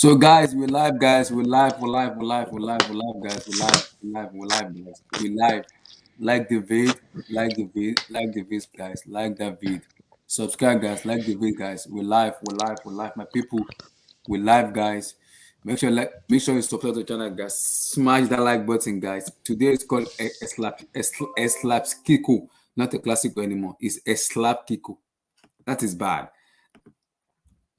So guys, we're live, guys. We're live, guys. We're live, guys. We live. Like the vid, like the vid, guys. Like that vid. Subscribe, guys. Like the vid, guys. We're live. My people, we're live, guys. Make sure you subscribe to the channel, guys. Smash that like button, guys. Today is called a slap kiko, not a classical anymore. It's a slap kiko. That is bad.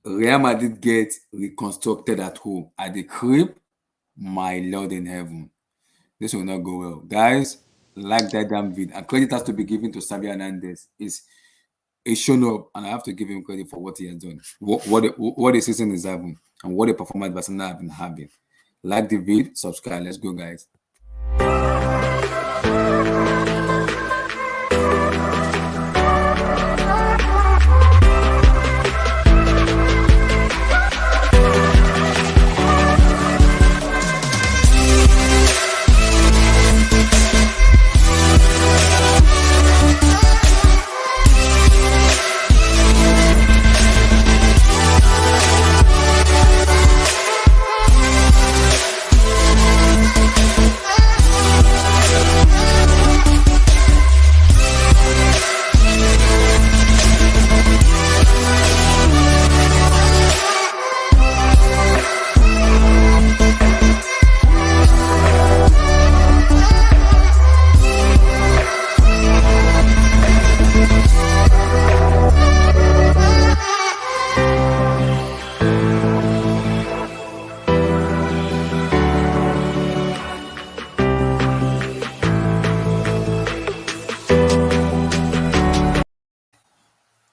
Real Madrid get reconstructed at home at the crib. My Lord in heaven, this will not go well, guys. Like that damn vid, and credit has to be given to Xavi Hernandez. He's shown up, and I have to give him credit for what he has done, what the season is having, and what the performance Barcelona have been having. Like the vid, subscribe. Let's go, guys.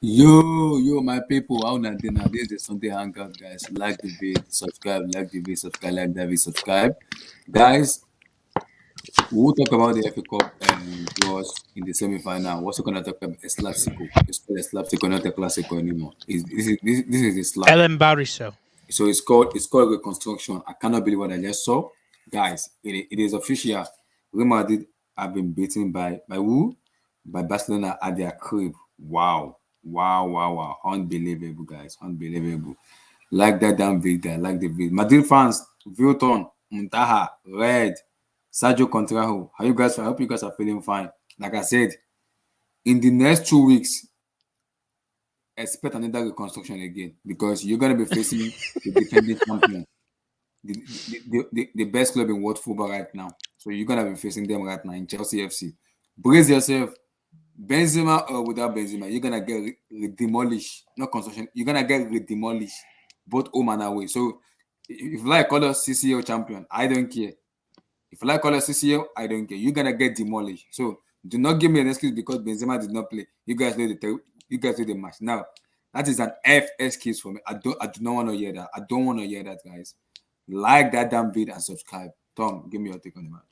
Yo, my people, how na dinner? This is the Sunday Hangout, guys. Like the vid, subscribe, like the vid, subscribe, like the vid, subscribe. Guys, we'll talk about the FA Cup was in the semi-final. What's going to talk about? A slapstick. It's called a slapstick, not a classical anymore. This is a slap. Ellen Barriso. So it's called Reconstruction. I cannot believe what I just saw. Guys, it is official. Real Madrid have been beaten by who? By Barcelona at their crib. Wow. Unbelievable, guys. Unbelievable. Like that damn vid, guy. Like the vid. Madrid fans, Vilton, Muntaha, Red, Sergio Contrajo. How you guys? I hope you guys are feeling fine. Like I said, in the next 2 weeks, expect another reconstruction again because you're gonna be facing the defending champion, the best club in world football right now. So you're gonna be facing them right now in Chelsea FC. Brace yourself. Benzema or without Benzema, you're gonna get demolished. Not construction. You're gonna get demolished, both home and away. So if you like call us CCL champion, I don't care. If you like call us CCL, I don't care. You're gonna get demolished. So do not give me an excuse because Benzema did not play. You guys know the match. Now that is an F excuse for me. I do not want to hear that. I don't want to hear that, guys. Like that damn vid and subscribe. Tom, give me your take on the match.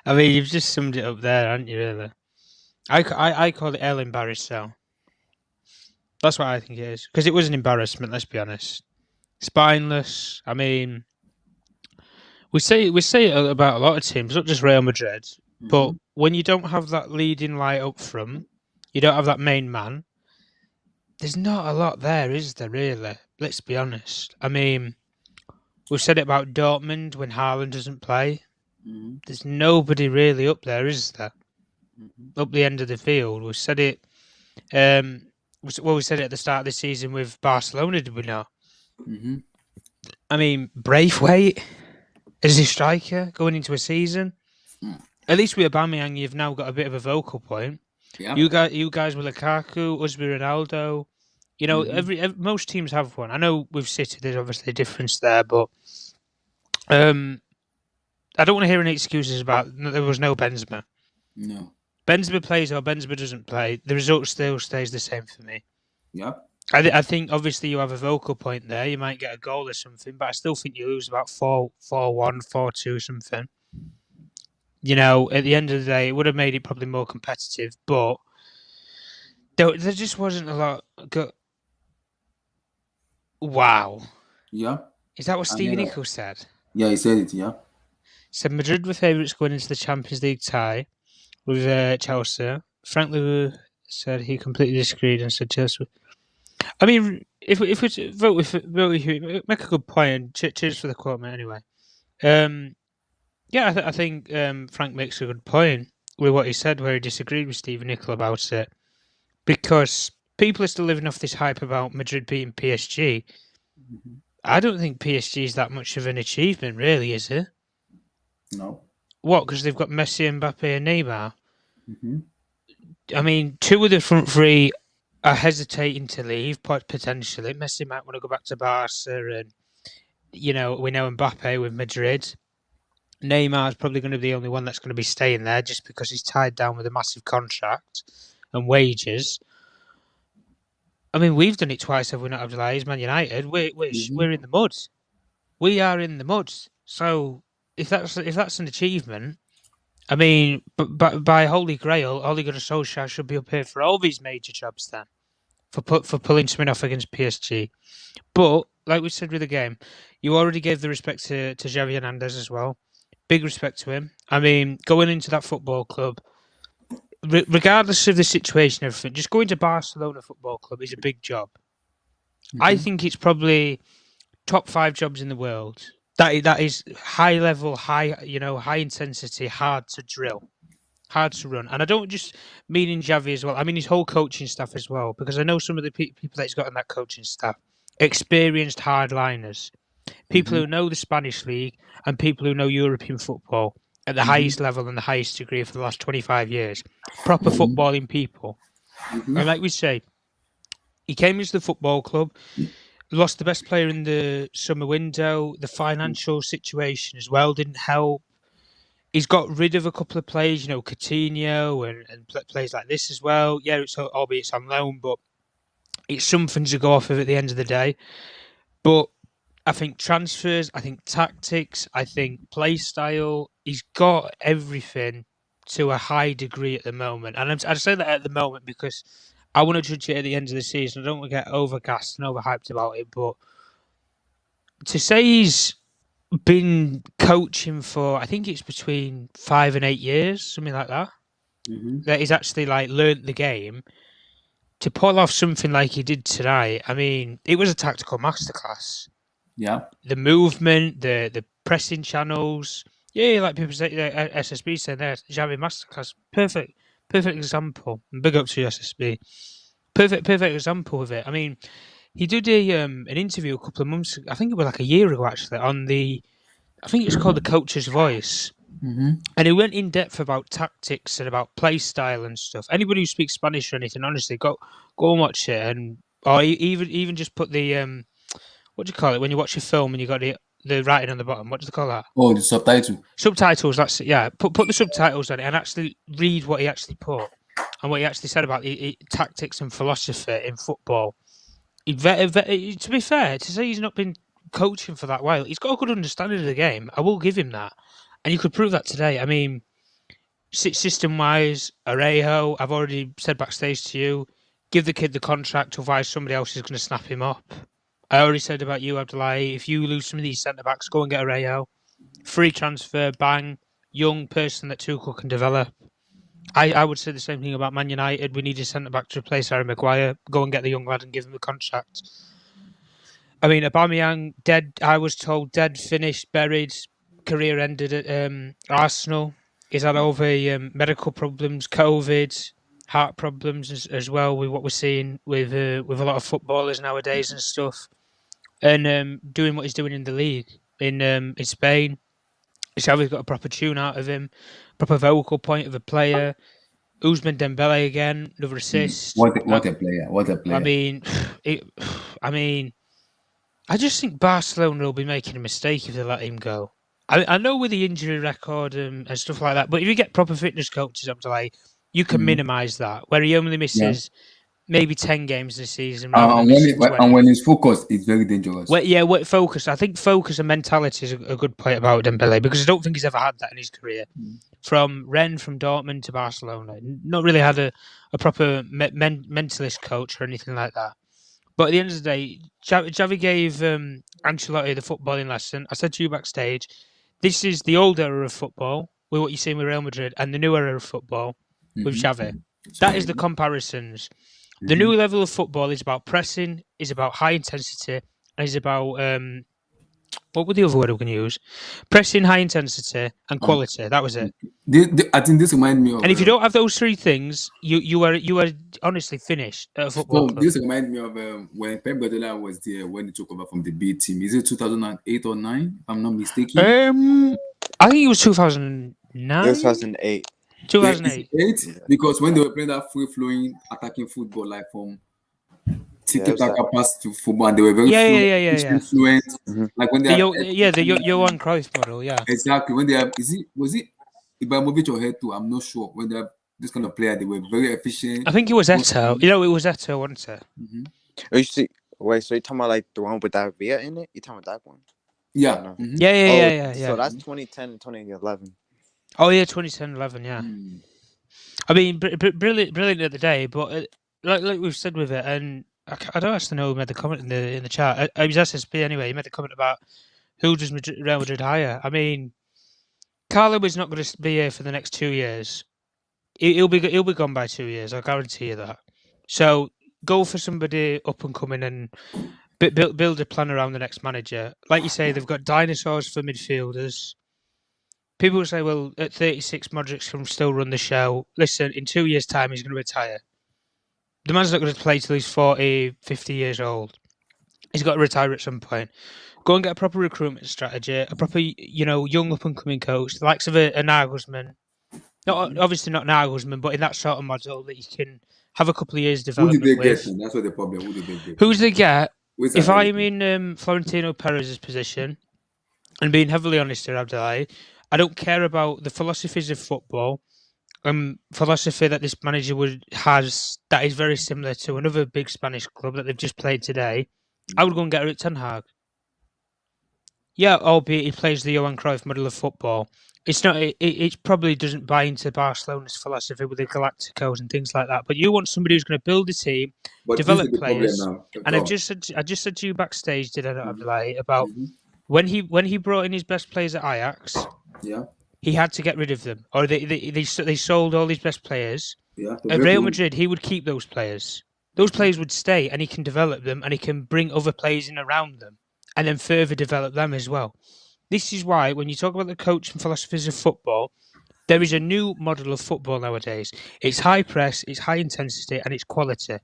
I mean, you've just summed it up there, haven't you, really? I call it Ellen Barriso. That's what I think it is. Because it was an embarrassment, let's be honest. Spineless. I mean, we say it about a lot of teams, not just Real Madrid. Mm-hmm. But when you don't have that leading light up front, you don't have that main man, there's not a lot there, is there, really? Let's be honest. I mean, we've said it about Dortmund when Haaland doesn't play. Mm-hmm. There's nobody really up there, is there? Mm-hmm. Up the end of the field. We said it. We said it at the start of the season with Barcelona, did we not? Mm-hmm. I mean, Braithwaite as a striker going into a season. Mm. At least with Aubameyang, you've now got a bit of a vocal point. Yeah. You guys with Lukaku, us with Ronaldo. You know, mm-hmm. Most teams have one. I know with City, there's obviously a difference there, but I don't want to hear any excuses about there was no Benzema. No. Benzema plays or Benzema doesn't play. The result still stays the same for me. Yeah. I think obviously you have a vocal point there. You might get a goal or something, but I still think you lose about 4-1, 4-2 something. You know, at the end of the day, it would have made it probably more competitive, but there just wasn't a lot good. Wow. Yeah. Is that what Stevie Nichols said? Yeah, he said it, yeah. So Madrid were favourites going into the Champions League tie with Chelsea. Frank Lou said he completely disagreed and said Chelsea. I mean, if we vote with you, make a good point. And cheers for the quote, mate. Anyway, yeah, I think Frank makes a good point with what he said, where he disagreed with Stephen Nicol about it, because people are still living off this hype about Madrid beating PSG. Mhm. I don't think PSG is that much of an achievement, really, is it? No. What? Because they've got Messi, Mbappe, and Neymar. Hmm. I mean, two of the front three are hesitating to leave, potentially. Messi might want to go back to Barca, and we know Mbappe with Madrid. Neymar's probably going to be the only one that's going to be staying there, just because he's tied down with a massive contract and wages. I mean, we've done it twice, have we not, Abdulaziz? Man United, we're in the mud. We are in the mud. So if that's an achievement, I mean, but by Holy Grail, Ole Gunnar Solskjaer should be up here for all these major jobs then, for pulling something off against PSG. But like we said with the game, you already gave the respect to Xavi Hernandez as well. Big respect to him. I mean, going into that football club, regardless of the situation, everything, just going to Barcelona Football Club is a big job. I Hmm. think it's probably top 5 jobs in the world. That is high level, high intensity, hard to drill, hard to run. And I don't just mean in Javi as well. I mean his whole coaching staff as well, because I know some of the people that he's got in that coaching staff, experienced hardliners, people Hmm. who know the Spanish league and people who know European football at the Hmm. highest level and the highest degree for the last 25 years. Proper Hmm. footballing people. Hmm. And like we say, he came into the football club, lost the best player in the summer window. The financial situation as well didn't help. He's got rid of a couple of players, Coutinho and players like this as well. Yeah, albeit it's on loan, but it's something to go off of at the end of the day. But I think transfers, I think tactics, I think play style. He's got everything to a high degree at the moment, and I say that at the moment because I want to judge it at the end of the season. I don't want to get overgassed and overhyped about it, but to say he's been coaching for, I think it's between 5 and 8 years, something like that. Hmm. That he's actually like learnt the game to pull off something like he did tonight. I mean, it was a tactical masterclass. Yeah. The movement, the pressing channels. Yeah, like people say, SSB saying there, Xavi masterclass, perfect example. And big up to SSB. Perfect example of it. I mean, he did an interview a couple of months. I think it was like a year ago actually on the. I think it's called the Coach's Voice, Hmm. and he went in depth about tactics and about play style and stuff. Anybody who speaks Spanish or anything, honestly, go and watch it, and or even just put the what do you call it when you watch a film and you got the writing on the bottom? What do they call that? Oh, the subtitle. Subtitles. That's it. Yeah, put the subtitles on it and actually read what he actually put and what he actually said about tactics and philosophy in football. To be fair, to say he's not been coaching for that while, he's got a good understanding of the game. I will give him that, and you could prove that today. I mean, system wise, Arejo, I've already said backstage to you, give the kid the contract, otherwise somebody else is going to snap him up. I already said about you, Abdullahi, if you lose some of these centre backs, go and get Arejo. Free transfer, bang, young person that Tuchel can develop. I would say the same thing about Man United. We need a centre back to replace Harry Maguire. Go and get the young lad and give him the contract. I mean, Aubameyang, dead. I was told dead, finished, buried. Career ended at Arsenal. He's had over medical problems, COVID, heart problems as well with what we're seeing with a lot of footballers nowadays and stuff. And doing what he's doing in the league in Spain. Xavi's got a proper tune out of him, proper vocal point of a player. Usman Dembele again, another assist. What a player! What a I player! mean, it, I mean, I just think Barcelona will be making a mistake if they let him go. I know with the injury record and stuff like that, but if you get proper fitness coaches up to like, you can Mhm. minimise that. Where he only Yeah. misses maybe 10 games this season rather than When missing 20. when it's focused, it's very dangerous. Focus. I think focus and mentality is a good point about Dembele because I don't think he's ever had that in his career. Mm. From Rennes, from Dortmund to Barcelona, not really had a proper mentalist coach or anything like that. But at the end of the day, Xavi gave Ancelotti the footballing lesson. I said to you backstage, this is the old era of football with what you're seeing with Real Madrid and the new era of football with Mhm. Xavi. That is the comparisons. The new level of football is about pressing, is about high intensity, and is about what would the other word we can use? Pressing, high intensity, and quality. That was it. I think this reminds me of And if you don't have those three things, you are honestly finished at a football club. this reminds me of when Pep Guardiola was there when he took over from the B team. Is it 2008 or 9? If I'm not mistaken. I think it was It 2009, was 2008. 2008. Yeah. Because when they were playing that free flowing attacking football, like from Yeah, it was tiki-taka that. pass to football, and they were very Yeah. fluent. Like when they have The Johan Cruyff model. Yeah. exactly when they have was it Ibrahimovic or Heto? I'm not sure. When they have this kind of player, they were very efficient. I think it was Eto. It was Eto, wasn't it? Oh, you see, wait, so you talking about like the one with that Villa in it? You talking about that one? Yeah. No. Yeah. So that's 2010 and 2011. Oh yeah, 2010-11. Yeah. I mean, brilliant at the day, but like we've said with it, and I don't actually know who made the comment in the chat. It was SSP anyway. He made the comment about who does Real Madrid hire. I mean, Carlo is not going to be here for the next 2 years. He'll be gone by 2 years. I guarantee you that. So go for somebody up and coming and build a plan around the next manager. Like you say, they've got dinosaurs for midfielders. People will say, well, at 36, Modric can still run the show. Listen, in 2 years' time, he's going to retire. The man's not going to play till he's 40, 50 years old. He's got to retire at some point. Go and get a proper recruitment strategy, a proper, young up-and-coming coach, the likes of a Nagelsmann. Obviously not Nagelsmann, but in that sort of model that you can have a couple of years Who did development they with. get? Then? That's what the problem. Who did they get? Who's they get? Where's If that I'm in Florentino Perez's position, and being heavily honest here, Abdullah, I don't care about the philosophies of football. Philosophy that this manager has that is very similar to another big Spanish club that they've just played today. I would go and get Erik ten Hag. Yeah, albeit he plays the Johan Cruyff model of football. It's not. It probably doesn't buy into Barcelona's philosophy with the Galacticos and things like that. But you want somebody who's going to build a team, but develop this is the players. problem now. And I just said to you backstage, did I not, Abdullah, about when he brought in his best players at Ajax. Yeah. He had to get rid of them, or they sold all his best players. Yeah. At Real Madrid, he would keep those players. Those players would stay, and he can develop them, and he can bring other players in around them, and then further develop them as well. This is why, when you talk about the coach and philosophies of football, there is a new model of football nowadays. It's high press, it's high intensity, and it's quality.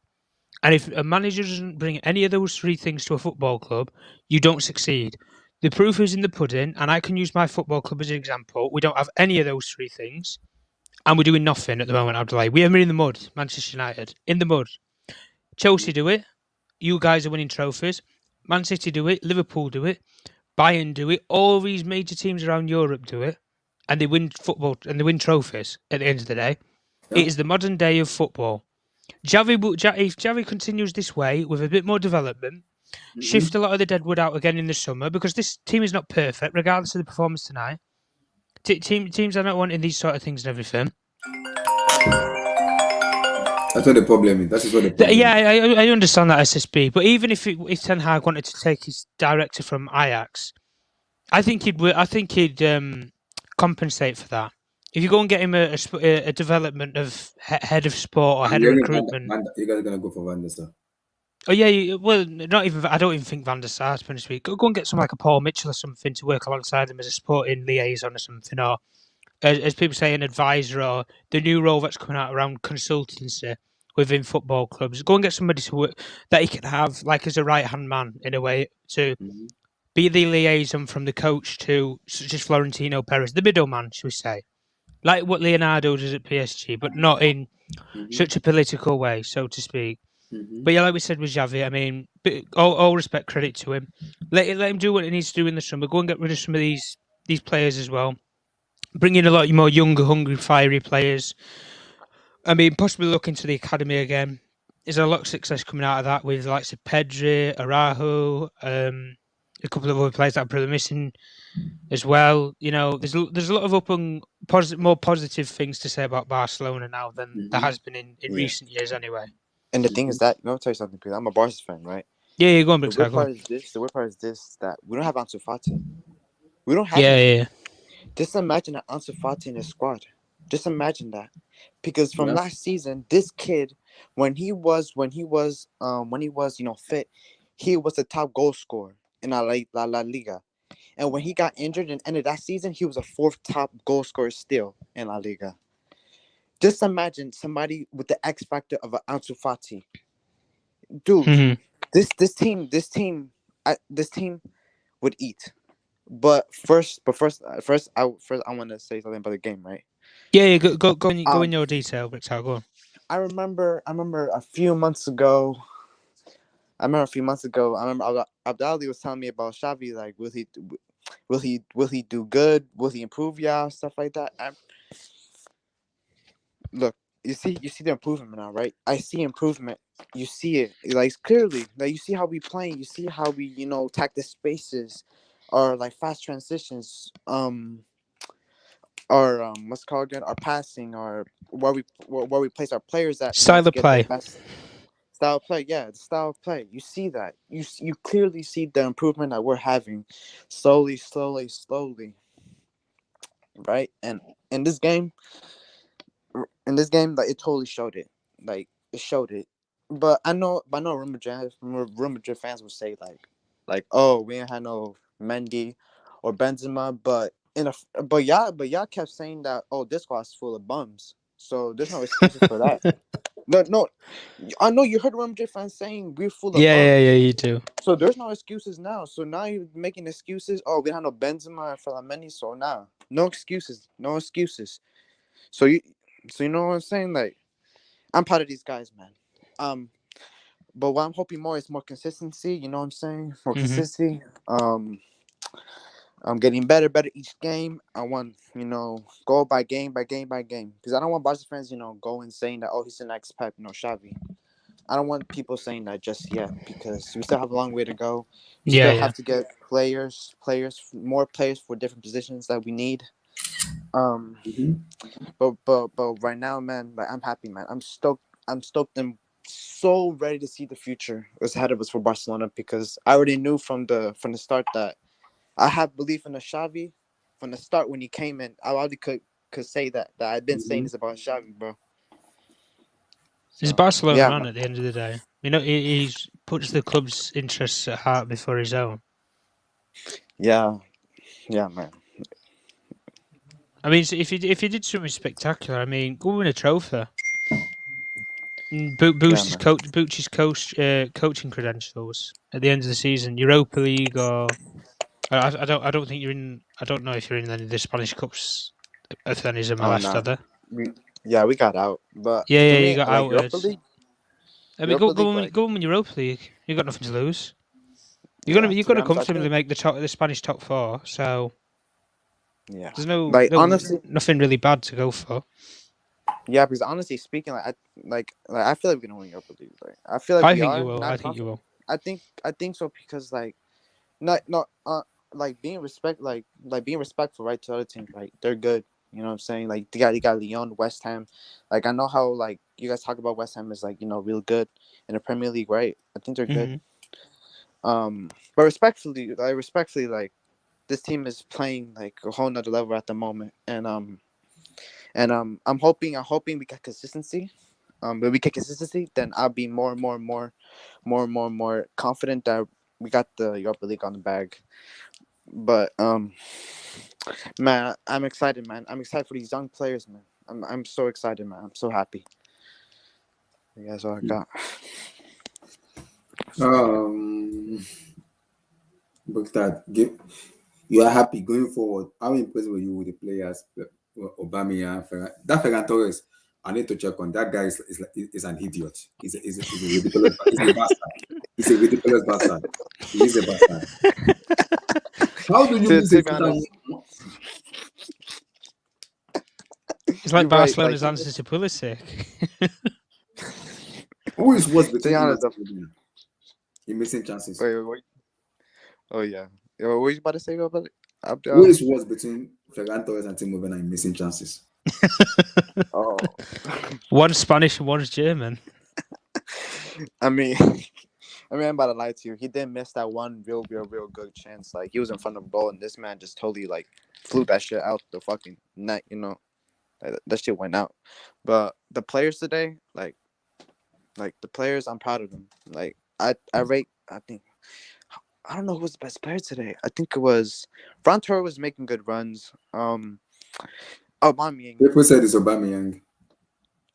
And if a manager doesn't bring any of those three things to a football club, you don't succeed. The proof is in the pudding, and I can use my football club as an example. We don't have any of those three things, and we're doing nothing at the moment, Abdullah. We are in the mud, Manchester United. In the mud. Chelsea do it. You guys are winning trophies. Man City do it. Liverpool do it. Bayern do it. All these major teams around Europe do it. And they win football, and they win trophies at the end of the day. It is the modern day of football. If Xavi continues this way with a bit more development, shift a lot of the deadwood out again in the summer, because this team is not perfect, regardless of the performance tonight. Teams are not wanting these sort of things and everything. That's what the problem is. That is what the problem Yeah, I understand that, SSB. But even if Ten Hag wanted to take his director from Ajax, I think he'd compensate for that. If you go and get him a development of head of sport or head of recruitment, you guys are gonna go for Van der Sar. Oh yeah, well, not even. I don't even think Van der Sar, to be honest with you. Go and get someone like a Paul Mitchell or something to work alongside him as a sporting liaison or something, or as people say, an advisor, or the new role that's coming out around consultancy within football clubs. Go and get somebody to work that he can have, like, as a right hand man in a way, to be the liaison from the coach to such as Florentino Perez, the middleman, should we say, like what Leonardo does at PSG, but not in such a political way, so to speak. But yeah, like we said with Xavi, I mean, all respect, credit to him. Let him do what he needs to do in the summer. Go and get rid of some of these players as well. Bring in a lot more younger, hungry, fiery players. I mean, possibly look into the academy again. There's a lot of success coming out of that with the likes of Pedri, Araujo, a couple of other players that are probably missing as well. You know, there's a lot of more positive things to say about Barcelona now than there has been in recent years anyway. And the thing is that, I'll tell you something, because I'm a Barca fan, right? Yeah, go on, The weird part is this, that we don't have Ansu Fati. We don't have him. Yeah. Just imagine that Ansu Fati in his squad. Just imagine that. Because from last season, this kid fit, he was the top goal scorer in La Liga. And when he got injured and ended that season, he was a fourth top goal scorer still in La Liga. Just imagine somebody with the X factor of an Ansu Fati, dude. This team would eat. First I want to say something about the game, right? Yeah, go in Um, your detail, but go on. I remember a few months ago. Abdali was telling me about Xavi. Like, will he do good? Will he improve? Yeah, stuff like that. Look, you see the improvement now, right? I see improvement. You see it like clearly. Like, you see how we playing. You see how we attack the spaces, or like fast transitions. Or what's it called again? Our passing, or where we place our players at, Style to of get the play. best style of play. Yeah, the style of play. You see that. You clearly see the improvement that we're having, slowly, slowly, slowly. Right, and in this game, like, it totally showed it. Like, it showed it. But I know Real Madrid fans will say oh, we ain't had no Mendy or Benzema, but y'all kept saying that, oh, this squad's full of bums, so there's no excuses for that. No, I know you heard Real Madrid fans saying we're full of bums. Yeah, you do. So there's no excuses now. So now you're making excuses. Oh, we had no Benzema and Fellaini, so now no excuses, no excuses. So you know what I'm saying? Like, I'm proud of these guys, man. But what I'm hoping more is more consistency. You know what I'm saying? More Mm-hmm. consistency. I'm getting better each game. I want go by game by game by game, because I don't want Barca fans going saying that, oh, he's the next Pep, Xavi. I don't want people saying that just yet, because we still have a long way to go. We still Yeah. have to get more players for different positions that we need. Um, Mhm. but right now, man, like, I'm happy, man. I'm stoked. I'm stoked and so ready to see the future that's ahead of us for Barcelona, because I already knew from the start that I have belief in the Xavi. From the start, when he came in, I already could say that I've been saying Mhm. this about Xavi, bro. He's a So Barcelona yeah, man man. at the end of the day. He puts the club's interests at heart before his own. Yeah, yeah, man. I mean, so if he did something spectacular, I mean, go win a trophy. Yeah, Boost man. his coaching credentials at the end of the season. Europa League, or I don't think you're in. I don't know if you're in any of the Spanish cups if any's in my Oh, last nah. other. We got out, but Yeah, for you me, got like, Europa outed. League, I mean, Europa League, like, go and win Europa League. You got nothing to lose. yeah. You're To be gonna honest, I comfortably think, make the Spanish top four. So yeah, there's like, honestly, nothing really bad to go for. yeah, because honestly speaking, like I feel like we're gonna win Europa League. Like, I feel like I we think you are will. I not think you confident. will. I think so, because like, not like being respectful, right, to other teams. Like, they're good. You know what I'm saying? Like, they got Lyon, West Ham. Like, I know how, like, you guys talk about West Ham is, like, real good in the Premier League, right? I think they're good. Hmm. But respectfully, like, this team is playing like a whole nother level at the moment, I'm hoping we get consistency. When we get consistency, then I'll be more confident that we got the Europa League on the bag. But man, I'm excited, man. I'm excited for these young players, man. I'm so excited, man. I'm so happy. Yeah, that's all I got. Um, but you are happy going forward. How impressed were you with the players, Aubameyang, that Ferran Torres? I need to check on that guy. Is an idiot. He's a ridiculous. He's a bastard. He's a ridiculous bastard. He is a bastard. How do you to, miss a to be total? honest, It's like you're right. Like, Barcelona's answer to Pulisic. Who is worse to be between him and honest, Ronaldo in missing chances? wait. Oh yeah. Yo, what you about to say about it? Who Abdel? is worse between Ferran Torres and Timo Werner in missing chances? Oh, One's Spanish and one's German. I mean, I'm about to lie to you. He did miss that one real good chance. Like, he was in front of the ball, and this man just totally, like, flew that shit out the fucking net. That shit went out. But the players today, like, Like the players, I'm proud of them. Like I rate. I think I don't know who was the best player today. I think it was Frontor was making good runs. Aubameyang. People said it's Aubameyang.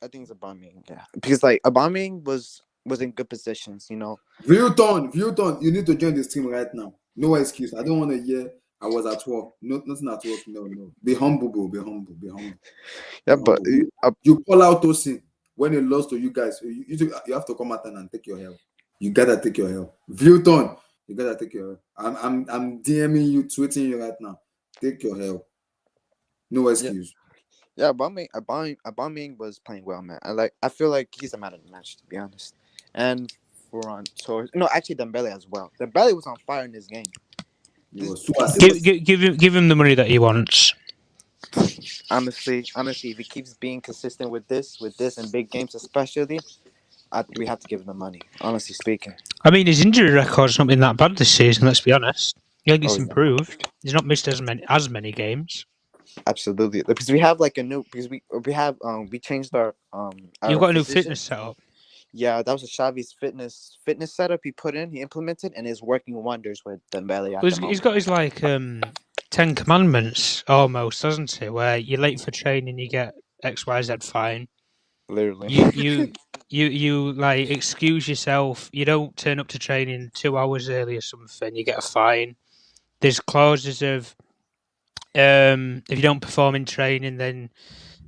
I think it's Aubameyang. Yeah, because like Aubameyang was in good positions. You know. Vuitton, you need to join this team right now. No excuse. I don't want to hear I was at work. No, nothing at work. No. Be humble, bro. Be humble. Yeah, Be but humble. You call out Tosin when he lost to you guys. You have to come out and take your help. You gotta take your help. Vuitton, you gotta take your help. I'm DMing you, tweeting you right now. Take your help. No excuse. yeah, Aubameyang was playing well, man. I feel like he's the man of the match, to be honest. And Ferran Torres, no, actually Dembele as well. Dembele was on fire in this game. He was 2 assists. Give him the money that he wants. Honestly, if he keeps being consistent with this in big games especially, we have to give him the money. Honestly speaking. I mean, his injury record's not been that bad this season. Let's be honest. I think it's yeah. improved. He's not missed as many games. Absolutely, because we have like we changed our You've got a new position. fitness setup. Yeah, that was Xavi's fitness setup he implemented, and it's working wonders with Dembele. He's got his like 10 commandments almost, hasn't he? Where you're late for training, you get XYZ fine. Literally. You like excuse yourself. You don't turn up to training 2 hours early or something. You get a fine. There's clauses of if you don't perform in training, then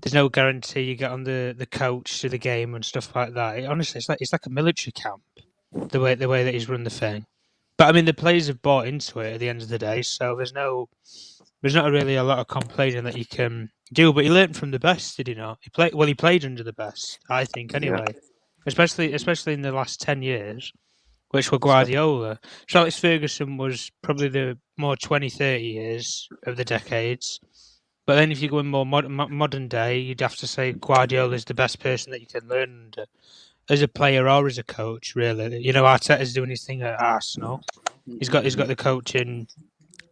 there's no guarantee you get on the coach to the game and stuff like that. Honestly, it's like a military camp. The way that he's run the thing. But I mean, the players have bought into it at the end of the day, so there's not really a lot of complaining that you can do. But he learned from the best, did he not? He played under the best, I think, anyway. Yeah. Especially in the last 10 years, which were Guardiola. So Alex Ferguson was probably the more 20, 30 years of the decades. But then if you go in more modern day, you'd have to say Guardiola is the best person that you can learn under. As a player or as a coach, really. You know, Arteta's doing his thing at Arsenal. He's got the coaching.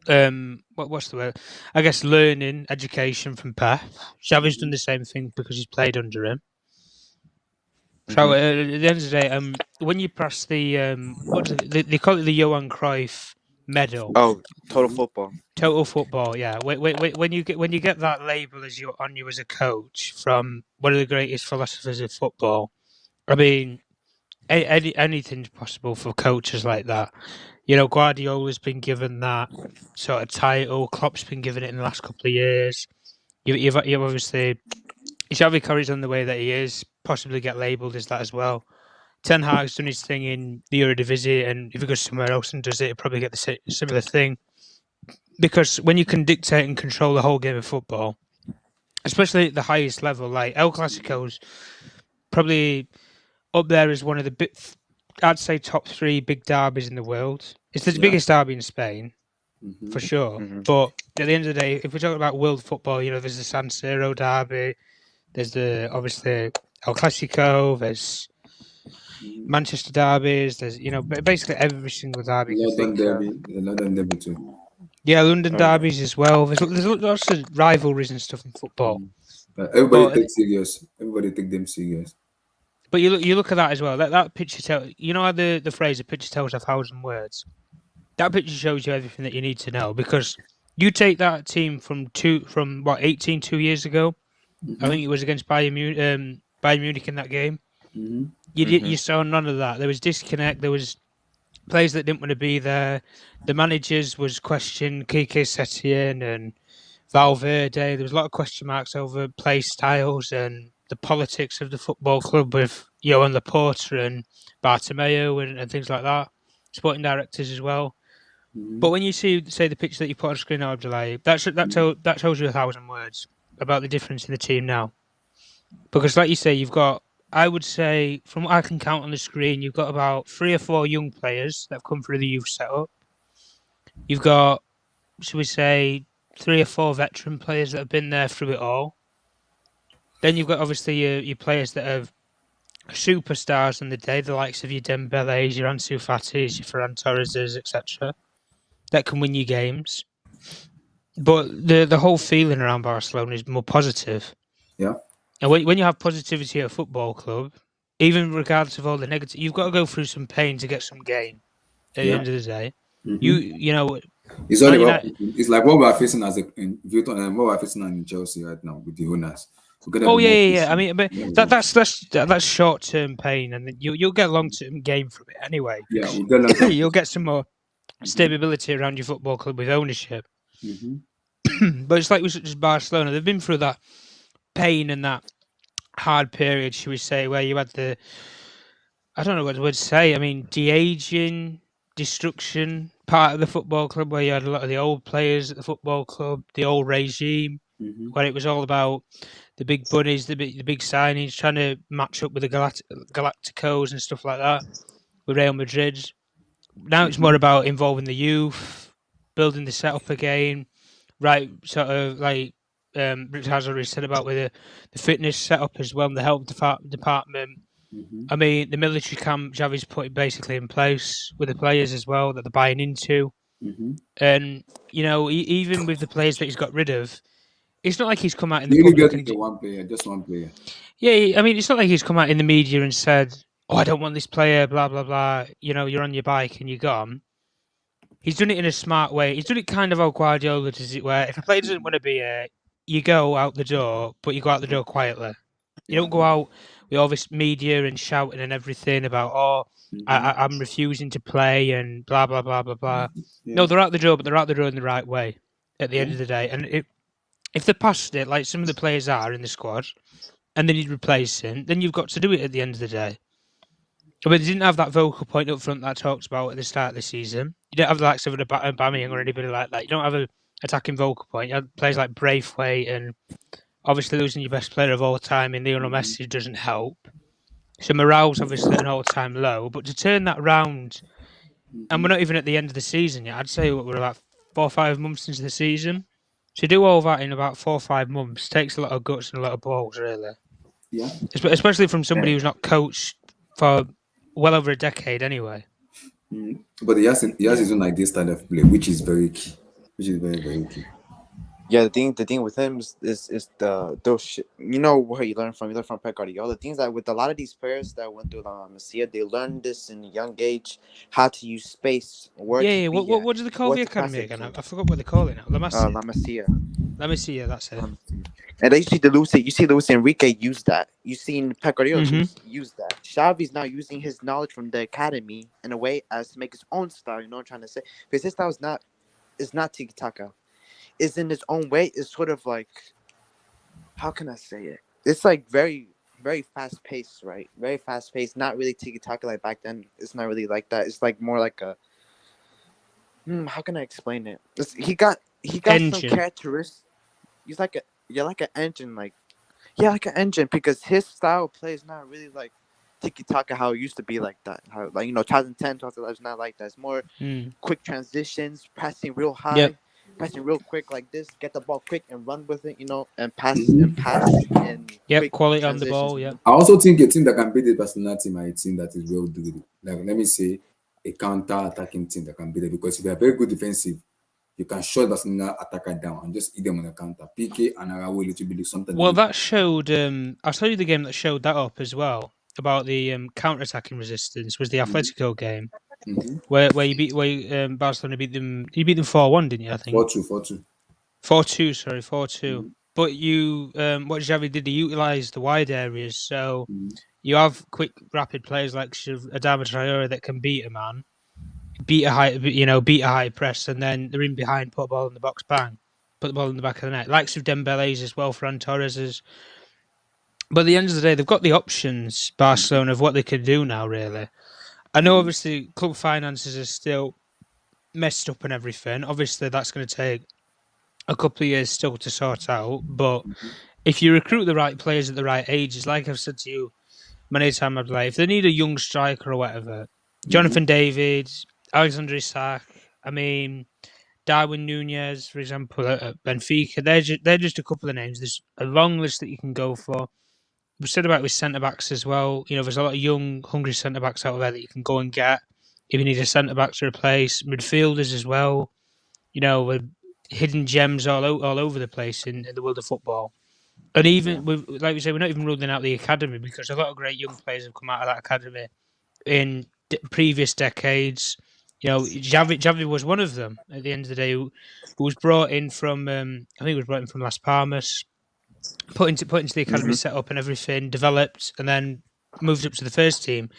What's the word? I guess learning, education from Pep. Xavi's done the same thing because he's played under him. So at the end of the day, when you press the they call it the Johan Cruyff medal. Oh, total football. Total football, yeah. When you get that label on you as a coach from one of the greatest philosophers of football. I mean, anything's possible for coaches like that. You know, Guardiola's been given that sort of title. Klopp's been given it in the last couple of years. You've obviously, Xavi carries on the way that he is, possibly get labelled as that as well. Ten Hag's done his thing in the Eredivisie, and if he goes somewhere else and does it, he'll probably get the similar thing. Because when you can dictate and control the whole game of football, especially at the highest level, like El Clasico's probably up there as one of the I'd say top 3 big derbies in the world. It's the biggest derby in Spain, for sure. But at the end of the day, if we're talking about world football, you know, there's the San Siro derby, there's obviously El Clasico, there's Manchester derbies, there's, you know, basically every single derby. London derby too. Yeah, London derbies as well. There's lots of rivalries and stuff in football. But everybody takes serious. Everybody take them serious. But you look at that as well. That picture tells, you know how the phrase, a picture tells 1,000 words? That picture shows you everything that you need to know, because you take that team from 18 2 years ago. I think it was against Bayern Munich in that game. You saw none of that. There was disconnect. There was players that didn't want to be there. The managers was questioned, Kike Setien and Valverde. There was a lot of question marks over play styles and the politics of the football club with Johan Laporta and Bartomeu and things like that. Sporting directors as well. But when you say the picture that you put on screen now, Abdullahi, that tells you 1,000 words about the difference in the team now. Because like you say, you've got, I would say, from what I can count on the screen, you've got about 3 or 4 young players that have come through the youth setup. You've got, should we say, 3 or 4 veteran players that have been there through it all. Then you've got obviously your players that have superstars on the day, the likes of your Dembélés, your Ansu Fatis, your Ferran Torreses, etc. That can win you games. But the whole feeling around Barcelona is more positive. Yeah. And when you have positivity at a football club, even regardless of all the negative, you've got to go through some pain to get some gain. At the Yeah. end of the day, Mhm. you know, It's all Man about United. people. It's like what we're facing as in Vuitton and what we're facing in Chelsea right now with the owners. We gotta Oh be more yeah. I patient. mean, but Yeah, that's short term pain, and then you'll get long term gain from it anyway. yeah, Because we'll get long term. you'll get some more Mhm. stability around your football club with ownership. Mhm. But it's like with such as Barcelona, they've been through that pain and that hard period, should we say, where you had the I don't know what the word to say. I mean, de-aging, destruction part of the football club, where you had a lot of the old players at the football club, the old regime, Mhm. where it was all about the big bunnies, the big signings, trying to match up with the Galacticos and stuff like that with Real Madrid. Now it's more Mhm. about involving the youth, building the setup again, right? Sort of like Rich has already said about with the fitness setup as well, and the health department. Mhm. I mean, the military camp Javi's put basically in place with the players as well that they're buying into, Mhm. and even with the players that he's got rid of, it's not like he's come out in the You only get public rid and of one player, just one player. yeah, I mean, it's not like he's come out in the media and said, "Oh, I don't want this player," blah blah blah. You're on your bike and you're gone. He's done it in a smart way. He's done it kind of how Guardiola does it, where if a player doesn't want to be here, you go out the door, but you go out the door quietly. You Yeah. don't go out with all this media and shouting and everything about, oh, Mhm. I'm refusing to play and blah, blah, blah, blah, blah. No, Yeah. they're out the door, but they're out the door in the right way at the Yeah. end of the day. And if they're past it, like some of the players are in the squad, and they need replacing, then you've got to do it at the end of the day. But they didn't have that vocal point up front that I talked about at the start of the season. You don't have the likes of an Aubameyang or anybody like that. You don't have a attacking vocal point. You have players like Braithwaite, and obviously losing your best player of all time in Lionel Mhm. Messi doesn't help. So morale's obviously at an all-time low. But to turn that round, and we're Mhm. not even at the end of the season yet. I'd say we're about 4 or 5 months into the season. To do all that in about 4 or 5 months takes a lot of guts and a lot of balls, really. Yeah. Especially from somebody Yeah. who's not coached for well over a decade, anyway. Mhm. But he has Yeah. his own idea style of play, which is very key. Which is very, very key. Yeah, the thing with him is the those shit. You know what you learn from? You learn from Pep Guardiola. The things that with a lot of these players that went through La Masia, they learned this in a young age, how to use space, where to Yeah. What, be what at, what do they call where the to pass academy it again? I, to. I forgot what they call it now. La Masia. La Masia. Let me see. Yeah, that's it. And then you see Luis Enrique use that. You seen Pep Guardiola Mm-hmm. use that. Xavi's now using his knowledge from the academy in a way as to make his own style. You know what I'm trying to say? Because his style is not tiki taka. Is in its own way. It's sort of like, how can I say it? It's like very very fast paced, right? Very fast paced. Not really tiki taka like back then. It's not really like that. It's like more like a. How can I explain it? He got some Engine. characteristics. He's like a like an engine, like. Yeah, like an engine, because his style of play is not really like tiki taka how it used to be like that. How, like, 2010, 2011 is not like that. It's more Mm. quick transitions, passing real Yep. high, passing real quick like this, get the ball quick and run with it, and pass Mhm. and pass in Yep. quick Quality on the transitions. ball. Yep. I also think a team that can beat the Barcelona team are a team that is well drilled. Like let me say, a counter-attacking team that can beat it because if they are very good defensive, you can shut Barcelona attacker down and just eat them on the counter. PK and Araújo a little bit sometimes. Well, that showed. I'll tell you the game that showed that up as well about the counter-attacking resistance was the Atletico game Mm-hmm. where Barcelona beat them. You beat them 4-1, didn't you? I think 4-2, 4-2. 4-2. Sorry, 4-2. Mm-hmm. But what Xavi did, he utilised the wide areas. So Mm-hmm. you have quick, rapid players like Adama Traore that can beat a man, beat a high press, and then they're in behind, put a ball in the box, bang, put the ball in the back of the net. Likes of Dembele's as well, Ferran Torres's. But at the end of the day, they've got the options, Barcelona, of what they can do now, really. I know, Mm-hmm. obviously, club finances are still messed up and everything. Obviously, that's going to take a couple of years still to sort out. But if you recruit the right players at the right ages, like I've said to you many times, I'd like, if they need a young striker or whatever, Mm-hmm. Jonathan David, Alexander Isak, I mean, Darwin Nunez, for example, at Benfica, they're just a couple of names. There's a long list that you can go for. We said about with centre backs as well. There's a lot of young, hungry centre backs out there that you can go and get if you need a centre back to replace midfielders as well. With hidden gems all over the place in the world of football. And even with, like we say, we're not even ruling out the academy because a lot of great young players have come out of that academy in previous decades. You know, Javi was one of them. At the end of the day, who was brought in from I think he was brought in from Las Palmas, put into the academy, set up and everything, developed, and then moved up to the first team.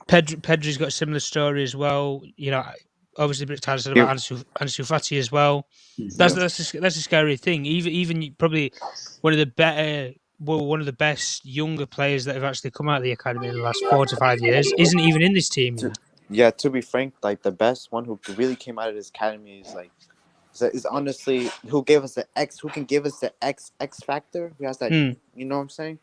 Pedri's got a similar story as well. You know, obviously, Britt said about Ansu Fati as well. That's a scary thing. Even probably one of the best younger players that have actually come out of the academy in the last 4 to 5 years isn't even in this team yet. Yeah, to be frank, like the best one who really came out of this academy is like is honestly who can give us the X factor. Who has that? You know what I'm saying?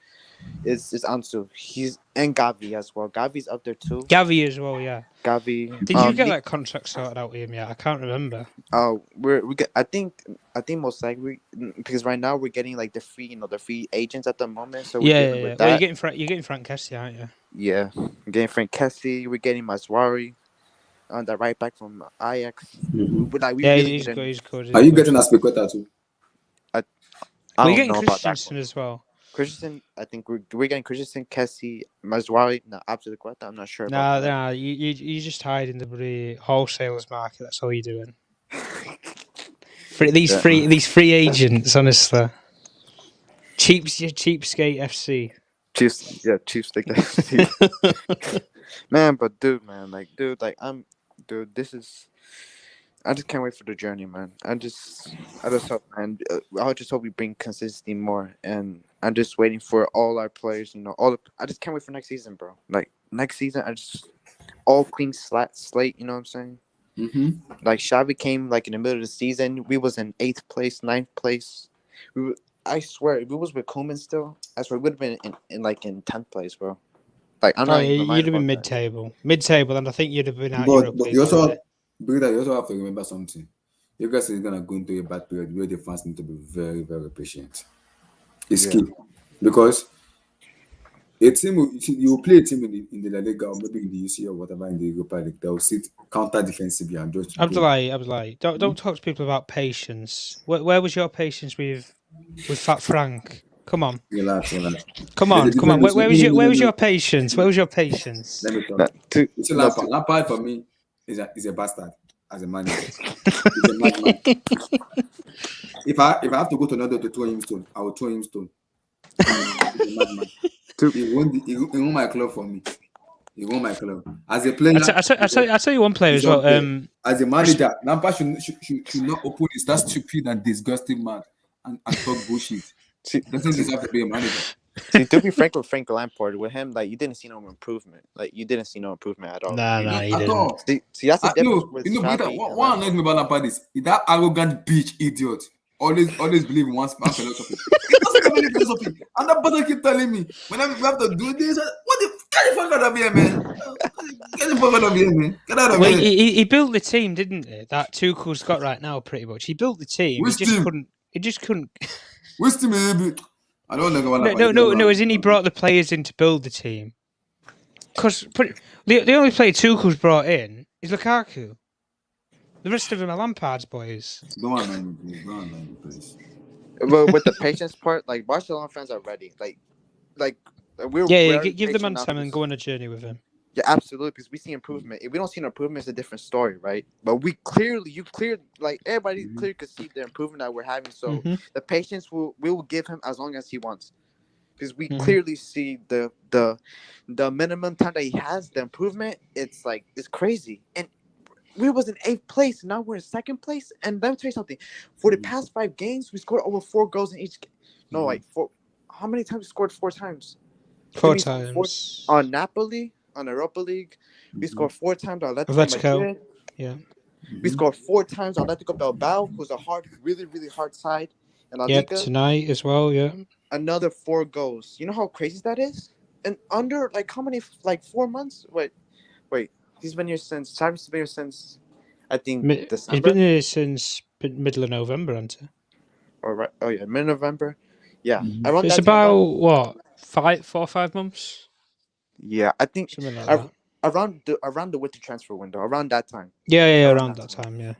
Is Ansu. He's and Gavi as well. Gavi's up there too. Gavi as well, yeah. Gavi. Did you get that contract sorted out with him yet? I can't remember. I think most likely because right now we're getting like the free agents at the moment. So yeah. Well, you're getting Frank Kessie, aren't you? Yeah, we're getting Frank Kessie. We're getting Maswari on the right back from Ajax. He's good. Are you getting Aspilicueta too? We're getting Christensen as well. Christensen, I think we're getting Christensen, Kessie, Maswari. No, Aspilicueta. I'm not sure about that. Nah, you just hide in the wholesalers market. That's all you're doing. For these free agents, honestly. Cheapskate FC. Cheapskate FC. Man, but dude, this is. I just can't wait for the journey, man. I just hope, man. I just hope we bring consistency more, and I'm just waiting for all our players. You know, I just can't wait for next season, bro. Like next season, I just all clean slate. You know what I'm saying? Mm-hmm. Like Xavi came like in the middle of the season. We was in 8th place, 9th place. I swear, if it was with Koeman still, I swear we would have been in 10th place, bro. Like I'm not even you'd have been mid-table, and I think you'd have been out. But you also have to remember something. You guys are gonna go into a bad period where the fans need to be very, very patient. It's key because a team you will play a team in the La Liga or maybe in the UC or whatever in the Europa League that will sit counter defensively and just. Abdullah, don't talk to people about patience. Where was your patience with Fat Frank? Come on. Relax. Come on. Where was your patience? Where was your patience? Let me talk. Lampard for me is a bastard as a manager. He's a madman. If I have to go to another to throw him stone, I will throw him stone. He's a madman. He won my club for me. He won my club as a player. I tell you one player as well. As a manager, Lampard should not open his that stupid and disgusting mouth and talk bullshit. Doesn't deserve to be a manager. See, to be frank with Frank Lampard, with him, like you didn't see no improvement. Like you didn't see no improvement at all. Nah, you didn't. See, that's the difference with Xavi. What annoys me about Lampard is that arrogant bitch idiot. Always believe in one philosophy. It doesn't have any philosophy. And that brother keep telling me whenever we have to do this, what the get the fuck out of here, man. Get the fuck out of here, man. Get out of here. He built the team, didn't he? That Tuchel's got right now, pretty much. He built the team. He just couldn't. Which team I don't know. No. As in he brought the players in to build the team. Because the only player Tuchel's brought in is Lukaku. The rest of them are Lampard's boys. Go on, please. Well, with the patience part, like Barcelona fans are ready. We're give them time and go on a journey with him. Yeah, absolutely. Because we see improvement. If we don't see an improvement, it's a different story, right? But everybody clearly could see the improvement that we're having. So the patience we will give him as long as he wants, because we clearly see the minimum time that he has, the improvement. It's crazy. And we was in 8th place, and now we're in 2nd place. And let me tell you something. For the past 5 games, we scored over 4 goals in each. No, four. How many times we scored 4 times? 4 times. On Napoli. On Europa League, we scored 4 times on Atletico Madrid. Yeah. We scored 4 times on Atletico Bilbao, who's a really, really hard side. And tonight as well, yeah. Another 4 goals. You know how crazy that is? And under, how many, 4 months? Wait. He's been here since, I think, December. He's been here since middle of November, hasn't he? All right. Oh, yeah, mid-November. Yeah. It's about, what, 4 or 5 months? Yeah, I think something like that. around the winter transfer window, around that time. Yeah, around that time, yeah.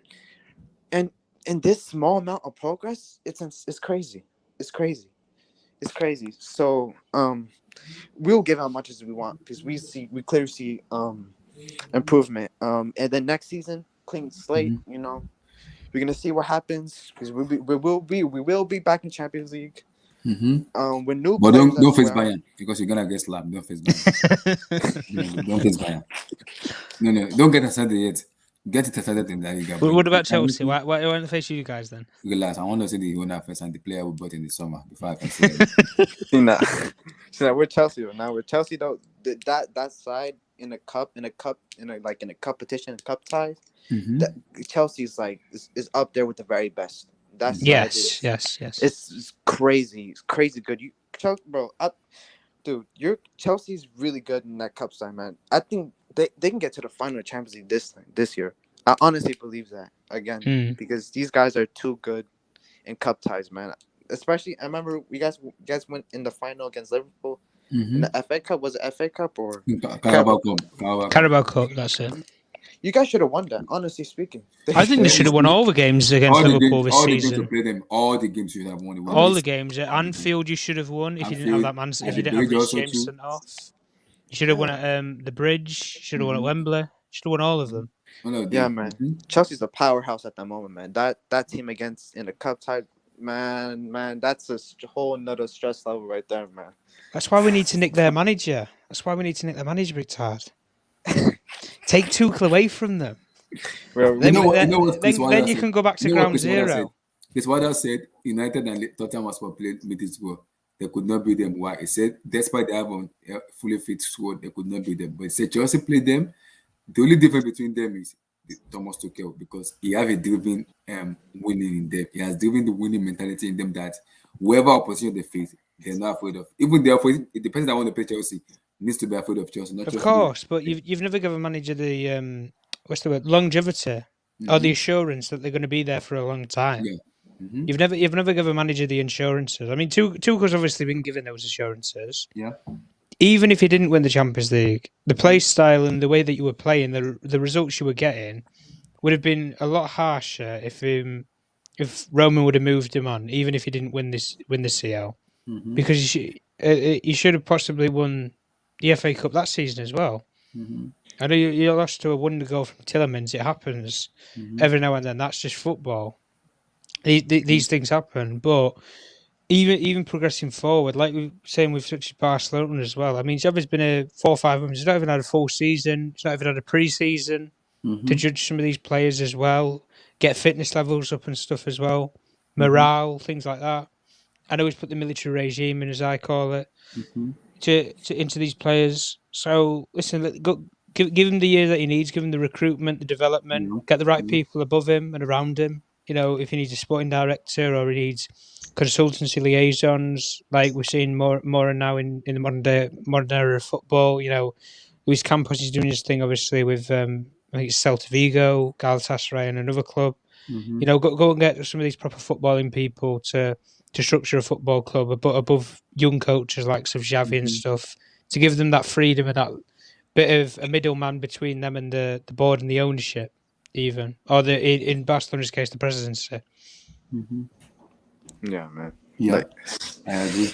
And in this small amount of progress, it's crazy. It's crazy. It's crazy. So we'll give how much as we want because we clearly see improvement. And then next season, clean slate. Mhm. You know, we're gonna see what happens because we will be back in Champions League. With new But players don't as face well. Bayern because you're gonna get slapped. Don't face Bayern. No, don't face Bayern. No, don't get excited yet. Get it excited in La Liga. But What about Chelsea? Why don't they face you guys then? relax. I want to see the owner first and the player we bought in the summer before I can say that. Nah, so we're Chelsea though. Now we're Chelsea though. That side in a competition, cup ties. That Chelsea's like is up there with the very best. That side Yes. it's crazy. It's crazy good. Bro, dude, Chelsea's really good in that cup side, man. I think they can get to the final of Champions League this year. I honestly believe that again because these guys are too good in cup ties, man. Especially, I remember you guys went in the final against Liverpool in the FA Cup. Was it FA Cup or Carabao Cup. Carabao Cup, that's it. You guys should have won that. Honestly speaking, I think they should have won all the games against Liverpool this all the games season. to play them, all the games you should have won. All the games at Anfield, you should have won if you didn't have that man. If you didn't have Reece James sent off, you should have won at the Bridge. Should have won at Wembley. Should have won all of them. Yeah, man. Chelsea's a powerhouse at the moment, man. That team against in the cup tie, man, that's a whole nother stress level right there, man. That's why we need to nick their manager. Big Tard. Take Tuchel away from them. Then you can go back to ground zero. Chris Wilder said United and Tottenham was played Middlesbrough. They could not beat them. Why? He said despite they have a fully fit squad, they could not beat them. But he said Chelsea played them. The only difference between them is Thomas Tuchel because he has a driven winning in them. He has driven the winning mentality in them that whoever opposition they face, they're not afraid of. Even the person that want to play Chelsea needs to be afraid of Chelsea. Not of course, but you've never given a manager the what's the word, longevity or the assurance that they're going to be there for a long time. Yeah. You've never given a manager the assurances. I mean, Tuchel's obviously been given those assurances. Yeah. Even if he didn't win the Champions League, the play style and the way that you were playing, the results you were getting, would have been a lot harsher if Roman would have moved him on, even if he didn't win the CL, because he should have possibly won the FA Cup that season as well. I know you lost to a wonder goal from Tielemans. It happens every now and then. That's just football. These things happen, but even progressing forward, like we're saying with such as Barcelona as well. I mean, Xavi's been a 4 or 5 months. He's not even had a full season. He's not even had a pre-season to judge some of these players as well, get fitness levels up and stuff as well, morale, things like that. I know he's put the military regime in, as I call it, into these players. So listen, give him the year that he needs. Give him the recruitment, the development. Get the right people above him and around him. You know, if he needs a sporting director or he needs consultancy liaisons, like we're seeing more and now in the modern era of football. You know, Luis Campos is doing his thing, obviously, with I think it's Celta Vigo, Galatasaray, and another club. You know, go and get some of these proper footballing people to structure a football club above young coaches like Xavi and stuff, to give them that freedom and that bit of a middleman between them and the board and the ownership, even, or in Barcelona's case, the presidency. Yeah, man. Yeah, like, I agree.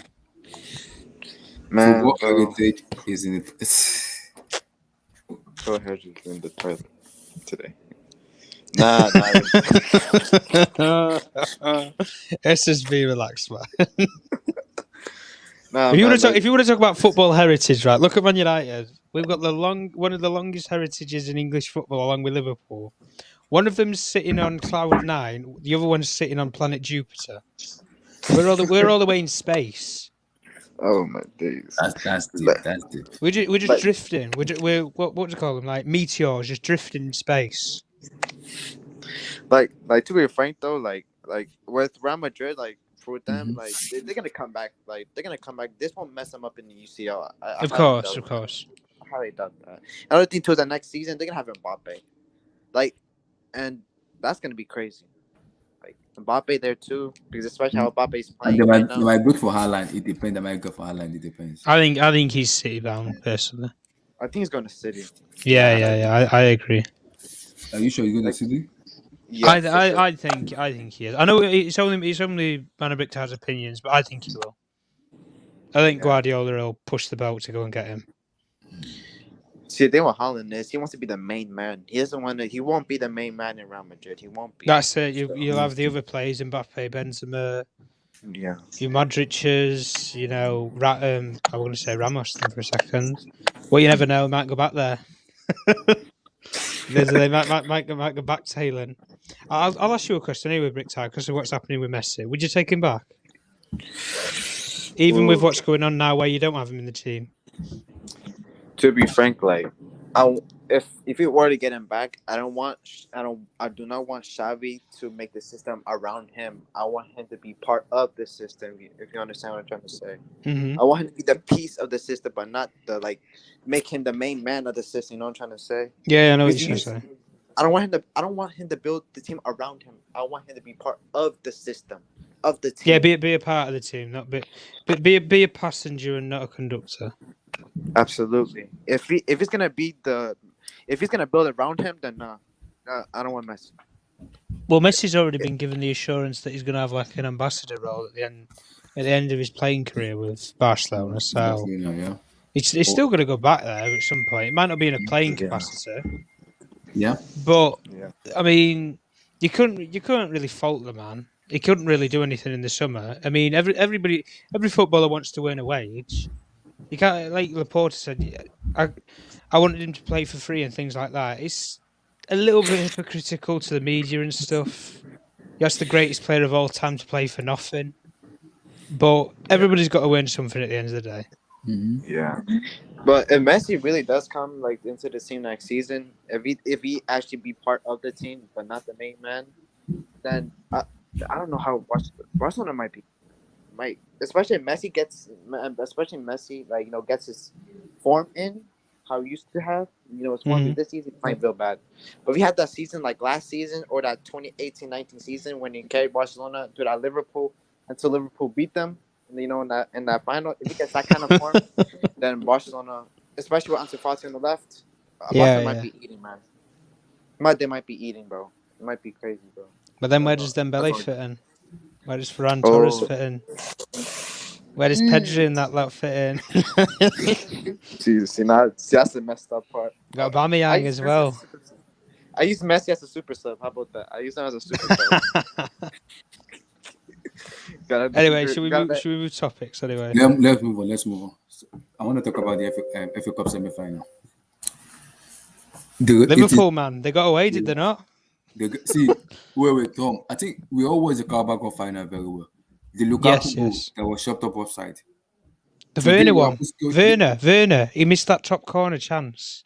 Man, football heritage is in it. Football heritage is in the toilet today. Nah. Let's just be relaxed, man. Nah, if you want to talk about football heritage, right? Look at Man United. We've got one of the longest heritages in English football, along with Liverpool. One of them's sitting on cloud 9. The other one's sitting on planet Jupiter. We're all the way in space. Oh my days. That's deep. We're just drifting. We're what do you call them? Like meteors, just drifting in space. Like to be frank though, like with Real Madrid, like for them, like they're gonna come back. Like they're gonna come back. This won't mess them up in the UCL. Of course. I highly doubt that. Another thing too is that next season they're gonna have Mbappe, like, and that's gonna be crazy. Like Mbappe there too, because especially how Mbappe's playing. They might go for Haaland. It depends. They might go for Haaland. It depends. I think he's City bound personally. I think he's going to City. Yeah. I agree. Are you sure you're going to City? Yeah, I think he is. I know it's only Van Bictar's opinions, but I think he will. I think Guardiola will push the boat to go and get him. See, the thing with Haaland is he wants to be the main man. He doesn't want to. He won't be the main man in Real Madrid. He won't be. That's it. You'll have the other players: Mbappe, Benzema, Yeah. your Modric's. You know, I'm going to say Ramos then for a second. Well, you never know. Might go back there. They might go back to Haaland. I'll ask you a question anyway, Brick Tide, because of what's happening with Messi. Would you take him back? Even with what's going on now where you don't have him in the team? To be frank, like, if we were to get him back, I do not want Xavi to make the system around him. I want him to be part of the system, if you understand what I'm trying to say. Mm-hmm. I want him to be the piece of the system, but not make him the main man of the system, you know what I'm trying to say? Yeah, I know what you're trying to say. I don't want him to build the team around him. I want him to be part of the system, of the team. Yeah, be a part of the team, not be a passenger and not a conductor. Absolutely. If he's gonna build around him, then I don't want Messi. Well, Messi's already been given the assurance that he's going to have like an ambassador role at the end of his playing career with Barcelona. So he's still going to go back there at some point. It might not be in a playing capacity. Yeah. But I mean, you couldn't really fault the man. He couldn't really do anything in the summer. I mean, every footballer wants to earn a wage. You can't, like Laporta said, I wanted him to play for free and things like that. It's a little bit hypocritical to the media and stuff. That's the greatest player of all time to play for nothing. But everybody's got to earn something at the end of the day. Mm-hmm. Yeah. But if Messi really does come like into the team next season, if he actually be part of the team but not the main man, then I don't know how Barcelona might, especially if Messi gets his form in how he used to have, his form this season might feel bad. But if he had that season like last season or that 2018-19 season when he carried Barcelona to that Liverpool until Liverpool beat them, in that final, if he gets that kind of form, then Barcelona, especially with Ansu Fati on the left, Barcelona might be eating, man. They might be eating, bro. It might be crazy, bro. But then where does Dembele fit in? Where does Ferran Torres fit in? Where does Pedri in that lot fit in? Jesus, that's the messed up part. Got Aubameyang as well. I use Messi as a super sub. How about that? I use him as a super sub. Anyway, should we move topics anyway? Let's move on. I want to talk about the FA Cup semi-final. Liverpool, man, they got away, did they not? Wait, Tom. I think we always the Carabao Cup final very well. The Lukaku goal that was chopped up offside. The Werner one. Werner. He missed that top corner chance.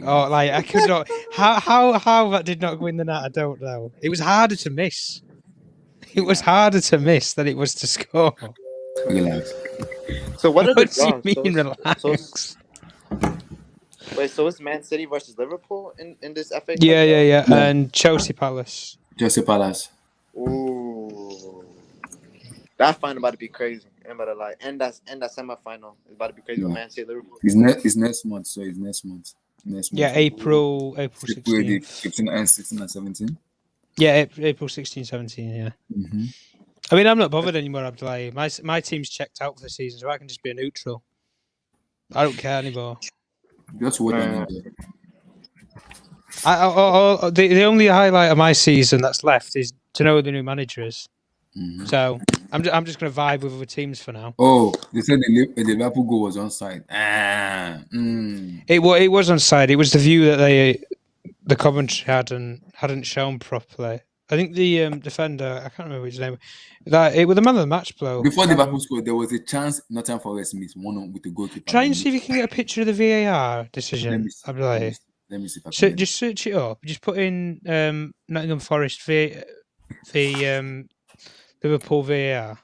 Oh, like I could not. How that did not go in the net, I don't know. It was harder to miss. It was harder to miss than it was to score. Relax. So what do you mean, relax? Wait, so it's Man City versus Liverpool in this FA Cup? Yeah. And Chelsea Palace. Ooh. That final about to be crazy. I'm about to lie. And that semi-final is about to be crazy with Man City Liverpool. It's next month, so it's next month. Yeah, April 16th. 15 and 16 and 17. Yeah, April 16, 17, yeah. Mm-hmm. I mean, I'm not bothered anymore, Abdullahi. My team's checked out for the season, so I can just be a neutral. I don't care anymore. Just wait on it. The only highlight of my season that's left is to know who the new manager is. Mm-hmm. So I'm just going to vibe with other teams for now. Oh, they said the Liverpool goal was onside. It was onside. It was the view that the commentary hadn't shown properly. I think the defender, I can't remember his name, that it was the man of the match blow. Before the Liverpool scored, there was a chance Nottingham Forest missed one with the goalkeeper. Try and see if you can get a picture of the VAR decision. Let me see if I can. So just search it up. Just put in Nottingham Forest v Liverpool VAR.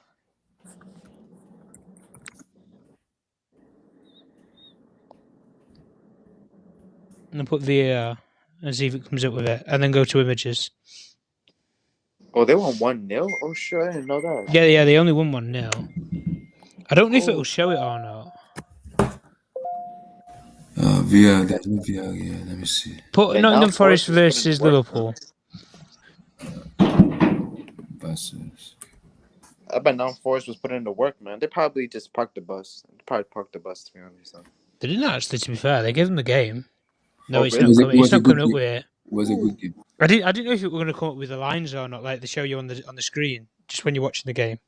And then put VAR and see if it comes up with it. And then go to images. Oh, they won 1-0? Oh, sure. I didn't know that. Yeah, they only won 1-0. I don't know if it'll show it or not. VR, there's no VR, yeah, let me see. Put Nottingham Forest versus Liverpool. Versus. Nottingham Forest was putting in the work, man. They probably just parked the bus. To be honest. So. They didn't actually. To be fair, they gave him the game. No, Oh, it's really? not coming. It's Was a not good coming up game. with it. Was a good game. I didn't know if it were going to come up with the lines or not. Like they show you on the screen just when you're watching the game.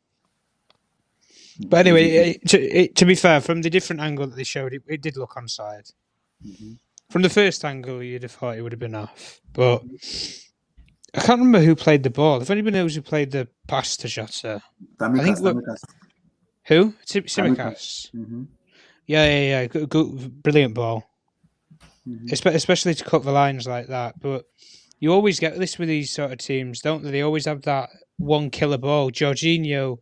But anyway, to be fair, from the different angle that they showed, it did look onside. Mhm. From the first angle, you'd have thought it would have been off. But I can't remember who played the ball. If anybody knows who played the pass to Jota, I think Tamikas. who? Tsimikas. Mm-hmm. Yeah. Good, brilliant ball. Mm-hmm. Especially to cut the lines like that. But you always get this with these sort of teams, don't they? They always have that one killer ball. Jorginho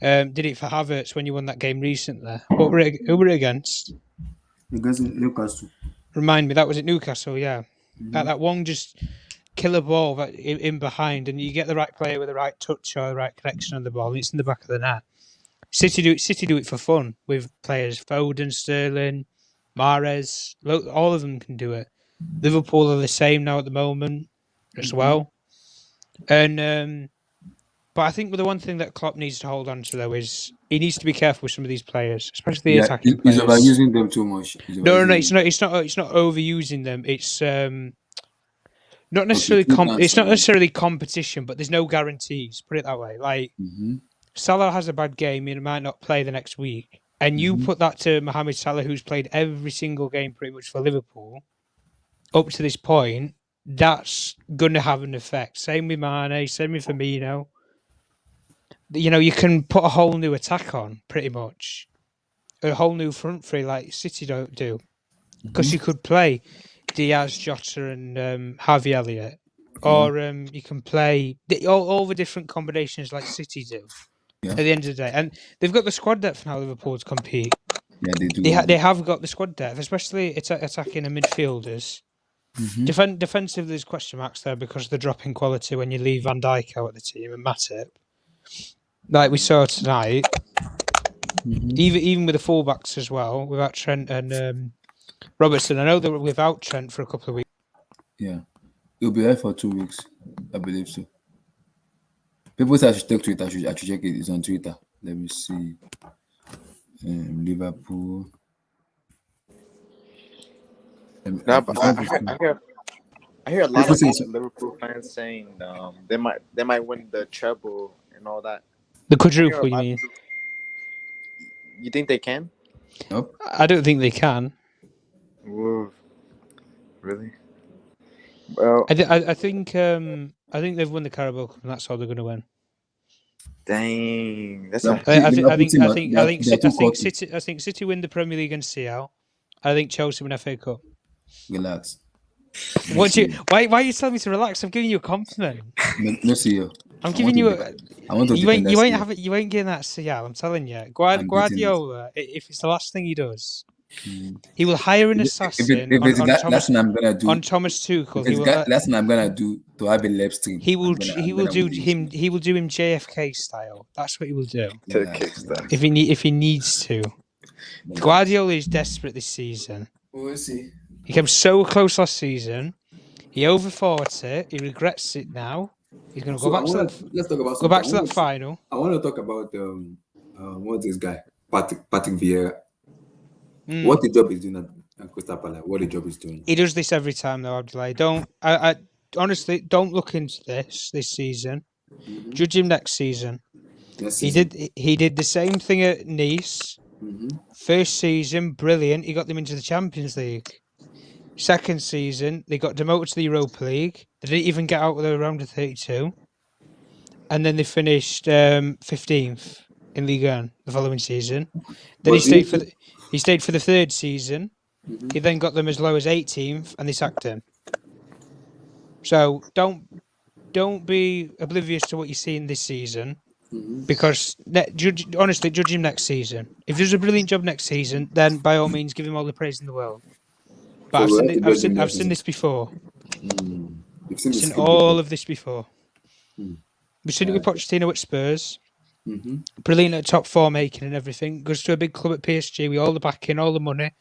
did it for Havertz when you won that game recently. Who were it against? Against Newcastle. Remind me, that was at Newcastle, yeah. Mm-hmm. That one just killer ball that in behind, and you get the right player with the right touch or the right connection on the ball, and it's in the back of the net. City do it for fun with players Foden, Sterling, Mahrez. All of them can do it. Liverpool are the same now at the moment as well. And but I think the one thing that Klopp needs to hold on to though is he needs to be careful with some of these players, especially the attacking players. He's overusing them too much. No, it's not. It's not overusing them. It's not necessarily it's not necessarily competition, but there's no guarantees. Put it that way. Like Salah has a bad game, he might not play the next week, and you put that to Mohamed Salah, who's played every single game pretty much for Liverpool up to this point. That's going to have an effect. Same with Mane, same with Firmino. You know, you can put a whole new attack on, pretty much. A whole new front three like City don't do. Because you could play Diaz, Jota and Harvey Elliott. Or you can play all the different combinations like City do at the end of the day. And they've got the squad depth now, Liverpool, to compete. Yeah, they do. They have got the squad depth, especially attacking and midfielders. Defensively, there's question marks there because of the drop in quality when you leave Van Dijk out of the team and Matip. Like we saw tonight, even with the fullbacks as well, without Trent and Robertson. I know they were without Trent for a couple of weeks. Yeah, he'll be there for 2 weeks, I believe so. People say I should take Twitter. I should check it. It's on Twitter. Let me see. Liverpool. I hear a lot of Liverpool fans saying they might win the treble and all that. The quadruple, you mean? You think they can? Nope. I don't think they can. Whoa. Really? Well, I think they've won the Carabao Cup, and that's how they're going to win. Dang, that's. I think City win the Premier League and CL. I think Chelsea win FA Cup. Relax. Why are you telling me to relax? I'm giving you a compliment. No, see you. I'm giving you. You ain't getting that CL. I'm telling you, Guardiola. If it's the last thing he does, he will hire an assassin on Thomas Tuchel. That's what I'm gonna do to have a live stream. He will do him JFK style. That's what he will do. If he needs to. Guardiola is desperate this season. We'll see. He came so close last season. He overthought it. He regrets it now. He's going to go back to that final. I want to talk about what's this guy, Patrick Vieira. What the job is doing at Crystal Palace? What the job is doing? He does this every time, though, Abdoulaye. Honestly, don't look into this season. Judge him next season. He did the same thing at Nice. First season, brilliant. He got them into the Champions League. Second season, they got demoted to the Europa League. They didn't even get out of the round of 32. And then they finished 15th in Ligue 1 the following season. Then he stayed for the third season. He then got them as low as 18th, and they sacked him. So don't be oblivious to what you see in this season, because judge him next season. If he does a brilliant job next season, then by all means give him all the praise in the world. But I've seen this before. I've seen all of this before. We've seen it with Pochettino at Spurs. Brilliant at top four making and everything. Goes to a big club at PSG with all the backing, all the money.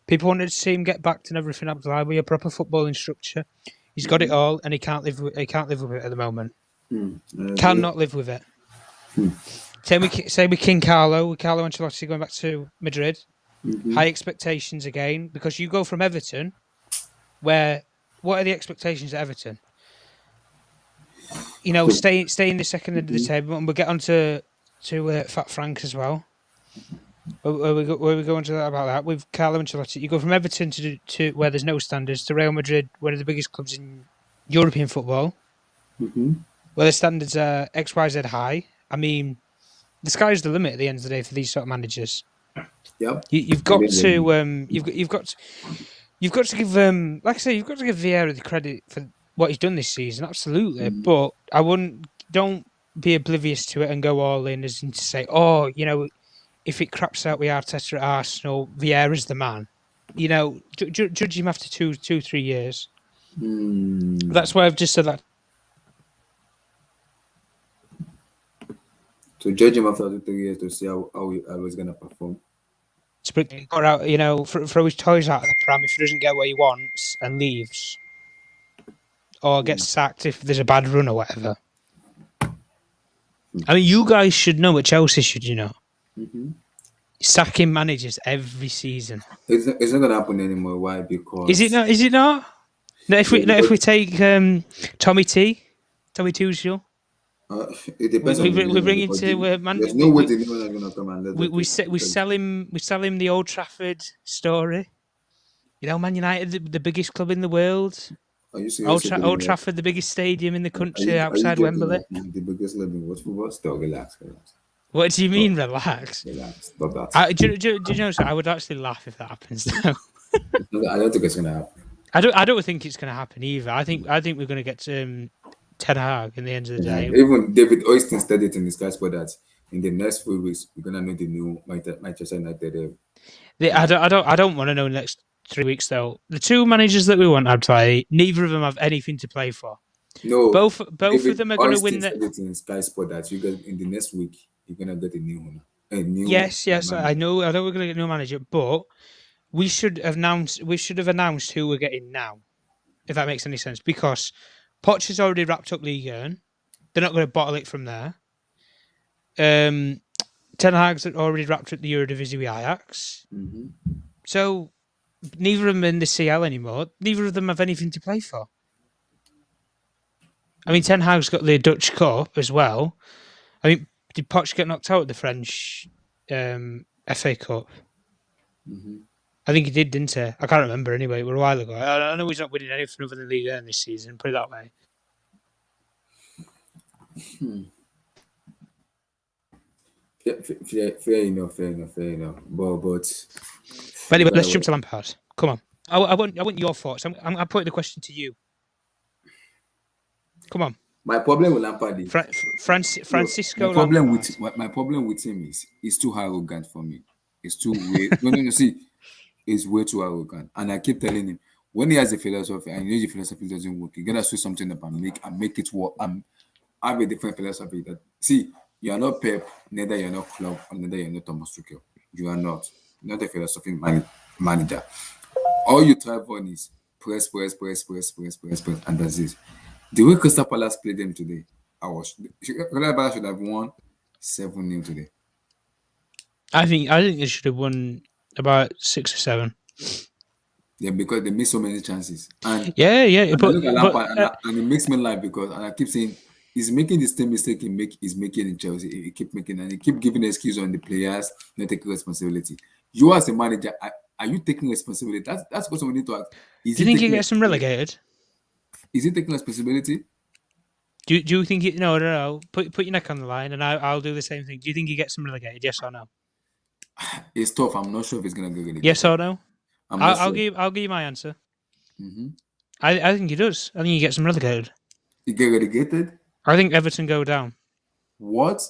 People wanted to see him get backed and everything. Abdoulaye with a proper footballing structure. He's got it all, and he can't live with it at the moment. Cannot live with it. Same with King Carlo. With Carlo Ancelotti going back to Madrid. Mhm. High expectations again because you go from Everton, where what are the expectations at Everton? You know, stay in the second end of the table, and we'll get on to Fat Frank as well. Where we go into that about that with Carlo Ancelotti. You go from Everton to where there's no standards to Real Madrid, one of the biggest clubs in European football, Mhm. where the standards are XYZ high. I mean, the sky's the limit at the end of the day for these sort of managers. Yep. You've got to you've got to give like I say, you've got to give Vieira the credit for what he's done this season, absolutely. But don't be oblivious to it and go all in as in to say, oh, you know, if it craps out with Arteta at Arsenal, Vieira's the man. You know, judge him after 3 years. That's why I've just said that. To judge him after 2 3 years to see how I was gonna perform. Got out, you know, throw his toys out of the pram if he doesn't get what he wants and leaves, or gets sacked if there's a bad run or whatever. I mean, you guys should know at Chelsea, should you know? Sacking managers every season. It's not gonna happen anymore. Why? Because Is it not? Is it not? No, if we take Tommy Tuchel, it depends we on the bring him because to there's no way the new one is gonna come and let we sell him the Old Trafford story. You know, Man United, the biggest club in the world. Are you serious? Old Trafford, the biggest stadium in the country Are outside you Wembley. the biggest club in world football? Still relax. What do you mean, relax? Relax. Stop that. Do you know? So I would actually laugh if that happens. Though. I don't think it's gonna happen. I don't think it's going to happen either. I think we're going to get Ten Hag in the end of the day. Even David Oyston said it in his Sky Sport that in the next few weeks we're gonna know the new Manchester United. I don't want to know the next 3 weeks though. The two managers that we want, I'd say, neither of them have anything to play for. No, both David of them are going to win. Said it in Sky Sport that you guys in the next week you're gonna get a new one. Yes, manager. I know we're going to get a new manager, but we should have announced who we're getting now, if that makes any sense. Because Poch has already wrapped up Ligue 1. They're not going to bottle it from there. Ten Hag's already wrapped up the Eredivisie with Ajax. So neither of them are in the CL anymore. Neither of them have anything to play for. I mean, Ten Hag's got the Dutch Cup as well. I mean, did Poch get knocked out of the French FA Cup? I think he did, didn't he? I can't remember anyway. It was a while ago. I know he's not winning anything other than Ligue 1 this season, put it that way. Fair enough. But anyway, let's jump to Lampard. Come on. I want your thoughts. I'm putting the question to you. Come on. My problem with Lampard is Francisco. My problem with him is he's too arrogant for me. It's too weird. No. See, he's way too arrogant, and I keep telling him when he has a philosophy and the philosophy doesn't work, you gotta switch something up and make it work. Have a different philosophy. That see, you are not Pep, neither you're not Klopp, and neither you're not Thomas Tuchel. You are not a philosophy manager. All you thrive on is press, and that's it. The way Crystal Palace played them today, Crystal Palace should have won 7-0 today. I think they should have won about 6 or 7. Yeah, because they missed so many chances. And but I look at Lampard and it makes me laugh because, and I keep saying he's making the same mistake he's making in Chelsea. He keep making and he keep giving excuse on the players, not taking responsibility. You as a manager, are you taking responsibility? That's what we need to ask. Do you think he gets them relegated? Is he taking responsibility? Do you think it? No. Put your neck on the line, and I'll do the same thing. Do you think he gets them relegated? Yes or no? It's tough. I'm not sure if he's gonna get relegated. Yes or no? I'll sure. give you my answer. I think he does. I think he gets them relegated. He get relegated? I think Everton go down. What?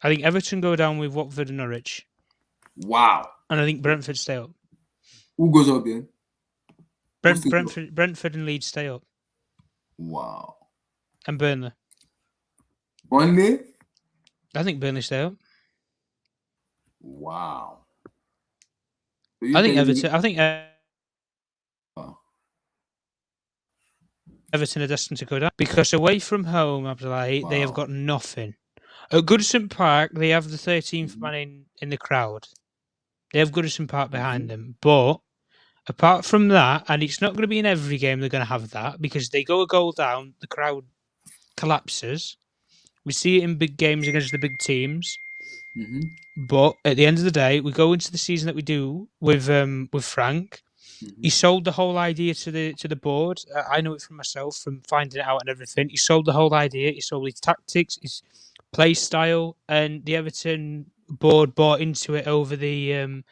I think Everton go down with Watford and Norwich. Wow. And I think Brentford stay up. Who goes up then? Brentford and Leeds stay up. Wow. And Burnley. Burnley? I think Burnley stay up. Wow. I think Everton. Everton are destined to go down because away from home, Abdullahi, they have got nothing. At Goodison Park, they have the 13th man in the crowd. They have Goodison Park behind them. But apart from that, and it's not going to be in every game they're going to have that, because they go a goal down, the crowd collapses. We see it in big games against the big teams. But at the end of the day, we go into the season that we do with Frank. He sold the whole idea to the board. I know it from myself, from finding it out and everything. He sold the whole idea. He sold his tactics, his play style, and the Everton board bought into it over the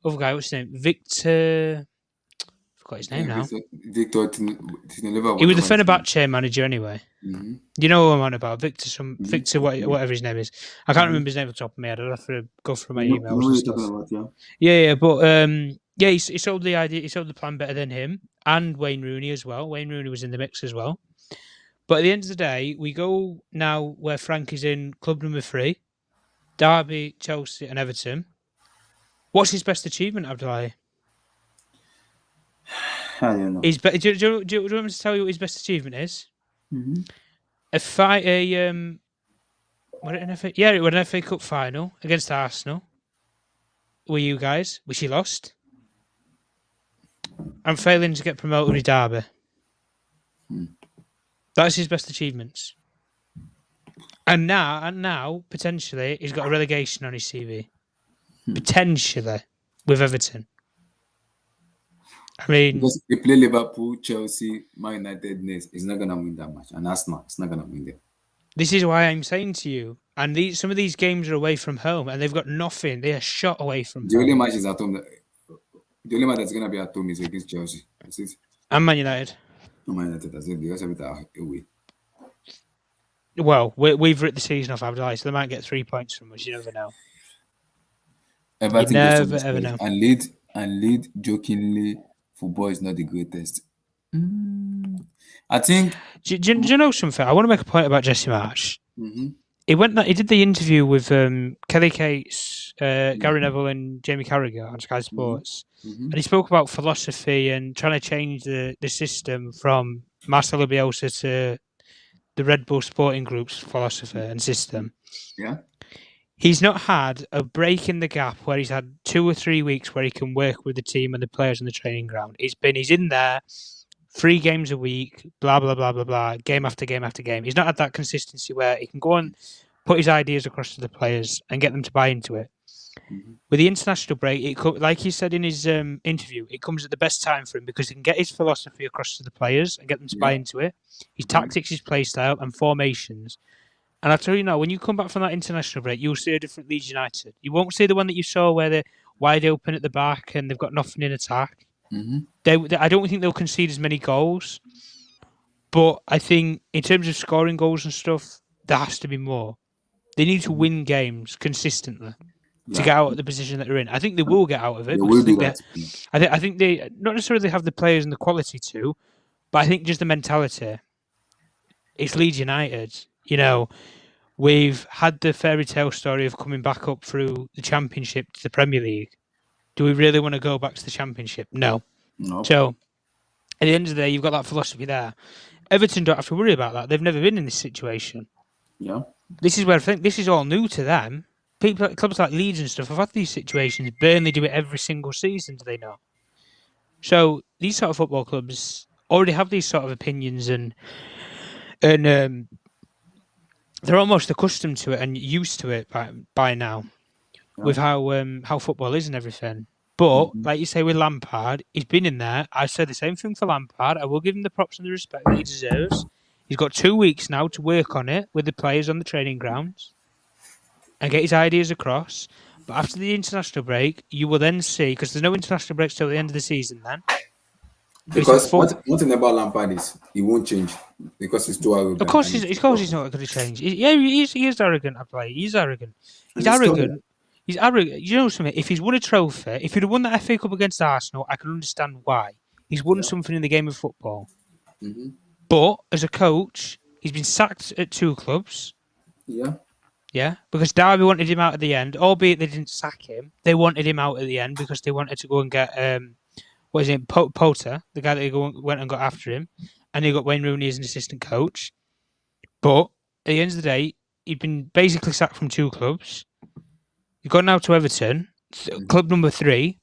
other guy. What's his name? Victor. I forgot his name now. Victor. He was the Fenerbahce manager anyway. You know who I'm on about, Victor. Victor, whatever his name is. I can't remember his name off the top of my head. I'd have to go through my emails and stuff. Yeah, but he sold the idea. He sold the plan better than him and Wayne Rooney as well. Wayne Rooney was in the mix as well. But at the end of the day, we go now where Frank is in club number 3, Derby, Chelsea, and Everton. What's his best achievement, Abdullahi? I don't know. Do you want me to tell you what his best achievement is? A fight, an FA Cup final against Arsenal. Were you guys? Which he lost. I'm failing to get promoted with Derby. That's his best achievements. And now, potentially, he's got a relegation on his CV. Potentially, with Everton. I mean, because they play Liverpool, Chelsea, Man United next, he's not gonna win that match, and Arsenal, it's not gonna win them. This is why I'm saying to you, and some of these games are away from home, and they've got nothing. They are shot away from home. The only match is at home. The only match that's gonna be at home is against Chelsea. That's it. And Man United. Man United, that's it. The rest of it are away. Well, we've ripped the season off, Abdullahi, so they might get 3 points from us. You never know. Everything you never ever know. And lead jokingly, football is not the greatest. I think. Do you know something? I want to make a point about Jesse Marsh. He did the interview with Kelly Cates, Gary Neville, and Jamie Carragher on Sky Sports, and he spoke about philosophy and trying to change the system from Marcelo Bielsa to the Red Bull Sporting Group's philosophy and system. Yeah. He's not had a break in the gap where he's had 2 or 3 weeks where he can work with the team and the players on the training ground. He's in there 3 games a week, blah, blah, blah, blah, blah, game after game after game. He's not had that consistency where he can go and put his ideas across to the players and get them to buy into it. With the international break, like he said in his interview, it comes at the best time for him because he can get his philosophy across to the players and get them to buy into it. His tactics, his play style, and formations. And I tell you now, when you come back from that international break, you'll see a different Leeds United. You won't see the one that you saw where they're wide open at the back and they've got nothing in attack. I don't think they'll concede as many goals. But I think in terms of scoring goals and stuff, there has to be more. They need to win games consistently to get out of the position that they're in. I think they will get out of it. I think they not necessarily have the players and the quality to, but I think just the mentality. It's Leeds United. You know, we've had the fairy tale story of coming back up through the Championship to the Premier League. Do we really want to go back to the Championship? No. So, at the end of the day, you've got that philosophy there. Everton don't have to worry about that. They've never been in this situation. Yeah. This is where I think this is all new to them. Clubs like Leeds and stuff have had these situations. Burnley do it every single season, do they not? So, these sort of football clubs already have these sort of opinions and they're almost accustomed to it and used to it by now, with how football is and everything. But like you say with Lampard, he's been in there. I said the same thing for Lampard. I will give him the props and the respect that he deserves. He's got 2 weeks now to work on it with the players on the training grounds and get his ideas across. But after the international break, you will then see, because there's no international breaks till the end of the season then. Because one thing about Lampard is he won't change because he's too arrogant. Of course, he's not going to change. He is arrogant. I play. He's arrogant. He's arrogant. He's arrogant. You know something? If he's won a trophy, if he'd have won that FA Cup against Arsenal, I can understand why. He's won something in the game of football. But as a coach, he's been sacked at 2 clubs. Yeah, because Derby wanted him out at the end, albeit they didn't sack him. They wanted him out at the end because they wanted to go and get what is it, Potter, the guy that went and got after him, and he got Wayne Rooney as an assistant coach. But at the end of the day, he'd been basically sacked from 2 clubs. He's gone now to Everton, club number 3.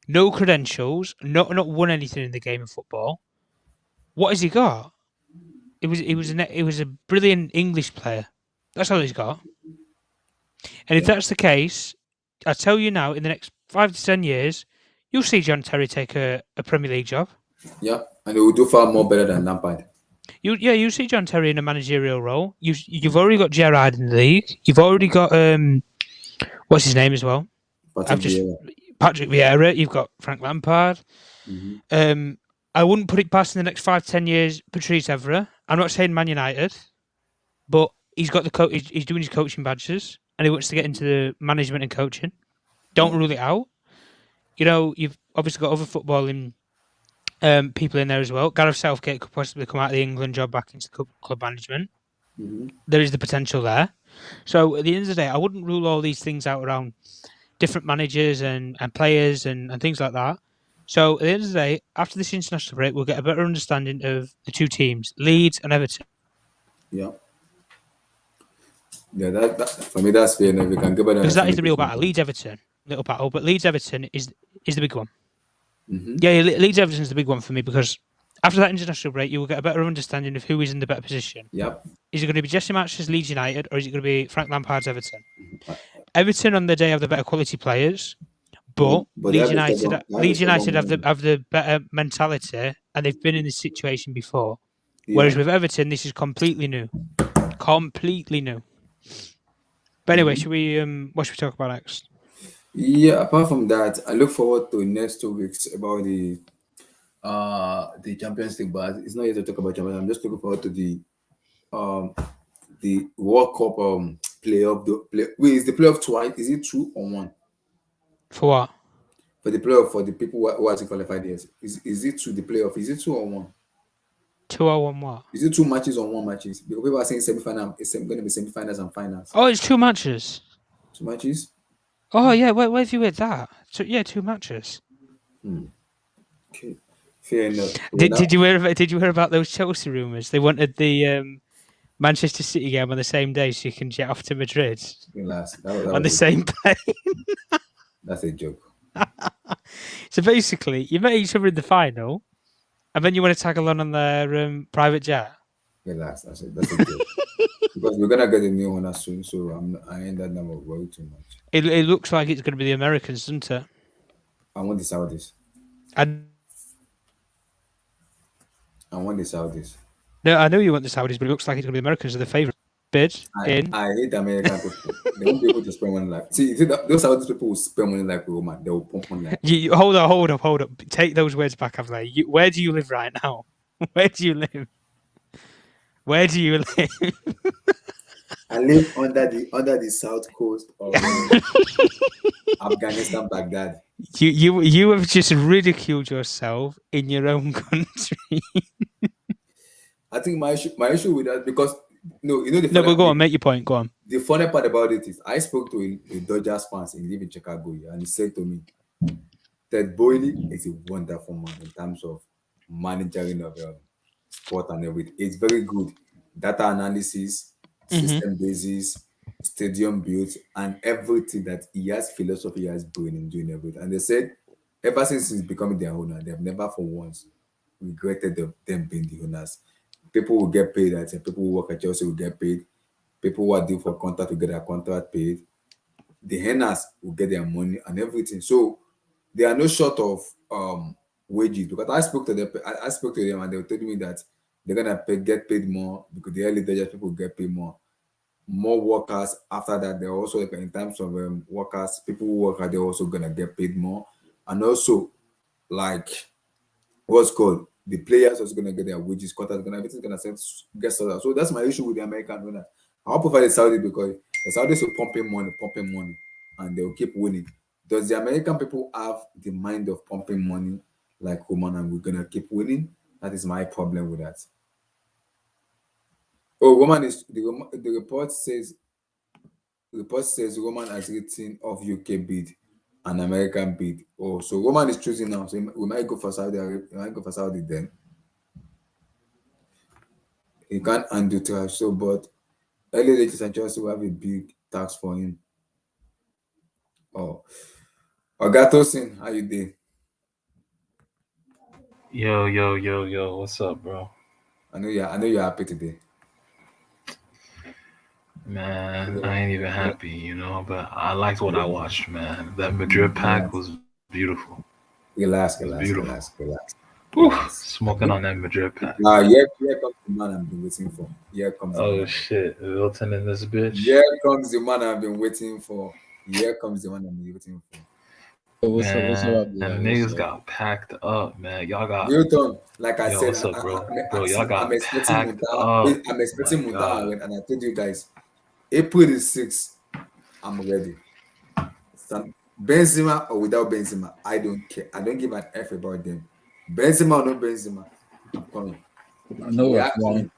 No credentials, not won anything in the game of football. What has he got? He was a brilliant English player. That's all he's got. And if that's the case, I tell you now, in the next 5 to 10 years, you'll see John Terry take a Premier League job. Yeah, and he will do far more better than Lampard. You see John Terry in a managerial role. You've already got Gerrard in the league. You've already got what's his name as well? Patrick Vieira. You've got Frank Lampard. Mm-hmm. I wouldn't put it past in the next 5 to 10 years Patrice Evra. I'm not saying Man United, but he's got the he's doing his coaching badges and he wants to get into the management and coaching. Don't rule it out. You know, you've obviously got other footballing people in there as well. Gareth Southgate could possibly come out of the England job back into club management. Mm-hmm. There is the potential there. So at the end of the day, I wouldn't rule all these things out around different managers and players and things like that. So at the end of the day, after this international break, we'll get a better understanding of the 2 teams, Leeds and Everton. Yeah. Yeah, that for me that's fair enough. We can give it because that is the real battle. Leeds Everton, little battle, but Leeds Everton is the big one. Mm-hmm. Yeah, Leeds Everton is the big one for me because after that international break, you will get a better understanding of who is in the better position. Yep. Is it going to be Jesse Marsch's Leeds United or is it going to be Frank Lampard's Everton? Everton on the day have the better quality players, but Leeds United have the better mentality and they've been in this situation before. Yeah. Whereas with Everton, this is completely new. Completely new. But anyway, what should we talk about next? Yeah, apart from that, I look forward to the next 2 weeks about the Champions League, but it's not yet to talk about Champions. I'm just looking forward to the World Cup playoff. Wait, is the playoff twice? Is it 2 or 1? For what? For the playoff for the people who are qualified years. Is it 2 the playoff? Is it 2 or 1? 2 or 1 what? Is it 2 matches or 1 matches? Because people are saying semi-final. It's going to be semi-finals and finals. Oh, it's 2 matches. 2 matches. Oh yeah, where have you heard that? So, yeah, 2 matches. Okay, fair enough. Did you hear about those Chelsea rumours? They wanted the Manchester City game on the same day so you can jet off to Madrid on the same plane. That's a joke. So basically, you met each other in the final, and then you want to tag along on their private jet. Relax, that's a joke. Because we're gonna get a new one soon, so I ain't that number worry too much. It looks like it's going to be the Americans, doesn't it? I want the Saudis. No, I know you want the Saudis, but it looks like it's going to be the Americans are the favourite bid. I hate American people. They won't be able to spend money like. See, those Saudis people will spend money like Roman. They will pump money like. Hold up. Take those words back, Avlay. Where do you live right now? Where do you live? I live under the south coast of Afghanistan, Baghdad. You have just ridiculed yourself in your own country. I think my issue with that because but go on, make your point. Go on. The funny part about it is I spoke to a Dodgers fan and he lives in Chicago, and he said to me, Ted Boyle is a wonderful man in terms of managing of sport and everything. It's very good. Data analysis, system basis, stadium builds, and everything that he has philosophy, he has brain in doing everything. And they said, ever since he's becoming their owner, they've never for once regretted them being the owners. People will get paid. I think people who work at Chelsea will get paid. People who are due for contract will get their contract paid. The owners will get their money and everything. So they are no short of wages. Because I spoke to them and they were telling me that they're gonna get paid more because the early Dodgers people get paid more. More workers after that. They're also in terms of workers, people who work they're also gonna get paid more, and also like what's called the players also gonna get their wages, contracts, everything's gonna get sorted out. So that's my issue with the American owners. I'll prefer the Saudi because the Saudis will pump in money, and they'll keep winning. Does the American people have the mind of pumping money like Roman and we're gonna keep winning? That is my problem with that. Oh, Roman is the report says Roman has written off UK bid and American bid. Oh, so Roman is choosing now. So we might go for Saudi Arabia. We might go for Saudi then. He can't undo trash. So, but Early Lakers and Chelsea will have a big task for him. Oh, Ogatosin, how you doing? Yo, what's up, bro? I know you're happy today. Man, Yeah, I ain't even yeah, happy, but I liked what I yeah. watched, man. That Madrid pack Relax, was beautiful. relax, It was relax, beautiful. relax, relax, Whew, relax. smoking on that Madrid pack. Now, here comes the man I've been waiting for. Here comes the man Oh I've been. shit, Wilton in this bitch. Here comes the man I've been waiting for. Here comes the man I've been waiting for. Yo, what's up? What's up, Man, Abdullah? niggas What's up? got packed up, man. Y'all got Newton, like I yo, said, what's up, bro? Bro, y'all see, I'm got expecting packed up. I'm My expecting Muntaha, God. and I told you guys, April is 6th, I'm ready. Benzema or without Benzema, I don't care. I don't give an F about them. Benzema or no Benzema, I'm coming. I know We what are man. coming.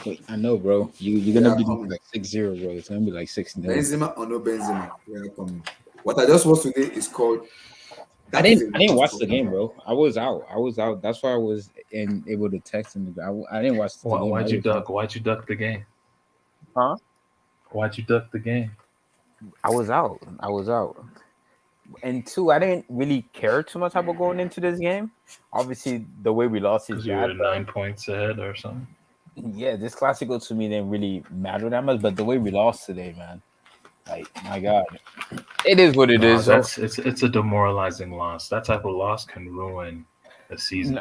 Wait, I know, bro. You're We gonna are be coming. like 6-0, bro. It's gonna be like 6-0. Benzema or no Benzema, we are coming. What I just watched today is called. I That is a didn't watch the reconstruction. game, bro. I was out. That's why I was able to text him. I didn't watch the game. Why'd you duck? Why'd you duck the game? Huh? Why'd you duck the game? I was out. And two, I didn't really care too much about going into this game. Obviously, the way we lost is Because you were bad, but 9 points ahead or something. yeah, this Classico to me didn't really matter that much. But the way we lost today, man, like my God, it is what it No, is. So, it's a demoralizing loss. That type of loss can ruin a season.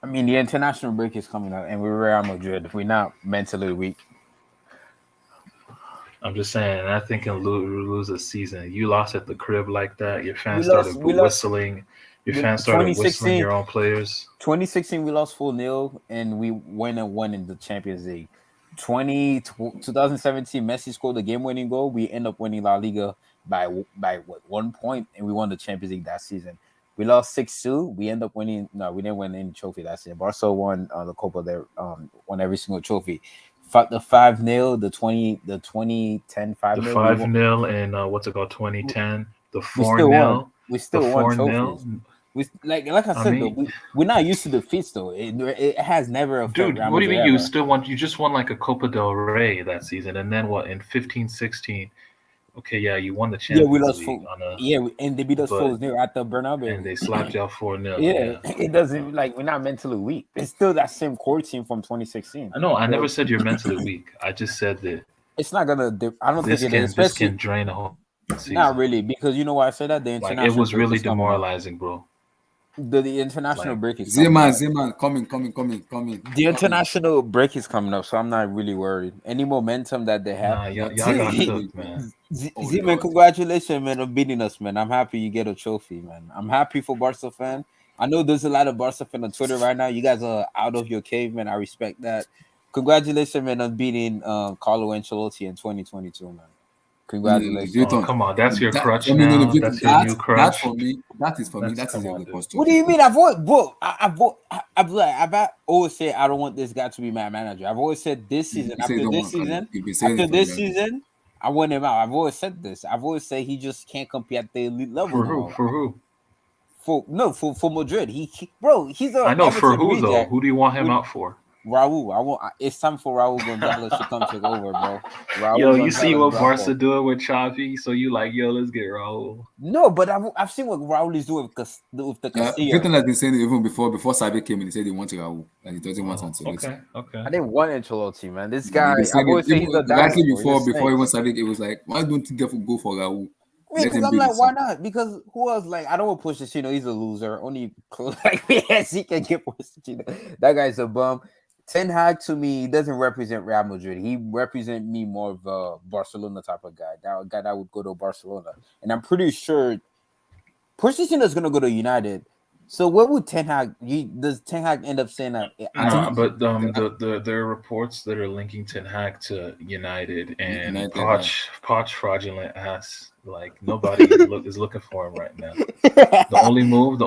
I mean, the international break is coming up, and we're Real Madrid. We're not mentally weak. I'm just saying, I think in lose a season. You lost at the crib like that. Your We fans lost. started We lost. whistling. Your With fans started whistling 2016, your own players. 2016, we lost 4-0, and we went and won in the Champions League. 2017, Messi scored the game-winning goal. We end up winning La Liga by what 1 point, and we won the Champions League that season. We lost 6-2. We end up winning. No, we didn't win any trophy that season. Barca won the Copa. There, won every single trophy. The 5-0, the 2010 The 5-0. 5-0 and what's it called? 2010. The We still won. 4-0. We The still won 4-0. trophies. We like I I said though, mean, we're not used to defeats though. It has never affected dude, Real what do you Madrid mean you ever. still won? You just won like a Copa del Rey that season, and then what in 15, 16? Okay, yeah, you won the Yeah, we Champions lost League four. on a, Yeah, and they beat us but 4-0 at the and Bernabeu. they slapped y'all 4-0. Yeah, Yeah, it doesn't like we're not mentally weak. It's still that same core team from 2016. I know. I never Well, said you're mentally weak. I just said that it's not gonna. I don't think it is, this can especially drain a whole season. not really because you know why I say that the Like it international was break really is coming up. demoralizing, bro. The international Like break is coming up. Zeman, coming. The international break is coming up, so I'm not really worried. Any momentum that they have, nah, y'all Not got really, cooked, man. Oh Man, Lord. congratulations, man, on beating us, man. I'm happy you get a trophy, man. I'm happy for Barca fan. I know there's a lot of Barca fan on Twitter right now. You guys are out of your cave, man. I respect that. Congratulations, man, on beating Carlo Ancelotti in 2022, man. No, Congratulations. Oh, Newton. come on, that's your That crutch for me, no, now. Newton, That's your new that crutch. for me, that is for me, That's that is come a on, dude. What do reconstruction. you mean? I've always said I don't want this guy to be my manager. I've always said this You season, say you don't want Carlo. You've been saying it for a long time. I want him out. I've always said this. I've always said he just can't compete at the elite level For no who? more. For who? For Madrid. Bro, he's a I know for Everton who though. reject. Who do you want him With out for? Raul. It's time for Raul Gonzalez to come take over, bro. Raul Yo, you see what Gonzalez, Barca doing with Xavi? So you like, yo, let's get Raul. No, but I've seen what Raul is doing with the Castillo. Newton has been saying it even before Sabi came in. He said he wanted Raul and he doesn't want Ancelotti. Okay. I didn't want Ancelotti, man. This He's guy, been I've saying always it said he's a even exactly dinosaur. before even Sabi. It was like, why don't you go for Raul? Let Because him I'm be the like, why son. not? Because who else? Like, I don't want Pochettino. He's a loser. Only like PSG can get Pochettino. That guy's a bum. Ten Hag to me he doesn't represent Real Madrid. He represents me more of a Barcelona type of guy. That guy that would go to Barcelona, and I'm pretty sure Pochettino is gonna go to United. So what would Ten Hag? Does Ten Hag end up saying that? No, but there are reports that are linking Ten Hag to United and United, Poch fraudulent ass. Like nobody is looking for him right now. The only move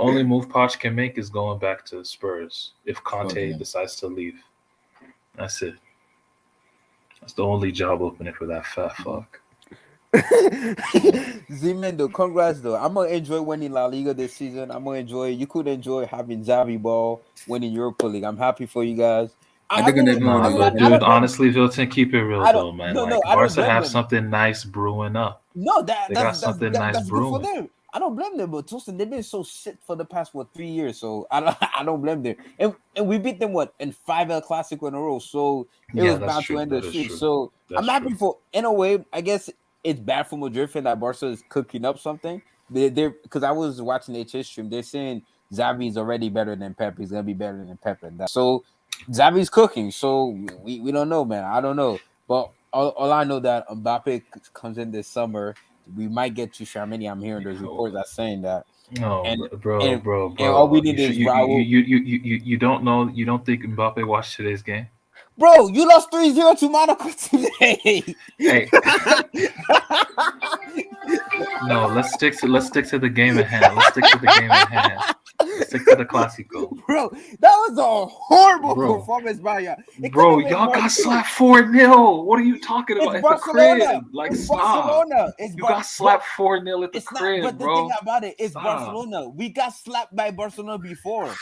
Poch can make is going back to Spurs if Conte decides to leave. That's it. That's the only job opening for that fat fuck. Z-Man, though, congrats though. I'm gonna enjoy winning La Liga this season. I'm gonna enjoy. You could enjoy having Xavi Ball winning Europa League. I'm happy for you guys. Are they gonna even Nah, win but the dude, blame them. honestly, Vilton, keep it real I don't. though, man. No, Like no, I don't Barca blame have them. something nice brewing up. No, They got something nice that's good for brewing. them. I don't blame them, but Tosin, they've been so shit for the past 3 years, so I don't I don't blame them. And we beat them in 5 El Clasico in a row, so it Yeah, was that's bound to true. end the That is streak. true. So I'm That's happy true. for, in a way, I guess it's bad for Madrid fan that Barca is cooking up something. They're because I was watching the HS stream, they're saying Xavi's already better than Pep. He's gonna be better than Pep, and that. So Xavi's cooking. So we don't know, man. I don't know, but all I know that Mbappe comes in this summer. We might get to Charmini. I'm hearing there's reports that saying that. No, And bro, and all we You need should is Raul. you don't know. You don't think Mbappe watched today's game? Bro, you lost 3-0 to Monaco today. Hey, no, let's stick to the game at hand. Let's stick to the game at hand. Let's stick to the Clasico. Bro, that was a horrible Bro. performance by y'all. Bro, y'all got slapped 4-0. What are you talking about? It's At the Barcelona. crib. Like, It's stop. Barcelona. You got slapped 4-0 at the It's not, crib, but the bro. thing about it is Stop. Barcelona. We got slapped by Barcelona before.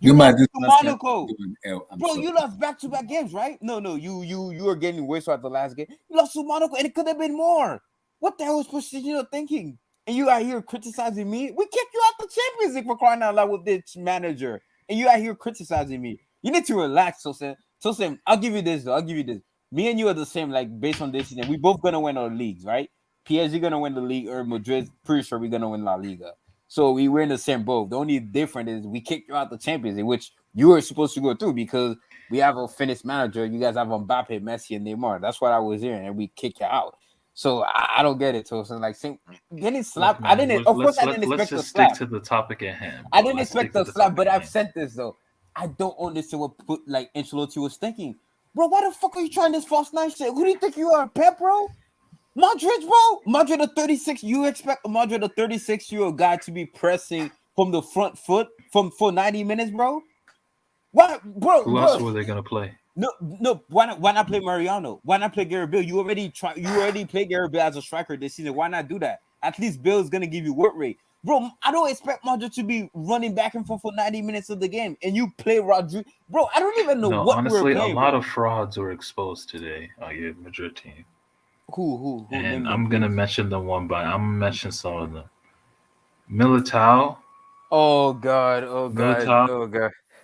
You lost might to do Monaco. I'm Bro, sorry. you lost back-to-back games, right? No, you were getting worse at the last game. You lost to Monaco, and it could have been more. What the hell was Pochettino thinking? And you out here criticizing me? We kicked you out the Champions League for crying out loud with this manager, and you out here criticizing me. You need to relax, Tosin. Tosin, I'll give you this though. I'll give you this. Me and you are the same, like based on this season. We both gonna win our leagues, right? PSG gonna win the league, or Madrid, pretty sure we're gonna win La Liga. So we're in the same boat. The only difference is we kicked you out the Champions League, which you were supposed to go through because we have a finished manager. You guys have Mbappe, Messi, and Neymar. That's what I was hearing, and we kick you out. So I don't get it, Tosin. Like, getting slapped. Look, I didn't. Of course, I didn't let's expect the just slap. stick to the topic at hand. I bro. didn't Let's expect stick to the the slap, topic but at I've hand. said this though. I don't understand what like Ancelotti was thinking, bro. Why the fuck are you trying this false nine shit? Who do you think you are, Pep, bro? Madrid, bro. Madrid, a 36. You expect Madrid, a 36-year-old guy, to be pressing from the front foot for 90 minutes, bro? Why, bro? Who else were they gonna play? No. Why not play Mariano? Why not play Gareth Bale? You already played Gareth Bale as a striker this season. Why not do that? At least Bale's gonna give you work rate, bro. I don't expect Madrid to be running back and forth for 90 minutes of the game, and you play Rodri, bro. I don't even know what honestly, we're playing. A lot of frauds were exposed today on your Madrid team. Who? And I'm gonna mention them one by. I'm gonna mention some of them. Militao. Oh God.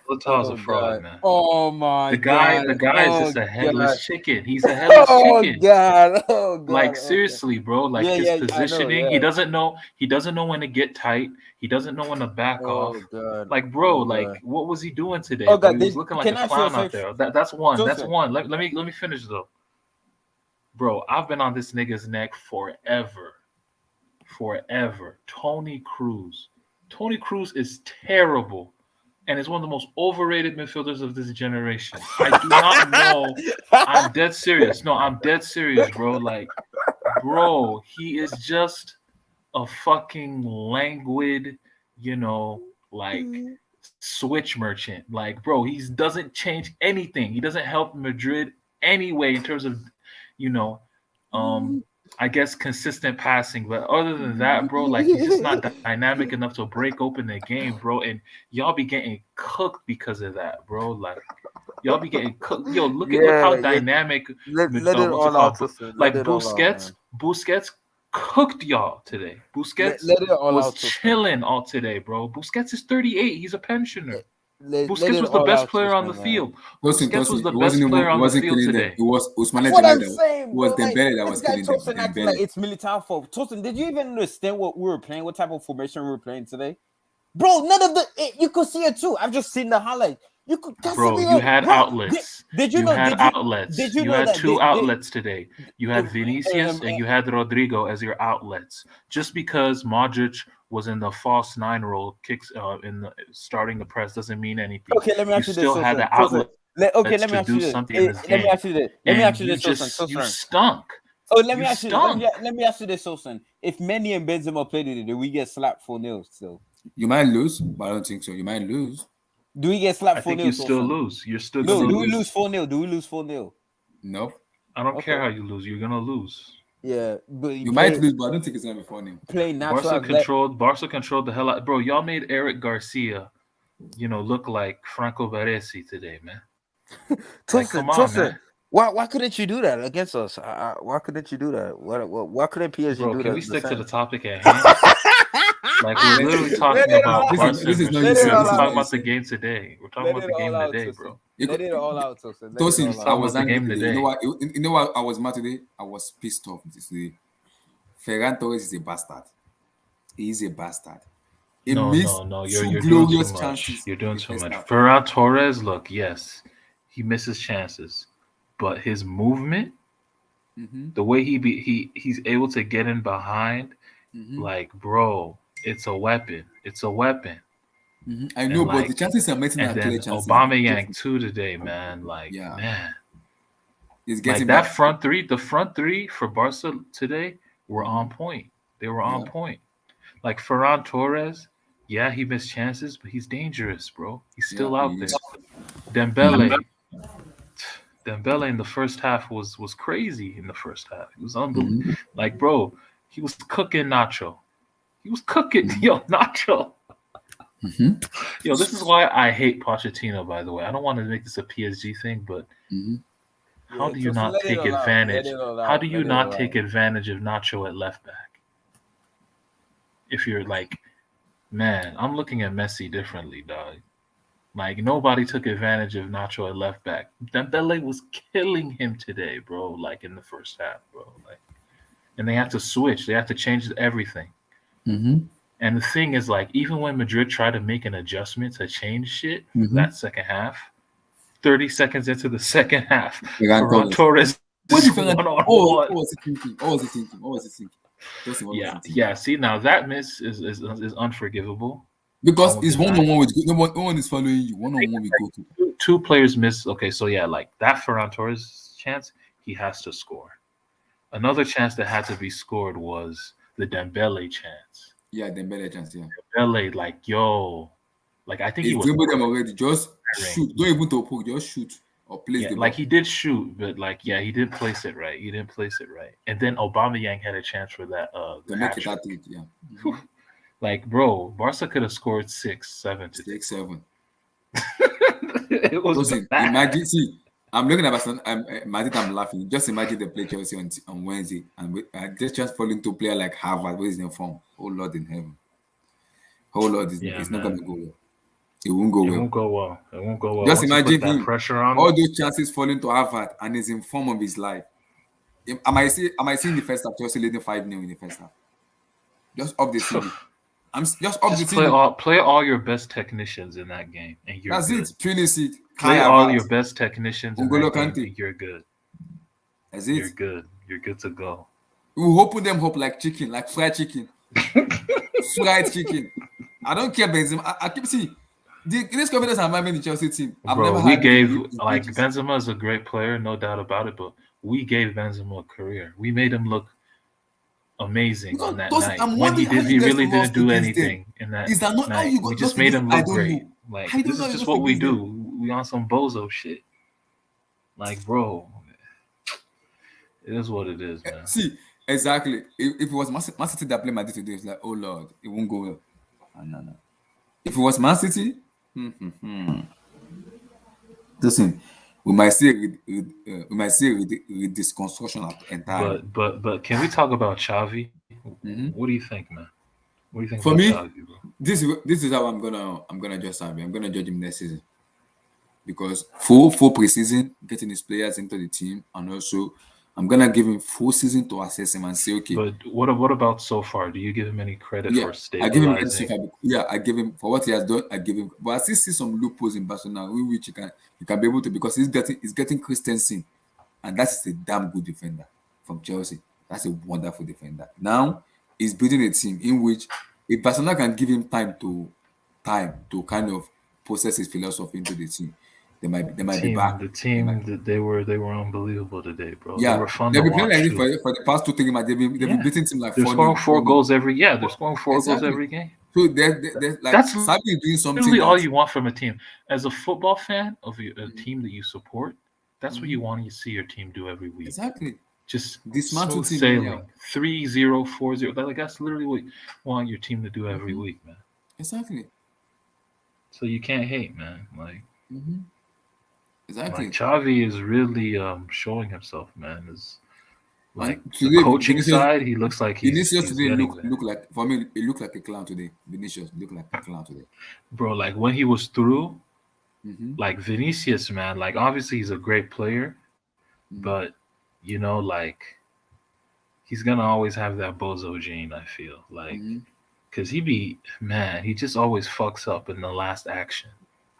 Militao's a fraud, man. Oh my The God. guy is just a headless chicken. He's a headless chicken. Oh God. Like seriously, bro. Like his positioning, I know, he doesn't know. He doesn't know when to get tight. He doesn't know when to back off. God. Like, bro, like what was he doing today? Oh God, he was looking like a clown out there. That's one. That's one. Let me finish though. Bro, I've been on this nigga's neck forever. Tony Cruz. Tony Cruz is terrible. And is one of the most overrated midfielders of this generation. I do not know. I'm dead serious. No, I'm dead serious, bro. Like, bro, he is just a fucking languid, like switch merchant. Like, bro, he doesn't change anything. He doesn't help Madrid anyway in terms of, I guess consistent passing, but other than that, bro, like he's just not dynamic enough to break open the game, bro. And y'all be getting cooked because of that, bro. Like y'all be getting cooked. Yo, look how dynamic. Let it all out. Like Busquets cooked y'all today. Busquets was chilling all today, bro. Busquets is 38. He's a pensioner. Busquets was the best player on the field. Busquets was the best player on the field today. It was Usman. What I'm saying, was bro, Dembele that was killing them. Tosin acting like it's Militao fault. Tosin, did you even understand what we were playing? What type of formation we were playing today? Bro, none of you could see it too. I've just seen the highlight. You could, bro, you had outlets. Did you know? You had outlets. Did you you know had that two outlets today. You had Vinicius and you had Rodrigo as your outlets. Just because Modric was in the false 9 role, kicks in the starting the press doesn't mean anything. Okay, let me ask you this. Still had the outlet. Okay, let me ask you this. Let me ask you this. Let me ask you this. You stunk. Oh, let me ask you. Let me ask you this, Sosan. If Mendy and Benzema played today, do we get slapped 4-0 still? You might lose, but I don't think so. You might lose. Do we get slapped 4-0? I think you still lose. You're still no. gonna Do lose. we lose 4-0? Do we lose 4-0? Nope. I don't care how you lose. You're gonna lose. Yeah, but you might lose, but I don't think it's gonna be funny. Playing natural. Barca controlled the hell out. Bro, y'all made Eric Garcia, look like Franco Baresi today, man. Like, Tulsa, come on, Tulsa. man. Why couldn't you do that against us? Why couldn't you do that? Why couldn't PSG Bro, do can that? we stick to same? the topic at hand? Like, we're literally talking about This Barca is versus not Madrid. you Let it said. all We're This is out. talking not you about the said. game today. We're talking Let about it the all game out, today, Tulsa. bro. Let it all out, Tulsa. Let it Tosin, all talking I out. was about the angry game today. today. You know what I was mad today? I was pissed off today. Ferran Torres is a bastard. He is a bastard. He missed No. two You're doing too glorious much. chances You're in doing the too first much. half. Ferran Torres, look, yes, he misses chances, but his movement, Mm-hmm. the way he's able to get in behind, Mm-hmm. like, bro, it's a weapon. It's a weapon. Mm-hmm. I And know, but the like, chances are making and are clear then chances. Aubameyang too today, man. Like, Yeah, man, he's like getting that back. the front three for Barca today were Mm-hmm. on point. They were on Yeah. point. Like Ferran Torres, yeah, he missed chances, but he's dangerous, bro. He's Yeah, still he out there. is. Dembele, Dembele in the first half was crazy. In the first half, it was unbelievable. Mm-hmm. Like, bro, he was cooking Nacho. He was cooking, Mm-hmm. yo, Nacho. Mm-hmm. Yo, this is why I hate Pochettino. By the way, I don't want to make this a PSG thing, but Mm-hmm. how Yeah, do you Tulsa, not let it take all out. Let advantage? it all How out. do you Let it not all take out. advantage of Nacho at left back? If you're like, man, I'm looking at Messi differently, dog. Like nobody took advantage of Nacho at left back. Dembele was killing him today, bro. Like in the first half, bro. Like, and they had to switch. They had to change everything. Mm-hmm. And the thing is, like, even when Madrid tried to make an adjustment to change shit for Mm-hmm. that second half, 30 seconds into the second half, Ferran Ferran Torres. Torres What is did Ferran? one on What one. was he thinking? What was he thinking? What was he thinking? Tosin, what was he thinking? Yeah. See, now that miss is unforgivable. Because I won't it's one deny on it. one with no one is following you. One on one with goalkeeper. Two players miss. Okay, so yeah, like that Ferran Torres chance, he has to score. Another chance that had to be scored was the Dembele chance. Yeah, Dembele chance. Yeah, Dembele, like yo, like I think he he's was dribbled them perfect already. Just firing. shoot. Don't even to poke. Just shoot or place Yeah, the like ball. he did shoot, but like yeah, he didn't place it right. He didn't place it right. And then Aubameyang had a chance for that To the make hat it trick. that trick. Yeah. Mm-hmm. Like bro, Barca could have scored 6, 7 today. 6-7. It was Listen, bad. imagine. See, I'm looking at Barcelona. Madrid. I'm laughing. Just imagine they play Chelsea on Wednesday, and just fall into a player like Harvard, where is in form. Oh Lord in heaven. Oh Lord, Yeah, it's not gonna man. go well. It won't go It well. won't go well. It won't go well. Just Once you put imagine that him. pressure on All him, those chances falling to Harvard, and he's in form of his life. Am I seeing the first half? Chelsea leading 5-0 in the first half. Just up the CV. I'm just up the just CV. play all your best technicians in that game, and you're That's good. it. Pulisic, Play Kai all Havertz, your best technicians in N'Golo that game, Kante. and you're good. That's You're it. good. You're good to go. We open them up like chicken, like fried chicken. Fried chicken. I don't care, Benzema. I keep see this confidence I'm having in the Chelsea team. I've Bro, never we had it gave in like ages. Benzema is a great player, no doubt about it. But we gave Benzema a career. We made him look amazing Because on that those, night. I'm When wondering how he you guys really didn't lost do against them. anything in that Is that not how night. you We got just lost made against? him I look don't great. know. Like I don't this know is how you just lost what we against them. do. We on some bozo shit. Like, bro, it is what it is, man. See, exactly. If it was Man City that played Madrid today, it's like, oh Lord, it won't go well. No. If it was Man City, listen, we might see this construction entirely. But can we talk about Xavi? Mhm. What do you think, man? What do you think For about me, Xavi, bro? this is how I'm gonna judge Xavi. I'm gonna judge him next season because full preseason, getting his players into the team, and also I'm gonna give him full season to assess him and say, okay, But what about so far? Do you give him any credit yeah, for I give him credit so stabilizing? far. Yeah, I give him for what he has done. I give him, but I still see some loopholes in Barcelona, which you can be able to because he's getting Christensen, and that is a damn good defender from Chelsea. That's a wonderful defender. Now he's building a team in which if Barcelona can give him time to kind of process his philosophy into the team, they might be back. The They might, team that they were unbelievable today, bro. They yeah, were fun they've to been playing like watch this too. for the past 2 3 months. They've been Yeah, beating team like they're 4 scoring 0 four goals every. Yeah, they're scoring four goals Exactly. every game. So they're like That's Sabi is doing something literally all that you want from a team. As a football fan of a team that you support, that's what you want to see your team do every week. exactly Just dismantle smooth team sailing, anyhow. 3-0, 4-0. Like that's literally what you want your team to do every Mhm. week, man. Exactly. So you can't hate, man. Like Mm-hmm. Exactly. Like Xavi is really showing himself, man. Is like And the today, coaching side, he looks like Vinicius he's today getting there. look like, for me, it looked like a clown today. Vinicius looked like a clown today. Bro, like when he was through, Mm-hmm. like Vinicius, man, like obviously he's a great player, Mm-hmm. but you know, like he's gonna always have that bozo gene, I feel. Like Mm-hmm. cause he just always fucks up in the last action.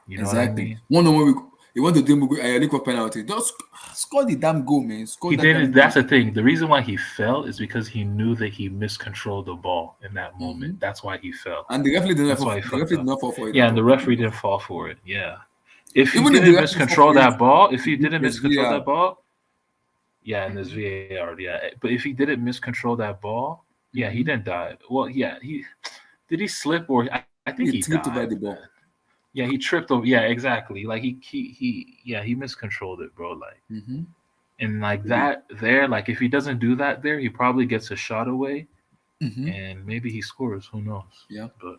You know what I Exactly. mean? One on one, you want to do a lick penalty. Just score the damn goal, man. Score He that damn didn't. goal. That's the thing. The reason why he fell is because he knew that he miscontrolled the ball in that moment. Mm-hmm. That's why he fell. And the referee did not That's fall. why he The fucked referee did up. not fall for it Yeah, at and the all. referee didn't fall for it. Yeah. If he Even if the didn't referee fall miscontrol for it, that ball, if he didn't there's miscontrol VAR. that ball, yeah, and there's VAR, yeah. But if he didn't miscontrol that ball, yeah, he Mm-hmm. didn't die. Well, yeah, he did he slip or I think He he tripped over died, the man. ball. Yeah, he tripped over. Yeah, exactly. Like he miscontrolled it, bro. Like Mm-hmm. and like He did. that there, like if he doesn't do that there, he probably gets a shot away Mm-hmm. and maybe he scores. Who knows? Yeah. But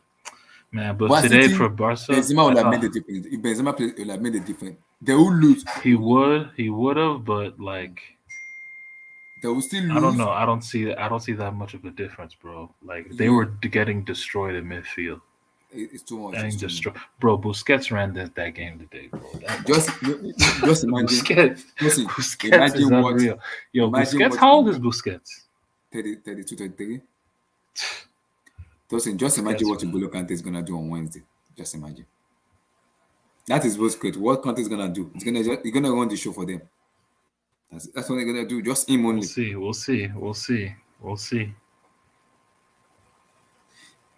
man, But but I still today for think Barca, Benzema would have made the difference. If Benzema played, it would have made the difference. They will lose. he would have, but like They will still I don't lose. know. I don't see that much of a difference, bro. Like they Yeah. were getting destroyed in midfield. It's too much. It's Getting too much. destroyed. Bro, Busquets ran that game today, bro. Just imagine. Busquets. Just Busquets imagine is what. unreal. Yo, Imagine Busquets, what. how old is Busquets? 32, 33. Just imagine Busquets, what man. N'Golo Kante is gonna do on Wednesday. Just imagine. That is what's great. What Kante is gonna do? He's gonna run the show for them. That's what they're gonna do. Just him We'll only. see. We'll see. We'll see. We'll see.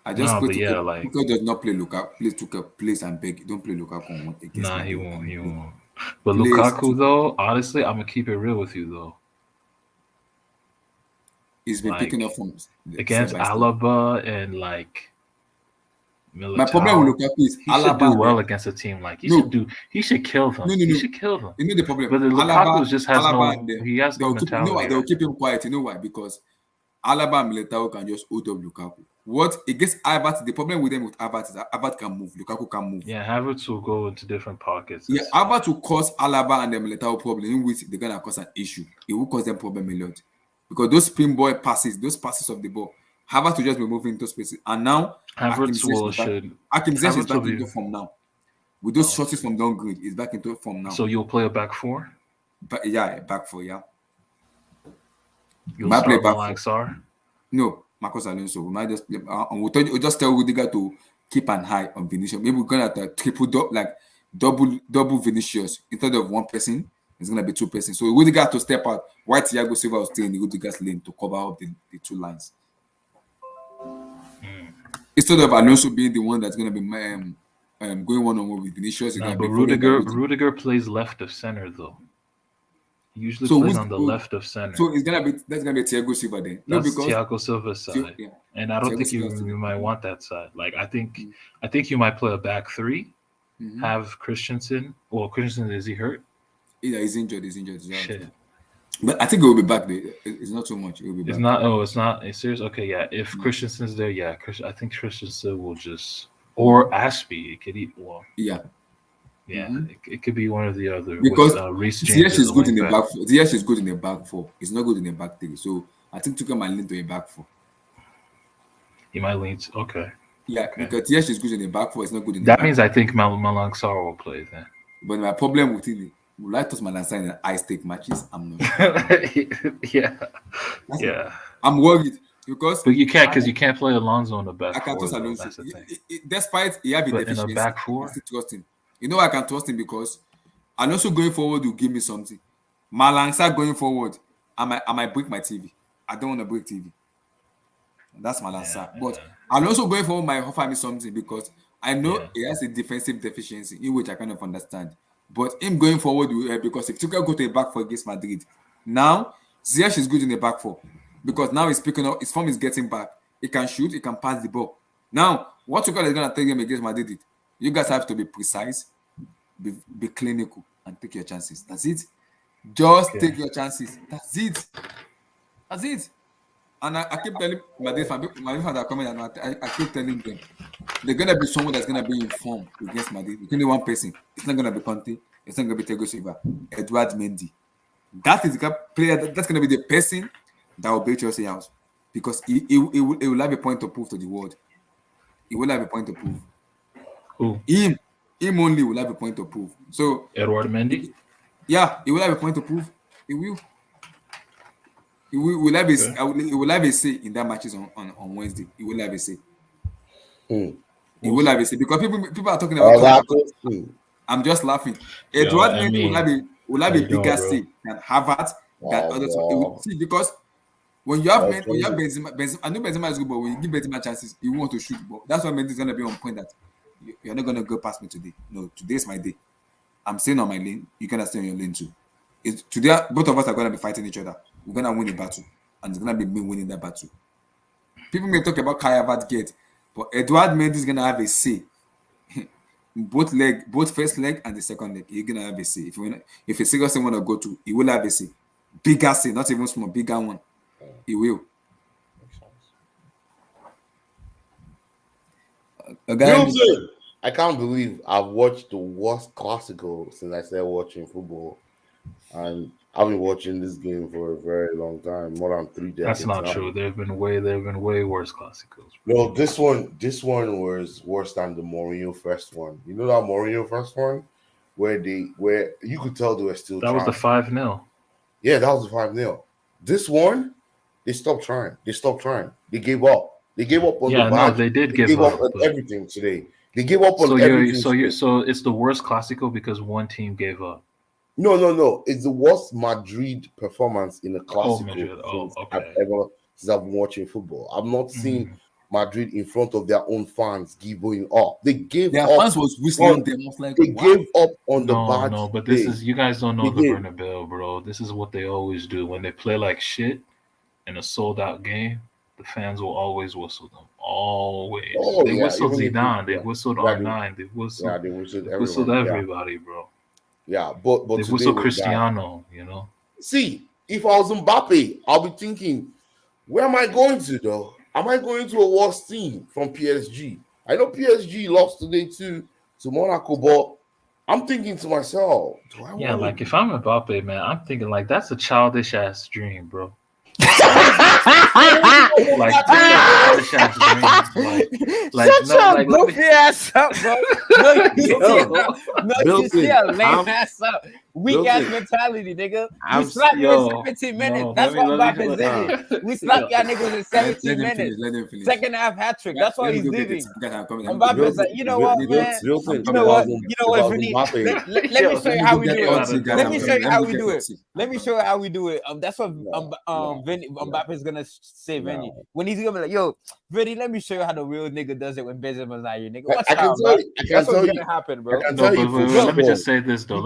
I just No, pray but yeah, like Tuchel does not play Lukaku. Please Tuchel, please and beg. Don't play Lukaku on against nah, he Madrid. won't. And He beg. won't. But Please, Lukaku, though, honestly, I'm gonna keep it real with you, though. he's been picking up Like from step against by step. Alaba and like My problem with Militao, Lukaku is he should do Alaba. well against a team like No, he should kill them. no, He no. should kill them. You know the problem. But the Lukaku just has Alaba and no he has no they'll keep you know why mentality they'll right keep now. him quiet. You know why? Because Alaba and Militao can just hold up Lukaku. What against Albert? The problem with them with Albert is that Albert can move. Lukaku can move. Yeah, Havertz will go into different pockets. Yeah, Albert will cause Alaba and the Militao problem in which they're gonna cause an issue. It will cause them problem a lot because those pinball passes, those passes of the ball, Havertz will just be moving into spaces. And now Havertz will should Hakim Ziyech is Havertz will back into be form now. With those oh, shorties from down grid, he's back into form now. so you'll play a back four? But yeah, back four, yeah. You'll Might play start back Malang Sarr? No, Marcos Alonso. We might just play, we'll just tell Rudiger to keep an eye on Vinicius. Maybe we're gonna have triple double Vinicius instead of one person. It's gonna be two persons. So Rudiger to step out. While Thiago Silva will stay in the Rudiger's lane to cover up the two lines. Instead of Alonso being the one that's gonna be going one-on-one with Vinicius, Nah, but Rudiger plays left of center though. He usually plays on the left of center. So that's gonna be Thiago Silva then. No, That's because Thiago Silva's side, yeah. and I don't Thiago think Silva's you might want that side. Like I think you might play a back three, have Christensen. Well, Christensen, is he hurt? Yeah, he's injured. Shit. But I think it will be back there. It's not so much. It will be back. It's not. Oh, it's not. It's serious. Okay, yeah. If Christensen's there, yeah. I think Christensen will just or Aspie. It could eat. Well, yeah. Yeah, it could be one or the other. Because Reece Ziyech James is good in the back four. Ziyech is good in the back four. He's not good in the back three. So I think Tuchel might lean to a back four. He might lean to, okay. Yeah, okay. Because Ziyech is good in the back four. It's not good in the that back means four. I think Malang Sarr will play then. But my problem with it, would I toss Malang Sarr in ice take matches? I'm not sure. yeah. I'm worried. Because but you can't you can't play Alonso in the back. I can trust Alonso. That's the thing. Despite he have a deficiency, in a back four, I still trust him. You know I can trust him because Alonso going forward will give me something. Malang Sarr going forward, I might break my TV. I don't want to break TV. That's Malang Sarr. But Alonso going forward might offer me something because I know he has a defensive deficiency in which I kind of understand. But him going forward will help because if Tuchel go to a back four against Madrid, now Ziyech is good in the back four. Because now he's picking up, his form is getting back. He can shoot, he can pass the ball. Now, what Tuchel is going to tell him against Madrid, you guys have to be precise, be clinical, and take your chances. That's it. Just take your chances. That's it. That's it. And I keep telling Madrid fans are coming, and I keep telling them, they're going to be someone that's going to be in form against Madrid. It's only one person. It's not going to be Conte. It's not going to be Thiago Silva. Edward Mendy. That is the player that's going to be the person that will beat Chelsea out because he will have a point to prove to the world. He will have a point to prove. Who? Him only will have a point to prove. So Edward Mendy? Yeah, he will have a point to prove. He will. He will have he will have a say in that matches on Wednesday. He will have a say. He will have a say because people are talking about. I'm just laughing. Edward Mendy will have a bigger say than Havertz. See, because when you have Benzema, I know Benzema is good, but when you give Benzema chances, you want to shoot. But that's why Mendy is gonna be on point that you're not gonna go past me today. No, today is my day. I'm staying on my lane. You're gonna stay on your lane too. Today, both of us are gonna be fighting each other. We're gonna win a battle, and it's gonna be me winning that battle. People may talk about Kai Havertz gate, but Edward Mendy is gonna have a say. Both first leg and the second leg, you're gonna have a say. If a seriously want to go to, he will have a say. Bigger say, not even small, bigger one. He will. Milton, I can't believe I've watched the worst classical since I started watching football, and I've been watching this game for a very long time, more than 3 decades. That's not true. There have been way worse classicals. No, this one was worse than the Mourinho first one. You know that Mourinho first one, where you could tell they were still. That was the 5-0. Yeah, that was the 5-0. This one, they stopped trying. They gave up. They gave up on the match. No, they did give up on everything today. They gave up on everything. So it's the worst classical because one team gave up. No. It's the worst Madrid performance in a classical since I've been watching football. I've not seen Madrid in front of their own fans giving up. They gave their up. Fans was whistling them. Like, they gave up on the bad. No, but this is, you guys don't know the Bernabeu, bro. This is what they always do when they play like shit in a sold out game. The fans will always whistle them. Always. They whistled Zidane. They whistled R9. They whistled everybody, bro. Yeah, but they whistled Cristiano. You know. See, if I was Mbappe, I'll be thinking, where am I going to though? Am I going to a worse team from PSG? I know PSG lost today to Monaco, but I'm thinking to myself, like if I'm Mbappe, man, I'm thinking like that's a childish ass dream, bro. Like childish ass dream. Like goofy ass up, bro. No, you see a lame ass up. Weak ass mentality, nigga. We slapped you in 17 minutes. That's what Mbappe did. We slapped y'all niggas in 17 minutes. Second half hat trick. That's why he's leaving. Mbappe's like, you know what, man? You know what, Vinny? Let me show you how we do it. Let me show you how we do it. That's what Mbappe's gonna say, Vinny. When he's gonna be like, yo, Vinny, let me show you how the real nigga does it when Benzema's not here, nigga. What's up, bro? That's what's gonna happen, bro. Let me just say this though.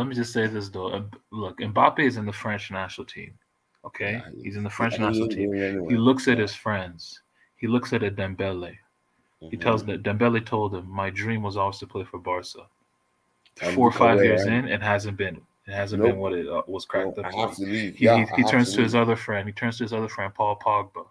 Look, Mbappe is in the French national team. Okay, he's in the French national team. He looks at his friends. He looks at a Dembele. He tells that Dembele told him, "My dream was always to play for Barca." 4 or 5 years in, it hasn't been. It hasn't been what it was cracked up. He turns to his other friend. He turns to his other friend, Paul Pogba.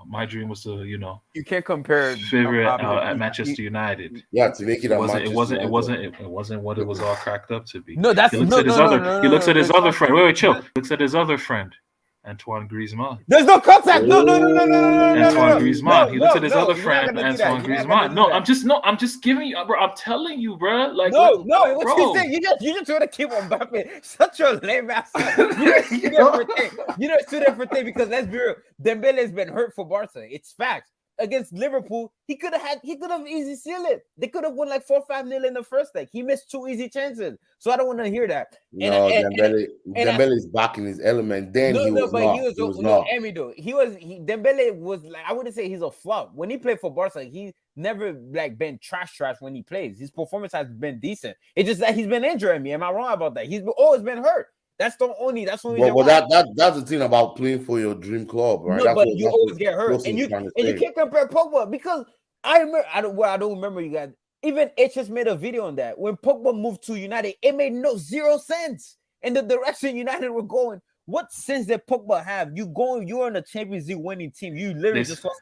My dream was to, you can't compare favorite at Manchester United. Yeah, to make it it wasn't what it was all cracked up to be. No, that's he looks at his other friend. Wait, chill. He looks at his other friend, Antoine Griezmann. There's no contact. No. Antoine Griezmann. He looks at his other friend, Antoine Griezmann. I'm just giving you, bro. I'm telling you, bro. Like, what you saying? You just want to keep on Mbappe. Such a lame ass. You know, it's two different things because let's be real. Dembele's been hurt for Barca. It's facts. Against Liverpool, he could have easy sealed it. They could have won like 4-5-0 in the first leg. He missed 2 easy chances. So I don't want to hear that. Dembele's back in his element. Then he was not. Dembele was like, I wouldn't say he's a flop. When he played for Barca, he never like been trash when he plays. His performance has been decent. It's just that he's been injuring me. Am I wrong about that? He's always been hurt. That's the only. That's that's the thing about playing for your dream club, right? No, but you always get hurt, and you can't compare Pogba because I remember. I don't remember you guys. Even HS made a video on that when Pogba moved to United. It made zero sense in the direction United were going. What sense did Pogba have? You're on a Champions League winning team. You literally just lost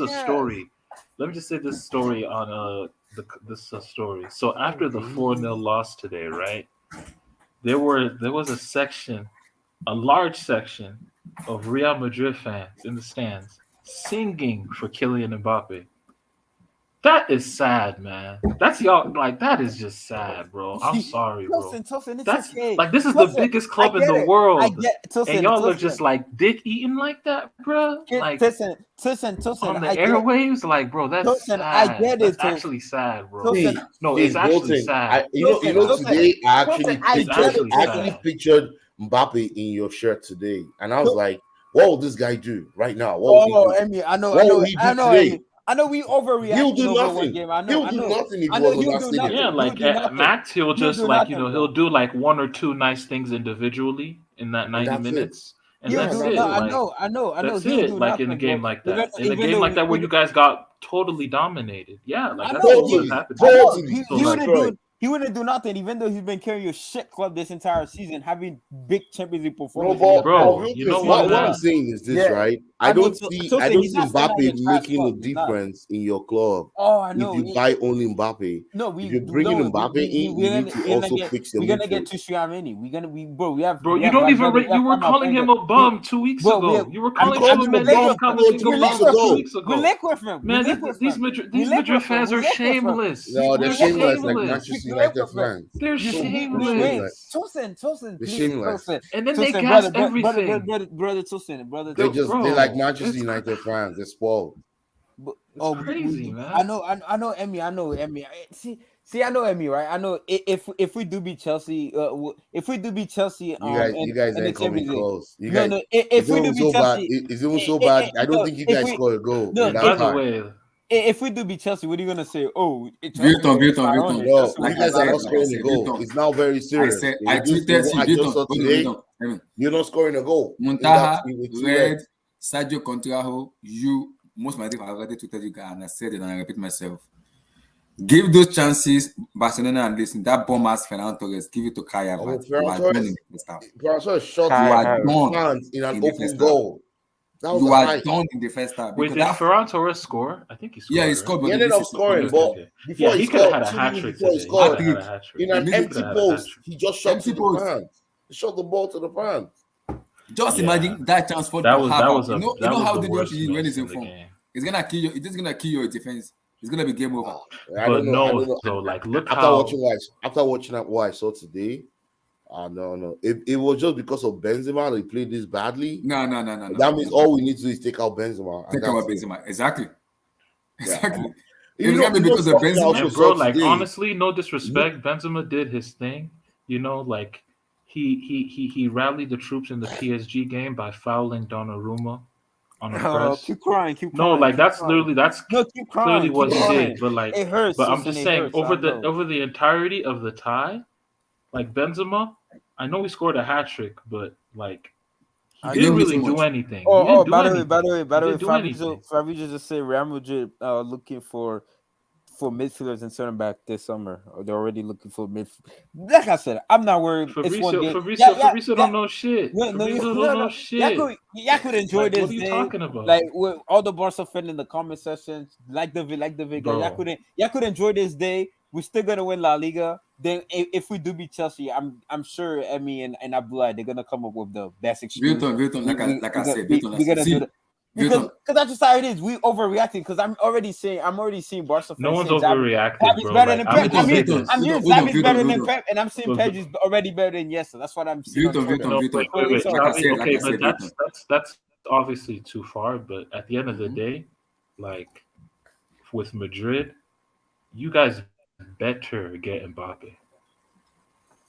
was a he has. story. Let me just say this story on this story. So after the 4-0 loss today, right? There was a large section of Real Madrid fans in the stands singing for Kylian Mbappe. That is sad, man. That's y'all like that is just sad, bro. I'm sorry, bro. Tosin, it's That's okay. like this is Tosin, the biggest club I in get the it. world. I get Tosin, and y'all are Tosin. just like dick eating like that, bro. Like Tosin, on the I get airwaves, like bro, that's Tosin, sad. I get That's it, Tosin. actually sad, bro. Tosin, No, See, it's actually Bolton, sad. you know, Tosin, today I Tosin, I It's get actually it, I sad. actually pictured Mbappe in your shirt today, and I was like, what will this guy do right now? What will he do? Emmy, I know, What will he do today? Emmy. I know we overreacted He'll do over one nothing. game. I He'll know. do nothing if I he know was on he'll that do stadium. nothing. Yeah, like He'll do at nothing. Max, he'll just do like nothing, he'll do like one or two nice things individually in that 90 that's it. minutes, and He'll that's do it. no. Like I know. that's He'll it. do Like in a nothing, game bro. like that, in a Even game though like that where we- you guys got totally dominated. Yeah, like I that's know, what Totally, was happening. I know. totally. So, He like, wouldn't do. He wouldn't do nothing, even though he's been carrying a shit club this entire season, having big Champions League No, performances. but Bro, Wilton, you know what what, I'm man? saying is this, Yeah. right? I I know, don't so- see so I don't he's see not saying that you're Mbappe trash making a club. He's not. difference in your club. Oh, I If know. you buy only Mbappe, No, if you're bringing Mbappe in, you need to also fix your We're gonna midfield. get to Schiavini. We have. Bro, we you have don't even. Valverde, we You have were calling him a Martinez. bum 2 weeks Bro, ago. You were I calling called him him a bum a 2 weeks bum ago. 2 weeks ago. We link with him. Man, these Madrid fans are shameless. No, they're We shameless like link Manchester with United him. fans. They're shameless. Tosin, They're please, shameless. Tosin. And then they Tosin, gas brother, everything. brother, Tosin, brother. They Tosin. they like Bro, Manchester it's United fans. They're spoiled. It's crazy, man. I know, Emmy. See, I know Emmy, right? I know if we do beat Chelsea, if we do beat Chelsea, You guys in the ain't coming Champions League. close. You No, guys, no. If we do beat Chelsea, it's even so bad. I don't think you guys score a goal no, in that By the time. way, if we do beat Chelsea, what are you gonna say? Oh, Vilton. No, Like you guys are I not said, scoring a goal. Vilton. It's now very I serious. said, In I this- tweeted what I just saw today, Vilton. you're not scoring a goal. Muntaha, It's too Red, late. Sergio Contrajo, you, most of my team, I already tweeted you guys, and I said it, and I repeat myself. Give those chances, Barcelona, and listen, that bomb ass Fernando Torres, give it to Kaya. Oh, You Ferran are Torres- done in the first half. Francois shot Kai You are Havertz. done hands in an in the open first half. goal. That was You a are height. done in the first half. wait, Because did that, Ferran Torres score? I think he scored. yeah, he right? scored, He but ended this up is scoring, okay. but Okay. before Yeah, he he could have scored, had a 2 hat minutes trick before he today. He scored, could have had a hat trick. in an He empty could have had a hat post, trick. he just shot Empty to the post. fans. He shot the ball to the fans. Just Yeah. imagine that chance for That to was have that out. was a You know that was how the dangerous worst it is when miss it's in in the front. game. It's gonna kill you. It's just gonna kill your defense. It's gonna be game over. I But don't know. I don't know. though, like look After how watching what I saw today, no. It was just because of Benzema that he played this badly. No. That means all we need to do is take out Benzema. and Take our that's it. Benzema. Exactly. You It's know, gonna be because of something I Benzema. also and bro, saw like today. honestly, no disrespect, Benzema did his thing. You know, like he rallied the troops in the PSG game by fouling Donnarumma on a press. Keep crying. No, like that's crying. literally that's No, keep crying. clearly what keep he crying. did. But like, It hurts. but I'm Tosin, just it saying hurts, over I know. over the entirety of the tie, like Benzema, I know he scored a hat trick, but like he I didn't know really too do much. anything. He By didn't do the way, anything. by the He way, didn't do anything. Fabrizio just said Real Madrid looking for midfielders and center back this summer. Or they're already looking for midfield. Like I said, I'm not worried. It's one game. Fabrizio don't know shit. No, Fabrizio don't know shit. Y'all could enjoy Like, this what are you day. talking about? Like with all the Barca fans in the comment section, like the Vega. Bro. Y'all could enjoy this day. We're still gonna win La Liga. Then if we do beat Chelsea, I'm sure Emmy and Abdullah they're gonna come up with the best excuse. Vilton, like I said, we're Vilton, gonna do that. Because Vilton. that's just how it is. We overreacting because I'm already seeing Barca fans. No one's saying Xavi- overreacting, Xavi's bro. better Like, than I'm Pep. gonna say Vilton, this. I'm hearing Hold on, Xavi's better Vilton. than Pep, and I'm seeing But- Pedri's already better than Yesa. That's what I'm seeing. Vilton, on Twitter. No, Vilton. wait. Like I said, Xavi, okay, like I but said, that's obviously too far. But at the end of the day, like with Madrid, you guys better get Mbappe.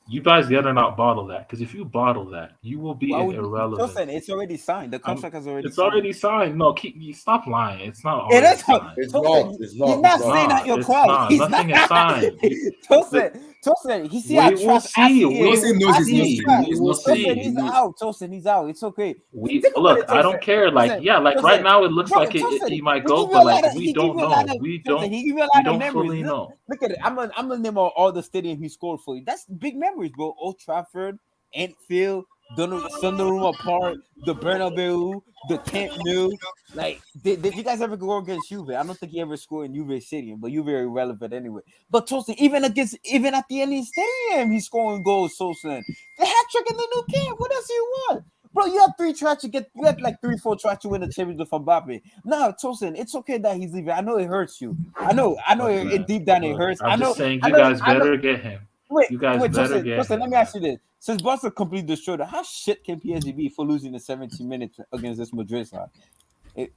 You guys better not bottle that, because if you bottle that, you will be Why would you- irrelevant. Listen, it's already signed. The contract has already. It's already signed. No, stop lying. It's not It already is. signed. It's Tosin, not. It's not. He's not It's saying not. that your It's club. not. He's Nothing not. is signed. Tosin, he see how We will trash see. Asi We is. Tosin knows Asi he's is not trash. saying. He's not saying. Tosin, He he's knows. out. Tosin, he's out. It's okay. We Think about look. it, I don't Tosin. care. Like Tosin, yeah, like Tosin. right now it looks Bro, like Tosin, he might he go, give you but a lot like of- we he don't give you a lot know. of- We Tosin, don't. He give you a We lot of don't memories. fully know. Look at it. I'm gonna name all the stadium he scored for you. That's big memories, bro. Old Trafford, Anfield, Donnarumma Park, the Bernabeu, the Camp Nou. Like, did you guys ever go against Juve? I don't think he ever scored in Juve Stadium, but Juve are irrelevant anyway. But Tosin, even at the Allianz Stadium, he's scoring goals. Tosin, the hat trick in the new camp. What else do you want? Bro, you have 3 tries to get. You had like 3-4 tries to win the championship from Mbappe. No, Tosin, it's okay that he's leaving. I know it hurts you. I know. It deep down it hurts. I'm I know. just saying, I you know, guys I know. better get him. Wait, You guys better Tosin, get him. let me ask you this: since Barca completely destroyed it, how shit can PSG be for losing the 17 minutes against this Madrid side?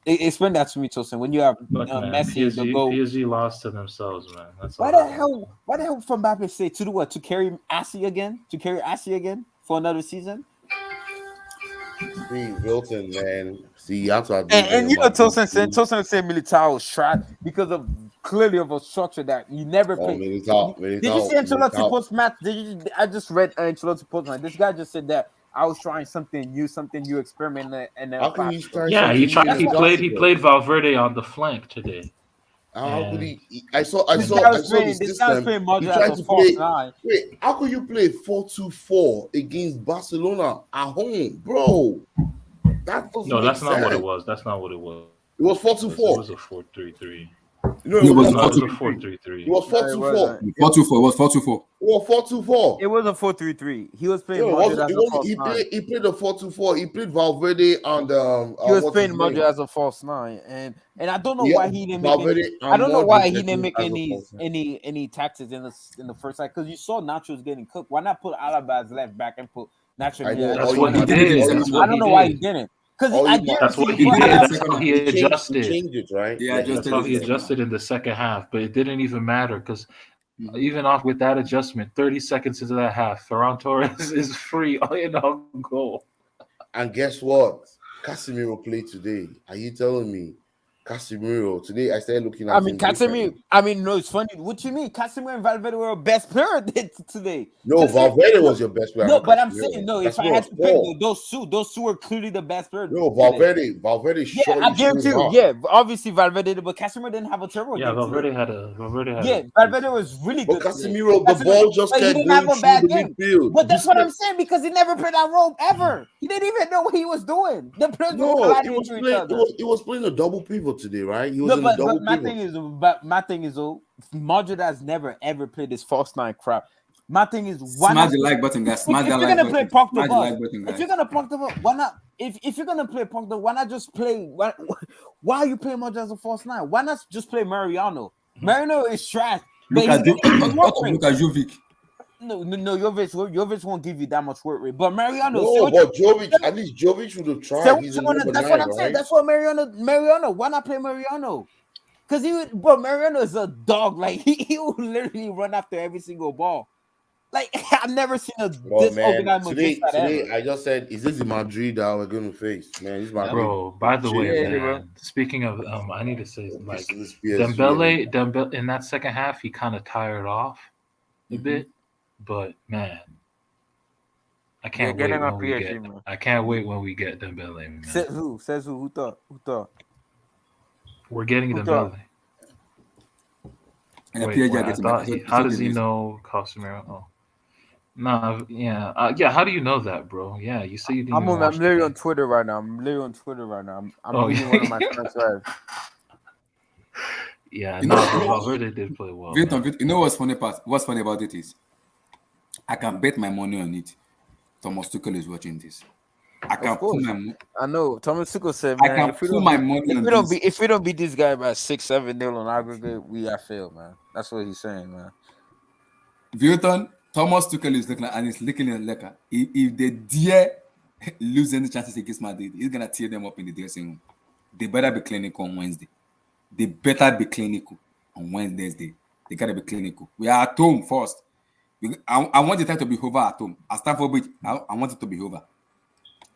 Explain that to me, Tosin. When you have Look, man, Messi, the goal. PSG lost to themselves, man. That's Why all. the hell? Why the hell from Mbappe say to do what? To carry Assi again? To carry Assi again for another season? See, Wilton, man. See, you have to agree. And you know, Tosin said Militao was trapped because of clearly of a structure that you never played. Did you see Ancelotti post match? I just read Ancelotti post match. This guy just said that I was trying something new experiment, and then How can you try? Yeah, he tried. He played Valverde on the flank today. How could he? I saw this the guy's system. playing He Modric tried as to a false play. nine. Wait, how could you play 4-2-4 against Barcelona at home, bro? That doesn't No, make that's not sense. what it was. That's not what it was. It was It 4-2-4. was a 4-3-3. No, It was No, it was a 4-2-3. 4-3-3. It was 4-2-4. 4-2-4. It was 4-2-4. It was 4-2-4. It was a 4-3-3. He was playing No, Modric as a false he nine. played a 4-2-4. He played Valverde and He was what's playing his name? Modric as a false nine, and I don't know Yeah, why he didn't make Valverde any. and I don't know Modric why he played didn't make as a false nine. any tactics in the first side, because you saw Nacho's getting cooked. Why not put Alaba as left back and put Nacho? I know. That's what he did. That's what I don't know why he didn't. Because I guarantee That's what you, he bro, did. Alaba- That's how he He adjusted. changed it, right? Yeah, That's how he adjusted in the second half, but it didn't even matter because even off with that adjustment, 30 seconds into that half, Ferran Torres is free in a goal. And guess what? Casemiro played today. Are you telling me? Casemiro today, I started looking at him Casemiro. differently. No, it's funny. What you mean? Casemiro and Valverde were best player today. No, Valverde was your best player. No, not but I'm Casemiro. saying no. If I Casemiro had to was pick poor. those two were clearly the best player. No, today. Valverde Yeah, surely I guarantee showed you. up. Yeah, obviously Valverde did, but Casemiro didn't have a terrible Yeah, game Valverde today. had a. Yeah, Valverde was really But good today. Casemiro, the ball just But he kept didn't going have a bad through the game. midfield. But that's what I'm saying, because he never played that role ever. He didn't even know what he was doing. The players were No, colliding into each other. he was playing a double pivot today, right? He was No, in a double but my pivot. thing is, Modric has never ever played this false nine crap. My thing is, why Smash not? the like button, guys. Smash If that you're like gonna play button. Punk the Smash the bus, like button, if guys. you're gonna Punk the bus, why not? If you're gonna play Punk the, why not just play? Why are you playing Modric as a false nine? Why not just play Mariano? Mariano is trash. Look at Jovic. No, Jovic won't give you that much work rate. But Mariano, No, but Jovic, at least Jovic would have tried. He's a number that's 9, what I'm saying. right? That's what Mariano. Why not play Mariano? Because Mariano is a dog. Like he will literally run after every single ball. Like I've never seen a disorganized today ever. I just said, is this the Madrid that we're going to face? Man, this Madrid. Bro, by the way, Yeah, man, speaking of, I need to say, like, This PSG, Dembele in that second half, he kind of tired off a bit, but man, I can't wait when we get. I can't wait when we get Dembele, man. Says who? Who thought? We're getting Dembele. Wait, how does he know Casemiro? Oh. Nah, yeah, how do you know that, bro? Yeah, you say you didn't. I'm literally on Twitter right now. I'm reading one of my friends' live. Yeah, Valverde did play well. You know what's funny about it is, I can bet my money on it. Thomas Tuchel is watching this. I can put my money. I know. Thomas Tuchel said, I man, can put my money on this. If we don't beat this guy by 6-7-0 on aggregate, we are failed, man. That's what he's saying, man. Vilton, Thomas Tuchel is looking and he's looking at Lecker. If they dare lose any chances against Madrid, he's gonna tear them up in the dressing room. They better be clinical on Wednesday. They better be clinical on Wednesday. They gotta be clinical. We are at home first. I want the time to be over at home. At Stamford Bridge, I want it to be over.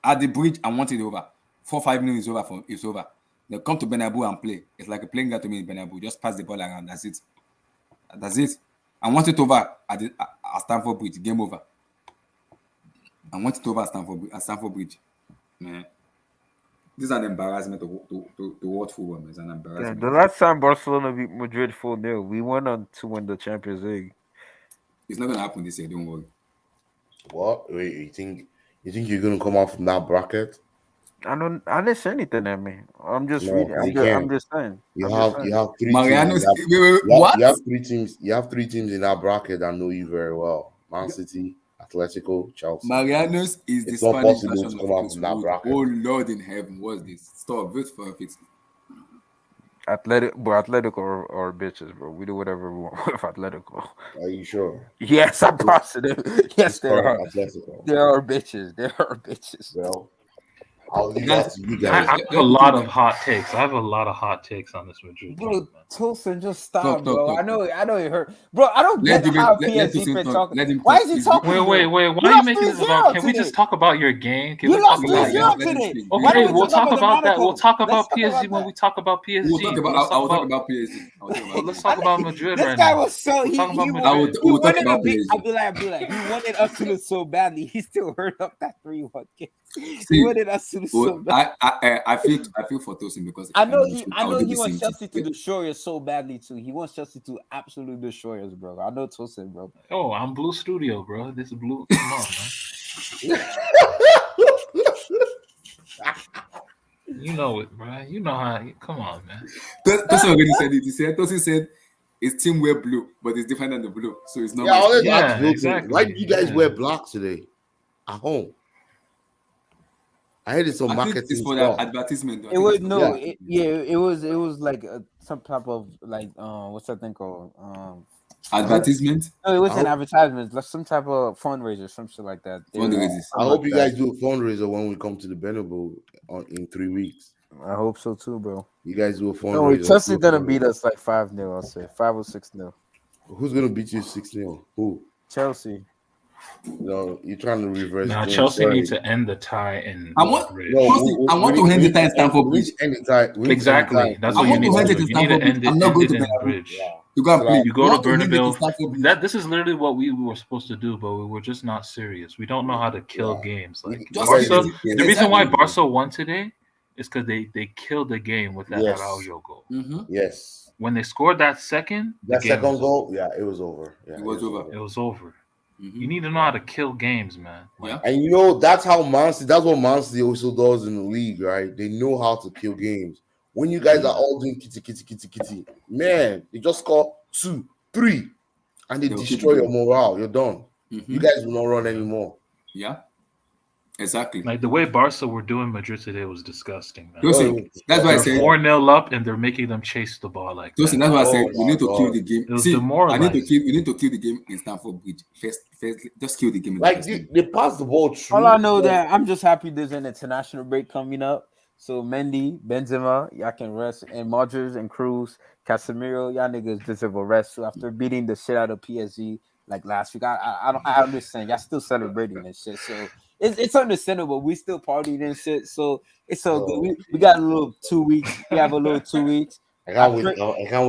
At the bridge, I want it over. 4-5 minutes is over. It's over. They come to Bernabeu and play. It's like a playing game to me in Bernabeu. Just pass the ball around. That's it. I want it over at Stamford Bridge. Game over. I want it over at Stamford Bridge. Man, this is an embarrassment to world football. Man. It's an embarrassment. Yeah, the last time Barcelona beat Madrid 4-0, we went on to win the Champions League. It's not gonna happen this year. Don't worry. What? Wait, You think you're gonna come out from that bracket? I didn't say anything at me. I'm just No, reading. you I'm can't. just saying. You I'm have just you saying. have three Mariano's teams. what? You have three teams. You have three teams in that bracket that know you very well: Man City, Atletico, Chelsea. Mariano's is the It's not Spanish possible version to of come out Chris from that Wood. bracket. Oh Lord in heaven, what's this? Stop, wait for it. Athletic or bitches, bro. We do whatever we want with Atletico. Are you sure? Yes, I'm positive. Yes, It's there called are. Atletico. There are bitches. There are bitches. Well, I'll leave Guys, that to you I guys. have a lot of hot takes. I have a lot of hot takes on this Madrid Bro, team, man. Tosin, just stop, Talk. bro. I know it hurt. Bro, I don't Let get Dubé- how let PSG Tosin been talk. talking. Let him Why talk. is he He's- talking? Wait. Why You are you lost making this 3-0 about? Can we today. just talk about your game? Can You we lost talk about 3-0 your let him today. speak. Why Okay, don't we we'll talk the about that. Monaco? We'll talk Let's about talk PSG about when that. we talk about PSG. We'll talk But about. let's I will talk talk about about PSG. I will talk about let's PSG. talk about Madrid This right guy now. was so We're talking about he Madrid. We'll talk wanted about to be. PSG. I'd be like, he wanted us to lose so badly. He still hurt up that 3-1 game. He See, wanted us to lose so bad. I feel for Tosin because I if know I'm he. Tosin, I I would know do he the wants same thing. Chelsea to destroy us so badly too. He wants Chelsea to absolutely destroy us, bro. I know Tosin, bro. Oh, I'm Blue Studio, bro. This is Blue. Come on, man. You know it, bro. You know how. Come on, man. Tosin already said it. Tosin said it's team wear blue, but it's different than the blue, so it's not. Yeah, I'll let Yeah, ask Wilton, exactly. why do you guys Yeah. wear black today at home? I heard it's some I think marketing it's for stuff. the advertisement. It was Yeah. it was like some type of like what's that thing called advertisement. no, it I wasn't hope- advertisements, like some type of fundraiser, some shit like that. Fundraisers. I hope you guys do a fundraiser when we come to the Bernabeu in 3 weeks. I hope so too, bro. You guys do a fundraiser. No, Chelsea's gonna beat us like 5-0. I'll say 5 or 6-0. Who's gonna beat you 6-0? Who? Chelsea. No, you're trying to reverse. Now James Chelsea Sterling. need to end the tie in I want- Madrid. No, Tosin, I want to end the tie in Stamford we Bridge. need to end the tie. We need to end the Exactly. tie. That's I what you want need to end to it do. in You need to Stamford Bridge. end it, I'm not end going it to in Bernabeu. Bridge. Yeah. You go and So play. that- You go I to want end it in Bernabeu. Stamford Bridge. This is literally what we were supposed to do, but we were just not serious. We don't know how to kill games. Like Just Barca, end it. Yes, the reason why exactly. Barca won today is because they killed the game with that Yes. Araujo goal. Mm-hmm. Yes. When they scored that second, the That game second was goal, yeah, it was over. Yeah, It was over. It was over. Mm-hmm. You need to know how to kill games, man. Like, Yeah. And you know that's how Man City. That's what Man City also does in the league, right? They know how to kill games. When you guys are all doing kitty, man, they just score 2, 3, and they They'll keep destroy your going. morale. You're done. Mm-hmm. You guys will not run anymore. Yeah. Exactly. Like the way Barca were doing Madrid today was disgusting, man. Tosin, that's why I They're said. 4-0 up and they're making them chase the ball like that. Tosin, that's why I said Oh we my need to kill God. the game. It was See, demoralizing. we need to kill the game in Stamford Bridge. First, just kill the game. In the Like first they, game. they pass the ball through. All I know that I'm just happy there's an international break coming up. So Mendy, Benzema, y'all can rest, and Modric and Cruz, Casemiro, y'all niggas deserve a rest. So after beating the shit out of PSG like last week, I understand y'all still celebrating and shit. So it's understandable. We still partying and shit. So it's so good. We got a little 2 weeks. We have a little 2 weeks. I can't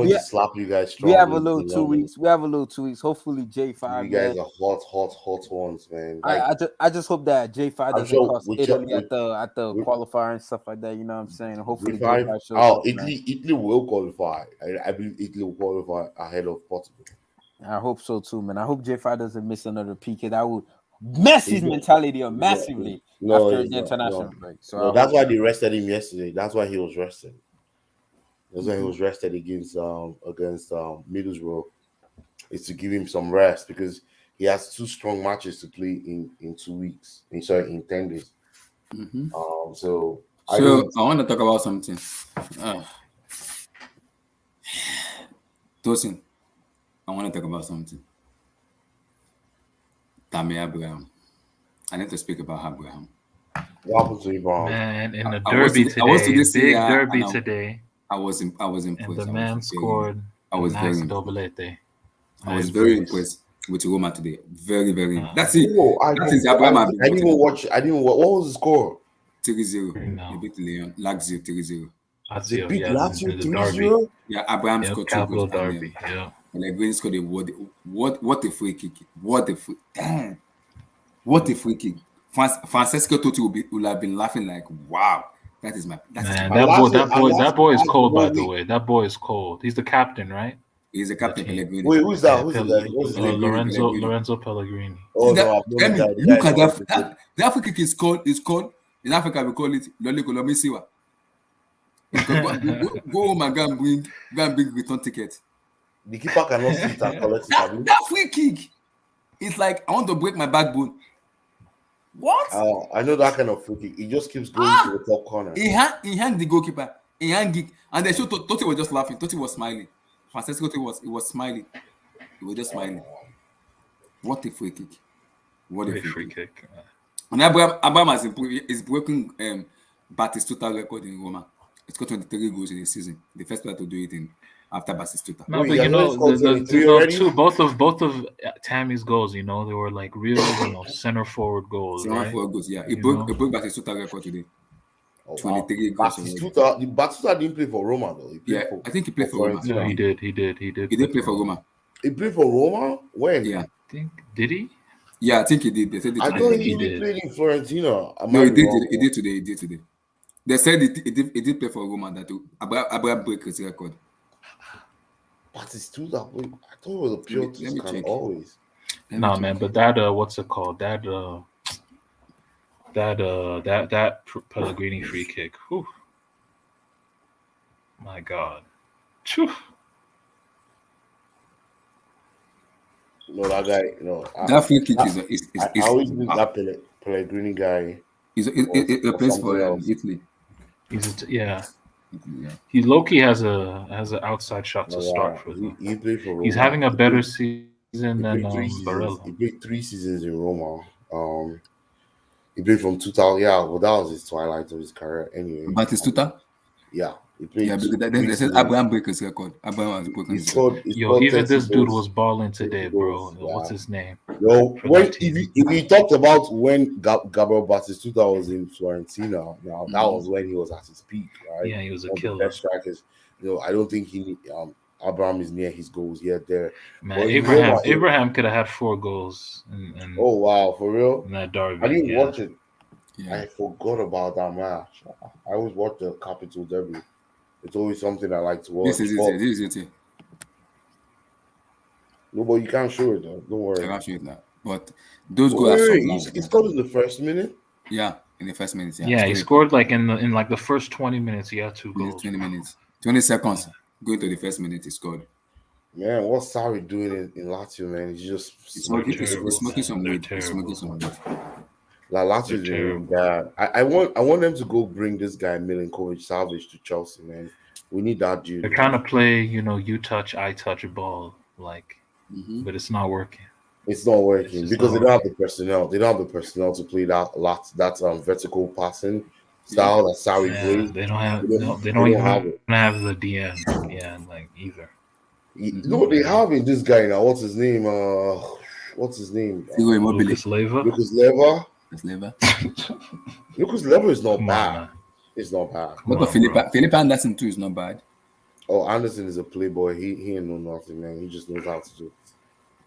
wait to slap you guys strong. We have a little 2 weeks. We have a little 2 weeks. Hopefully J5. You guys are hot ones, man. Like, I just hope that J5 doesn't sure cost Italy at the qualifier and stuff like that. You know what I'm saying? Hopefully J5 shows up, Italy will qualify. I believe Italy will qualify ahead of Portugal. I hope so too, man. I hope J5 doesn't miss another PK. That would mess his mentality up massively after the international break. So that's why they rested him yesterday. That's why he was rested. That's why he was rested against Middlesbrough. Is to give him some rest because he has 2 strong matches to play in 2 weeks. In 10 days. Mm-hmm. So I want to talk about something. Tosin, I want to talk about something. Tammy Abraham. I need to speak about Abraham. What happened to Abraham? Man, in the derby today, derby today. I was impressed. And the man scored. I was very doblete. I was very impressed with Roma today. Very, very. That's it. I didn't even watch. What was the score? 3-0. No. They beat Leon. Lazio 3-0. They beat yeah, Lazio the derby. 3-0. Yeah, Abraham scored 2 capital goals. derby. Yeah. And Pellegrini scored a what a free kick. What a free damn. What a free kick. Francesco Totti will have been laughing like, wow. That is that boy is cold, by the way. That boy is cold. He's the captain, right? He's a captain team. Pellegrini. Wait, who's that? Who's the guy? What's his name? Lorenzo Pellegrini. Oh That- no, I've known Emi, the guy. The look guy at is that. not The free kick is called in Africa. We call it Loli Kolomisiwa. Go home and go and bring return ticket. the keeper cannot sit and collect it. Abi? That free kick, it's like I want to break my backbone. What? I know that kind of free kick. He just keeps going to the top corner. He hung the goalkeeper. He hung it, and they showed Totti was just laughing. Totti was smiling. Francesco Totti was smiling. He was just smiling. What a free kick! What a Great free kick! kick. And Abraham is breaking Batistuta record in Roma. It's got 23 goals in the season. The first player to do it after Batistuta. No, Wait, but yeah, you know, let's go the 23 already? both of Tammy's goals, you know, they were like real, center forward goals, right? Four goals, yeah. He You broke know? Batistuta record today. Oh, 23 goals. Batistuta didn't play for Roma though. He played Yeah, for, I think he played for Roma. No, he did. He did He did play for Roma. He played for Roma? When? Yeah, Did he? yeah, I think he did. They said it I today. thought think he he only did. played in Fiorentina. Am No, I he did. wrong? He did today. He did today. They said he did play for Roma. That Abraham break his record. Batistuta. Wait, I thought it was a pure Let me Tuscan check. always. No, man, but that what's it called? That Pellegrini free kick. Whew. My God. Phew. No, that guy. No, That free kick I always think that Pellegrini guy. He plays for something else. Italy. Yeah. Yeah. He Loki has a outside shot to No, start for he, them. he played for Roma. He's having a He better played- season He than played 3 seasons. Barella. He played 3 seasons in Roma. He played from 2000. Yeah, well, that was his twilight of his career. Anyway, Batistuta. yeah, he played. Yeah, because 3 they said seasons. Abraham break his record. Abraham has broken He his record. scored. He Yo, scored even 30 this dude goals. was balling today, 30 bro. goals, What's yeah. his name? Yo, For when that team. if we talked about when Gabriel Batistuta was in Fiorentina, now that was when he was at his peak, right? Yeah, he was a One of the killer. best strikers. I don't think Abraham is near his goals yet. There. Man, Well, Abraham could have had 4 goals in Oh wow, for real? that derby. I didn't yeah. watch it. Yeah. I forgot about that match. I always watch the Capital Derby. It's always something I like to watch. This is But- it. This is it. No, but you can't show it though. Don't I worry. can't show it now. But those Wait, goals are so wait, loud. he scored in the first minute. Yeah, in the first minutes. Yeah, he scored like in the first 20 minutes. He had 2 in the goals. 20 minutes. 20 seconds. Going to the first minute, he scored. Man, what's Sarri doing in Lazio, man? He's just He's smoking. smoking some They're weed. He's smoking some weed. Like Lazio's They're doing terrible. bad. I want them to go bring this guy Milinkovic-Savic to Chelsea, man. We need that dude. They're trying to play, you touch, I touch a ball, like, Mhm. but it's not working. It's not working It's because not they don't have the personnel. They don't have the personnel to play that vertical passing style that Sarri Yeah, plays. they don't have. They They don't- don't they don't even have it. have the DM. Yeah, like either. No, they have in this guy now. What's his name? What's his name? Sigo Immobile. Lucas Leiva. Lucas Leiva. That's never. Lucas Leiva is not Come on, bad. man. It's not bad. Come But on, bro. Felipe Anderson too is not bad. Oh, Anderson is a playboy. He ain't know nothing, man. He just knows how to do.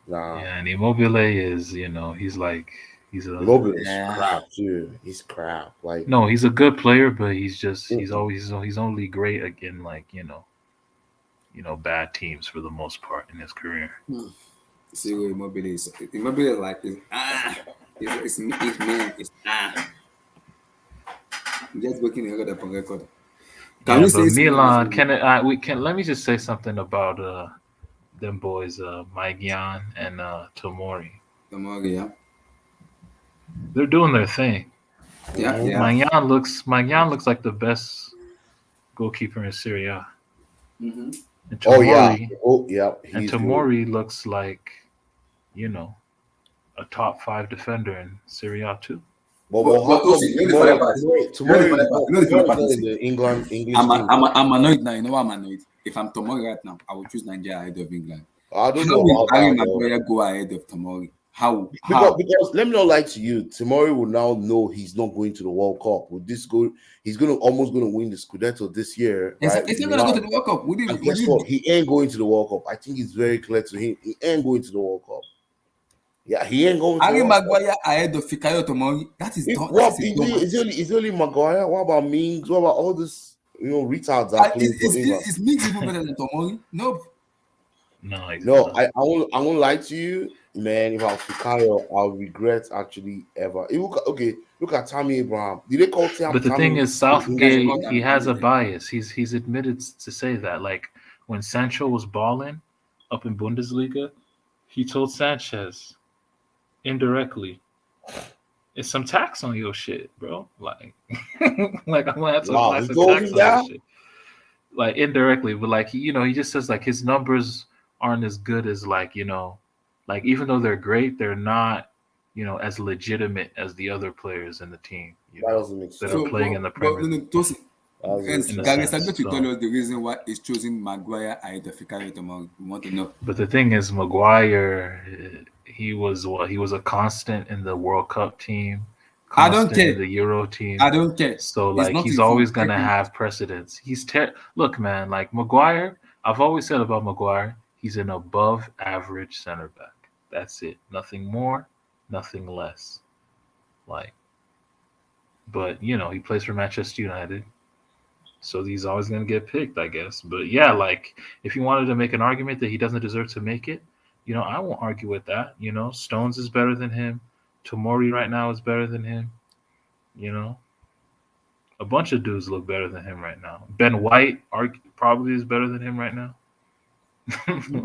Nah, Yeah, and Immobile is, he's like he's a Immobile is Yeah. crap too. He's crap. Like no, he's a good player, but he's just Mhm. he's only great again, like bad teams for the most part in his career. Sigo Immobile is like it's man. It's just breaking record upon record. Can Yeah, we say but something Milan about- let me just say something about them boys, Maignan and Tomori. Tomorrow, yeah. They're doing their thing. Yeah, Mhm. yeah. Maignan looks like the best goalkeeper in Serie A. Mm-hmm. And oh yeah, Tomori, oh yeah. and He's good. Tomori looks like, a top 5 defender in Serie A too. But But how come also, you know the funny part? tomorrow You know the funny part is- in the English I'm team? annoyed now. You know why I'm annoyed? If I'm Tomori right now, I would choose Nigeria ahead of England. I don't How know will about Harry that. though. Maguire go ahead of Tomori? How? Because let me not lie to you, Tomori will now know he's not going to the World Cup. With this goal, he's almost gonna win the Scudetto this year. It's right? not gonna go to the World Cup. And guess what? He ain't going to the World Cup. I think it's very clear to him. He ain't going to the World Cup. Yeah, he ain't going to Harry the World Cup. Maguire ahead of Fikayo Tomori. That is dumb. What That is dumb. is only Maguire? What about Mings? What about all this retards that play for England? Is Mix even better than Tomori? Nope. No, he's No, not. I won't lie to you, man. If I was Fikayo, I'll regret actually ever. Look at Tammy Abraham. Did they call Tammy? But the thing is, Southgate- Southgate, he has a bias. He's admitted to say that. Like when Sancho was balling up in Bundesliga, he told Sanchez indirectly, "It's some tax on your shit, bro." Like, like I'm gonna have to Wow, apply he some told tax him on your that? shit. Like indirectly, but like he just says like his numbers aren't as good as like like even though they're great, they're not as legitimate as the other players in the team. That doesn't make That sense. are playing in the Premier League. Tosin, In a Gary sense, Southgate to so. tell us the reason why he's choosing Maguire ahead of Fikayo tomorrow. We want to know. But the thing is, Maguire, he was a constant in the World Cup team, I don't constant in care. the Euro team. I don't care. So It's like not he's his fault. always gonna have precedence. Look, man, like Maguire. I've always said about Maguire, he's an above average center back. That's it. Nothing more, nothing less. Like, but he plays for Manchester United, so he's always gonna get picked, I guess. But yeah, like if you wanted to make an argument that he doesn't deserve to make it, I won't argue with that. Stones is better than him. Tomori right now is better than him. A bunch of dudes look better than him right now. Ben White probably is better than him right now.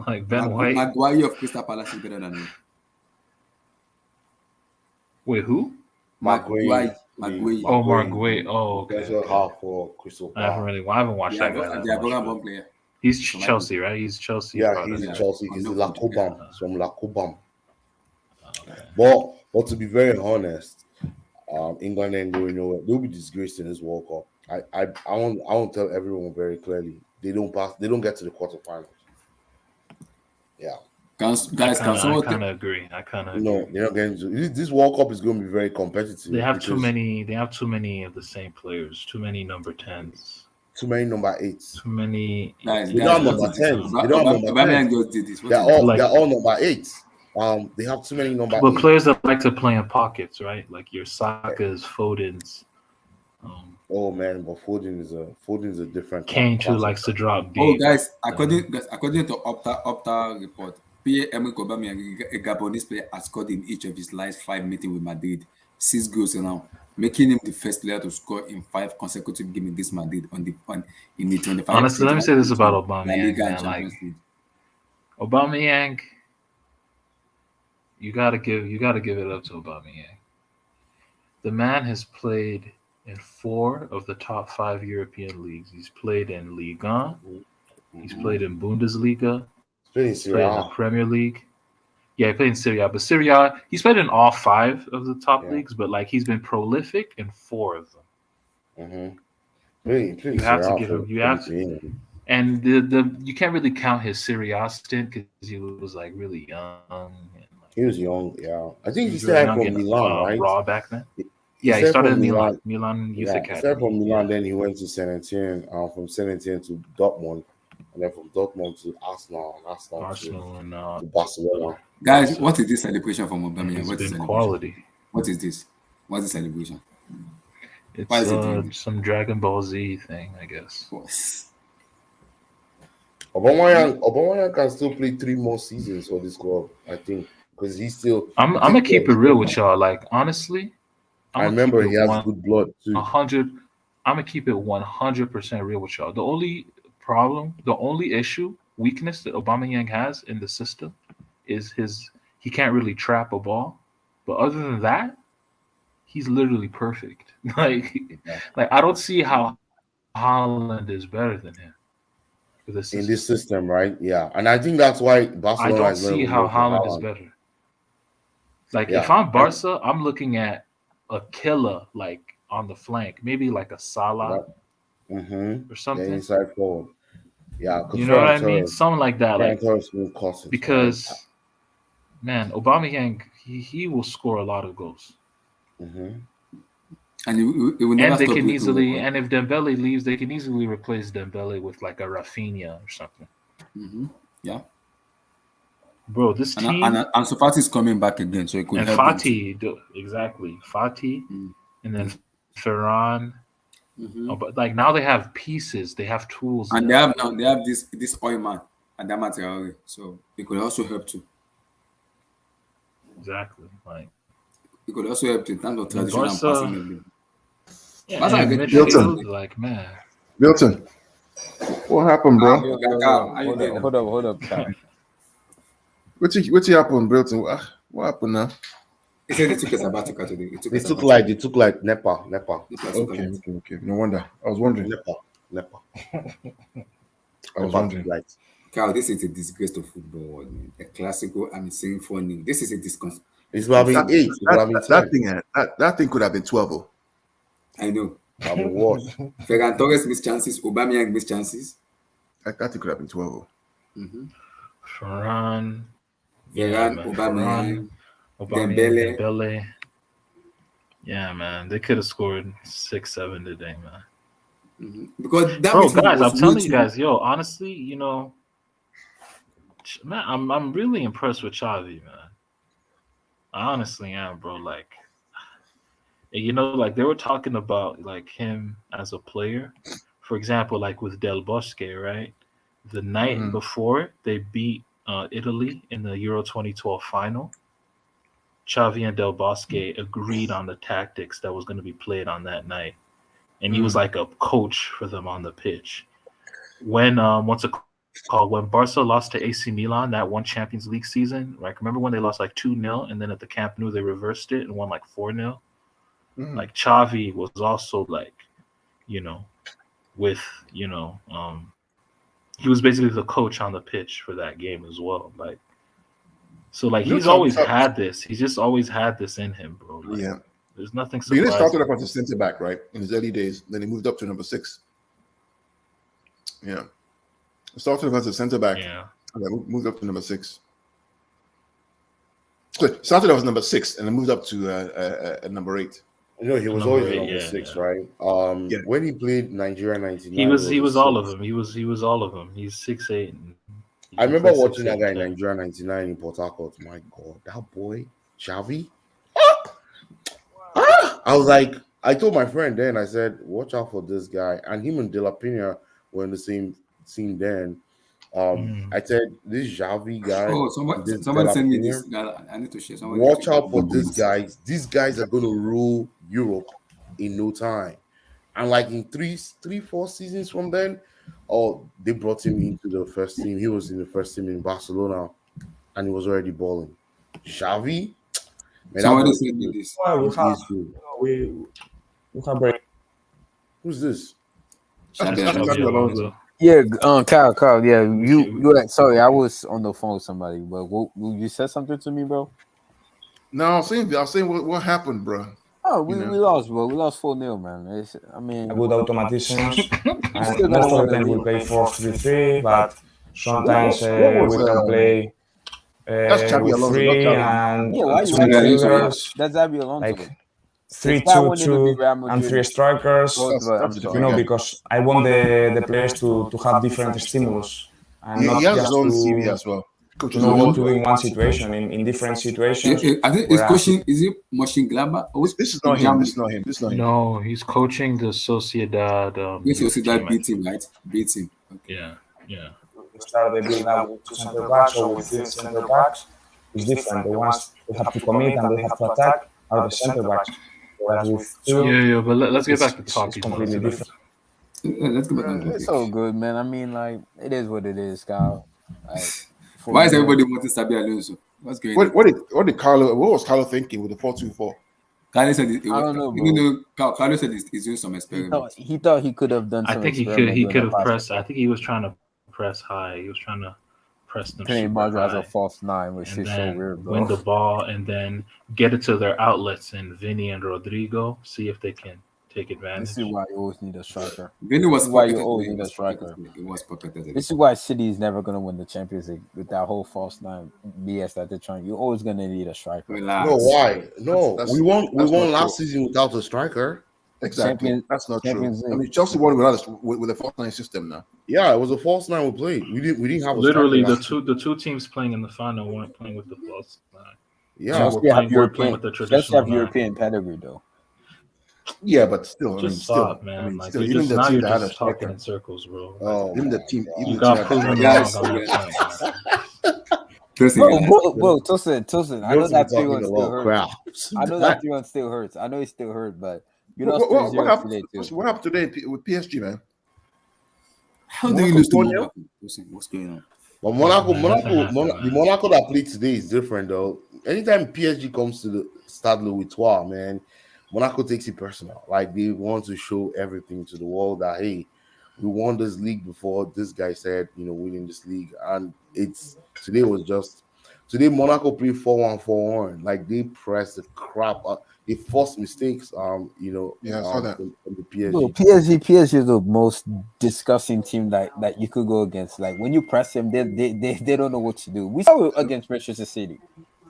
Like Ben White. Maguire of Crystal Palace is better than him. Wait, who? Maguire. Oh, Marguerite. Oh, okay. That's half for Crystal I haven't watched that guy. The Agoran player. He's Chelsea, right? He's Chelsea. Yeah, he's in Chelsea. He's in La Cobham. He's from La Cobham. Okay. But to be very honest, England ain't going nowhere. They'll be disgraced in this World Cup. I want to tell everyone very clearly. They don't pass. They don't get to the quarterfinals. Yeah. Guys, I kind of agree. No, they're not getting to this World Cup is going to be very competitive. They have too many. They have too many of the same players. Too many number 10s. Too many number 8s. Too many. They don't have number 10s. They don't have number 10s. Just did this. They're all number 8s. They have too many number 8s. But players that like to play in pockets, right? Like your Saka's, Foden's. Oh man, but Foden is a different. Kane too likes to drop deep. Oh guys, according to Opta report, Pierre-Emerick Aubameyang, a Gabonese player, has scored in each of his last 5 meetings with Madrid, 6 goals now, making him the first player to score in 5 consecutive games in this Madrid in the 25. Honestly, let me say this about Aubameyang. Like Aubameyang, you gotta give it up to Aubameyang. The man has played in 4 of the top 5 European leagues. He's played in Ligue 1. He's played in Bundesliga. He's played in the Premier League. Yeah, he played in Serie A. But Serie A, he's played in all 5 of the top leagues, but like he's been prolific in 4 of them. You have to give him. You have to. And you can't really count his Serie A stint because he was like really young. He was young, yeah. I think he started from Milan, right? Raw back then. Yeah, he started in Milan Youth Academy. He started from Milan, then he went to Saint Etienne. From Saint Etienne to Dortmund, and then from Dortmund to Arsenal to Barcelona. Guys, what is this celebration from Aubameyang? What is quality? What is this? What's the celebration? It's some Dragon Ball Z thing, I guess. Aubameyang can still play 3 more seasons for this club, I think, because he's still. I'm gonna keep it real with y'all. Like honestly, I remember he has good blood too. 100. I'm gonna keep it 100% real with y'all. The only problem, the only weakness that Aubameyang has in the system is he can't really trap a ball. But other than that, he's literally perfect. Like I don't see how Haaland is better than him. In this system, right? Yeah, and I think that's why Barcelona. I don't see how Haaland is better. Like if I'm Barca, I'm looking at a killer like on the flank, maybe like a Salah or something. Yeah, inside forward. Yeah, you know what I mean? Something like that. Like because man, Aubameyang, he will score a lot of goals. And they can easily, and if Dembele leaves, they can easily replace Dembele with like a Rafinha or something. Yeah, bro, this team and Fati is coming back again, so it could help. Fati, and then Ferran. But like now they have pieces, they have tools, and they have this oil man. Adama Traore, so it could also help too. Exactly. Like It could also help in terms of in tradition and Barca, passing ability. yeah, Barca are and getting midfield, like man. Milton, what happened, bro? Hold up, Cal. What's happened, Milton? What happened now? He said they took a sabbatical today. They took like Nepa. Okay. No wonder. I was wondering. Nepa. I was wondering. Like, Carl, this is a disgrace to football world, man. A classical, saying funny. This is a disgrace. it's probably 8. It's probably 10. That thing could have been 12. I know. I mean, what? Ferran Torres missed chances. Aubameyang missed chances. That thing could have been 12. Mm-hmm. Ferran, Aubameyang, Dembele. Yeah, man, they could have scored 6-7 today, man. Mm-hmm. Because that Bro, guys, I'm telling you guys, yo, honestly, you know, man, I'm really impressed with Xavi, man. I honestly am, bro. Like, you know, like they were talking about like him as a player. For example, like with Del Bosque, right? The night before they beat Italy in the Euro 2012 final, Xavi and Del Bosque agreed on the tactics that was going to be played on that night. And he was like a coach for them on the pitch. When when Barca lost to AC Milan that one Champions League season, like remember when they lost like 2-0 and then at the Camp Nou they reversed it and won like 4-0? Like Xavi was also like, you know, with, you know, he was basically the coach on the pitch for that game as well. Like, so like he's always had this. He's just always had this in him, bro. Like, yeah. There's nothing surprising. He started up as a center back, right? In his early days. Then he moved up to number 6. Yeah. He started off as a center back. Yeah. Okay, moved up to number 6. So started off as number 6 and then moved up to number 8. You know, he was always number 6, right? When he played Nigeria 99, he was all of them. He was all of them. He's 6'8". I remember watching that guy in Nigeria 99 in Port Harcourt. My God, that boy, Xavi. I was like, I told my friend then, I said, watch out for this guy. And him and De La Pena were in the same scene then. I said, this Xavi guy. Oh, somebody send me this. I need to share. Watch out for these guys. These guys are going to rule Europe in no time. And like in 3-4 seasons from then, they brought him into the first team. He was in the first team in Barcelona, and he was already balling. Xavi. Man, somebody send me this. We can break. Who's this? Yeah, Kyle. Yeah, you. Sorry, I was on the phone with somebody. But you said something to me, bro. No, I'm saying what happened, bro. Oh, we lost, bro. We lost 4-0, man. I mean, good automatisms. And most of the time we play 4-3-3, but sometimes we can play with 3 and 2 midfielders. That's Xabi Alonso. Like 3-2-2 and 3 strikers. You know, because I want the players to have different stimulus and not just CV as well. To know what to do in one situation, in different situations. I think it's coaching. Is it Mönchengladbach? This is not him. This is not him. No, he's coaching the Sociedad. Sociedad beat him, right? Beat him. Okay. Yeah. Start the build now with 2 center backs or with 3 center backs. It's different. The ones they have to commit and they have to attack are the center backs. Whereas with 2, but let's get back to it's completely different. Let's go back on it's so good, man. I mean, like, it is what it is, Kyle. Like, why is everybody wanting Xabi Alonso? What's going on? What was Carlo thinking with the 4-2-4? Carlo said I don't know, bro. Even though Carlo said he's doing some experiments. He thought he could have done. I think he could have pressed. I think he was trying to press high. He was trying to press them. Playing Margot as a false 9, which is so weird, bro. Win the ball and then get it to their outlets in Vinny and Rodrigo. See if they can take advantage. This is why you always need a striker. Vinny was why you always need a striker. It was pocketed. This is why City is never going to win the Champions League with that whole false 9 BS that they're trying. You're always going to need a striker. Relax. No, why? No, we won last true. season without a striker. Exactly. That's not true. I mean, Chelsea won with a false 9 system now. Yeah, it was a false 9 we played. We didn't have a literally striker the two teams playing in the final weren't playing with the false 9. Yeah, Chelsea have European pedigree though. Yeah, but still, Just stop, man. Like still, you're even just the now team you're that had a just talking striker, in circles, bro. Oh, even the my team, God. even You the team got that proven Guys, wrong on that point, man. Bro, Tosin. I know Just be that talking 3-1 a still lot of hurts. crap. I know that 3-1 still hurts. I know it still hurt, but you lost what 3-0 happened? today too. What happened today with PSG, man? how do you lose to 4-0. Monaco? What's going on? But Man, nothing happened, The man. Monaco that played today is different, though. Anytime PSG comes to the Stade Louis, man, Monaco takes it personal. Like they want to show everything to the world that hey, we won this league before. This guy said, winning this league, and today Monaco played 4-1-4-1. Like they pressed the crap. They forced mistakes. Yeah, I saw that. from the Bro, PSG. PSG is the most disgusting team that you could go against. Like when you press them, they don't know what to do. We saw it against Manchester City.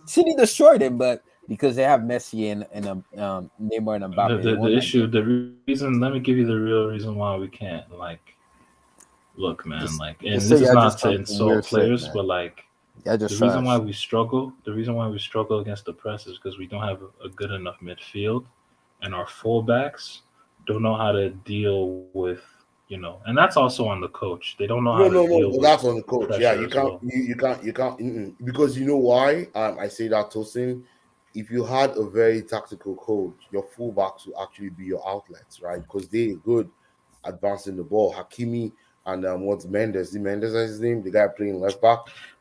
City destroyed them, but because they have Messi and Neymar and Mbappe, they The won that issue, game. the reason. Let me give you the real reason why we can't. Like, look, man. Just, Like, just and say this is y'all not just to talking some insult weird shit, players, man. but like Y'all the just reason why trash. we struggle against the press is because we don't have a good enough midfield, and our fullbacks don't know how to deal with, and that's also on the coach. They don't know how to No. deal But with that's on the coach. Yeah, pressure you as can't. well. You can't. Because you know why? I say that, Tosin. If you had a very tactical coach, your fullbacks will actually be your outlets, right? Because they are good advancing the ball. Hakimi and what's Mendes? The Mendes is his name, the guy playing left back.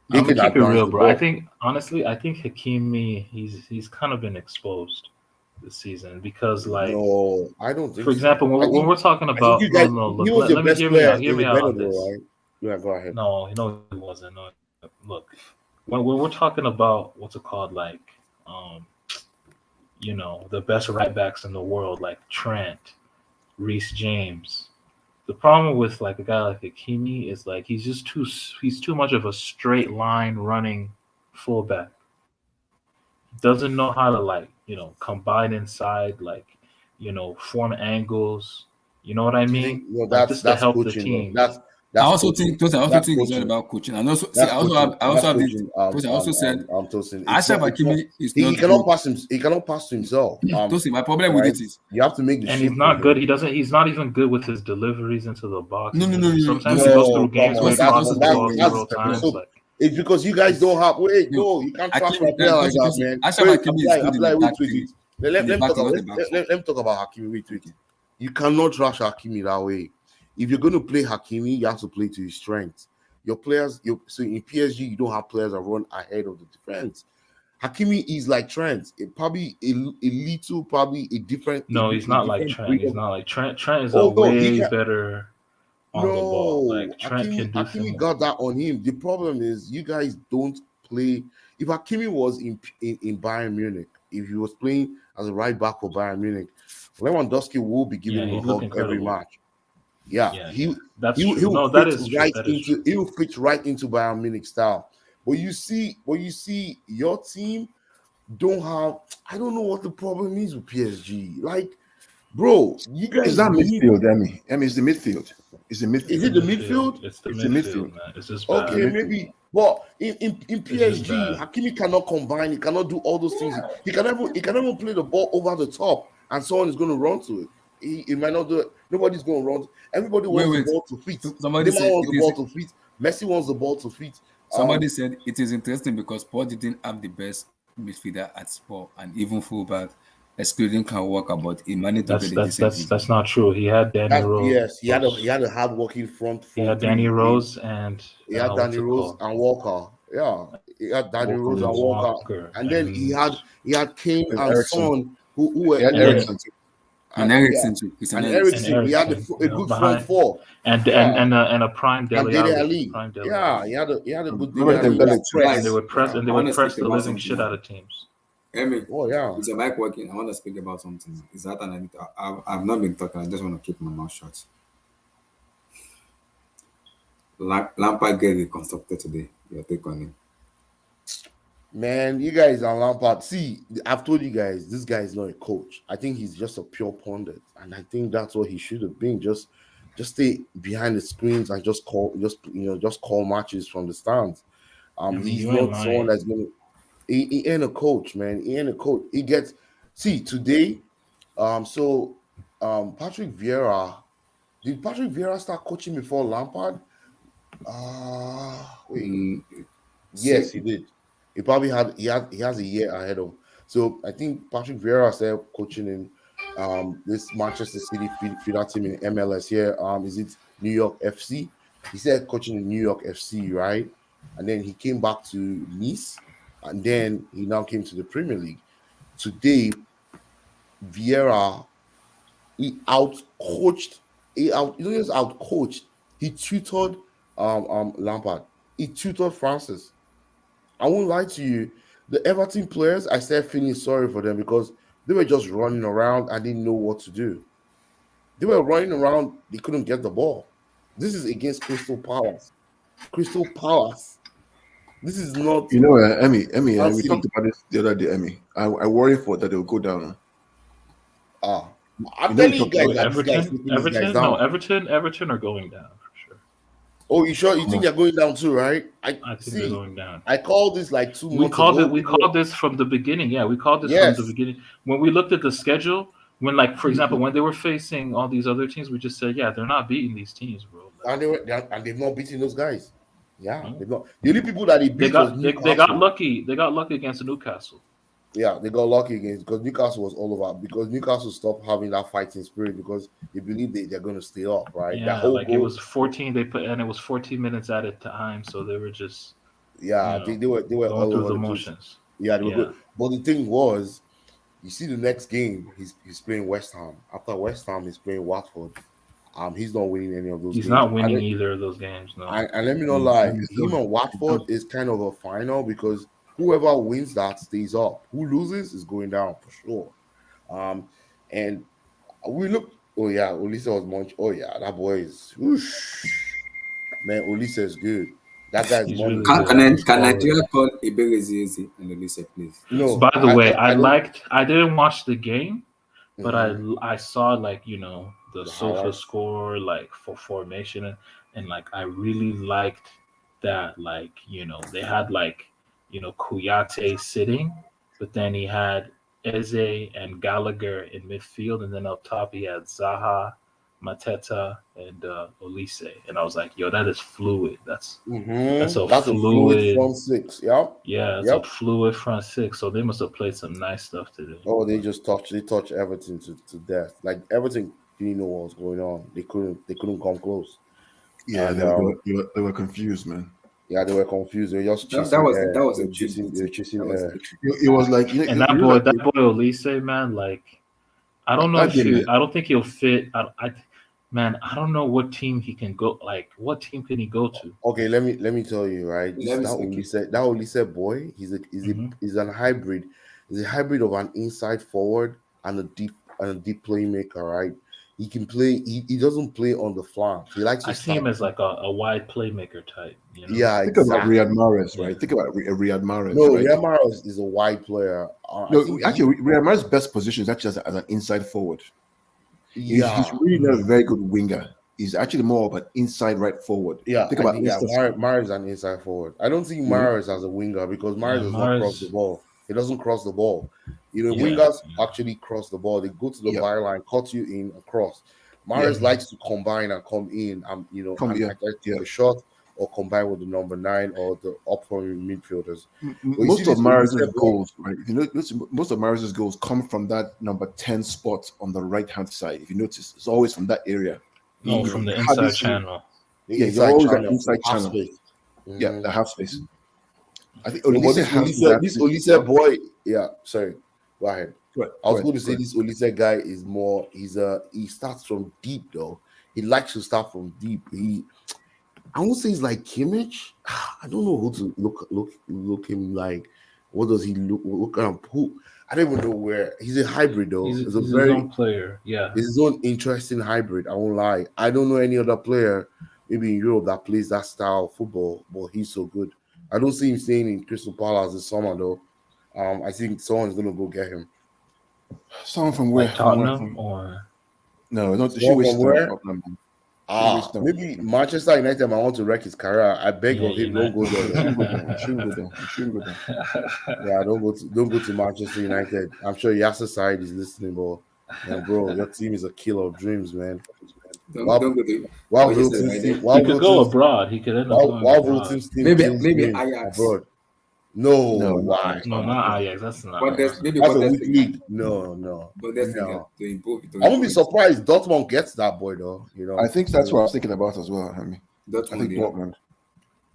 They I'm gonna can keep it advance real, the bro. I ball. think honestly, I think Hakimi he's kind of been exposed this season because like No, I don't for think so. example when we're talking I think about you guys. no He look was your let me best hear me player out in the on Bernabeu, this. right? Yeah, go ahead. No, he wasn't. No, look, when we're talking about what's it called, like, um, the best right backs in the world, like Trent, Reece James. The problem with like a guy like Hakimi is like he's too much of a straight line running fullback. He doesn't know how to like combine inside, like form angles. You know what I You think mean? no? Like just to That's help the coaching. No, team. that's coaching. I also That's think it's all coaching. about coaching. And also, see, That's coaching. I That's also have this. coaching. Tosin, I also said Tosin. Ashraf It's not. Hakimi is He not cannot good. pass him. He cannot pass to himself. Tosin, my problem with Right. it is You have to make the And he's shape for not good. him. He's not even good with his deliveries into the box. no, no, no, no, no. Sometimes he goes Tosin, No, through come games where on. he Tosin, That's crosses Tosin, the that's ball that's several times. so. Like It's because you guys don't have. Wait, no. no, you can't trash my Hakimi, player like Tosin, that, Tosin. man. Ashraf Wait, Hakimi is good in the apply. Wait, back wait, three, wait. Let in the me back talk three, about. not the back four. Let me talk about Hakimi. Wait. You cannot trash Hakimi that way. If you're going to play Hakimi, you have to play to his strengths. Your players, so in PSG, you don't have players that run ahead of the defense. Hakimi is like Trent, probably probably no, he's a not like different Trent. breed He's of. not like Trent. Trent is a Oh no, he way can. better on the ball. No, Like Trent can do Hakimi some. got that on him. The problem is you guys don't play. If Hakimi was in Bayern Munich, if he was playing as a right back for Bayern Munich, Lewandowski will be giving Yeah, him a he'd look hug every incredible. match. Yeah, Yeah, that's he true. will No, that fit is true. right That is into true. he will fit right into Bayern Munich style. But you see your team don't have. I don't know what the problem is with PSG. Like, bro, you It's guys not need. midfield, Emmy. Emmy, it's the midfield. It's the Is midfield. it the midfield? It's the It's the midfield. midfield, man. It's just It's the bad. Okay, midfield. maybe. But in It's just PSG, bad. Hakimi cannot combine. He cannot do all those things. He can even play the ball over the top, and someone is going to run to it. He might not do it. Nobody's going to run. Everybody wants the Wait. ball to fit. Somebody Neymar said wants it the is. ball to fit. Messi wants the ball to fit. Somebody said it is interesting because Paul didn't have the best midfielder at Sport and even fullback, excluding Kyle Walker, but he managed to That's get a that's decent that's season. that's not true. He had Danny That's Rose. BS. He had a hard working He had front Danny three. Rose and He had what's Danny it Rose called? and Walker. Yeah, he had Danny Rose and Walker, Walker and then and he had Kane And and Ericsson. Son who were He had who were Ericsson too. And yeah, Ericsson too. It's an and Ericsson. and Ericsson. He had Ericsson, a good front behind four. and Yeah, and a prime and Dele Dele Alli, Ali. prime Dele Yeah, Alli, he had a good Dele Remember Ali Dembele that too. and they press. would press Yeah. and they I would want to press speak the about living something shit now. out of teams. Emmy, Oh yeah. is the mic working? I want to speak about something. Is that an idea? I've not been talking. I just want to keep my mouth shut. Lampard get reconstructed today. Your take on him? Man, you guys are Lampard. See, I've told you guys, this guy is not a coach. I think he's just a pure pundit, and I think that's what he should have been. Just stay behind the screens and just call matches from the stands. I mean, He's you ain't not someone lying. that's gonna. He ain't a coach, man. He ain't a coach. He gets. See today, so Patrick Vieira. Did Patrick Vieira start coaching before Lampard? Wait. Mm, Yes, he did. He probably he has a year ahead of. So I think Patrick Vieira started coaching in this Manchester City feeder team in MLS here. Is it New York FC? He started coaching in New York FC, right? And then he came back to Nice, and then he now came to the Premier League. Today, Vieira he out coached. He don't just out coached. He tutored Lampard. He tutored Francis. I won't lie to you. The Everton players, I started feeling sorry for them because they were just running around and didn't know what to do. They were running around, they couldn't get the ball. This is against Crystal Palace. Crystal Palace. This is not. You know, Emmy, we Fancy. talked about this the other day, Emmy. I worry for that they'll go down. I'm telling you guys that Everton, these guys down. Everton are going down for sure. Oh, you sure? You think they're going down too, right? I think they're going down. I called this like 2 months ago. ago. We called this from the beginning. Yeah, we called this from the beginning. When we looked at the schedule, when like for example, when they were facing all these other teams, we just said, yeah, they're not beating these teams, bro. And they've not beaten those guys. Yeah, they've not. The only people that they beat they got lucky. They got lucky against Newcastle. Yeah, they got lucky against because Newcastle was all over. Because Newcastle stopped having that fighting spirit because they believe they're going to stay up, right? Yeah, like it was 14. It was 14 minutes at a time, so they were just they were going all through over the place. motions. Yeah, they were good. But the thing was, you see, the next game he's playing West Ham. After West Ham, he's playing Watford. He's not winning any of those. He's games. not winning either of those games. No. And let me not lie, him and Watford is kind of a final because whoever wins that stays up. Who loses is going down for sure. And we look. Oh yeah, Olise was much. Oh yeah, that boy is. Whoosh. Man, Olise is good. That guy's money. Can Nigeria call Iberezizi and Olise, please? No. By the way, I didn't watch the game, but I saw like the social score like for formation and like I really liked that like they had like Kouyaté sitting, but then he had Eze and Gallagher in midfield, and then up top he had Zaha, Mateta, and Olise, and I was like, yo, that is fluid. That's a fluid front six. Yeah, it's a fluid front six. So they must have played some nice stuff today. Oh, they touched Everton to death. Like Everton didn't know what was going on. They couldn't come close. Yeah, and, they were confused, man. Yeah, they were confused. They were just chasing. That was a chasing. They were chasing. It was like and that boy Olise, man. Like, I don't know I don't think he'll fit. I don't know what team he can go. Like, what team can he go to? Okay, let me tell you, right? That Olise boy, he's a hybrid. He's a hybrid of an inside forward and a deep playmaker, right? He can play. He doesn't play on the flank. He likes. I see him as like a wide playmaker type. Yeah, think about Riyad Mahrez, right? Think about Riyad Mahrez. No, right? Riyad Mahrez is a wide player. Actually, Riyad Mahrez's best position is actually as an inside forward. He's really not a very good winger. He's actually more of an inside right forward. Yeah, Mahrez is an inside forward. I don't think Mahrez as a winger because Mahrez does not cross the ball. He doesn't cross the ball. Wingers actually cross the ball. They go to the byline, cut you in, and cross. Mahrez likes to combine and come in and take a shot or combine with the number 9 or the upcoming midfielders. Most of Mahrez's goals, right? If you notice, most of Mahrez's goals come from that number 10 spot on the right hand side. If you notice, it's always from that area. No, from the inside channel. Yeah, it's always that inside channel. Yeah, the half space. I think this Olise boy. Yeah, sorry. Go ahead. I was going to say this Olise guy is more. He starts from deep though. He likes to start from deep. I won't say he's like Kimmich. I don't know who to look him like. What does he look? What kind of who? I don't even know where. He's a hybrid though. He's a very own player. Yeah, he's his own interesting hybrid. I won't lie. I don't know any other player, maybe in Europe, that plays that style of football. But he's so good. I don't see him staying in Crystal Palace this summer though. I think someone's gonna go get him. Someone from where? Like Tottenham or no, not from where? Maybe Manchester United. I want to wreck his career. I beg of him, don't go there. Shouldn't go there. Yeah, don't go to Manchester United. I'm sure Yasser Said is listening, but Man, bro, your team is a killer of dreams, man. Don't While go to while what you said Wilton's right team, there. while He could go Wilton's abroad. He could end up going while abroad. Wilton's team Maybe kills dreams Ajax. abroad. No, No, why? No, not Ajax. That's not. Maybe That's a weak Bundesliga. league. No. Bundesliga to improve. I won't be surprised Dortmund gets that boy though. You know, I think that's what I was thinking about as well. I mean, I think yeah. Dortmund.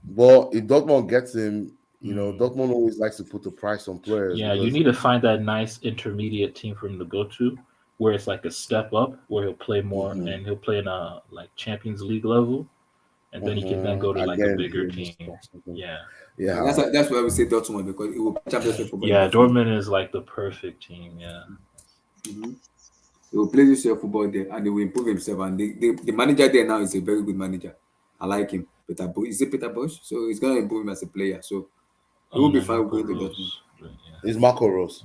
But if Dortmund gets him, you know, Dortmund always likes to put the price on players. Yeah, you need to find that nice intermediate team for him to go to, where it's like a step up, where he'll play more and he'll play in a like Champions League level, and then he can then go to like a bigger team. Yeah. That's why we say Dortmund, because it will Champions League football. Yeah, Dortmund is like the perfect team. Yeah. He will play this year football there, and he will improve himself. And the manager there now is a very good manager. I like him. Is it Peter Bosch? So he's gonna improve him as a player. So he will be fine going to Dortmund. It's Marco Rose.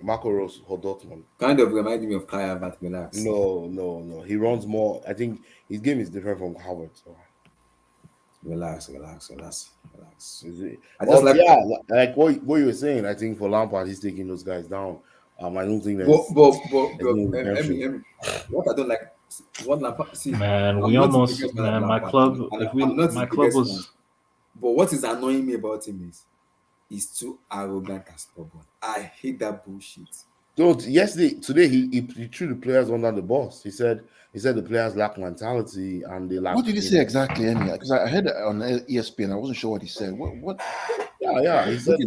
Marco Rose for Dortmund. Kind of reminding me of Kai Havertz. Relax. No. He runs more. I think his game is different from Havertz. So. Relax. Is it? I just like what you were saying. I think for Lampard, he's taking those guys down. I don't think that's. What I don't like, what Lampard. See, man, we almost my club. My club was. But what is annoying me about him is he's too arrogant and stubborn. I hate that bullshit. Today he threw the players under the bus. He said the players lack mentality and they lack. What did he say exactly? Anyway, because I heard it on ESPN. I wasn't sure what he said. What? Yeah. He said the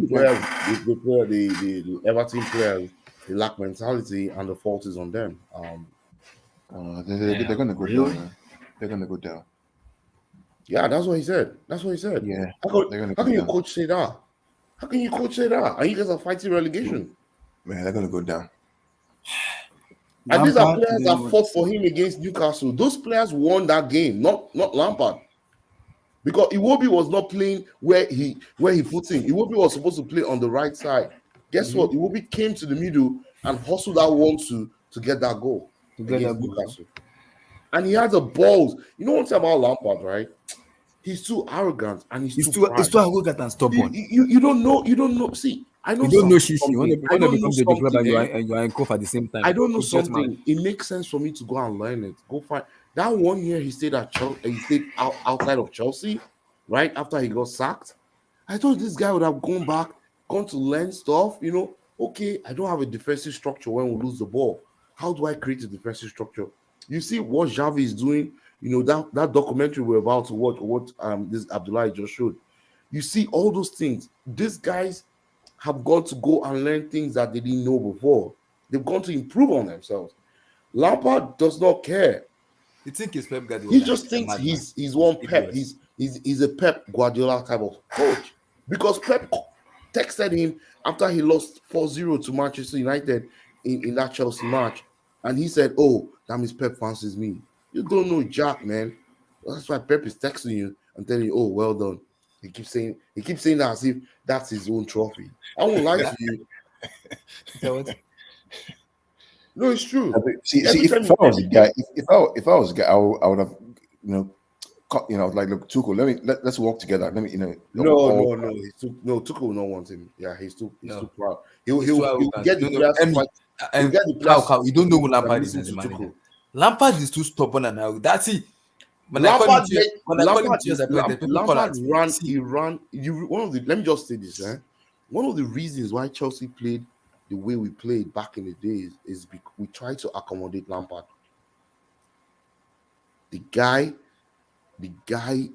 Everton players, they lack mentality and the fault is on them. They're going to go down. Man. They're going to go down. Yeah, that's what he said. Yeah. How can your coach say that? How can your coach say that? And you guys are fighting relegation. Man, they're going to go down. And these are players that fought for him against Newcastle. Those players won that game, not Lampard. Because Iwobi was not playing where he puts him. Iwobi was supposed to play on the right side. Guess what? Iwobi came to the middle and hustled that one to get that goal against Newcastle. And he has the balls. You know one thing about Lampard, right? He's too arrogant and he's too arrogant and stubborn. You don't know. See, I know. You don't know Shishi. When it becomes a club and you are in Kof at the same time. I don't know something. It makes sense for me to go and learn it. Go find that 1 year he stayed at Chelsea. He stayed outside of Chelsea, right after he got sacked. I thought this guy would have gone to learn stuff. You know, okay, I don't have a defensive structure when we lose the ball. How do I create a defensive structure? You see what Xavi is doing. You know that documentary we're about to watch. What this Abdullahi just showed. You see all those things. These guys have got to go and learn things that they didn't know before. They've gone to improve on themselves. Lampard does not care. You think he's Pep Guardiola? He just thinks he's one Pep. He's a Pep Guardiola type of coach. Because Pep texted him after he lost 4-0 to Manchester United in that Chelsea match. And he said, "Oh, that means Pep fancies me." You don't know Jack, man. That's why Pep is texting you and telling you, "Oh, well done." He keeps saying that as if that's his own trophy. I won't lie to you. No, it's true. See, if I was a guy, if I was a guy, I would have, like, look, Tuchel, let's work together. No. Tuchel will not want him. Yeah, he's too proud. He'll get the players. You don't know who Lampard is as a manager. Lampard is too stubborn and now that's it. Lampard ran. Let me just say this. One of the reasons why Chelsea played the way we played back in the days is because we tried to accommodate Lampard. The guy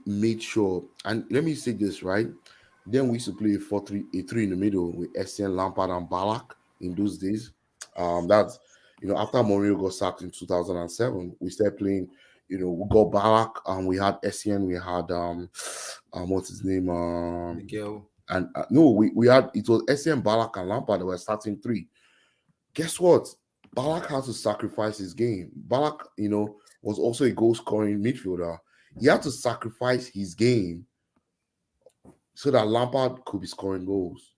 made sure, and let me say this, right? Then we used to play a 4-3 in the middle with Essien, Lampard, and Ballack in those days. That's after Mourinho got sacked in 2007, we started playing. We got Ballack and we had Essien, we had what's his name? Miguel. And we had it was Essien, Ballack, and Lampard that were starting three. Guess what? Ballack had to sacrifice his game. Ballack, was also a goal scoring midfielder. He had to sacrifice his game so that Lampard could be scoring goals.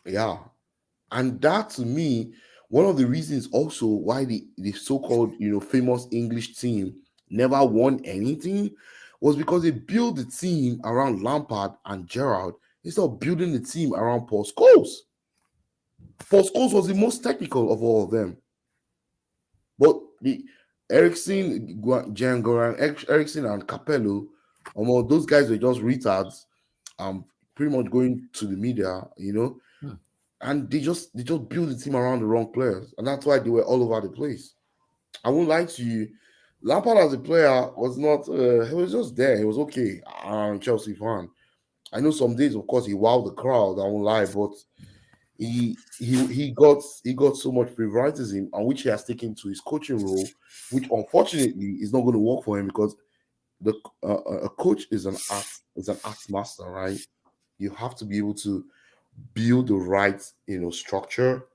Yeah. And that, to me, one of the reasons also why the so-called, famous English team never won anything was because they built the team around Lampard and Gerrard instead of building the team around Paul Scholes. Paul Scholes was the most technical of all of them. But the Ericsson, Jan Goran, Ericsson, and Capello, those guys were just retards. Pretty much going to the media, and they just built the team around the wrong players, and that's why they were all over the place. I won't lie to you. Lampard as a player was not. He was just there. He was okay. I'm a Chelsea fan. I know some days, of course, he wowed the crowd. I won't lie, but he got so much favoritism, and which he has taken to his coaching role, which unfortunately is not going to work for him because a coach is an art master, right? You have to be able to build the right structure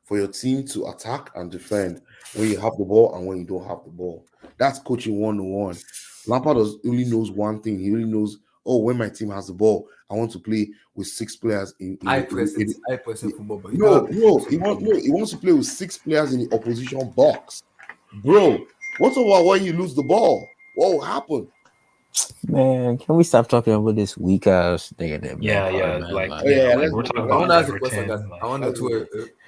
for your team to attack and defend when you have the ball and when you don't have the ball. That's coaching 101. Lampard only knows one thing. He only knows, when my team has the ball, I want to play with 6 players in I pressing football. But he wants to play with 6 players in the opposition box. Bro, what's about when you lose the ball? What will happen? Man, can we stop talking about this weak ass thing? We're talking about I want to ask a question, Everton. guys. I want to do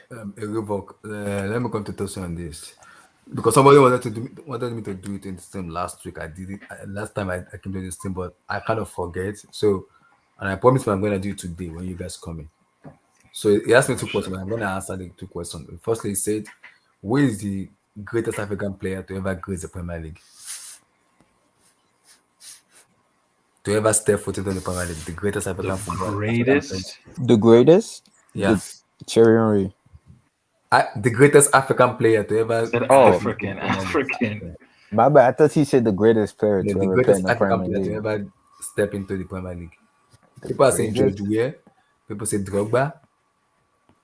a revoke. Let me come to Tosin on this because somebody wanted me to do it in the stream last week. I did it last time I came to this stream, but I kind of forget. So, and I promise I'm going to do it today when you guys come in. So he asked me 2 questions. I'm going to answer the 2 questions. Firstly, he said, "Who is the greatest African player to ever grace the Premier League? To ever step foot into the Premier League, the greatest African footballer." The greatest? Yeah. Thierry Henry. The greatest African player to ever. African. My bad. I thought he said the greatest player The to ever play in greatest the African Premier player to League. ever step into the Premier League. People are saying George Weah. People say Drogba.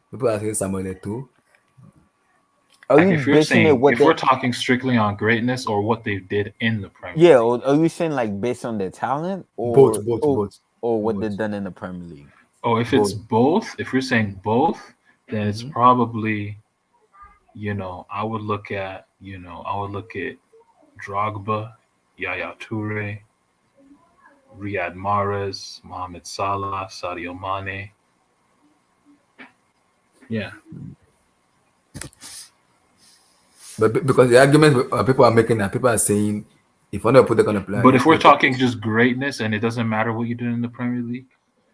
People are saying Samuel Eto'o. If we're talking strictly on greatness or what they did in the Premier League. Yeah, or are you saying like based on their talent or both. Or what they've done in the Premier League? Oh, if it's both, if you're saying both, then it's probably, I would look at Drogba, Yaya Toure, Riyad Mahrez, Mohamed Salah, Sadio Mane. Yeah. But because the argument people are making that people are saying if one of put on a player. But if we're talking just greatness and it doesn't matter what you do in the Premier League,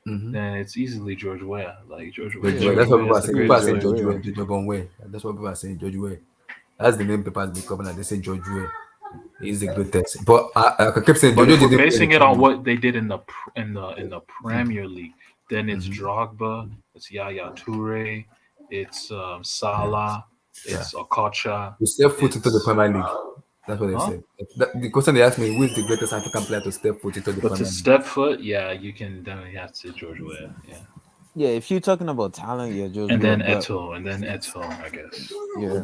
then it's easily George Weah. Like George Weah. That's what people are saying. People are saying George Weah. That's what people are saying. George Weah. That's the name people have been covering. They say George Weah. He's the greatest. But I keep saying George Weah. Basing it on what they did in the Premier League, then it's Drogba, it's Yaya Toure, it's Salah, it's Okocha. You step foot into the Premier League. That's what they said. The question they asked me, who is the greatest African player to step foot into the Premier League? But to step foot, you can definitely have to say George Weah. Yeah. Yeah, if you're talking about talent, George and Weah. Then Eto'o, I guess. Yeah.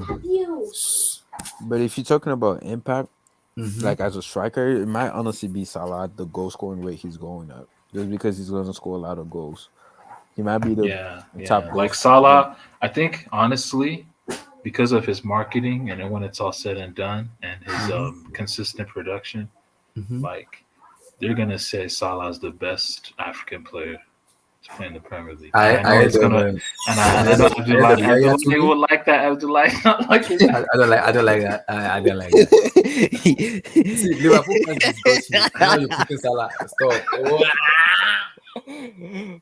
But if you're talking about impact, like as a striker, it might honestly be Salah, the goal scoring rate he's going up. Just because he's going to score a lot of goals. He might be the top goal. Like Salah, I think, honestly, because of his marketing and then when it's all said and done and his consistent production, like they're gonna say Salah is the best African player to play in the Premier League. I know Abdullah would like that. Abdullah, I don't like that. I don't like that. See, Liverpool fans disgust me. I know you're putting Salah. Stop.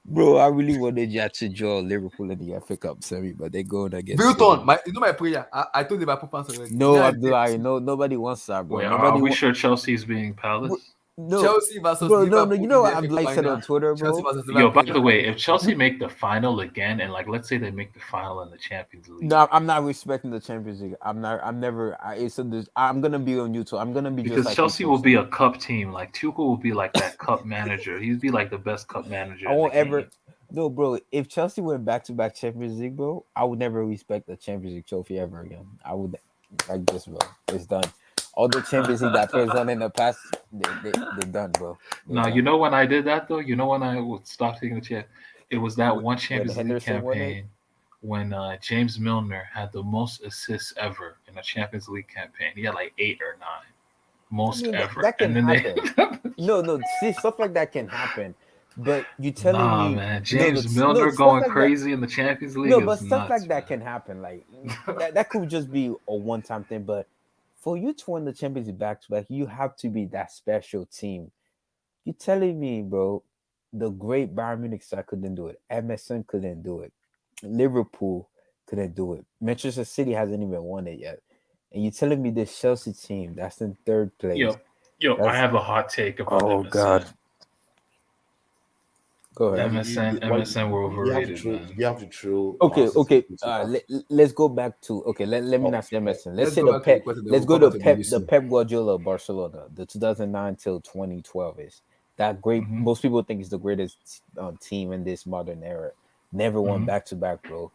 Bro, I really wanted you to draw Liverpool in the FA Cup semi, but they go against Wilton. My prayer. I told Liverpool fans already. No, nobody wants that, bro. Wait, are we sure Chelsea's being Palace? No. Chelsea versus Liverpool. No, you know what I've said on Twitter, bro. By the way, if Chelsea make the final again, and let's say they make the final in the Champions League. No, I'm not respecting the Champions League. I'm gonna be on YouTube. I'm gonna be because just like Chelsea will be a cup team. Like Tuchel will be like that cup manager. He'd be like the best cup manager. I won't ever. No, bro. If Chelsea went back-to-back Champions League, bro, I would never respect the Champions League trophy ever again. I would like this, bro. It's done. All the Champions League that players done in the past, they're done, bro. You know when I did that though? You know when I would stop taking the chance? It was that one Champions League campaign when James Milner had the most assists ever in a Champions League campaign. He had like 8 or 9. Most ever. That can happen. No, see, stuff like that can happen. But you telling Nah, me man. no, James no, no, Milner stuff going like that. crazy in the Champions League No, is but stuff nuts, like that man. can happen. Like that could just be a one-time thing. But for you to win the Champions League back to back, you have to be that special team. You telling me, bro, the great Bayern Munich side couldn't do it. MSN couldn't do it. Liverpool couldn't do it. Manchester City hasn't even won it yet. And you telling me this Chelsea team that's in third place. I have a hot take about Oh MSN. God. Go ahead. MSN were overrated, man. You have to throw. Okay. Arsenal. Let's go back to let me not say MSN. Let's say go the back to the Pep. question, then Let's we'll go come to back to the the UC. Pep Guardiola of Barcelona, the 2009 till 2012 is that great. Mhm. Most people think it's the greatest team in this modern era. Never won Mhm. back to back, bro.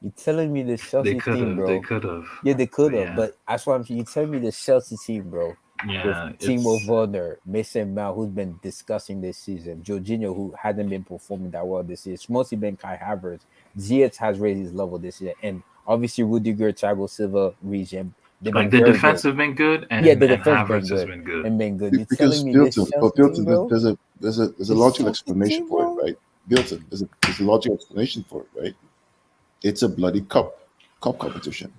You telling me this They Chelsea team, bro? They could have. Yeah, they could have, Yeah. but that's why you telling me this Chelsea team, bro. Yeah, With Timo Werner, Mason Mount, who's been discussing this season, Jorginho, who hasn't been performing that well this year. It's mostly been Kai Havertz. Ziyech has raised his level this year, and obviously Rudiger, Thiago Silva, region. They've been like the very defense good. have been good, and Yeah, the and defense Havertz been has good been good. and been good. You Because telling me this Bilton, Chelsea team, bro? there's a This logical Chelsea explanation team, for it, bro? right? Bilton, there's a logical explanation for it, right? It's a bloody cup competition.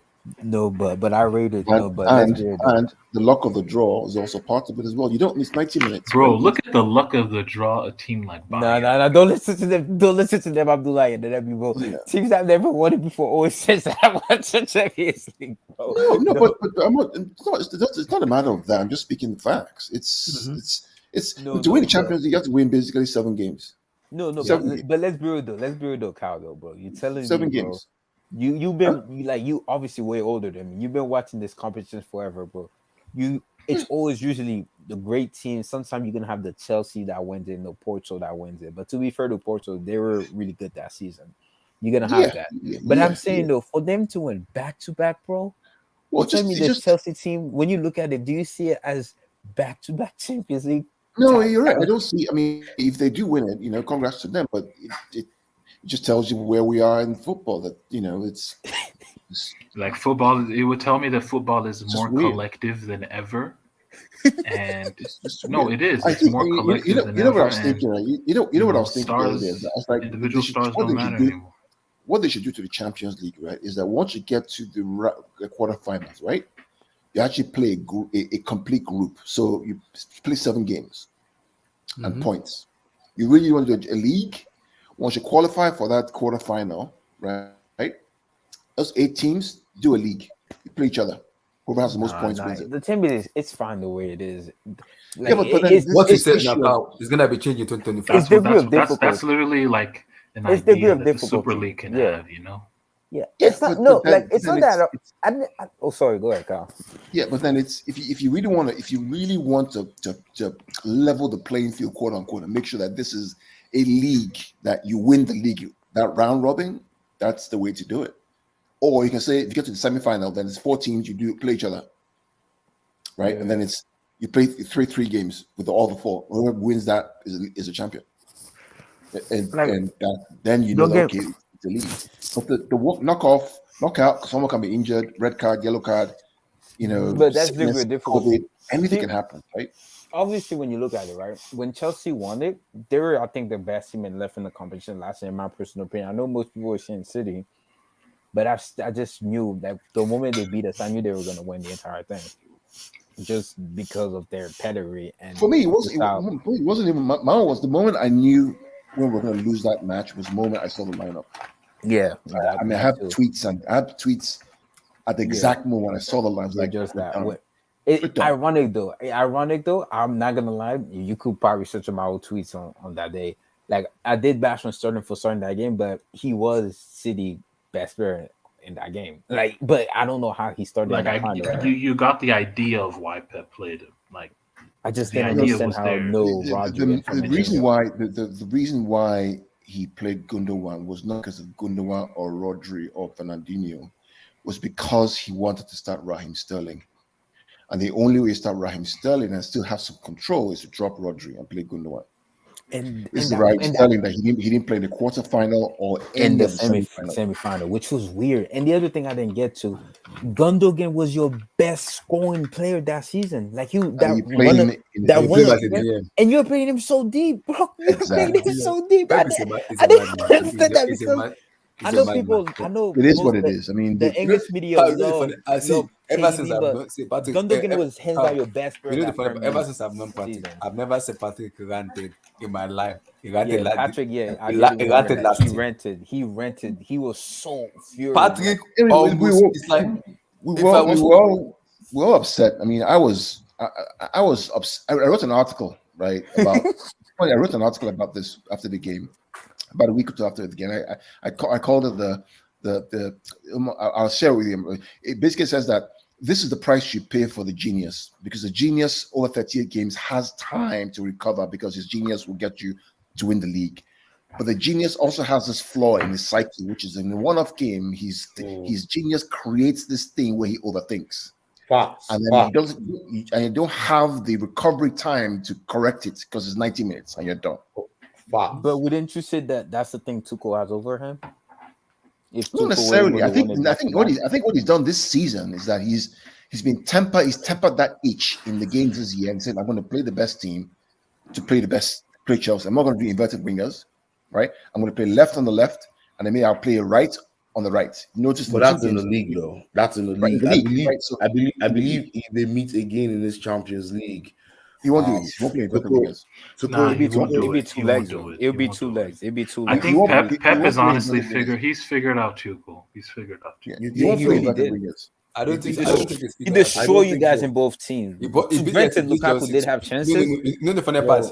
No, but I rated And no, but let's and, be real though. and the luck of the draw is also part of it as well. You don't miss 90 minutes. Bro, Right? look at the luck of the draw. A team like Bayern. No. Don't listen to them. Don't listen to them, Abdullah and them people. Yeah. Teams that never won it before always says that I want to Champions League, bro. No, but I'm not. It's not a matter of that. I'm just speaking the facts. It's No, to win the but- Champions League, you have to win basically 7 games. No, Seven games. but let's be real though. Let's be real though, Kyle, though, bro. You're telling 7 me, bro. games. You obviously way older than me. You've been watching this competition forever, bro. It's always usually the great team. Sometimes you're gonna have the Chelsea that wins it, the Porto that wins it. But to be fair to Porto, they were really good that season. You're gonna have that. But I'm saying though, for them to win back to back, bro. Well, Tell me this Chelsea team, when you look at it, do you see it as back to back Champions League? No, you're right. I don't see. I mean, if they do win it, congrats to them. But it just tells you where we are in football. That it's like football. It would tell me that football is more weird. collective than ever. And no, weird. It is. It's more collective than ever. What I was thinking, right? You know what I was thinking the other day. I was like, individual stars don't matter anymore. What they should do to the Champions League, right, is that once you get to the quarterfinals, right, you actually play a complete group. So you play 7 games and points. You really want to do a league. Once you qualify for that quarterfinal, right? Those 8 teams do a league. You play each other. Whoever has the most points wins it. The team is it's fine the way it is. Like, but then what you said now, it's gonna be changing 2025. That's literally like an it's idea that the Super League can have, Yeah, it's not it's not that. Oh, sorry. Go ahead, Kyle. Yeah, but then it's if you really want to level the playing field, quote unquote, and make sure that this is a league that you win the league, that round robin, that's the way to do it. Or you can say if you get to the semifinal, then it's 4 teams, you play each other, right? And then you play 3 games with all the 4. Whoever wins that is a champion, and then you know that, okay, it's a league. But the knockout, someone can be injured, red card, yellow card, But that's very difficult. COVID, anything can happen, right? Obviously, when you look at it, right, when Chelsea won it, they were, I think, the best team and left in the competition last year, in my personal opinion. I know most people were saying City, but I just knew that the moment they beat us, I knew they were going to win the entire thing, just because of their pedigree. And for me, it wasn't even my own. Was the moment I knew when we were going to lose that match was the moment I saw the lineup. Yeah, I mean, I have tweets at the exact moment I saw the lineup. Like just that. Ironic though. I'm not gonna lie. You could probably search my old tweets on that day. Like I did bash on Sterling for starting that game, but he was City best player in that game. Like, but I don't know how he started. Like you got the idea of why Pep played him. Like I just didn't understand how Rodri. The reason why he played Gundogan was not because of Gundogan or Rodri or Fernandinho, was because he wanted to start Raheem Sterling. And the only way to start Raheem Sterling and still have some control is to drop Rodri and play Gundogan. And This is that, right and that, telling that he didn't play in the quarterfinal or in any the of the semifinals. semifinal, which was weird. And the other thing I didn't get to, Gundogan was your best scoring player that season. Like you, And that you one, playing that He one, played as a DM. and you're playing him so deep, bro. You're playing exactly. him so deep. Pep I is a I didn't madman. understand that He's a because mad. I He's a know madman. people. I know It is most what of it is. I mean, the You know, English media you know the funny. I see. love Ever since KDB, I've but known, say Patrick, Gundogan was hands down your best player you know the that funny. Premier Ever League since I've known Patrick, season. I've never seen Patrick ranted in my life. He ranted Yeah, like Patrick. Yeah, I he did remember ranted that. last He year. rented. He rented. He was so furious. Patrick we almost. were, It's like we if I were, we was were all we were upset. I mean, I was upset. I wrote an article right about. I wrote an article about this after the game, about a week or two after the game. I called it I'll share it with you. It basically says that this is the price you pay for the genius, because the genius over 38 games has time to recover, because his genius will get you to win the league. But the genius also has this flaw in his psyche, which is in a one-off game, his genius creates this thing where he overthinks. Facts. And then you don't have the recovery time to correct it, because it's 90 minutes and you're done. Facts. But wouldn't you say that that's the thing Tuchel has over him? If Not Tuchel necessarily. I think what he's done this season is that he's tempered that itch in the games this year and said, I'm going to play the best team to play Chelsea. I'm not going to do inverted wingers, right? I'm going to play left on the left, and then maybe I'll play right on the right. Notice, But that's in the league, though. That's in the league. Right, right? So I believe if they meet again in this Champions League, he won't do it. He won't play inverted wingers. Nah, he won't do it'd be it. two He legs. won't do it. It'll He be won't two do it. legs. It'd be two I legs. think Pep he is won't play honestly inverted he's figured out Tuchel. He's figured out Tuchel. Yeah, Yeah, won't he play really inverted did. wingers. I don't think it's He destroyed you guys in both teams. To Brentford, Lukaku did have chances. No, the funny part.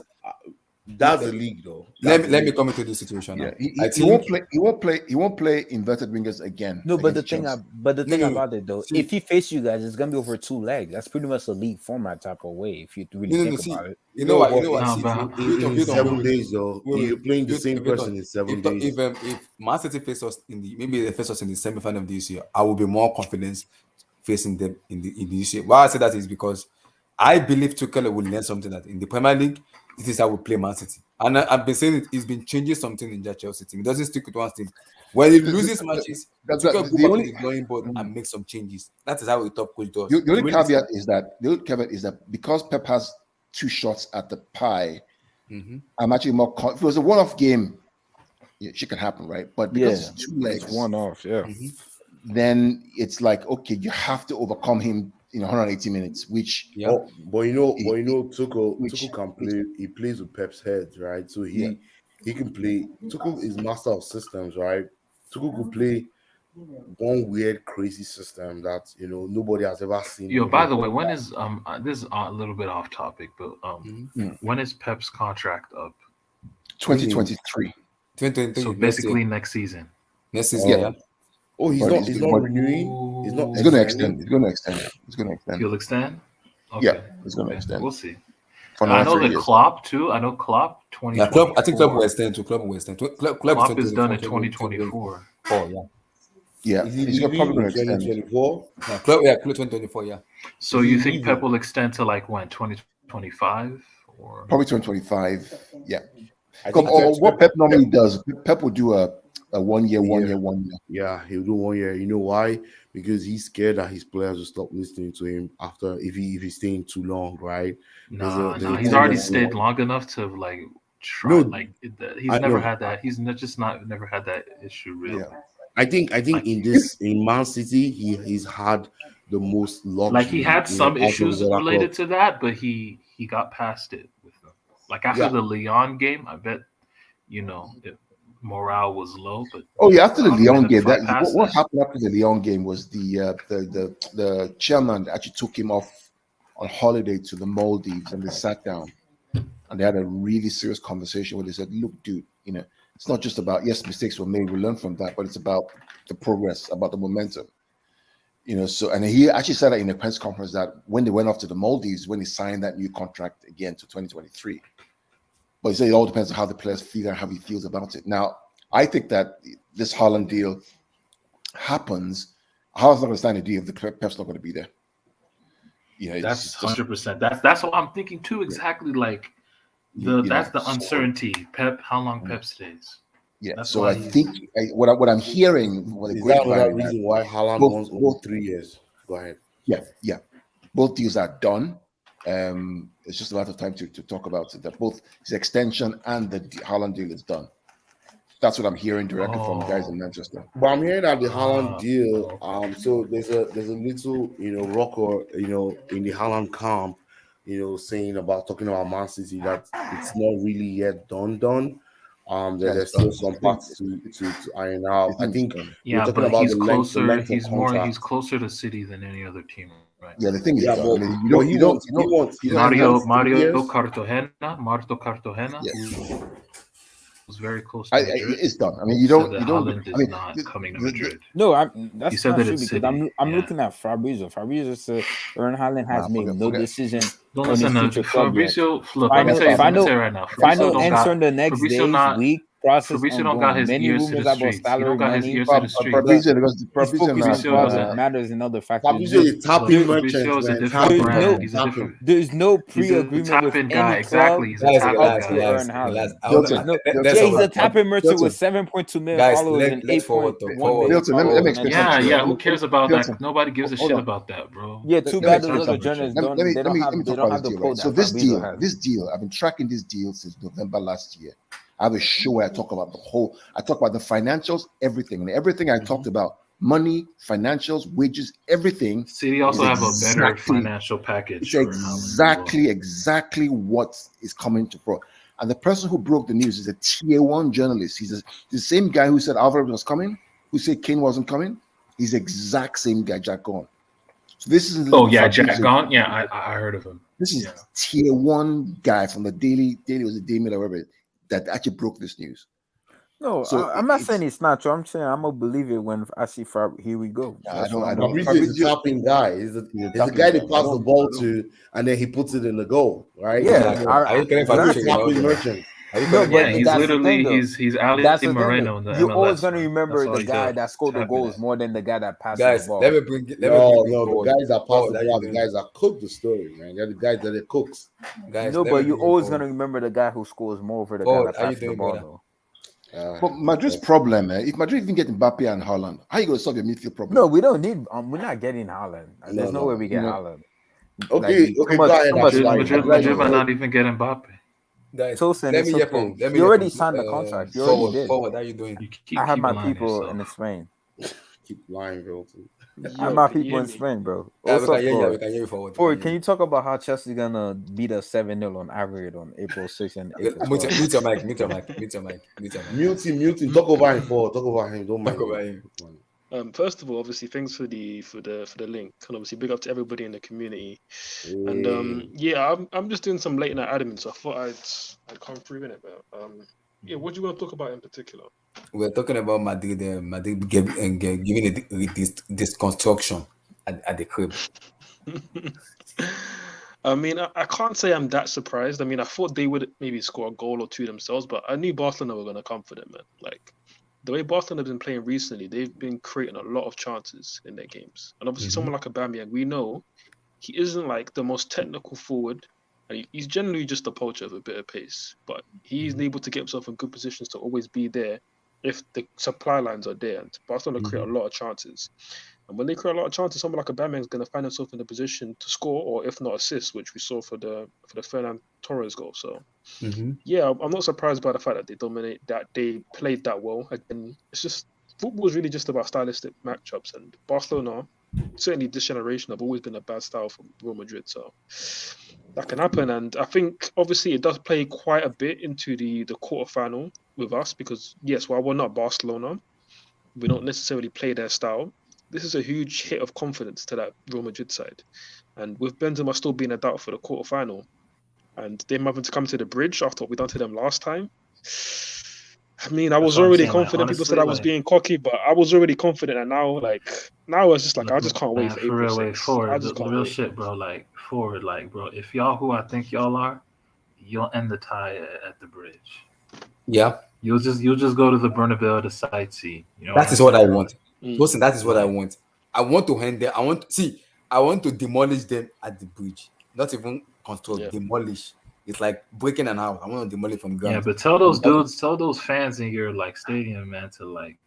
That's the league, though. Let me come into this situation now. Yeah, he won't play. He won't play inverted wingers again. No, but the against thing, Chelsea. about it though, if he faces you guys, it's gonna be over two legs. That's pretty much a league format type of way. If you really think about it, You know what? Nah, See, but in 7 days, though, you're playing the same person in 7 days. If Man City face us maybe they face us in the semi-final of this year, I will be more confident facing them in this year. Why I say that is because I believe Tuchel will learn something that in the Premier League, this is how we play Man City. And I've been saying he's been changing something in that Chelsea team. He doesn't stick with one team. When he loses matches, Tuchel go back to the drawing board and make some changes. That is how a top coach does. The only caveat is that because Pep has two shots at the pie, I'm actually more. If it was a one-off game, shit can happen, right? But because it's two legs, it's one off. Yeah. Then it's like, okay, you have to overcome him in 180 minutes, which But you know, Tuchel can play. He plays with Pep's head, right? So he can play. Tuchel is master of systems, right? Tuchel could play one weird, crazy system that nobody has ever seen. Yo, by the way, when is this is a little bit off topic, but when is Pep's contract up? 2023. 2023. So basically next season. Next season, Oh, he's not renewing. He's not. He's going to extend. He's going to extend. He'll extend. Okay. Yeah, he's going to extend. We'll see. For I know 3 the years. Klopp too. I know Klopp 20. Yeah, Klopp. I think Klopp will extend to Klopp will extend. Klopp is done in 2024. Yeah, he's probably going to extend. 2024. Yeah, Klopp 2024. Yeah. So you think Pep will extend to like when 2025 or Probably 2025. Yeah. I think What Pep normally does, Pep will do a 1 year, 1 year, 1 year. Yeah, he'll do 1 year. You know why? Because he's scared that his players will stop listening to him after if he's staying too long, right? No, he's already stayed long enough to like try. No, He's never had that. He's never had that issue really. Yeah. I think in Man City he's had the most luck. Like he had some issues related to that, but he got past it with them. Like after the Lyon game, I bet morale was low. But after the Lyon game, what happened after the Lyon game was the chairman actually took him off on holiday to the Maldives, and they sat down and they had a really serious conversation where they said, "Look, dude, it's not just about mistakes were made, we learn from that, but it's about the progress, about the momentum." So and he actually said that in a press conference that when they went off to the Maldives, when he signed that new contract again to 2023. But he said it all depends on how the players feel and how he feels about it. Now, I think that this Haaland deal happens. Haaland's not going to sign a deal if the Pep's not going to be there. That's 100%. That's what I'm thinking too. Exactly. Like That's the uncertainty. Pep, how long Pep stays. Yeah, That's so why I think what I'm hearing for the Is that another grapevine, reason why Haaland wants only 3 years? Go ahead. yeah, both deals are done. It's just a lot of time to talk about it. That both his extension and the Haaland deal is done. That's what I'm hearing directly from the guys in Manchester. But I'm hearing that the Haaland deal. So there's a little rocker in the Haaland camp, saying about talking about Man City that it's not really yet done. There's still some parts to iron out. I think we're talking but about he's the closer. length of He's contract. closer to City than any other team, right? Yeah, the thing is, Yeah, I but mean, he wants Mario 3 years. Cartagena, who was very close to Madrid. it's done. I mean, Haaland is not coming to Madrid. No, He that's said not that true it's because City. I'm looking at Fabrizio. Fabrizio said Erling Haaland has made no decision Don't on his listen to future club yet. Fabrizio. Look, let me tell you right now. Final answer in the next day's week process Fabrizio don't got ongoing. his Many ears to rumors the about streets. He salary, don't got his money. ears to the streets. He's focused on project matters and other factors. Fabrizio is tapping merchants, Fabrizio is a man. different brand. He's a different. There's no He's a pre-agreement with tapping any guy. club. Exactly. He's a tapping guy. Yeah, he's a tapping merchant with 7.2 million followers and 8.1 million followers. Yeah. Who cares about that? Nobody gives a shit about that, bro. Yeah, too bad those other journalists don't. They don't have the pull. So this deal, I've been tracking this deal since November last year. I have a show where I talk about I talk about the financials, everything. And everything I talked about, money, financials, wages, everything. City also have a better financial package. It's exactly what is coming to pro. And the person who broke the news is a tier 1 journalist. He's the same guy who said Alvarez was coming, who said Kane wasn't coming. He's the exact same guy, Jack Gone. So this is Jack Gone. Yeah, I heard of him. This is tier 1 guy from the Daily was a Daily or whatever that actually broke this news. No, so I'm not saying it's not true. I'm saying I'm gonna believe it when I see Fab. Here we go. I don't. Fabrizio is a tapping guy. He's the guy they pass the ball to, and then he puts it in the goal, right? Yeah, are you tapping merchant? No, but he's literally he's Alex Moreno. You're always gonna remember the guy that scored the goals more than the guy that passed the ball. No, the guys that pass the ball, the guys that cook the story, man. They're the guys that it cooks. No, but you're always gonna remember the guy who scores more over the guy that passes the ball, though. But Madrid's problem, if Madrid even get Mbappe and Haaland, how you going to solve your midfield problem? No, we don't need. We're not getting Haaland. There's no way we get Haaland. Okay, Madrid might not even get Mbappe. Guys, Tosin, you already signed the contract. You already did. Forward, how you doing? I have my people in Spain. Keep lying, bro. I have my people in Spain, bro. Yeah, we can hear you forward. Forward, can you talk about how Chelsea's gonna beat us 7-0 on average on April 6th and April 12th? Mute your mic. Mute him. Talk over him, Paul. Talk about him. Don't mind. Talk about him. First of all, obviously, thanks for the link, and obviously, big up to everybody in the community. And I'm just doing some late night admin, so I thought I'd come through in it. But what do you want to talk about in particular? We're talking about Madrid giving this construction at the crib. I mean, I can't say I'm that surprised. I mean, I thought they would maybe score a goal or two themselves, but I knew Barcelona were going to come for them, man. Like, the way Barcelona have been playing recently, they've been creating a lot of chances in their games. And obviously, someone like Aubameyang, we know he isn't like the most technical forward. He's generally just a poacher of a bit of pace, but he's able to get himself in good positions to always be there if the supply lines are there. And Barcelona create a lot of chances. And when they create a lot of chances, someone like Aubameyang is going to find himself in a position to score, or if not assist, which we saw for the Ferran Torres goal. So, yeah, I'm not surprised by the fact that they dominate, that they played that well. Again, it's just football is really just about stylistic matchups, and Barcelona, certainly this generation, have always been a bad style for Real Madrid. So that can happen, and I think obviously it does play quite a bit into the quarterfinal with us because yes, while we're not Barcelona, we don't necessarily play their style. This is a huge hit of confidence to that Real Madrid side. And with Benzema still being a doubt for the quarterfinal, and them having to come to the bridge after what we done to them last time, I mean, I was already confident. People said I was being cocky, but I was already confident. And now it's just like, I just can't wait for April 6th. Forward, the real shit, bro. Like, forward, like, bro, if y'all who I think y'all are, you'll end the tie at the bridge. Yeah. You'll just go to the Bernabeu to sightsee. You know that is what I want. Listen, that is what I want. I want to hand them. I want to demolish them at the bridge. Not even construct, demolish. It's like breaking an house. I want to demolish from ground. Yeah, but tell those fans in your like stadium, man, to like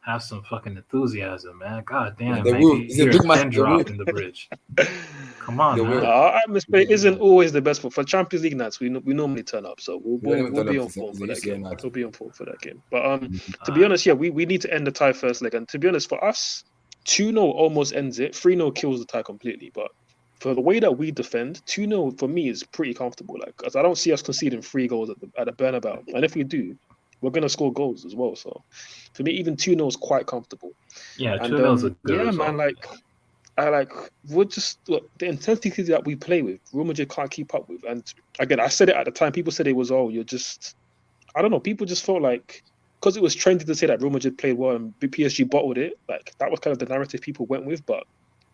have some fucking enthusiasm, man. God damn, they man, will. you It's a hear big a match. pin They drop will. in the bridge. Come on, They man. will. Our atmosphere isn't always the best for Champions League nights. We normally turn up, so we'll be on form for that game. We'll be on form for that game. But to be honest, yeah, we need to end the tie first leg. And to be honest, for us, 2-0 almost ends it. 3-0 kills the tie completely. But for the way that we defend, 2-0 for me is pretty comfortable. Like, because I don't see us conceding 3 goals at the Bernabeu, and if we do, we're gonna score goals as well. So for me, even 2-0 is quite comfortable. Yeah, And 2-0 is a good yeah, result. man, we're just look, the intensity that we play with, Real Madrid can't keep up with. And again, I said it at the time. People said it was you're just, I don't know. People just felt like because it was trendy to say that Real Madrid played well and PSG bottled it. Like that was kind of the narrative people went with. But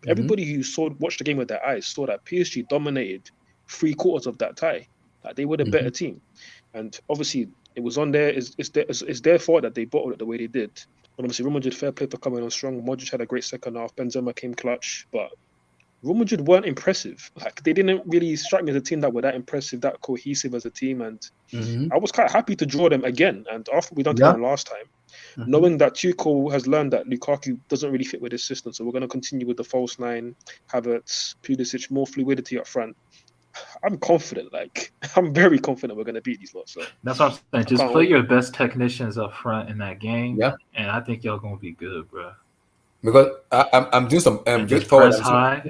everybody who watched the game with their eyes saw that PSG dominated 3/4 of that tie. Like they were the better team, and obviously it was on there. It's their fault that they bottled it the way they did. And obviously, Real Madrid fair play for coming on strong. Modric had a great second half. Benzema came clutch, but Real Madrid weren't impressive. Like they didn't really strike me as a team that were that impressive, that cohesive as a team. And I was quite happy to draw them again. And after we done to them last time, knowing that Tuchel has learned that Lukaku doesn't really fit with his system, so we're going to continue with the false nine, Havertz, Pulisic, more fluidity up front. I'm confident. Like I'm very confident we're going to beat these lots. So that's what I'm saying. Just put your best technicians up front in that game, and I think y'all gonna be good, bro. Because I'm doing some just press high, and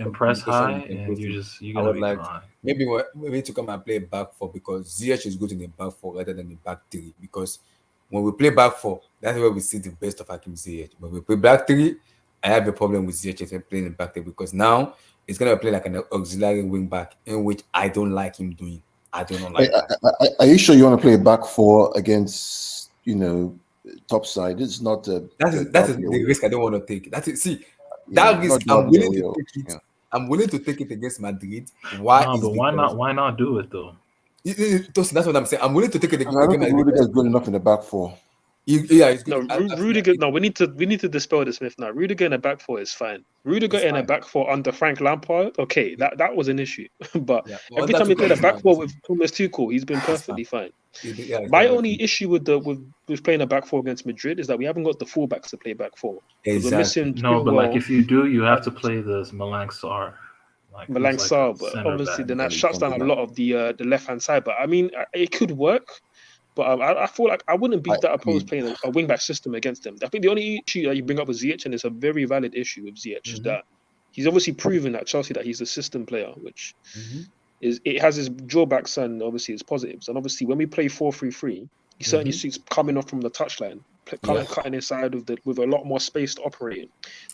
you're gonna be fine. Maybe to come and play back 4 because Ziyech is good in the back 4 rather than the back 3. Because when we play back 4, that's where we see the best of Hakim Ziyech. When we play back 3, I have a problem with Ziyech playing in back 3 because now it's gonna play like an auxiliary wing back, in which I don't like him doing. I don't like. Are you sure you want to play back 4 against top side? It's not that's the risk I don't want to take. That's it. See, that risk I'm willing to take it. I'm willing to take it against Madrid. Why? No, but why not do it though? That's what I'm saying. I'm willing to take it against Madrid. Rudiger is good enough in the back 4. It's good. No, Rudiger. No, we need to dispel this myth now. Rudiger in a back 4 is fine. Rudiger in a back 4 under Frank Lampard, okay, that was an issue. But every time he played a back 4 with Thomas Tuchel, he's been perfectly fine. My only issue with playing a back 4 against Madrid is that we haven't got the fullbacks to play back 4. Exactly. We're missing. No, but like if you do, you have to play this Malang Sarr. But obviously then that shuts down a lot of the left hand side. But I mean, it could work. But I feel like I wouldn't be that opposed playing a wing-back system against them. I think the only issue that you bring up with Ziyech, and it's a very valid issue with Ziyech, is that he's obviously proven at Chelsea that he's a system player, which it has his drawbacks and obviously its positives. And obviously when we play 4-3-3, he certainly suits coming off from the touchline, cutting inside with a lot more space to operate in.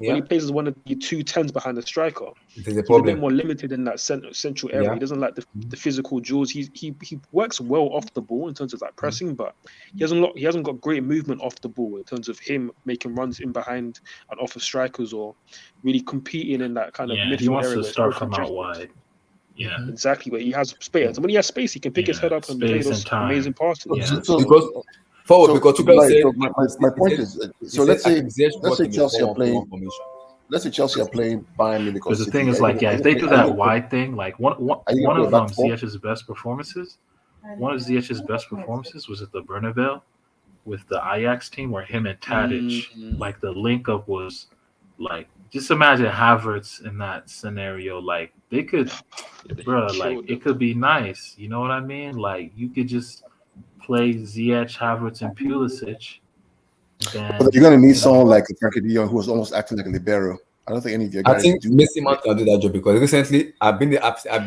When he plays as one of the 2 10s behind the striker, he's a bit more limited in that central area. He doesn't like the physical duels. He works well off the ball in terms of like pressing, but he hasn't got great movement off the ball in terms of him making runs in behind and off of strikers or really competing in that kind of midfield area. He wants to start from out wide. Yeah, exactly. Where he has space, and when he has space, he can pick his head up and play those amazing passes. Because my point is, let's say Chelsea are playing. Let's say Chelsea are playing Bayern Munich. Because the thing is, like, if they do that wide thing, like one of Ziyech's best performances, was at the Bernabeu with the Ajax team, where him and Tadic, like the link up was like. Just imagine Havertz in that scenario. Like they could, bro. Like it could be nice. You know what I mean? Like you could just play Ziyech, Havertz, and Pulisic. But you're gonna need someone like Frankie de Jong who was almost acting like a libero. I don't think any of your guys. I think Mason Mount can do that job because recently I've been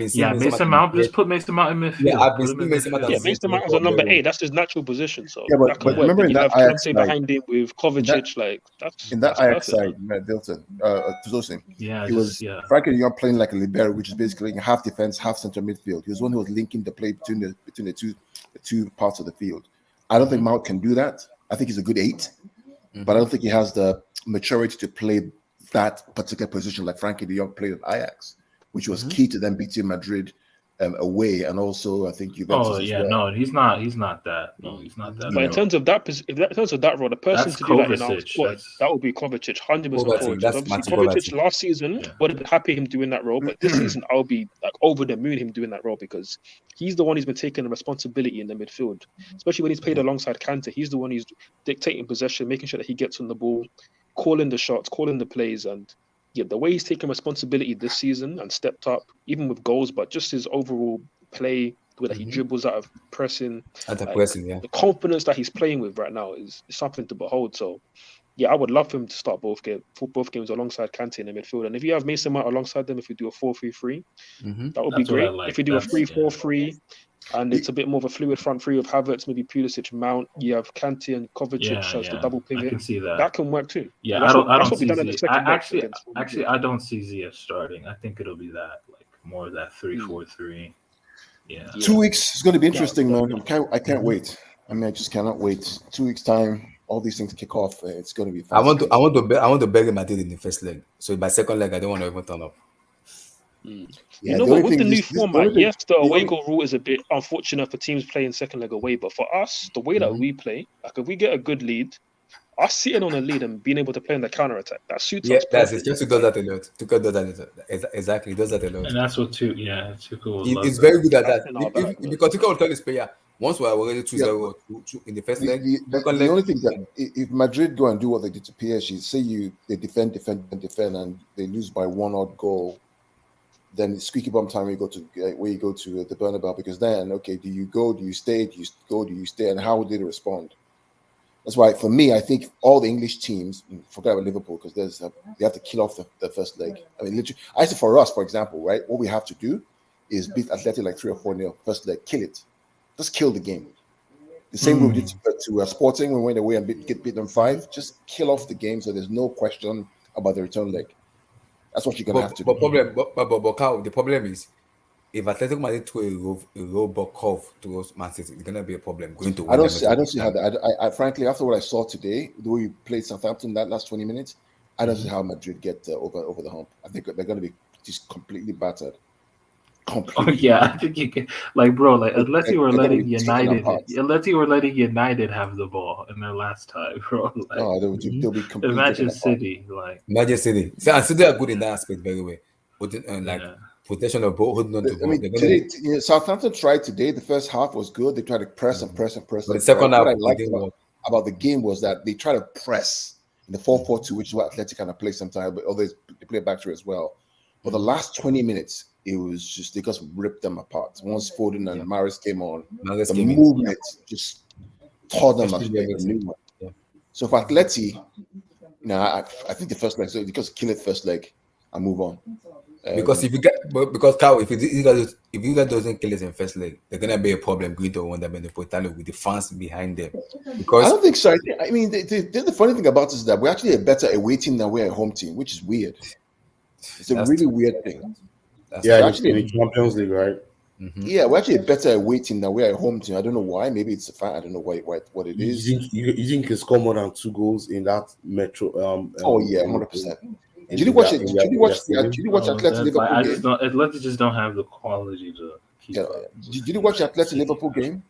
seeing Mason Mount. Just put Mason Mount in midfield. Yeah, I've been seeing Mason Mount. Mason Mount is a number 8. That's his natural position. So but remember in that Ajax side, behind him with Kovacic, that's Ajax side, Dilton, he was Frankie de Jong playing like a libero, which is basically half defense, half center midfield. He was one who was linking the play between the two parts of the field. I don't think Mount can do that. I think he's a good 8, but I don't think he has the maturity to play that particular position like Frankie de Jong played at Ajax, which was key to them beating Madrid away, and also I think Juventus Oh as yeah, well. no, he's not that. No, he's not that. But in terms of that, in terms of that role, the person That's to do that in our Kovacic. squad, that would be Kovacic, 100% Kovacic, Kovacic. that's Obviously, Matthew Kovacic Kovacic. last season would have been happy him doing that role, but this season I'll be like over the moon him doing that role because he's the one who's been taking the responsibility in the midfield, especially when he's played alongside Kante. He's the one who's dictating possession, making sure that he gets on the ball, calling the shots, calling the plays, and yeah, the way he's taken responsibility this season and stepped up, even with goals, but just his overall play, the way that he dribbles out of pressing, the confidence that he's playing with right now is something to behold. So, yeah, I would love him to start both games alongside Kante in the midfield. And if you have Mason Mount alongside them, if we do a 4-3-3, that would be great. Like. If we do a 3-4-3, and it's a bit more of a fluid front three of Havertz, maybe Pulisic, Mount, you have Kante and Kovacic as the double pivot. I can see that. That can work too. Yeah, that's I don't what see we done in the second actually, I don't see Ziyech starting. I think it'll be that, like more of that 3-4-3. Yeah. 2 weeks is going to be interesting, man. I can't wait. I mean, I just cannot wait. 2 weeks time, all these things kick off. It's going to be. I want to bury Madrid in the first leg. So by second leg, I don't want to even turn up. Yeah, but with the new format, yes, the away goal rule is a bit unfortunate for teams playing second leg away. But for us, the way that we play, like if we get a good lead, us sitting on a lead and being able to play in the counter attack, that suits us. That's it. Chelsea does that a lot. Tuchel does that exactly. He does that a lot. And that's what Tuchel. He's very good at that. Because Tuchel will tell his player, once we're already 2-0 in the first leg, the only thing that if Madrid go and do what they did to PSG, say they defend, and they lose by one odd goal, then it's squeaky bum time where you go to the Bernabeu, because then do you go, do you stay, and how would they respond? That's why for me, I think all the English teams, forget about Liverpool, because they have to kill off the first leg. I mean, literally, I say for us, for example, right, what we have to do is beat Atleti like 3 or 4-0 first leg, kill it, just kill the game. The same way we did to Sporting when we went away and beat them 5. Just kill off the game so there's no question about the return leg. That's what you're gonna have to do. The problem is, if Atletico Madrid to a robot curve towards Man City, it's gonna be a problem going to. I don't see how that. I frankly, after what I saw today, the way we played Southampton that last 20 minutes, I don't see how Madrid get over the hump. I think they're gonna be just completely battered. Oh yeah, I think you can. Like, bro, like unless you were letting United have the ball in their last time, bro. Like, they'll be completely. Imagine City, like Imagine City. So City are good in that aspect, by the way. Possession of ball, holding on to ball. Today, Southampton tried today. The first half was good. They tried to press and press and press. But the second half, what I liked about the game was that they tried to press in the 4-4-2, which is what Athletic kind of play sometimes, but others they play back to as well. But the last 20 minutes, it was just they just ripped them apart. Once Foden and Maris came on, the movement just tore them a new one. Yeah. So for Atleti, I think the first leg, so because kill it first leg and move on. Because if you guys doesn't kill it in first leg, they're gonna be a problem going to Wanda Benepotalo with the fans behind them. Because I don't think so. I mean, the funny thing about it is that we're actually a better away team than we're a home team, which is weird. It's a really weird thing. Actually in the Champions League, right? Mm-hmm. Yeah, we're actually a better away team than we're a home team. I don't know why. Maybe it's a fact. I don't know what it is. You think you can score more than 2 goals in that Metro? 100%. Did you watch Atleti Liverpool game? Atleti just don't have the quality to keep up. Did you watch the Atleti Liverpool game?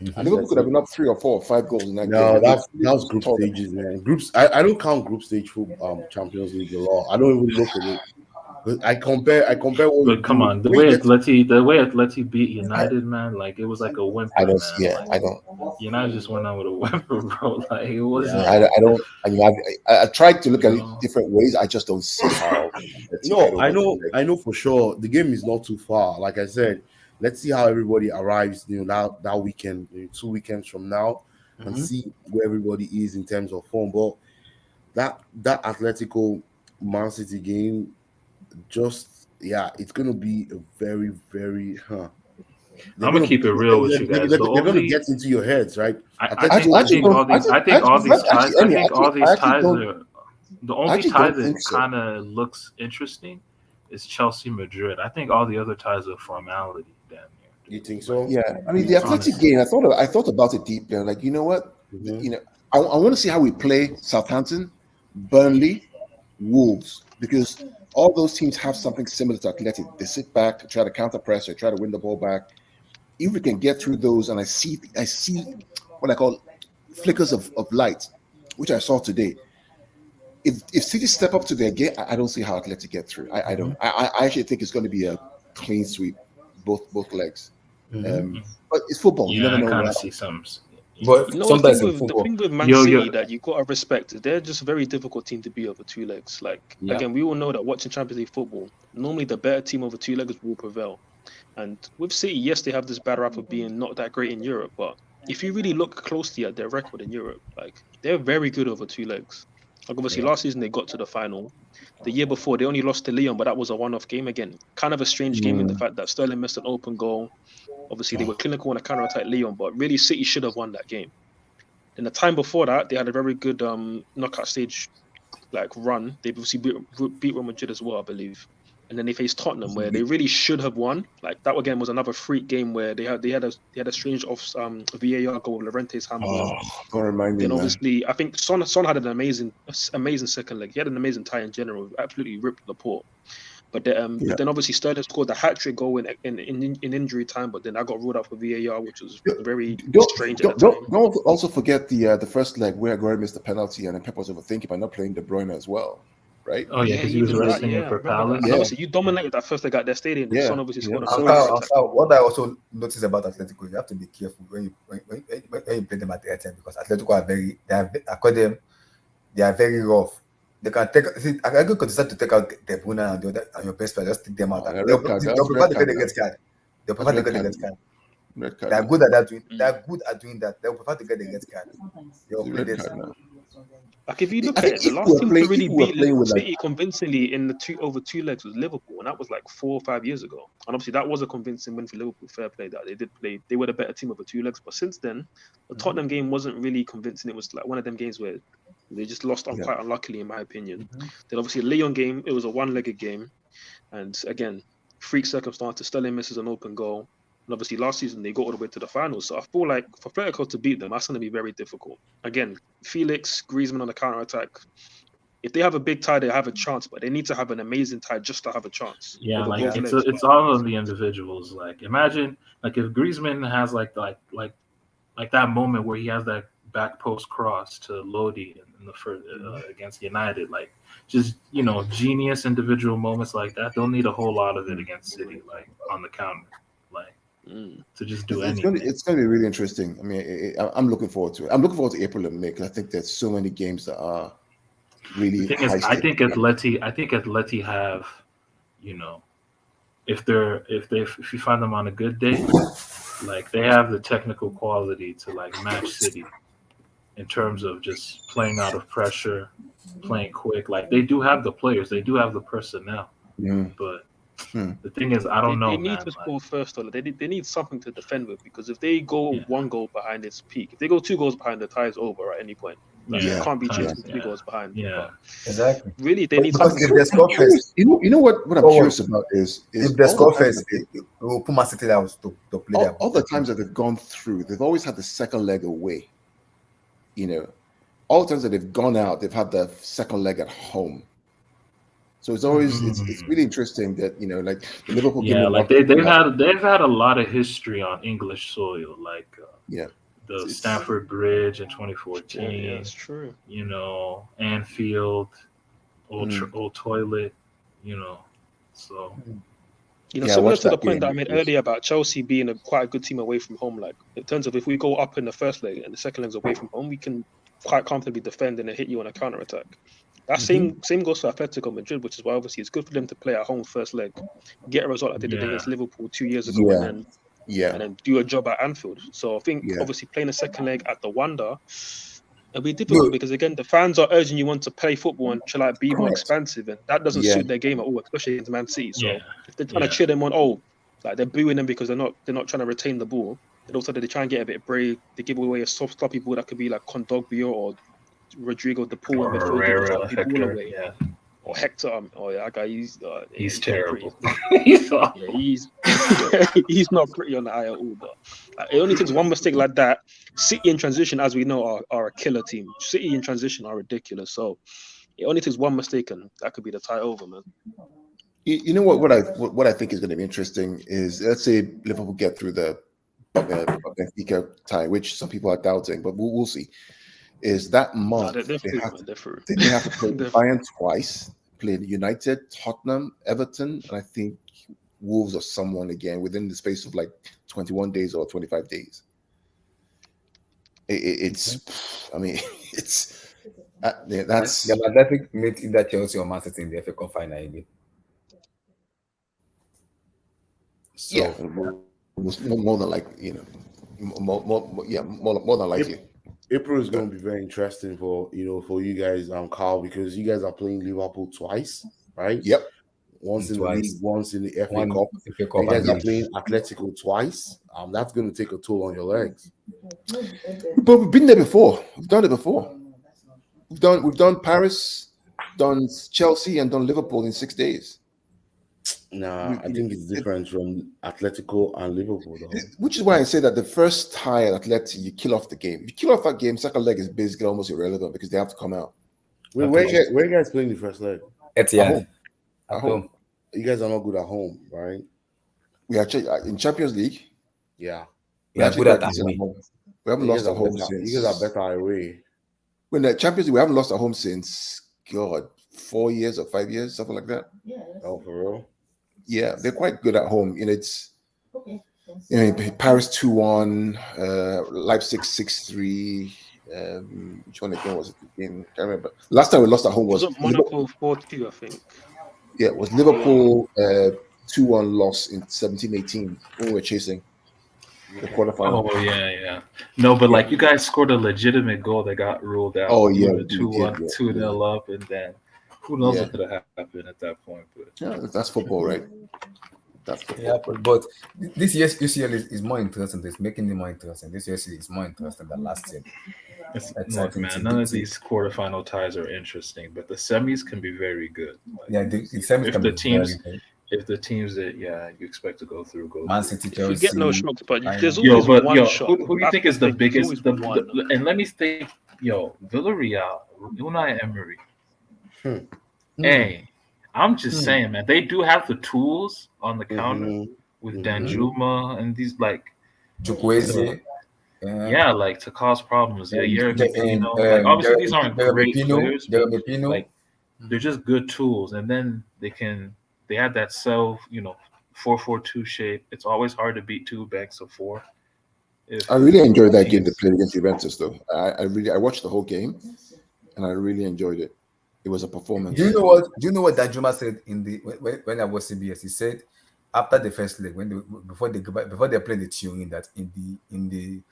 Liverpool could have been up 3 or 4 or 5 goals in that game. No, that was group stages, man. Groups. I don't count group stage for Champions League at all. I don't even look at it. I compare. But come on, the way Atleti beat United, man, like it was like a whimper. I don't. United just went out with a whimper, bro. Like it wasn't. I don't. I mean, I tried to look at it different ways. I just don't see how. No, I know for sure. The game is not too far. Like I said, let's see how everybody arrives. That weekend, 2 weekends from now, and see where everybody is in terms of form. But that Atletico Man City game. It's gonna be a very, very. I'm gonna keep it real with you guys. They're gonna get into your heads, right? I think all these ties are the only tie that kind of looks interesting is Chelsea Madrid. I think all the other ties are formality. Damn near. You think so? Yeah. I mean, the Athletic game. I thought about it deeply. I'm like, you know what? I want to see how we play Southampton, Burnley, Wolves, because all those teams have something similar to Athletic. They sit back, try to counter press, or try to win the ball back. If we can get through those, and I see what I call flickers of light, which I saw today. If City step up to their game, I don't see how Athletic get through. I don't. I actually think it's going to be a clean sweep, both legs. But it's football. You never I know. kind what of see some. But You know, sometimes the in thing football, with Man Yo, City yo. that you gotta respect is they're just a very difficult team to beat over two legs. Like Yeah. again, we all know that watching Champions League football, normally the better team over two legs will prevail. And with City, yes, they have this bad rap of being not that great in Europe, but if you really look closely at their record in Europe, like they're very good over two legs. Like obviously last season they got to the final. The year before they only lost to Lyon, but that was a one-off game again. Kind of a strange game in the fact that Sterling missed an open goal. Obviously they were clinical on a counter-attack Lyon, but really City should have won that game. In the time before that, they had a very good knockout stage like run. They obviously beat Real Madrid as well, I believe. And then they faced Tottenham, where they really should have won. Like that again was another freak game where they had a strange off VAR goal, Llorente's handball. Don't remind me, Then man. obviously, I think Son had an amazing second leg. He had an amazing tie in general. Absolutely ripped Laporte. But then obviously Sterling scored the hat-trick goal in injury time, but then I got ruled out for VAR, which was very strange at the time. Don't also forget the first leg where Aguero missed the penalty and then Pep was overthinking by not playing De Bruyne as well, right? Oh yeah, because he was even that, resting yeah, it for I remember that. Palace. And obviously, you dominated that first leg at their stadium. And Son obviously scored a Alpha, what I also noticed about Atletico, you have to be careful when you play them at the time because Atletico are I call them, they are very rough. They can take. I could decide to take out De Bruyne and the other and your best player, just take them out. They'll prefer to get the red card. They'll prefer to get the red card. Red card. They're good at that. They're good at doing that. They'll prefer to get the red card. They'll play this. Like if you look at it, the last team to really beat City convincingly in the over two legs was Liverpool, and that was like 4 or 5 years ago. And obviously that was a convincing win for Liverpool. Fair play that they did play. They were the better team over two legs. But since then, the Tottenham game wasn't really convincing. It was like one of them games where they just lost on quite unluckily, in my opinion. Then obviously the Lyon game, it was a one-legged game, and again, freak circumstances. Sterling misses an open goal. And obviously, last season they got all the way to the finals. So I feel like for Atletico to beat them, that's going to be very difficult. Again, Felix, Griezmann on the counter attack. If they have a big tie, they have a chance, but they need to have an amazing tie just to have a chance. Yeah, like it's all of the individuals. Like imagine, like if Griezmann has like that moment where he has that back post cross to Lodi in the first against United, like just genius individual moments like that. They'll need a whole lot of it against City, like on the counter. To just do anything. It's going to be really interesting. I mean, I'm looking forward to it. I'm looking forward to April and May because I think there's so many games that are really. The thing is, I think Atleti have, if you find them on a good day, like they have the technical quality to like match City in terms of just playing out of pressure, playing quick. Like they do have the players, they do have the personnel, but. The thing is, I don't know. They need to score first, though. They need something to defend with because if they go 1 goal behind its peak, if they go 2 goals behind, the tie is over at any point. Like, it can't be chasing 3 goals behind. Yeah, exactly. Really, they need something. If they score first, you know what I'm curious about is if they score first, it will put Man City out to play all the times that they've gone through, they've always had the second leg away. All the times that they've gone out, they've had the second leg at home. So it's always it's really interesting that like the Liverpool game. Yeah, like they've had a lot of history on English soil, like the Stamford Bridge in 2014. Yeah, that's true. Anfield, Old Toilet. So. Similar to the point that I made earlier about Chelsea being quite a good team away from home. Like in terms of if we go up in the first leg and the second leg's away from home, we can quite comfortably defend and hit you on a counter attack. That same goes for Atletico Madrid, which is why obviously it's good for them to play at home first leg, get a result like they did against Liverpool 2 years ago, and then do a job at Anfield. So I think obviously playing a second leg at the Wanda, it'll be difficult because again the fans are urging you on to play football and to be more expansive, and that doesn't suit their game at all, especially against Man City. So if they're trying to cheer them on, like they're booing them because they're not trying to retain the ball. And also they try and get a bit brave. They give away a soft sloppy ball that could be like Kondogbia or Rodrigo De Paul or Herrera, Hector, or Hector. That guy, he's terrible. He's not pretty on the eye at all. But it only takes one mistake like that. City in transition, as we know, are a killer team. City in transition are ridiculous. So It only takes one mistake, and that could be the tie over, man. You know what I think is going to be interesting is, let's say Liverpool get through the Benfica tie, which some people are doubting, but we'll see. Is that month They're they have through. to play Bayern twice, play United, Tottenham, Everton, and I think Wolves or someone again within the space of like 21 days or 25 days. I mean, it's that's the Athletic meet either Chelsea or Man City in the FA Cup final again. So yeah, more than like, you know, more than likely. April is going to be very interesting for you guys, Carl, because you guys are playing Liverpool twice, right? Yep. Once in the league, once in the FA One Cup. FA Cup You guys are and playing Atletico twice. That's going to take a toll on your legs. But we've been there before. We've done it before. We've done Paris, done Chelsea, and done Liverpool in 6 days. Nah, I think it's different from Atletico and Liverpool, though. Which is why I say that the first tie at Atleti, you kill off the game. If you kill off that game, second leg is basically almost irrelevant because they have to come out. Where you guys playing the first leg? Etihad. At home. You guys are not good at home, right? We are in Champions League. Yeah. We are good at away. We haven't lost at home since. You guys are better away. When the Champions League, we haven't lost at home since 4 years or 5 years, something like that. Oh, for real? Yeah, they're quite good at home. It's Paris 2-1, Leipzig 6-3. Which one again was it? I can't remember. Last time we lost at home was Monaco 4-2, I think. Yeah, it was Liverpool 2-1 loss in 17-18 when we were chasing the quarterfinal. Oh yeah. No, but like you guys scored a legitimate goal that got ruled out. Oh yeah, 2-1, 2-0 up, and then who knows what could have happened at that point? But yeah, that's football, right? That's football. Yeah, but this year's UCL is more interesting. It's making it more interesting. This year's is more interesting than last year. Look, man, none of these quarterfinal ties are interesting, but the semis can be very good. Like, yeah, the semis if can the be teams, very good. if the teams that you expect to go through, Man City, Chelsea. You get no shocks, but there's always one shot. Who do you think is the biggest? And let me think. Villarreal, Unai Emery. Hey, I'm just saying, man. They do have the tools on the counter with Danjuma and these like Chukwueze. Like to cause problems. Like obviously these aren't great players, but like they're just good tools. And then they have that 4-4-2 shape. It's always hard to beat two banks of four. I really enjoyed that game they played against Juventus, though. I watched the whole game, and I really enjoyed it. It was a performance. Do you know what Danjuma said when I was CBS? He said after the first leg, before they played the tune, that in the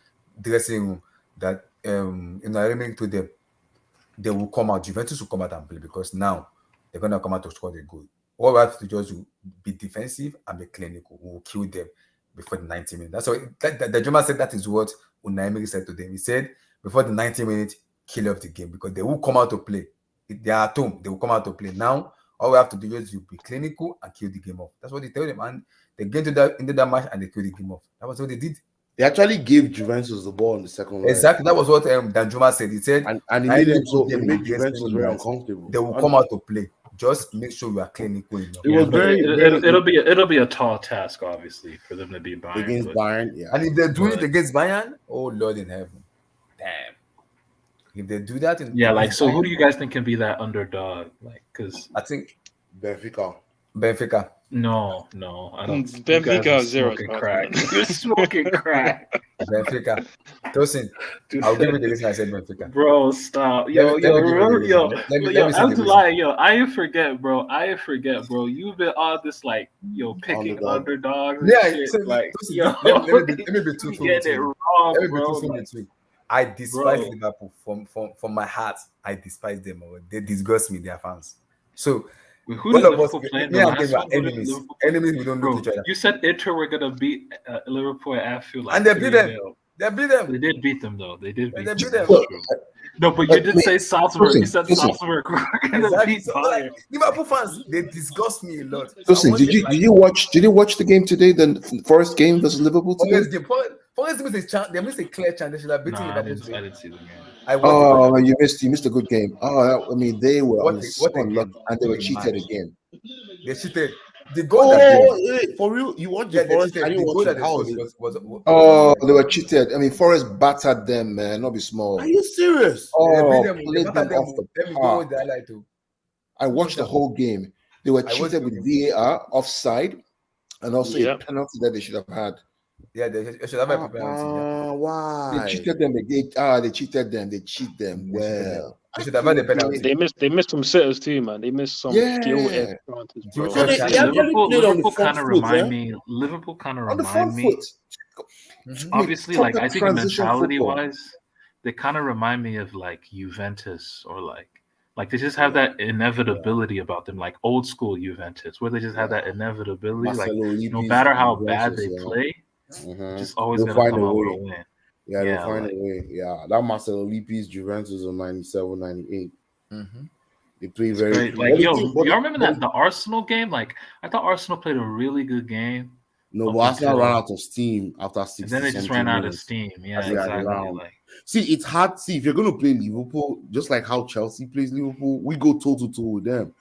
dressing room, that Remy told them they will come out. Juventus will come out and play because now they're gonna come out to score the goal. All we have to just be defensive and be clinical. We will kill them before the 90 minutes. That's what Danjuma said. That is what Unai Emery said to them. He said before the 90 minutes, kill off the game because they will come out to play. If they are at home, they will come out to play. Now, all we have to do is be clinical and kill the game off. That's what they tell them. And they get into that match and they kill the game off. That was what they did. They actually gave Juventus the ball in the second leg. Exactly. That was what Danjuma said. He said, and he made Juventus very uncomfortable. They will come out to play. Just make sure we are clinical enough. It was it'll be a tall task, obviously, for them to beat Bayern. Against Bayern, yeah. And if they're doing it against Bayern, oh Lord in heaven. Damn. If they do that, so who do you guys think can be that underdog? Like, because I think Benfica. No, I don't. Benfica 0. Crack. You're smoking crack. Benfica. Tosin, I'll give you the reason I said Benfica. Bro, stop. Yo, I'm lying. Yo, I forget, bro. You've been on this picking underdogs. Yeah, shit. Like, let me be truthful. Get it wrong, bro. I despise Liverpool from my heart. I despise them. They disgust me. Their fans. So. Who does Liverpool play? Enemies. Enemies. We don't know each other. You said Inter were gonna beat Liverpool at Anfield, and they beat them. They beat them. They did beat them, though. They beat them. Well, no, but you did say Salzburg. You said Salzburg were gonna beat Bayern. Liverpool fans, they disgust me a lot. Listen, did you watch the game today? The Forest game versus Liverpool today? Forest missed a chance. They missed a clear chance. They should have beaten Liverpool. I didn't see the game. Oh, you missed a good game. Oh, I mean, they were What so a unlucky, game. and they were Holy cheated match. again. They cheated. The goal that they For real? You watched yeah, the they Forest? cheated. I didn't The watch goal it. that they How scored was it? was Oh, they were cheated. I mean, Forest battered them, man. Not be small. Are you serious? they beat Oh, them. They played battered them them. off the Let me go park. watch the highlight too. I watched the whole game. They were I watched cheated the with game. VAR, offside, and also a Yep. penalty that they should have had. Yeah, they should have a penalty. Yeah. They Why? cheated them again. They cheated them. They cheat them They cheated them. well. They should have had a They penalty. missed some sitters too, man. They missed some skill Yeah, chances, Give bro. it So to they Chelsea. actually played on the Liverpool front kind of foot, remind eh? me. Liverpool kind of on the front remind me. foot. I mean, Obviously, like proper I think transition mentality football. wise, they kind of remind me of like Juventus or like they just have that inevitability about them, like old school Juventus, where they just have that inevitability. Like Marcelo no Lippi's matter how bad Juventus, they yeah. play, Mhm. just always They'll gonna find come a out with way. a win. Yeah, they'll Yeah, find like- a way. Yeah, that Marcelo Lippi's Juventus of 97, 98. They play It's very great. clean. Like, But the yo, thing- but y'all the- remember but that the Arsenal game? Like, I thought Arsenal played a really good game. No, up but Arsenal until- ran out of steam after 60 And then they just ran out of steam. Yeah, Yeah, exactly. round. Like, See, it's hard. See, if you're going to play Liverpool, just like how Chelsea plays Liverpool, we go toe to toe with them.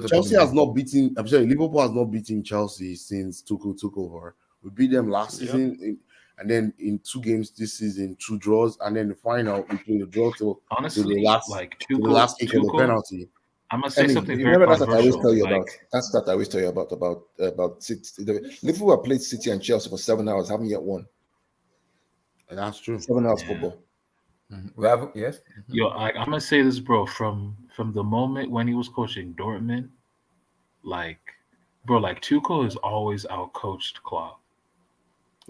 Chelsea has not beaten. I'm sorry, Liverpool has not beaten Chelsea since Tuchel took over. We beat them last season, and then in 2 games this season, 2 draws, and then the final we played a draw till honestly, the last like to the last kick of the Tuchel- penalty. I'm gonna say something you very remember that I always controversial. tell you Like, about. That's that I always tell you about City. Liverpool have played City and Chelsea for 7 hours, haven't yet won. And that's true. 7 hours football. We have yes. yo, I'm gonna say this, bro. From the moment when he was coaching Dortmund, like, bro, like Tuchel has always outcoached Klopp.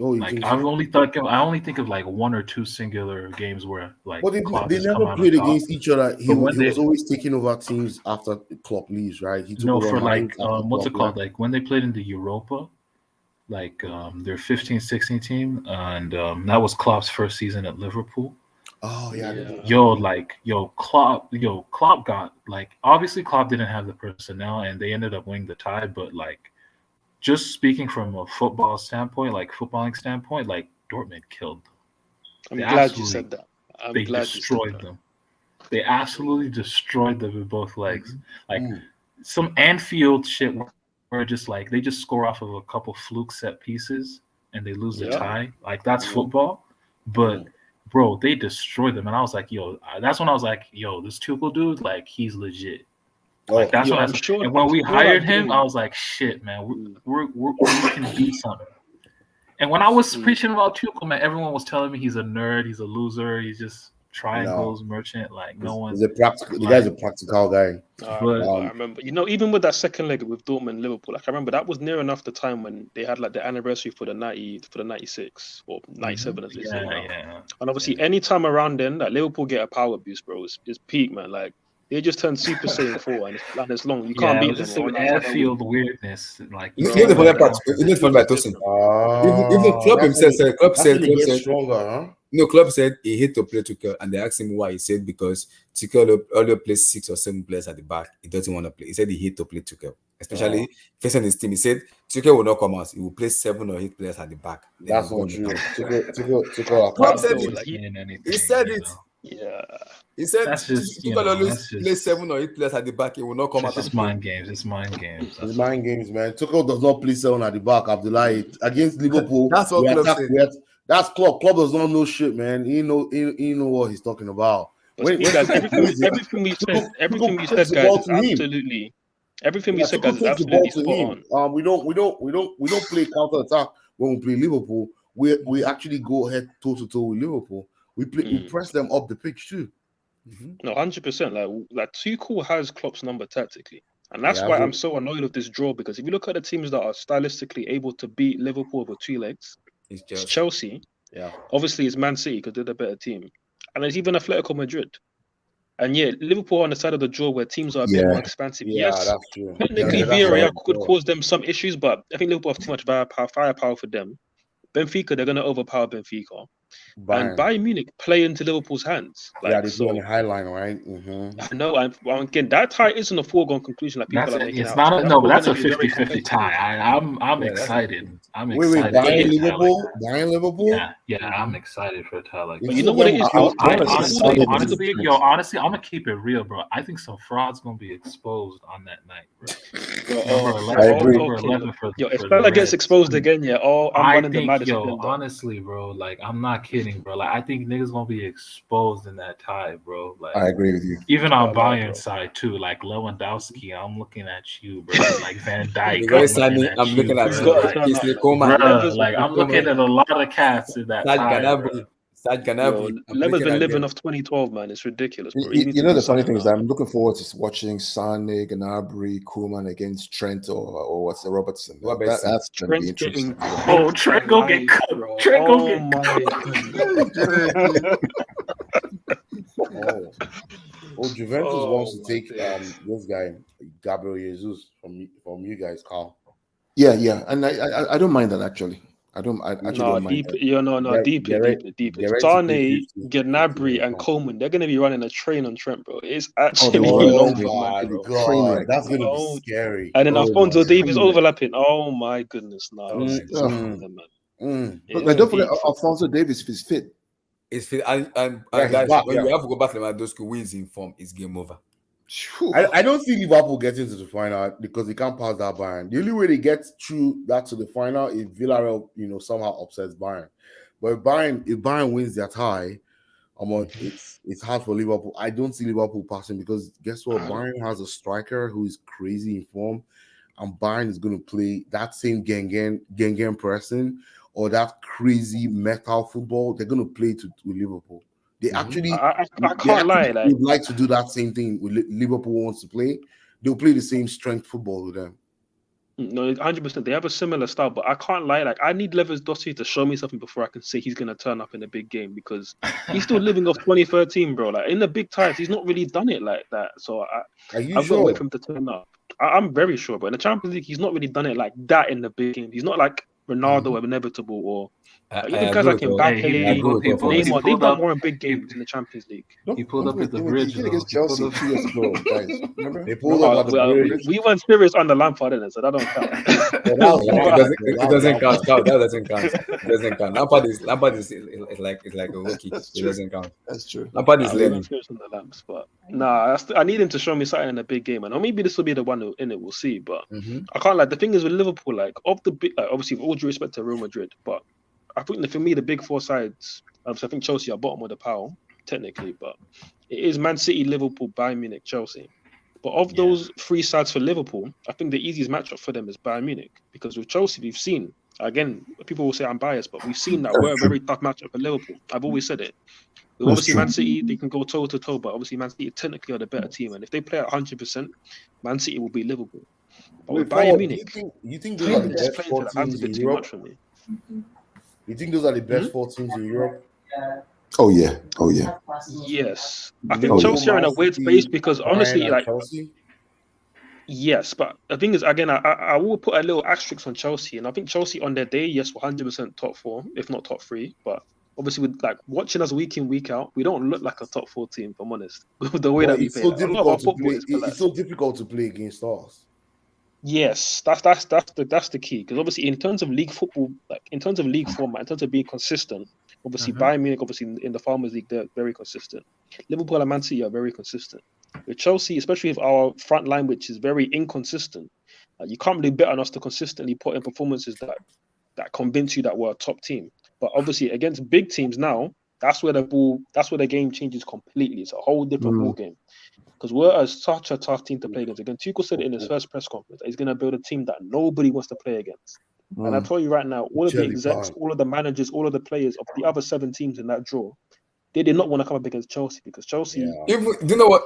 Oh, you Like think I so? only think of like 1 or 2 singular games where like But Klopp they has come never out played on top. against each other. He But when was always taking over teams after Klopp leaves, right? He took No, over for Mainz like after what's it Klopp called? Like when they played in the Europa, like their 15-16 team, and that was Klopp's first season at Liverpool. Oh yeah. Klopp got like obviously Klopp didn't have the personnel and they ended up winning the tie, but like just speaking from a footballing standpoint, like Dortmund killed them. I'm They glad you absolutely- said that. I'm They glad you said destroyed that. them. They absolutely destroyed them with both legs. Like Mm. some Anfield shit where just like they just score off of a couple fluke set pieces and they lose the Yeah. tie. Like that's football. But bro, they destroyed them. And I was like, yo, that's when I was like, yo, this Tuchel dude, like he's legit. Like that's Yeah, when I'm sure- and when I'm we sure hired I him, do. I was like, shit, man, we can do something. And when I was preaching about Tuchel, man, everyone was telling me he's a nerd, he's a loser, he's just triangles merchant. Like no one. The guy's a practical guy. I But- remember, even with that second leg with Dortmund and Liverpool, like I remember that was near enough the time when they had like the anniversary for the 96 or 97 as they say now. Yeah. And obviously, any time around then, like Liverpool get a power boost, bro. It's peak, man. Like they just turn Super Saiyan 4 and it's long. You can't Yeah, beat it was them. just bro. some And that's how Anfield weirdness. Like You know the funny part. You know the funny part, Tosin. Even Klopp himself said. Klopp said. Stronger, huh? No, Klopp said he hate to play Tuchel, and they asked him why. He said because Tuchel only plays 6 or 7 players at the back. He doesn't want to play. He said he hate to play Tuchel, especially facing his team. He said Tuchel will not come out. He will play 7 or 8 players at the back. Then That's he will not come true. out. Tuchel. Klopp said No, it. like, He said it. Yeah. He said That's just, Tuchel that's always just- play 7 or 8 players at the back. He will not come It's out. just and play. mind games. It's mind games. It's mind games, man. Tuchel does not play 7 at the back. Abdullah against Liverpool. That's what we Klopp attack- said. we at- That's Klopp. Klopp does not know shit, man. He know what he's talking about. But guys, everything we said, guys, is absolutely. Everything we said, guys, is absolutely spot on. We don't play counter attack when we play Liverpool. We actually go head toe to toe with Liverpool. We press them up the pitch too. No, 100%. Like Tuchel has Klopp's number tactically, and that's Yeah, why I I'm so annoyed with this draw. Because if you look at the teams that are stylistically able to beat Liverpool with 2 legs, it's Chelsea. Yeah. Obviously, it's Man City because they're the better team, and it's even Atletico Madrid. And yeah, Liverpool are on the side of the draw where teams are a bit more expansive. Yeah, Yes, that's true. technically Villarreal could cause them some issues, but I think Liverpool have too much firepower for them. Benfica, they're going to overpower Benfica. And Bayern Munich play into Liverpool's hands. Like, yeah, they play on the high line, right? Mm-hmm. I know. I'm again, that tie isn't a foregone conclusion like people are making it's out. not So no, but that's a gonna be very 50-50 tie. I'm excited. I'm Wait, excited. Bayern Liverpool? Bayern Liverpool? Yeah, I'm excited for a tie like But that. you know what it is? Honestly, honestly, I'm gonna keep it real, bro. I think some fraud's gonna be exposed on that night, bro. Number 11 for if Bella gets exposed again, I'm running the Madison. Honestly, bro, like I'm not kidding, bro. Like I think niggas gonna be exposed in that tie, bro. Like I agree with you. Even on Bayern's side too, like Lewandowski, I'm looking at you, bro. Like Van Dijk, I'm looking at you, bro. Like I'm looking at a lot of cats in that tie. Lever's been living off 2012, man. It's ridiculous, bro. You know the funny thing is that I'm looking forward to watching Sane, Gnabry, Koeman against Trent or what's the Robertson. That's going to be interesting. Oh, Trent go get cooked. Trent go get cooked. Juventus wants to take this guy Gabriel Jesus from you guys, Carl. Yeah, and I don't mind that actually. I don't mind. Deep it. Sane, Gnabry, and Coleman, they're going to be running a train on Trent, bro. It's actually long, bro. That's going to be scary. And then Alphonso Davies overlapping. Oh my goodness, no. But don't forget, Alphonso Davies is fit. It's fit. And guys, when you have to go back to Lewandowski, who is in form, it's game over. I don't see Liverpool getting to the final because they can't pass that Bayern. The only way they get through that to the final is Villarreal, somehow upsets Bayern. But if Bayern wins their tie, it's hard for Liverpool. I don't see Liverpool passing because guess what? Bayern has a striker who is crazy in form, and Bayern is going to play that same Gengen pressing or that crazy metal football. They're going to play with Liverpool. They actually, I can't lie. Would like to do that same thing with Liverpool wants to play. They'll play the same strength football with them. No, 100%. They have a similar style, but I can't lie. Like I need Lewandowski to show me something before I can say he's gonna turn up in a big game because he's still living off 2013, bro. Like in the big ties, he's not really done it like that. So I've got to wait for him to turn up. I'm very sure, but in the Champions League, he's not really done it like that in the big game. He's not like Ronaldo or Inevitable or even guys like Mbappe, Neymar, they've done more in big games in the Champions League. He pulled up at the bridge against Chelsea 2 years ago, guys. Remember? They pulled up at the bridge. We weren't serious on the Lampard, innit? So that don't count. It doesn't count. That doesn't count. It doesn't count. Lampard is like a rookie. It doesn't count. That's true. Lampard is learning. But I need him to show me something in a big game, and or maybe this will be the one in it. We'll see. But I can't like the thing is with Liverpool, like of the big, obviously with all due respect to Real Madrid, but I think for me the big four sides. Obviously, I think Chelsea are bottom of the pile technically, but it is Man City, Liverpool, Bayern Munich, Chelsea. But of those three sides for Liverpool, I think the easiest matchup for them is Bayern Munich because with Chelsea we've seen again. People will say I'm biased, but we've seen that we're a very tough matchup for Liverpool. I've always said it. Obviously, Man City, they can go toe to toe, but obviously, Man City technically are the better team. And if they play at 100%, Man City will beat Liverpool. But with Bayern Munich, you think those are the best 4 teams in Europe? You think those are the best 4 teams in Europe? Oh yeah. Yes, I think Chelsea are in a weird space because honestly, like Chelsea? Yes, but the thing is, again, I will put a little asterisk on Chelsea, and I think Chelsea on their day, yes, 100% top 4, if not top 3, but. Obviously, with like watching us week in, week out, we don't look like a top 4 team, if I'm honest. The way that we play. It's so difficult to play against us. Yes, that's the key. Because obviously, in terms of league football, like in terms of league format, in terms of being consistent, obviously Bayern Munich, obviously in the Farmers League, they're very consistent. Liverpool and Man City are very consistent. With Chelsea, especially with our front line, which is very inconsistent, you can't really bet on us to consistently put in performances that convince you that we're a top team. But obviously, against big teams now, that's where the game changes completely. It's a whole different ball game because we're such a tough team to play against. Again, Tuchel said it in his first press conference that he's going to build a team that nobody wants to play against. And I tell you right now, all of the execs, all of the managers, all of the players of the other 7 teams in that draw, they did not want to come up against Chelsea because Chelsea. Do you know what?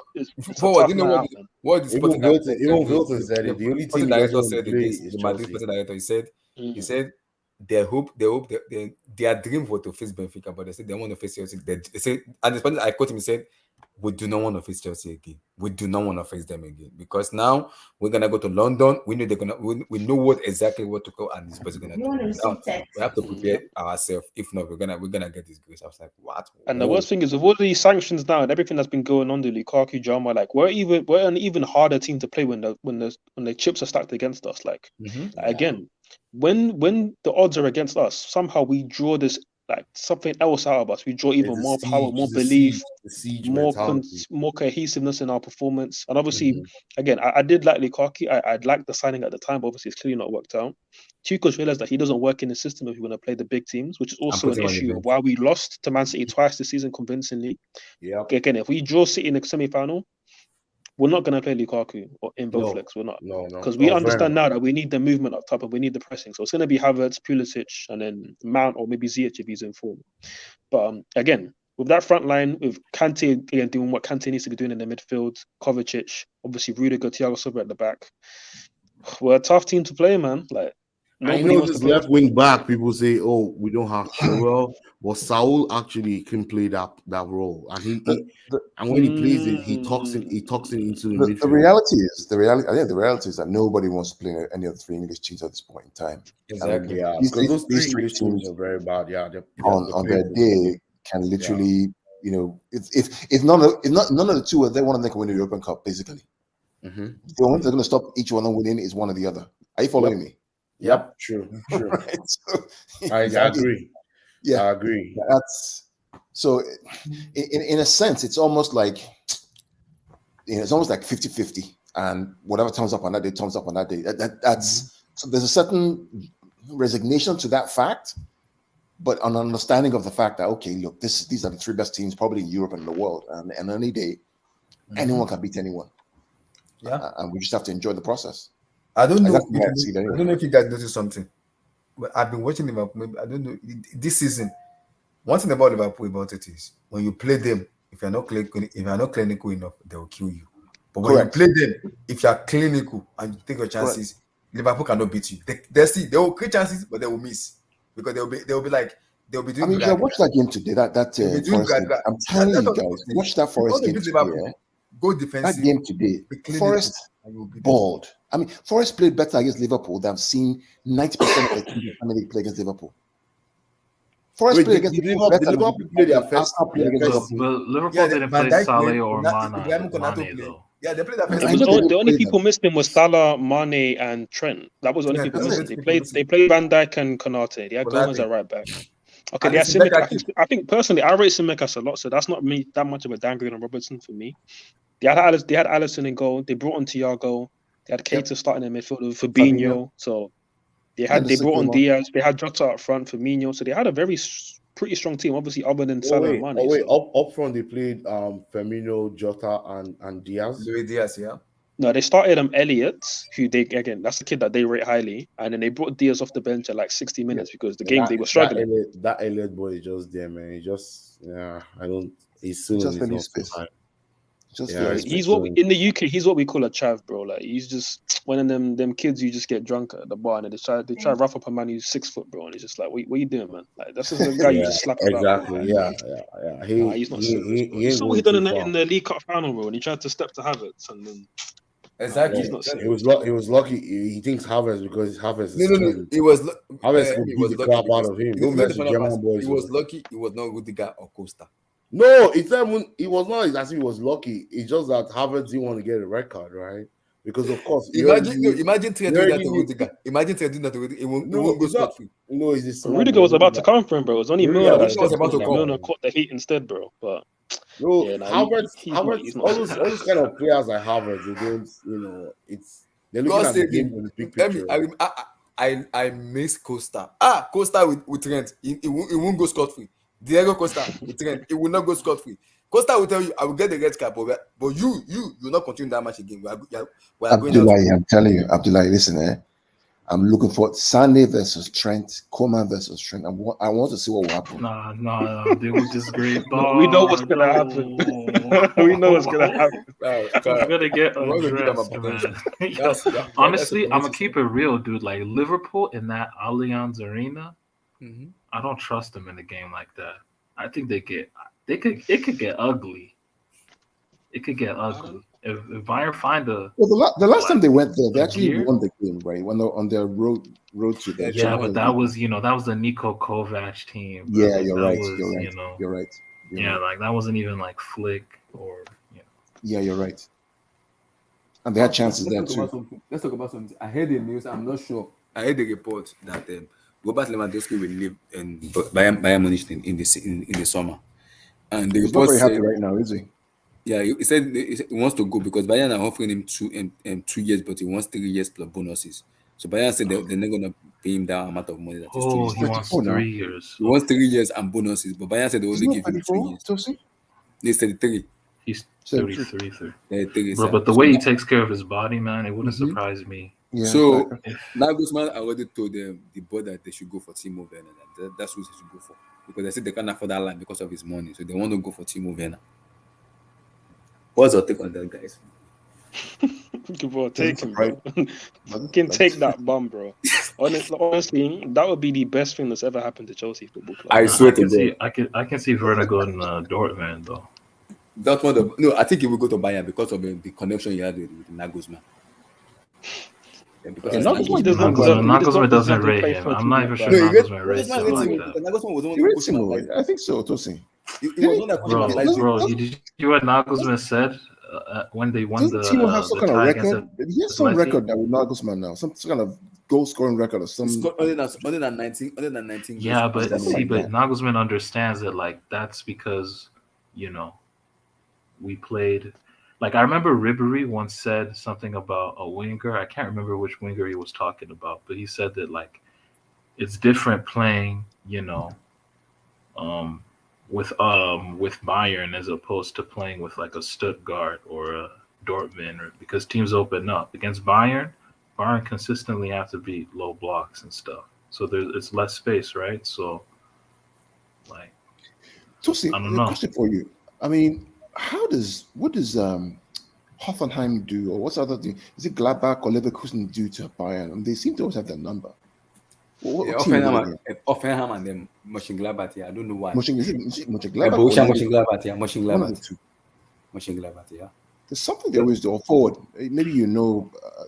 What the Sporting Director said? The only team director said against the Madrid Sporting Director, he said. Their dream was to face Benfica, but they said they want to face Chelsea. They said, and I quote him, he said, we do not want to face Chelsea again. We do not want to face them again because now we're gonna go to London. We know they're gonna. We know exactly what to go and this person gonna do. Now we have to prepare ourselves. If not, we're gonna get disgraced. I was like, what? And the worst thing is, with all these sanctions now and everything that's been going on, the Lukaku drama, like we're an even harder team to play when the chips are stacked against us. Like again, when the odds are against us, somehow we draw this like something else out of us. We draw even more power, more belief, more cohesiveness in our performance. And obviously, again, I did like Lukaku. I'd liked the signing at the time, but obviously it's clearly not worked out. Tuchel's realized that he doesn't work in the system if you want to play the big teams, which is also an issue of why we lost to Man City twice this season convincingly. Yeah. Again, if we draw City in the semi-final, we're not going to play Lukaku or in both legs. We're not. Because we understand now that we need the movement up top and we need the pressing. So it's going to be Havertz, Pulisic, and then Mount or maybe Ziyech if he's in form. But again, with that front line, with Kante again doing what Kante needs to be doing in the midfield, Kovacic, obviously Rudiger, Thiago Silva at the back, we're a tough team to play, man. Like, I know this left wing back, people say, "Oh, we don't have Chilwell," but Saul actually can play that role, and and when he plays it, he talks it into the midfield. The reality is, I think the reality is that nobody wants to play any of the three English teams at this point in time. Exactly, because those three English teams are very bad. Yeah, on their day can literally, if none of the two are there, one of them can win the European Cup, basically. The only thing that's going to stop each one of them winning is one or the other. Are you following me? Yep, true. Right, so, I agree. Yeah, I agree. That's so. In a sense, it's almost like it's almost like 50-50, and whatever turns up on that day turns up on that day. That's so. There's a certain resignation to that fact, but an understanding of the fact that okay, look, these are the three best teams probably in Europe and in the world, and any day, anyone can beat anyone. Yeah, and we just have to enjoy the process. I don't know. I don't know if you guys noticed something, but I've been watching Liverpool. I don't know this season. One thing about Liverpool about it is when you play them, if you're not clinical enough, they will kill you. But when you play them, if you are clinical and you take your chances, Liverpool cannot beat you. They will create chances, but they will miss because they'll be doing. I mean, you watch that game today. I'm telling you guys, watch that Forest game today. Go defensive. That game today, Forest balled. I mean, Forest played better against Liverpool than I've seen 90% of the teams in play against Liverpool. Forest played against Liverpool better than Liverpool didn't play Salah or Mane though. Yeah, they played that first. The only people missing was Salah, Mane, and Trent. That was the only people missing. They played Van Dijk and Konate. They had Gomez at right back. Okay, they had Tsimikas. I think personally, I rate Tsimikas a lot, so that's not me that much of a downgrade on Robertson for me. They had Alisson in goal. They brought on Thiago. They had Keita starting in midfield with Fabinho. So they brought on Diaz. They had Jota up front, Firmino. So they had a pretty strong team, obviously, other than Salah and Mane. Up front they played Firmino, Jota, and Diaz. Luis Diaz, yeah. No, they started Elliott, who that's the kid that they rate highly, and then they brought Diaz off the bench at like 60 minutes because they were struggling. That Elliott boy is just there, man. He's still in his space. He's in the UK. He's what we call a chav, bro. Like he's just one of them kids you just get drunk at the bar and they try to rough up a man who's 6 foot, bro, and he's just like, what you doing, man? Like that's just a guy you just slap exactly. About, yeah. He's not serious. You saw what he done in the League Cup final, bro, and he tried to step to Havertz and then. Exactly. He was lucky. He thinks Havertz because Havertz. No. He was. Havertz would beat the crap out of him. He was lucky. He was not Rudiger or Costa. No, it was not as if he was lucky. It's just that Havertz didn't want to get a red card, right? Because of course, imagine Trent doing that to Rudiger. Imagine Trent doing that to Rudiger. It won't go scot-free. No, it's this. Rudiger was about to come for him, bro. It was only Milner that was about to come. Milner caught the heat instead, bro. But Havertz, all those kind of players like Havertz, they don't, they're looking at the game from the big picture. I miss Costa. Costa with Trent, it won't go scot-free. Diego Costa with Trent, it will not go scot-free. Costa will tell you, I will get the red card, but you will not continue that match again. Abdullahi, I'm telling you, Abdullahi, listen, I'm looking for Sane versus Trent, Coman versus Trent. I want to see what will happen. Nah, they were just great. We know what's gonna happen. We know what's gonna happen. I'm gonna get undressed, man. Honestly, I'm gonna keep it real, dude. Like Liverpool in that Allianz Arena, I don't trust them in a game like that. I think it could get ugly. it could get ugly. If Bayern find a The last time they went there, they a actually gear? won the game, right? When on their road to the Yeah, but that was the Niko Kovac team. Bro. Yeah, you're that right. Was, you're right. You know, You're right. yeah, like that wasn't even like Flick or Yeah, you're right. And they had chances there too. Let's talk about something. I heard the news. I'm not sure. I heard the report that Robert Lewandowski will leave in Bayern Munich in the summer, and the He's not report very happy said, right now, is he? yeah, he said he wants to go because Bayern are offering him 2 years, but he wants 3 years plus bonuses. So Bayern said they're not going to pay him that amount of money. That is 2 years. he wants 3 years. He wants 3 years and bonuses, but Bayern said they only give him 2 years. He's 33. He's 33. Bro, but the way he takes care of his body, man, it wouldn't surprise me. Yeah, so Nagelsmann already told the board that they should go for Timo Werner. That's who they should go for because they said they can't afford that line because of his money, so they want to go for Timo Werner. What's your take on that, guys? Bro, take him, bro. You can take that bum, bro. Honestly, that would be the best thing that's ever happened to Chelsea Football Club. I swear to God. I can see Werner going Dortmund though. No, I think he will go to Bayern because of the connection he had with Nagelsmann. Nagelsmann doesn't rate him. I'm not even sure Nagelsmann rates him like that. Nagelsmann was the one I think so, Tosin. Bro, you what Nagelsmann said when they won Doesn't Timo have some kind of record? He has some Messi? record now with Nagelsmann now. Some kind of goal scoring record or some. Other than 19. Yeah, but Nagelsmann understands that that's because we played. Like, I remember Ribéry once said something about a winger. I can't remember which winger he was talking about, but he said that it's different playing, with Bayern as opposed to playing with a Stuttgart or a Dortmund, because teams open up against Bayern. Bayern consistently have to beat low blocks and stuff, so it's less space, right? So, Tosin, I don't know. Question for you. I mean, what does Hoffenheim do, or what's the other thing? Is it Gladbach or Leverkusen do to Bayern? They seem to always have that number. Hoffenheim and then Mönchengladbach. Yeah, I don't know why. Is it Mönchengladbach? Mönchengladbach. Yeah. There's something they always do forward. Maybe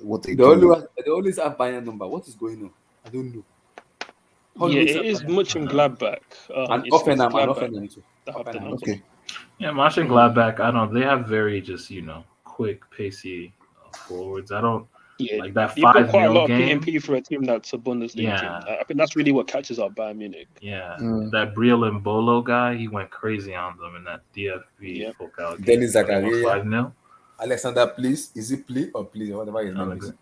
what they do. They always have Bayern number. What is going on? I don't know. Yeah, it is Mönchengladbach. And Hoffenheim too. Okay. Yeah, Mönchengladbach. They have very just quick, pacey forwards. I don't like that 5-0 game. You've got quite a lot of PMP for a team that's a Bundesliga team. I think that's really what catches up Bayern Munich. Yeah, that Briel and Bolo guy, he went crazy on them in that DFB Pokal game. Dennis Zakaria. 5-0. Alexander, please. Is it Plea or Plea? Whatever his name is.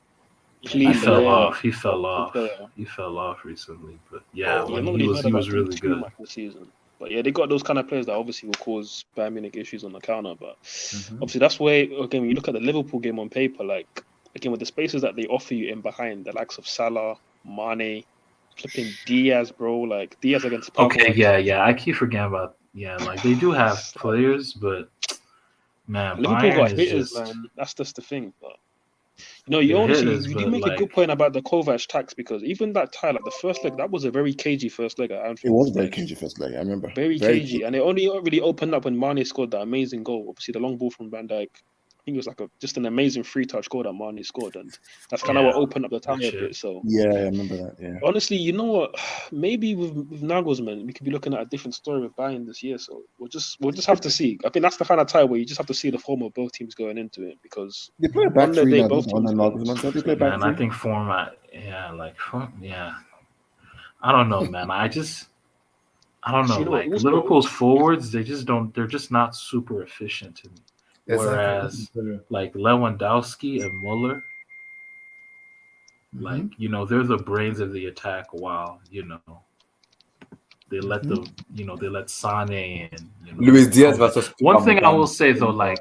He fell off. He fell off recently, but he was really good. But yeah, they got those kind of players that obviously will cause Bayern Munich issues on the counter. But obviously, that's where, again, when you look at the Liverpool game on paper, again, with the spaces that they offer you in behind, the likes of Salah, Mane, flipping Diaz, bro, Diaz against Pablo. Okay, yeah. I keep forgetting about, they do have players, but, man, Liverpool Bayern got is hitters, just... man. That's just the thing, but... you do make a good point about the Kovac tax, because even that tie, the first leg, that was a very cagey first leg at Anfield. It was a very cagey first leg, I remember. Very cagey, and it only really opened up when Mane scored that amazing goal. Obviously, the long ball from Van Dijk. I think it was just an amazing free touch goal that Mane scored, and that's kind of what opened up the tie a bit. So yeah, I remember that. Yeah. Honestly, you know what? Maybe with Nagelsmann, we could be looking at a different story with Bayern this year. So we'll just have to see. I think that's the kind of tie where you just have to see the form of both teams going into it, because they play back three now. They play back three. I think format, I don't know, man. I don't know. Liverpool's forwards, they're just not super efficient to me. Whereas Lewandowski and Muller, they're the brains of the attack, while they let they let Sane and Luis Diaz versus one thing I will say though,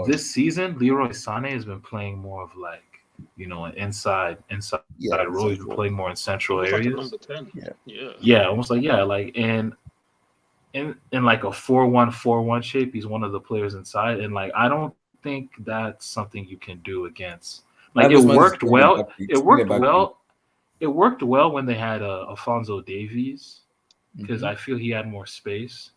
this season Leroy Sane has been playing more of an inside role. He's been playing more in central areas. Almost and in a 4-1-4-1 shape, he's one of the players inside, and I don't think that's something you can do against. It worked well. It worked well when they had Alphonso Davies, because I feel he had more space.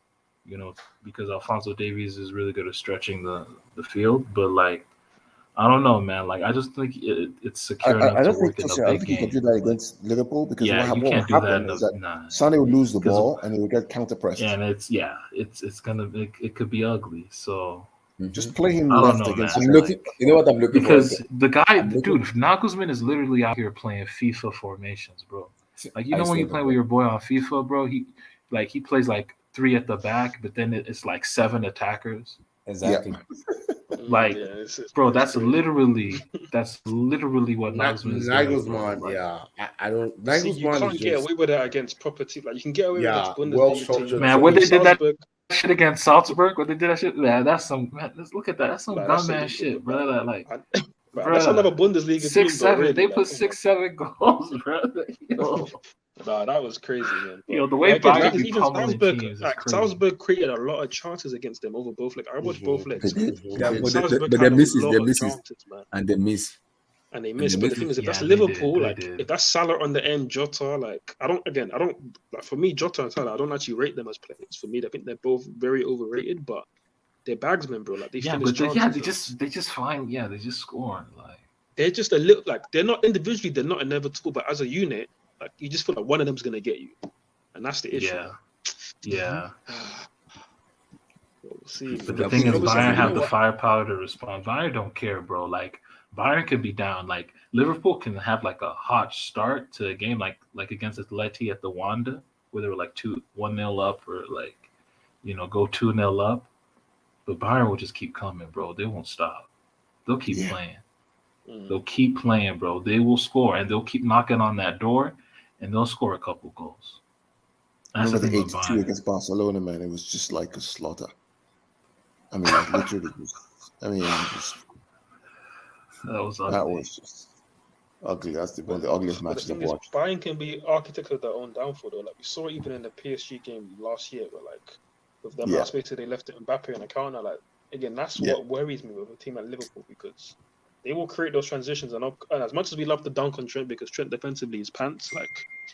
because Alphonso Davies is really good at stretching the field. But like, I don't know, man. Like, I just think it's secure enough I to don't think work in a Chelsea, I don't big think you can game. do that against Liverpool because Yeah, you what can't will do that. happen is that Sonny will lose the ball and he will get counter pressed. And it's gonna it could be ugly. So just play him I don't left know, against. man. I'm looking. You know what I'm looking Because for? the guy, I'm looking- dude, Nagelsmann is literally out here playing FIFA formations, bro. Like, you I know when swear you to play God. with your boy on FIFA, bro, he plays like 3 at the back, but then it's like 7 attackers. Exactly. Like, bro, that's literally what Nagelsmann is doing, bro. Nagelsmann, Like, yeah. I don't. See, you Nagelsmann can't is get just away with that against proper teams. Like, you can get away with it against well Bundesliga structured. teams. man, when they did that shit against Salzburg, when they did that shit, man, that's some. Man, let's look at that. That's some dumbass shit, bro. That, like, that's another Bundesliga 6, team, bro, 7. really. They Like, put 6, 7 goals, bro. Yo. Nah, that was crazy, man. But, The way again, Bayern like, be even pummeling Salzburg, teams is like, crazy. Salzburg created a lot of chances against them over both legs. I watched both legs. Yeah, but Salzburg they had a misses, lot they of misses, chances, man. and they miss. And they missed. But the thing is, if that's they Liverpool, did. if that's Salah on the end, Jota, like, I don't like, for me, Jota and Salah, I don't actually rate them as players. For me, I think they're both very overrated, but they're bagsmen, bro. Like, they finish chances. they just find, they just score. Like, they're just a little, like, they're not individually, they're not inevitable, but as a unit, like, you just feel like one of them's gonna get you, and that's the issue. Yeah. We'll see. But the thing is, Bayern have the firepower to respond. Bayern don't care, bro. Like, Bayern could be down. Like, Liverpool can have like a hot start to a game, like against Atleti at the Wanda, where they were like 1-0 up, or like, go 2-0 up. But Bayern will just keep coming, bro. They won't stop. They'll keep playing. They'll keep playing, bro. They will score, and they'll keep knocking on that door, and they'll score a couple goals. I remember the 82 against Barcelona, man. It was just like a slaughter. I mean, like, literally. That was just ugly. That's one of the ugliest matches I've watched. Bayern can be architects of their own downfall, though. Like, we saw even in the PSG game last year, where, like, with them last space they left it Mbappe on the counter. Like, again, that's what worries me with a team like Liverpool, because they will create those transitions. And as much as we love the dunk on Trent, because Trent defensively is pants, like,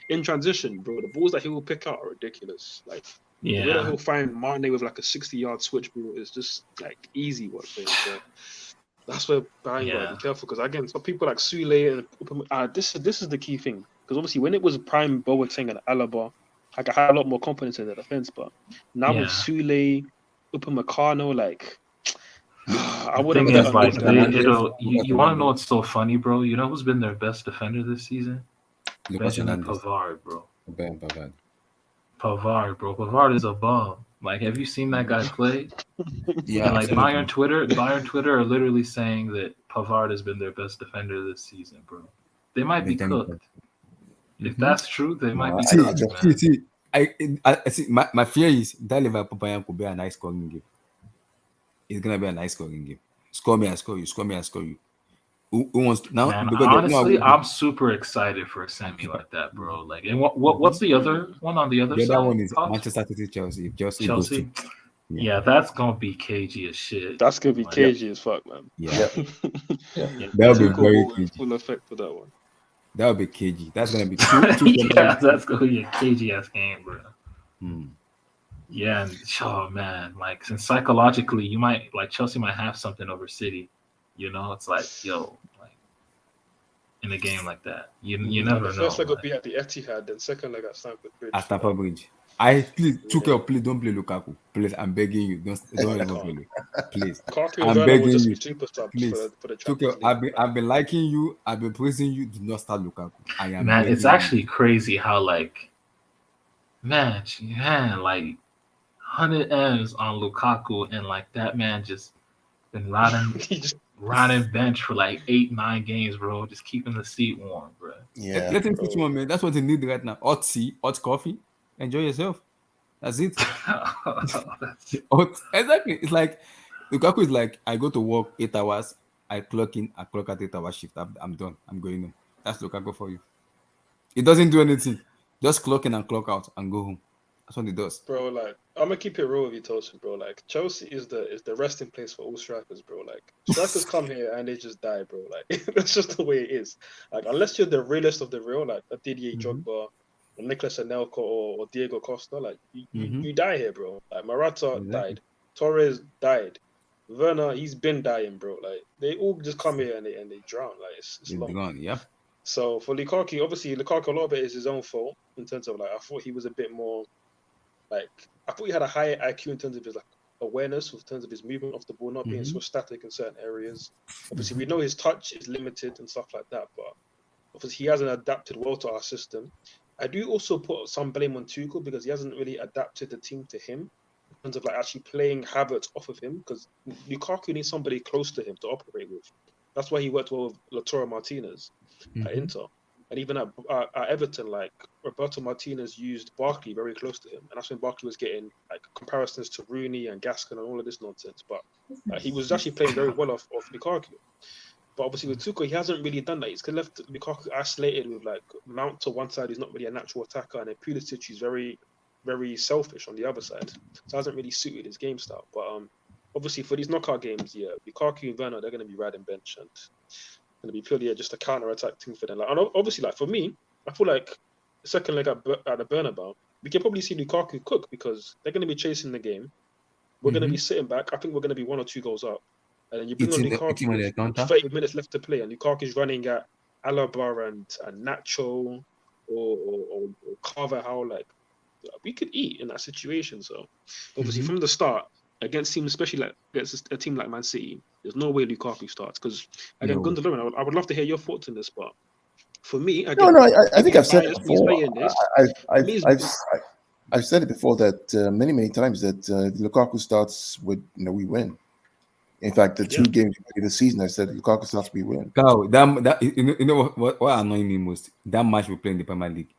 in transition, bro, the balls that he will pick out are ridiculous. Like, the way that he'll find Mane with like a 60-yard switch, bro, is just like easy work. So that's where Bayern gotta be careful, because again, some people like Sule and this is the key thing, because obviously when it was prime Boateng and Alaba, like, I had a lot more confidence in the defense, but now with Sule, Upamecano, like, I wouldn't. The thing is, like, you want to know what's so funny, bro? You know who's been their best defender this season? Benjamin Pavard, bro. Pavard, bro. Pavard is a bum. Like, have you seen that guy play? Yeah. And, like, Bayern Twitter are literally saying that Pavard has been their best defender this season, bro. They might be cooked. If that's true, they might be cooked. See, I see. My fear is that Liverpool Bayern could be a nice scoring game. It's gonna be a nice scoring game. Score me, I score you. Score me, I score you. Who wants to, now? Man, honestly, I'm super excited for a semi like that, bro. Like, and what's the other one on the other side? The other one is Manchester City, Chelsea. If Chelsea goes to, yeah, that's gonna be cagey as shit. That's gonna be cagey as fuck, man. Yeah, that'll be very cagey. Full effect for that one. That'll be cagey. That's gonna be two yeah, that's gonna be a cagey ass game, bro. Yeah, and oh man, like, since psychologically you might, like, Chelsea might have something over City, it's like, yo, like, in a game like that, you never know. The first leg will be at the Etihad, then second leg at Stamford Bridge. At Stamford Bridge. Please, Tuchel, please don't play Lukaku. Please, I'm begging you, don't ever play. Please, I'm begging you. Please, Tuchel, I've been liking you. I've been praising you. Do not start Lukaku. I am. Man, it's actually crazy how, like, man, like, 100 M's on Lukaku, and like, that man just been riding bench for like 8-9 games, bro. Just keeping the seat warm, bro. Yeah, let him switch one, man. That's what he need right now. Hot tea, hot coffee. Enjoy yourself. That's it. Exactly. It's like Lukaku is like, I go to work 8 hours. I clock in. I clock at 8 hour shift. I'm done. I'm going home. That's Lukaku for you. It doesn't do anything. Just clock in and clock out and go home. That's what he does. Bro, like, I'm gonna keep it real with you, Tosin, bro. Like, Chelsea is the resting place for all strikers, bro. Like, strikers come here and they just die, bro. Like, that's just the way it is. Like, unless you're the realest of the real, like a Didier Drogba, Nicolas Anelka or Diego Costa. Like you die here, bro. Like Morata died, Torres died, Werner, he's been dying, bro. Like they all just come here and they drown. Like it's long. Gone, yep. So for Lukaku, obviously Lukaku, a lot of it is his own fault in terms of like I thought he was a bit more like I thought he had a higher IQ in terms of his like awareness, in terms of his movement off the ball, not being so static in certain areas. Obviously, we know his touch is limited and stuff like that, but obviously he hasn't adapted well to our system. I do also put some blame on Tuchel because he hasn't really adapted the team to him in terms of like actually playing Havertz off of him because Lukaku needs somebody close to him to operate with. That's why he worked well with Lautaro Martinez at Inter. And even at Everton, like Roberto Martinez used Barkley very close to him, and that's when Barkley was getting like comparisons to Rooney and Gaskin and all of this nonsense. But he was actually playing very well off Lukaku. But obviously with Tuchel, he hasn't really done that. He's left Lukaku isolated with like Mount to one side, who's not really a natural attacker, and then Pulisic, who's very, very selfish on the other side. So it hasn't really suited his game style. But obviously for these knockout games, yeah, Lukaku and Werner, they're going to be riding bench and going to be purely just a counter-attack thing for them. Like, and obviously, like for me, I feel like the second leg at the Bernabeu, we can probably see Lukaku cook because they're going to be chasing the game. We're going to be sitting back. I think we're going to be 1 or 2 goals up. And then you bring on Lukaku, 30 minutes left to play, and Lukaku's running at Alaba and Nacho or Carvajal. Like, we could eat in that situation. So, obviously, from the start, against teams, especially like against a team like Man City, there's no way Lukaku starts. Because, again, Gundogan, I would love to hear your thoughts on this, but for me, again, I think I've said it before. I've said it before that many times that Lukaku starts with we win. In fact, the 2 games of the season, I said Lukaku starts, we win. That you know what annoyed me most? That match we played in the Premier League,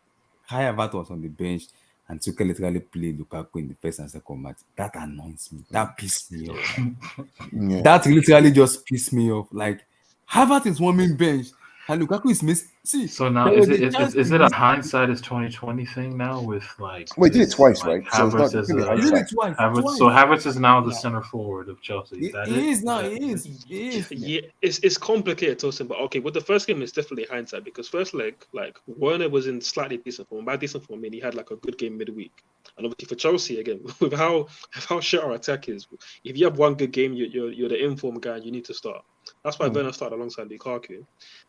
Havertz was on the bench and Tuchel literally played Lukaku in the first and second match. That annoys me. That pissed me off. That literally just pissed me off. Like Havertz is warming bench and Lukaku is missing. See, so now is it a hindsight is 2020 thing now with like? Well, he did it twice, right? Havertz so Havertz is now the center forward of Chelsea. He is now. He is. Yeah, it's complicated, Tosin. But okay, with the first game, it's definitely hindsight because first leg, like Werner was in slightly decent form. By decent form, I mean he had like a good game midweek. And obviously for Chelsea, again, with how shit our attack is, if you have one good game, you're the informed guy and you need to start. That's why Werner started alongside Lukaku.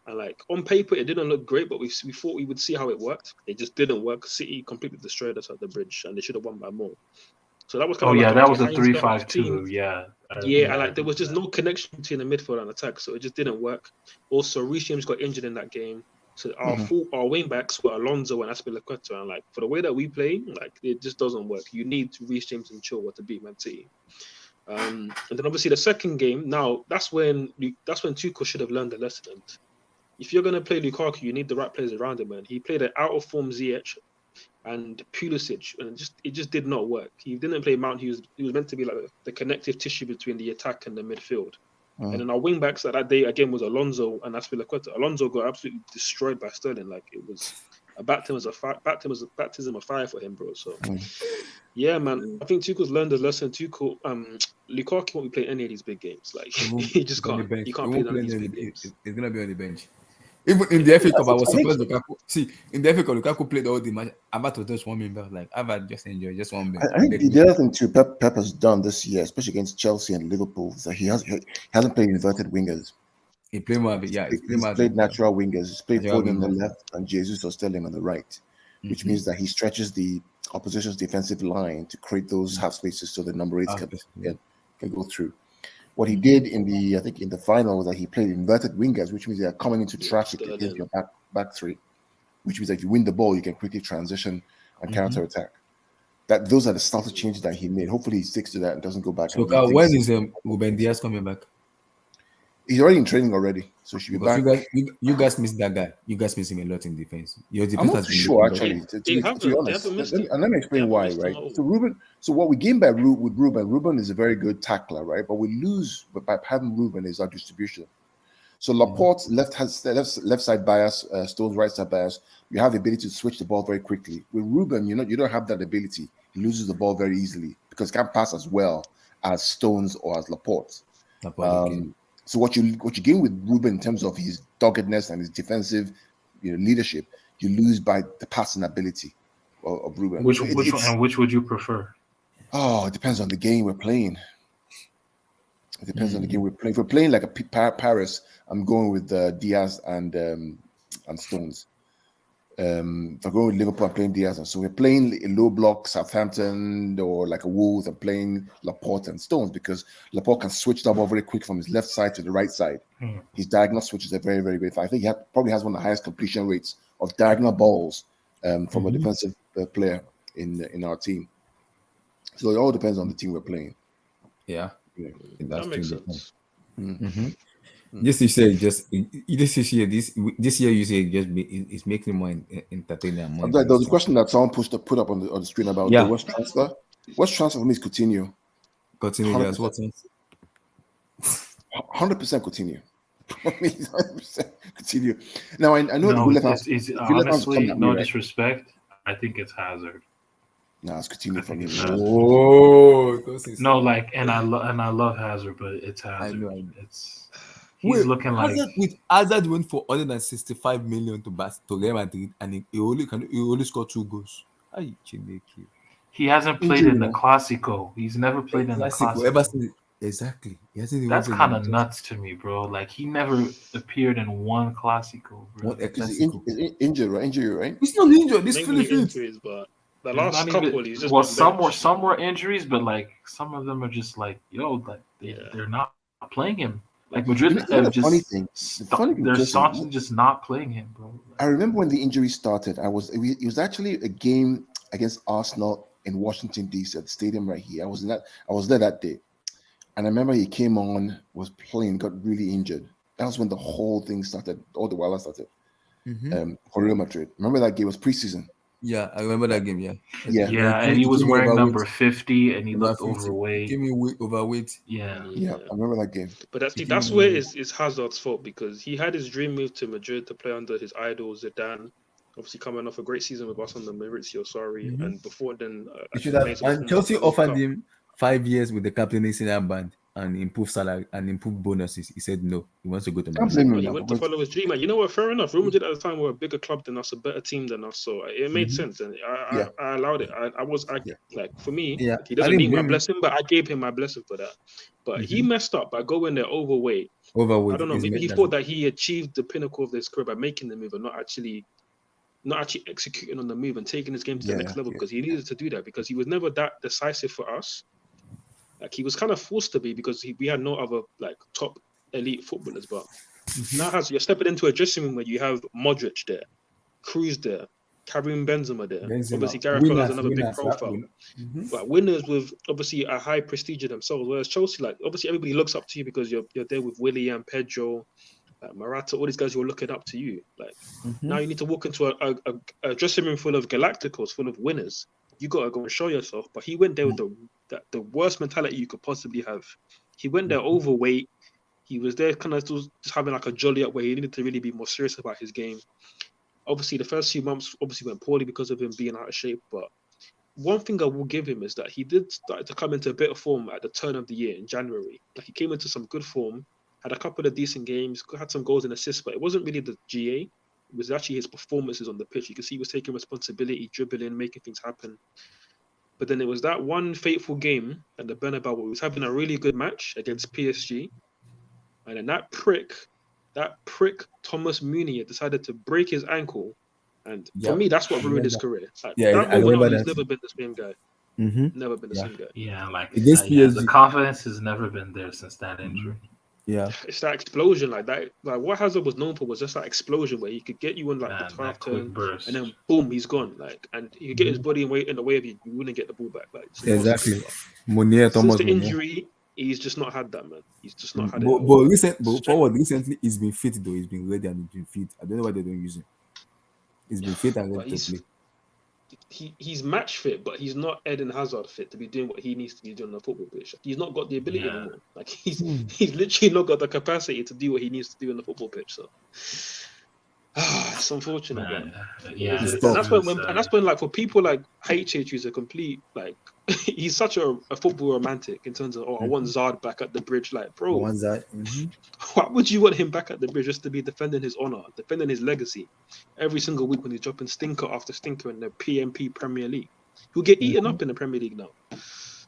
And like on paper, it didn't look great, but we thought we would see how it worked. It just didn't work. City completely destroyed us at the bridge, and they should have won by more. So that was kind of that was a 3-5-2. Yeah, and like there was just no connection between the midfield and attack, so it just didn't work. Also, Reece James got injured in that game. So our wing backs were Alonso and Azpilicueta, and like for the way that we play, like it just doesn't work. You need Reece James and Chilwell to beat Man City. And then obviously the second game. Now that's when Tuchel should have learned the lesson. And if you're gonna play Lukaku, you need the right players around him. And he played an out of form Ziyech and Pulisic, and it just did not work. He didn't play Mount. He was meant to be like the connective tissue between the attack and the midfield. And then our wing backs that day again was Alonso and Azpilicueta. Alonso got absolutely destroyed by Sterling. Like it was a baptism of fire for him, bro. So yeah, man, I think Tuchel's learned his lesson. Lukaku won't be playing any of these big games. Like he just can't. He can't play none of these big games. He's gonna be on the bench. Even in the FA Cup, I was surprised Lukaku. See, in the FA Cup, Lukaku played all the match. Havertz was just one member. Like Havertz just enjoy, just one member. I think the other thing too, Pep has done this year, especially against Chelsea and Liverpool, is that he hasn't played inverted wingers. He played more. Yeah, he's played natural wingers. He's played Foden on the left and Jesus or Sterling on the right, which means that he stretches the opposition's defensive line to create those half spaces so the number 8s can go through. What he did in the final was that he played inverted wingers, which means they are coming into traffic against your back 3, which means that if you win the ball, you can quickly transition and counter attack. Those are the subtle changes that he made. Hopefully, he sticks to that and doesn't go back. So, when is Ruben Dias coming back? He's already in training already, so he should be back. You guys miss that guy. You guys miss him a lot in defense. I'm not sure, actually. To be honest, and let me explain why. Right. So what we gain with Ruben is a very good tackler, right? But we lose by having Ruben is our distribution. So Laporte's left side bias, Stone's right side bias. You have the ability to switch the ball very quickly. With Ruben, you don't have that ability. He loses the ball very easily because he can't pass as well as Stones or as Laporte. So what you gain with Ruben in terms of his doggedness and his defensive leadership, you lose by the passing ability. of Ruben. Which So which would you prefer? Oh, it depends on the game we're playing. It depends on the game we're playing. If we're playing like a Paris, I'm going with Diaz and Stones. If I go with Liverpool, I'm playing Diaz, and so we're playing a low block Southampton or like a Wolves. I'm playing Laporte and Stones because Laporte can switch the ball very quick from his left side to the right side. His diagonal switches are very, very great. I think he probably has one of the highest completion rates of diagonal balls from a defensive player in our team. So it all depends on the team we're playing. Yeah, that makes sense. Just you say this year you say it's making more entertaining and more. There was a question that someone put up on the screen about the West transfer. West transfer for me is Coutinho. Coutinho, yes. What? 100% Coutinho. 100% Coutinho. Now I know honestly, no disrespect. I think it's Hazard. No, it's Coutinho for me. No, like, and I love Hazard, but it's Hazard. I know. He's looking like Hazard went for 165 million to Real Madrid, and he only scored 2 goals. He hasn't played in the Clásico. He's never played in the Clásico. Ever since, exactly. That's kind of nuts to me, bro. Like, he never appeared in one Clásico, bro. He's injured, right? Injury, right? He's not injured. He's mainly injuries, but the last couple, he's just some were injuries, but like some of them are just like, they're not playing him. Like Madrid have just they're staunchly just not playing him, bro. I remember when the injury started. It was actually a game against Arsenal in Washington D.C. at the stadium right here. I was there that day, and I remember he came on, was playing, got really injured. That was when the whole thing started. All the while started for Real Madrid. Remember that game was preseason. Yeah, I remember that game. Yeah, and he was wearing number 50, and he looked overweight. Give me overweight. Yeah, I remember that game. But that's where it's Hazard's fault, because he had his dream move to Madrid to play under his idol Zidane. Obviously, coming off a great season with us on the Maurizio Sarri, and before then, and Chelsea offered him 5 years with the captaincy armband and improved salary and improved bonuses. He said no. He wants to go to Madrid. He went to follow his dream. And you know what? Fair enough. Real Madrid at the time were a bigger club than us, a better team than us. So it made sense, and I allowed it. Like, for me, he doesn't need my blessing, but I gave him my blessing for that. But he messed up by going there overweight. I don't know. Maybe he thought that he achieved the pinnacle of his career by making the move and not actually executing on the move and taking his game to the next level, because he needed to do that, because he was never that decisive for us. Like, he was kind of forced to be, because we had no other like top elite footballers. But now you're stepping into a dressing room where you have Modric there, Cruz there, Karim Benzema there. Obviously, Gareth Bale has another big profile. But winners with obviously a high prestige themselves. Whereas Chelsea, like, obviously everybody looks up to you because you're there with Willian, Pedro, Morata, all these guys who are looking up to you. Like, now you need to walk into a dressing room full of Galacticos, full of winners. You got to go and show yourself. But he went there with the worst mentality you could possibly have. He went there overweight. He was there kind of just having like a jolly up where he needed to really be more serious about his game. Obviously, the first few months obviously went poorly because of him being out of shape. But one thing I will give him is that he did start to come into a bit of form at the turn of the year in January. Like, he came into some good form, had a couple of decent games, had some goals and assists, but it wasn't really the GA. It was actually his performances on the pitch. You can see he was taking responsibility, dribbling, making things happen. But then it was that one fateful game at the Bernabeu where he was having a really good match against PSG. And then that prick Thomas Meunier decided to break his ankle. And for me, that's what ruined his career. Like, I remember that. He's never been the same guy. Never been the same guy. Yeah, like, the confidence has never been there since that injury. Yeah, it's that explosion like that. Like, what Hazard was known for was just that explosion where he could get you on like the 12th turn, and then boom, he's gone. Like, and he could get his body in the way of you wouldn't get the ball back. Like, exactly. Since the injury, he's just not had that, man. He's just not had it. But recently, he's been fit though. He's been ready and he's been fit. I don't know why they don't use him. He's been fit and ready to play. He's match fit, but he's not Eden Hazard fit to be doing what he needs to be doing on the football pitch. He's not got the ability anymore. Like, he's literally not got the capacity to do what he needs to do on the football pitch. So It's unfortunate, Man, man. yeah, It is. it's And that's really when, sad. and that's when, like, for people like HH, who's a complete, like, he's such a football romantic in terms of, I want Zard back at the bridge. Like, bro, One side. why would you want him back at the bridge just to be defending his honor, defending his legacy every single week when he's dropping stinker after stinker in the PMP Premier League? He'll get eaten up in the Premier League now.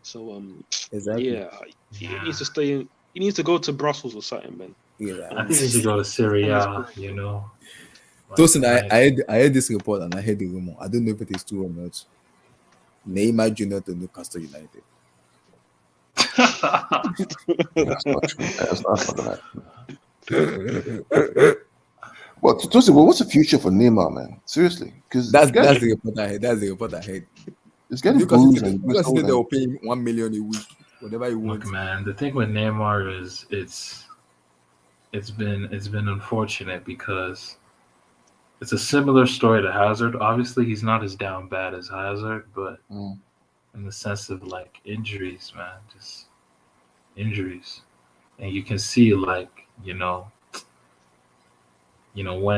So, Exactly. yeah, he needs to stay in. He needs to go to Brussels or something, man. Yeah. I think he should go to Syria, you know. Like, Tosin, I heard this report and I heard the rumor. I don't know if it is true or not. Neymar Junior to Newcastle United. That's not true. That's not gonna happen. Well, Tosi, what's the future for Neymar, man? Seriously, because That's the report I heard. That's the report I heard. it's getting Because booed and they whistled will and pay him 1 million a week, whatever he Look, wants. man, the thing with Neymar is it's been unfortunate because it's a similar story to Hazard. Obviously, he's not as down bad as Hazard, but in the sense of like injuries, man, just injuries, and you can see like when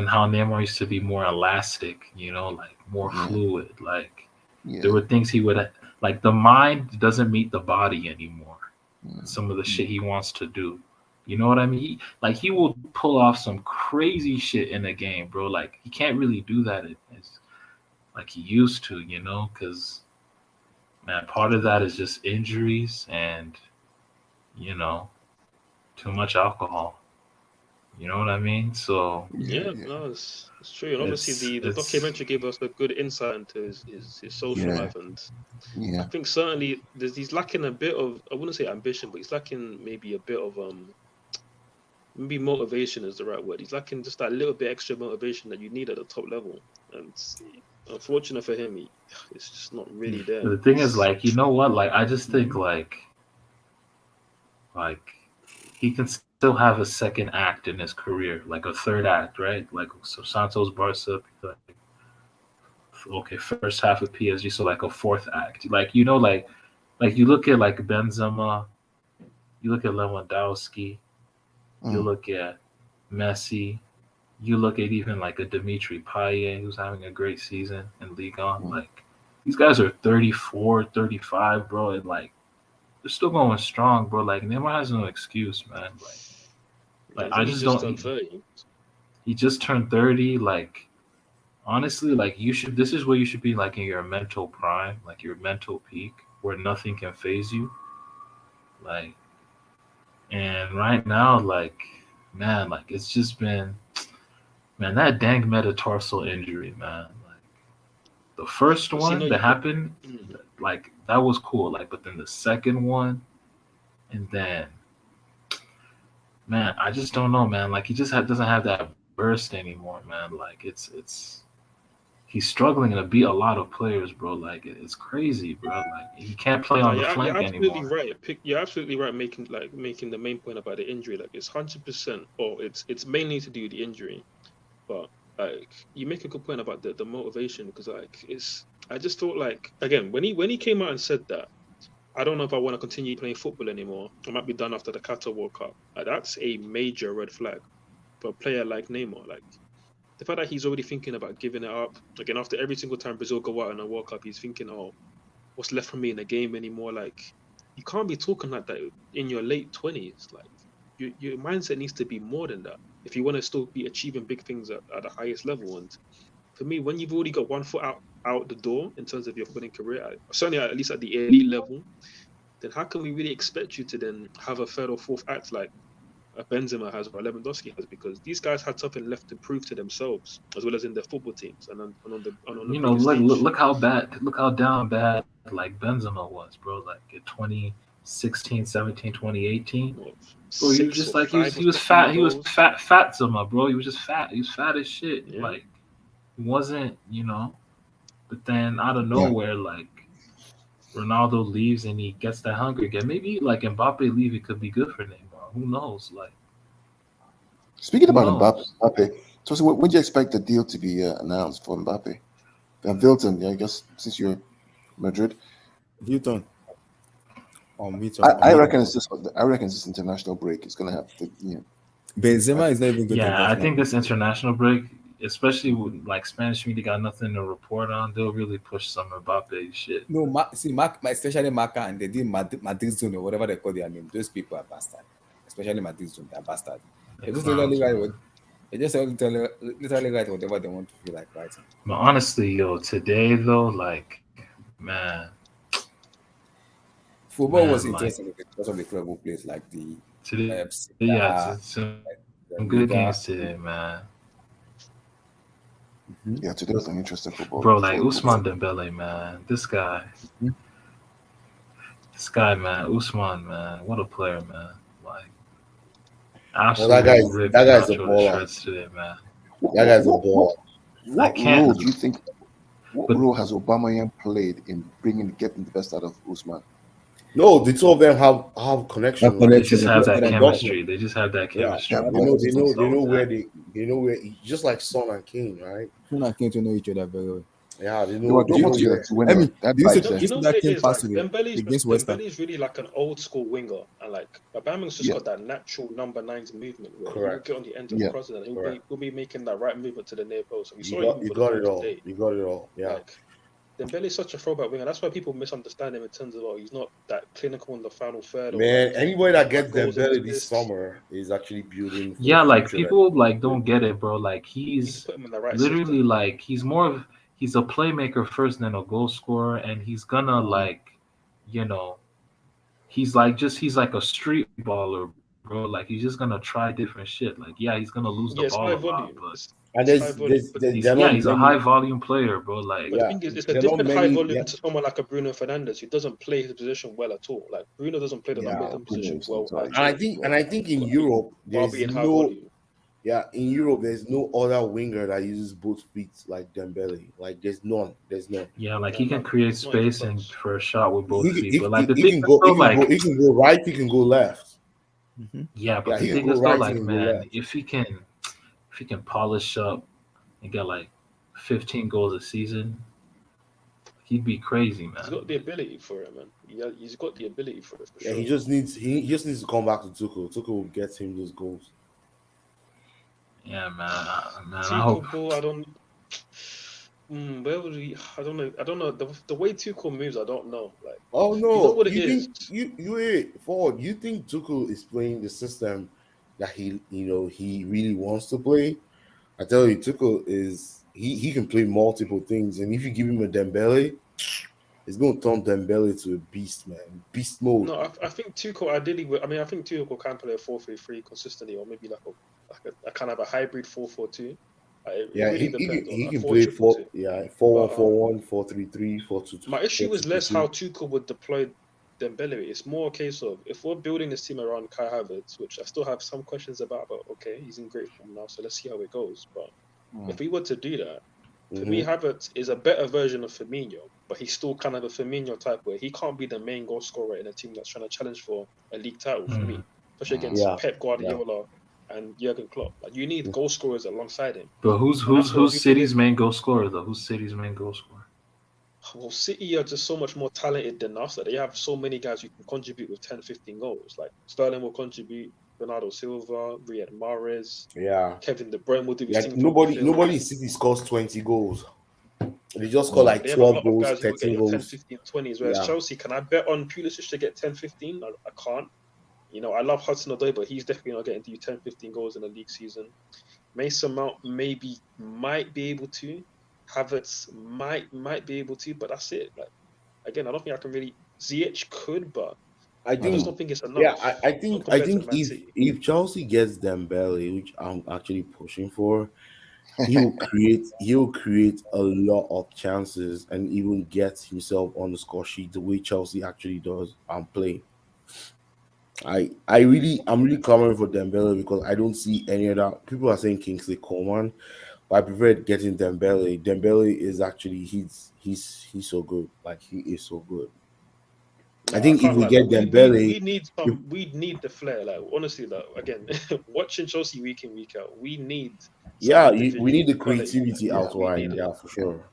how Neymar used to be more elastic, like more fluid, like there were things he would like. The mind doesn't meet the body anymore. Some of the shit he wants to do. You know what I mean? He will pull off some crazy shit in a game, bro. Like he can't really do that as like he used to, because man, part of that is just injuries and too much alcohol. You know what I mean? So No, it's true. And obviously the documentary gave us a good insight into his social life, and I think certainly he's lacking a bit of, I wouldn't say ambition, but he's lacking maybe a bit of maybe motivation is the right word. He's lacking just that little bit extra motivation that you need at the top level. And unfortunate for him, it's just not really there. The thing is, like, you know what? Like, I just think like he can still have a second act in his career, like a third act, right? Like so Santos Barca, like, okay, first half of PSG, so like a fourth act. Like like you look at like Benzema, you look at Lewandowski, you look at Messi, you look at even like a Dimitri Payet who's having a great season in Ligue 1. Like these guys are 34, 35, bro, and like they're still going strong, bro. Like Neymar has no excuse, man. Like I just don't. He just turned 30. Like honestly, like this is where you should be, like in your mental prime, like your mental peak, where nothing can phase you. Like, and right now, like, man, like it's just been, man, that dang metatarsal injury, man. Like the first one that happened, like that was cool. Like, but then the second one, and then, man, I just don't know, man. Like he just doesn't have that burst anymore, man. Like he's struggling to beat a lot of players, bro. Like it's crazy, bro. Like he can't play on the flank anymore. You're absolutely right. Making the main point about the injury, like it's 100%, or it's mainly to do with the injury. But like you make a good point about the motivation, because like I just thought, like, again, when he came out and said that, I don't know if I want to continue playing football anymore. I might be done after the Qatar World Cup. That's a major red flag for a player like Neymar. Like the fact that he's already thinking about giving it up again after every single time Brazil go out in a World Cup, he's thinking, "Oh, what's left for me in the game anymore?" Like you can't be talking like that in your late 20s. Like your mindset needs to be more than that if you want to still be achieving big things at the highest level. And for me, when you've already got one foot out the door in terms of your footballing career, certainly at least at the elite level, then how can we really expect you to then have a third or fourth act like a Benzema has or Lewandowski has? Because these guys had something left to prove to themselves as well as in their football teams and on the look how down bad like Benzema was, bro. Like in 2016, 17, 2018. Bro, he was just like he was fat. He was fat Zuma, bro. He was just fat. He was fat as shit. Yeah. Like he wasn't, But then out of nowhere, like Ronaldo leaves and he gets that hunger again. Maybe like Mbappe leave, it could be good for Neymar. Who knows? Like speaking about Mbappe, so when do you expect the deal to be announced for Mbappe? Vilton, I guess since you're Madrid. Vilton. I reckon it's this international break is gonna have to, Benzema is not even good. Yeah, I think this international break, especially with like Spanish media got nothing to report on, they'll really push some Mbappe shit. No, especially Marca and they did Madrid zone or whatever they call their name. Those people are bastard. Especially Madrid zone, they're bastard. They just literally write what they just literally write whatever they want to feel like writing. But honestly, yo, today though, like, man, football was interesting because of the club who plays, like the today, some like good games today, man. Yeah, today was an interesting football. Bro, like Ousmane Dembele, man, this guy, man, Ousmane, man, what a player, man. Like, absolutely that guy's a baller today, man. That guy's a baller. What role do you think? What role has Aubameyang played in getting the best out of Ousmane? No, the two of them have connection. They just have that chemistry. They just have that chemistry. Yeah, they know where just like Son and Kane, right? Son and Kane to know each other very well. Yeah, they know. Do you see that Kane passed against West Ham? Dembele's really like an old school winger, and like Aubameyang's just got that natural number 9's movement. Where he'll get on the end of the cross and he'll be making that right movement to the near post. And you got it all. You got it all. Yeah. Like, Dembele's such a throwback winger. That's why people misunderstand him in terms of he's not that clinical in the final third. Man, anybody that gets Dembele this summer is actually building. Yeah, like people like don't get it, bro. Like he's literally like he's a playmaker first, then a goal scorer, and he's gonna like, you know, he's like a street baller, bro. Like he's just gonna try different shit. Like he's gonna lose the ball a lot, but. And he's a high volume player, bro. Like, but the thing is, it's a different high volume to someone like a Bruno Fernandes who doesn't play his position well at all. Like Bruno doesn't play the number 10 position well. And I think in Europe there's in Europe there's no other winger that uses both feet like Dembele. Like there's none. Yeah, like he can create space and for a shot with both feet. But like he can go right, he can go left. Yeah, but the thing is though, like man, if he can polish up and get like 15 goals a season, he'd be crazy, man. He's got the ability for it, man. He's got the ability for it. For sure. He just needs to come back to Tuchel. Tuchel will get him those goals. Yeah, man. I hope. I don't. Where would he? I don't know. The way Tuchel moves, I don't know. Like, oh no, you know what it is. You think Tuchel is playing the system that he really wants to play? I tell you, Tuchel is he can play multiple things, and if you give him a Dembele, it's going to turn Dembele to a beast, man. Beast mode. No, I think Tuchel ideally. I think Tuchel can play a 4-3-3 consistently, or maybe like a kind of a hybrid 4-4-2. He can play 4-1-4-1, 4-3-3, 4-2-2. My issue is less how Tuchel would deploy Dembele. It's more a case of if we're building this team around Kai Havertz, which I still have some questions about, but okay, he's in great form now, so let's see how it goes. But if we were to do that, for me, Havertz is a better version of Firmino, but he's still kind of a Firmino type where he can't be the main goal scorer in a team that's trying to challenge for a league title for me, especially against Pep Guardiola and Jurgen Klopp. Like you need goal scorers alongside him. But who's City's main goal scorer though? Who's City's main goal scorer? Well, City are just so much more talented than us. That they have so many guys who can contribute with 10, 15 goals. Like Sterling will contribute, Bernardo Silva, Riyad Mahrez, Kevin De Bruyne will do his thing. Nobody in City scores 20 goals. They just score like 12 goals, 13 goals. 10, 15, 20s. Whereas Chelsea, can I bet on Pulisic to get 10, 15? I can't. You know, I love Hudson-Odoi, but he's definitely not getting to 10, 15 goals in a league season. Mason Mount might be able to. Havertz might be able to, but that's it. Like again, I don't think I can really. Ziyech could, but I just don't think it's enough. Yeah, I think if Chelsea gets Dembele, which I'm actually pushing for, he'll create a lot of chances and even get himself on the score sheet the way Chelsea actually does and play. I'm really clamoring for Dembele because I don't see any other. People are saying Kingsley Coman. But I prefer getting Dembele. Dembele is actually he's so good. Like he is so good. I think if we get Dembele, we need the flair. Like honestly, like again, watching Chelsea week in week out, we need. We need the creativity outright. Yeah, for sure.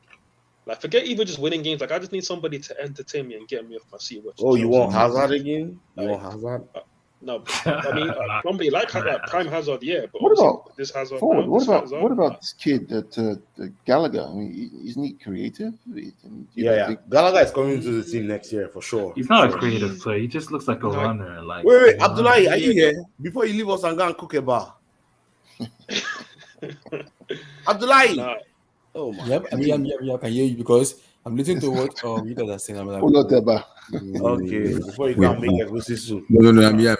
Like forget even just winning games. Like I just need somebody to entertain me and get me off my seat. Oh, you want Hazard again? You want Hazard? No, I mean, probably like Prime Hazard, yeah. But What obviously about this Hazard forward? now? What This about Hazard, this kid that the Gallagher? I mean, isn't he creative? Yeah. Gallagher is coming to the team next year for sure. He's not a Sure. creative player. He just looks like a runner. Like Wait, he's a Abdullahi, runner. are you here? Before you leave us and go and cook a bar. Abdullahi. Nah. Oh my. Yep, I can hear you because I'm listening to what you guys are saying. I'm like, Okay, before you can make egusi soup. No, I'm here.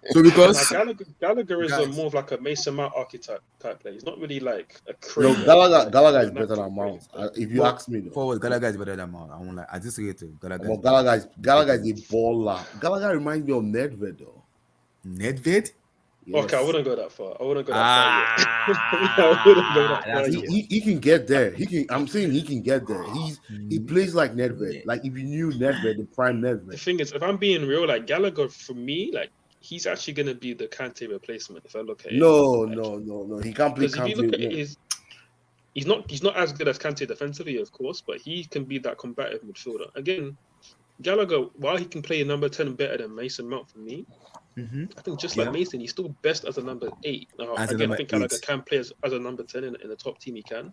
So because Gallagher is more of like a Mason Mount archetype type player. He's not really like a creator. No, Gallagher is better than Mount. If you ask me, though. forward, Gallagher is better than Mount. I won't like. I just rate it. Gallagher is a baller. Gallagher reminds me of Nedved, though. Nedved? Yes. Okay, I wouldn't go that far. I wouldn't go that far. He can get there. I'm saying he can get there. He plays like Nedved. Like if you knew Nedved, the prime Nedved. The thing is, if I'm being real, like Gallagher for me, like he's actually gonna be the Kante replacement. If I look at it, no, he can't play Kante. If you look at he's not as good as Kante defensively, of course, but he can be that combative midfielder. Again, Gallagher, while he can play number 10 better than Mason Mount for me, I think just like Mason, he's still best as a number 8. Now, again, I think Gallagher can play as a number 10 in the top team. He can.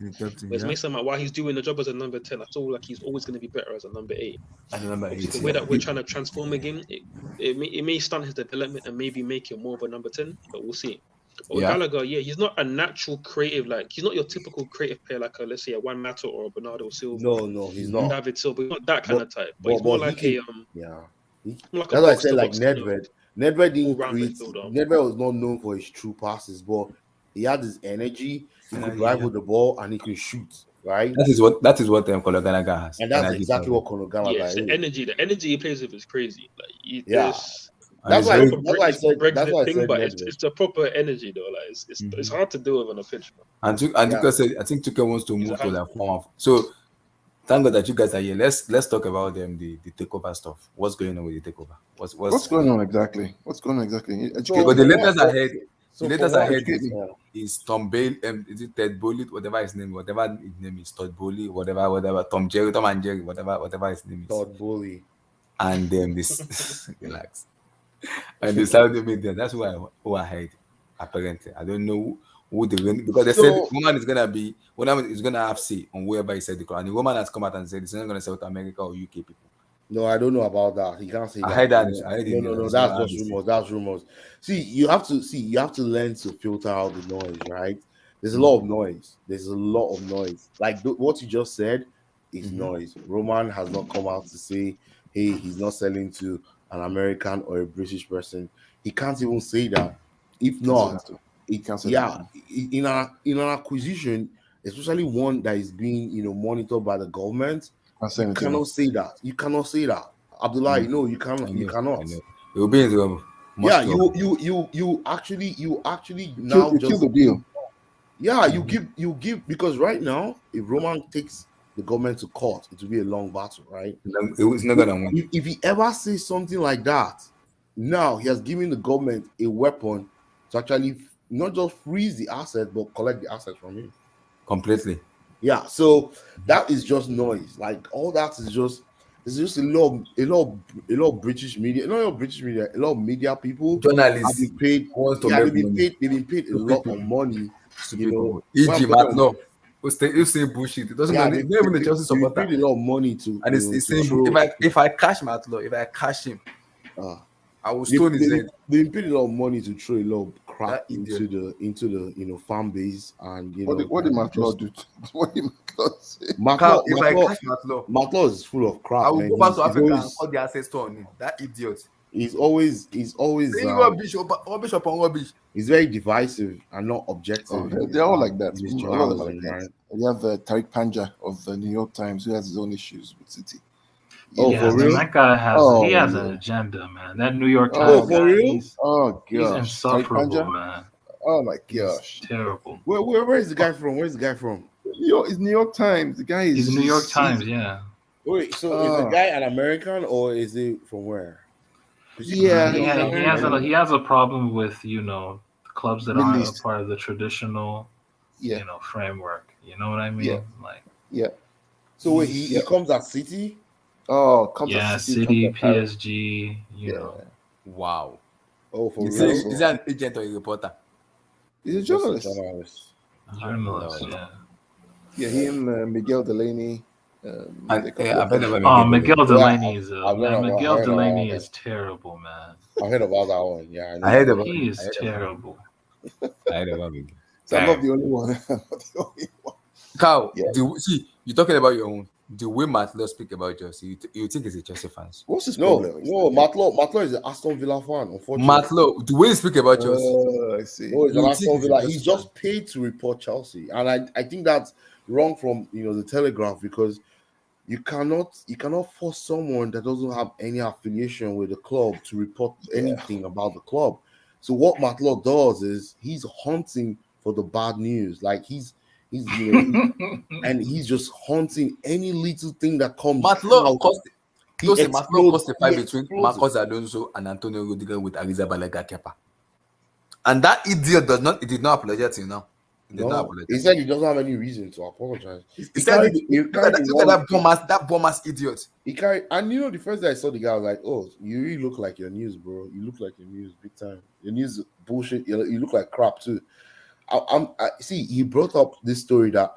Whereas Mason Mount, while he's doing the job as a number 10, I feel like he's always going to be better as a number 8. As a number 8. The way that we're trying to transform a game, it may stunt his development and maybe make him more of a number 10, but we'll see. But with Gallagher, he's not a natural creative, like he's not your typical creative player like let's say a Juan Mata or a Bernardo Silva. No, he's not. David Silva, he's not that kind of type. But he's more like that's a why I said like Nedved. Nedved didn't create. Nedved was not known for his true passes, but he had his energy. He could drive with the ball and he could shoot. Right. That is what Conor Gallagher has, and that's exactly what Conor Gallagher is. The energy he plays with is crazy. Like that's why I said. It's a proper energy though. Like it's hard to do with on a pitch. Man. And Tuchel said, I think Tuchel wants to move to that form of. So thank God that you guys are here. Let's talk about the takeover stuff. What's going on with the takeover? What's going on exactly? What's going on exactly? But the latest I heard is Tom Bale. Is it Ted Bowley? Whatever his name is, Todd Bowley. Whatever. Tom and Jerry. Whatever his name is. Todd Bowley. And this relax. And the Saudi media, that's who I heard. Apparently, I don't know who the win because they said Roman is gonna have say on wherever he said the call, and the Roman has come out and said it's not gonna sell to America or UK people. No, I don't know about that. He can't say that. I heard that. No, that's just rumors. That's rumors. See, you have to learn to filter out the noise, right? There's a lot of noise. Like what you just said is noise. Roman has not come out to say, hey, he's not selling to an American or a British person. He can't even say that. If not, he can't say that. In an acquisition, especially one that is being monitored by the government, you cannot say that. You cannot say that. Abdullah, no, you cannot. You cannot. You'll be in trouble. You actually now you kill the deal. Yeah, you give because right now, if Roman takes the government to court, it will be a long battle, right? It's not gonna win. If he ever says something like that, now he has given the government a weapon to actually not just freeze the asset, but collect the assets from him completely. Yeah, so that is just noise. Like all that is just a lot of British media, not a British media, a lot of media people, journalists have been paid. They've been paid a lot of money. E.g. Matlow. You say bullshit. It doesn't matter. Even the Chelsea supporter. Paid a lot of money to. And it's saying if I cash Matlow, if I cash him, I will stone his head. They paid a lot of money to throw a lot of crap into the fan base and what did Matlow do? What did Matlow say? Matlow is full of crap. I will go back to Africa and call the access store on him. That idiot. He's always rubbish upon rubbish. He's very divisive and not objective. They're all like that. We have Tariq Panja of the New York Times who has his own issues with City. For real? That guy has an agenda, man. That New York Times for real? He's insufferable, man. Oh my gosh, it's terrible. Where is the guy from? Where's the guy from? It's New York Times. The guy is. He's New York Times, yeah. Wait, so is the guy an American or is he from where? Yeah, he has a problem with clubs that aren't a part of the traditional framework. You know what I mean? So wait, he comes at City. Oh, City, PSG. You know. Wow. Oh, for Is real? he an agent or a reporter? He's a Just a journalist. journalist. Journalist, Lord. yeah. Yeah, him, Miguel Delaney. And they I've heard about Oh, Miguel Miguel Delaney. Delaney is I've heard Miguel about Delaney that. is terrible, man. I heard about that one. Yeah, I know. I heard about He I is heard about terrible. I heard about Miguel. So I'm not the only one. I'm not the only one. Carl, Yeah. see, you're talking about your own. The way Matt Law speak about Chelsea, you think he's a Chelsea fan. What's his No, problem? Matlow is an Aston Villa fan, unfortunately. Matt Law, the way he speak about Chelsea, I see. No, he's an You Aston think he's a Villa. Chelsea He's just paid to report Chelsea, and I think that's wrong from the Telegraph, because you cannot force someone that doesn't have any affiliation with the club to report anything about the club. So what Matlow does is he's hunting for the bad news. Like he's and he's just hunting any little thing that comes Matt Law out. caused the fight He between explodes Marcos Alonso and Antonio Rudiger with Arrizabalaga Kepa. And that idiot did not apologize till now. No, he said he doesn't have any reason to apologize. He said, look at that bomb-ass idiot. He carried, and the first day I saw the guy, I was like, "Oh, you really look like your news, bro. You look like your news, big time. Your news bullshit. You look like crap too." I see. He brought up this story that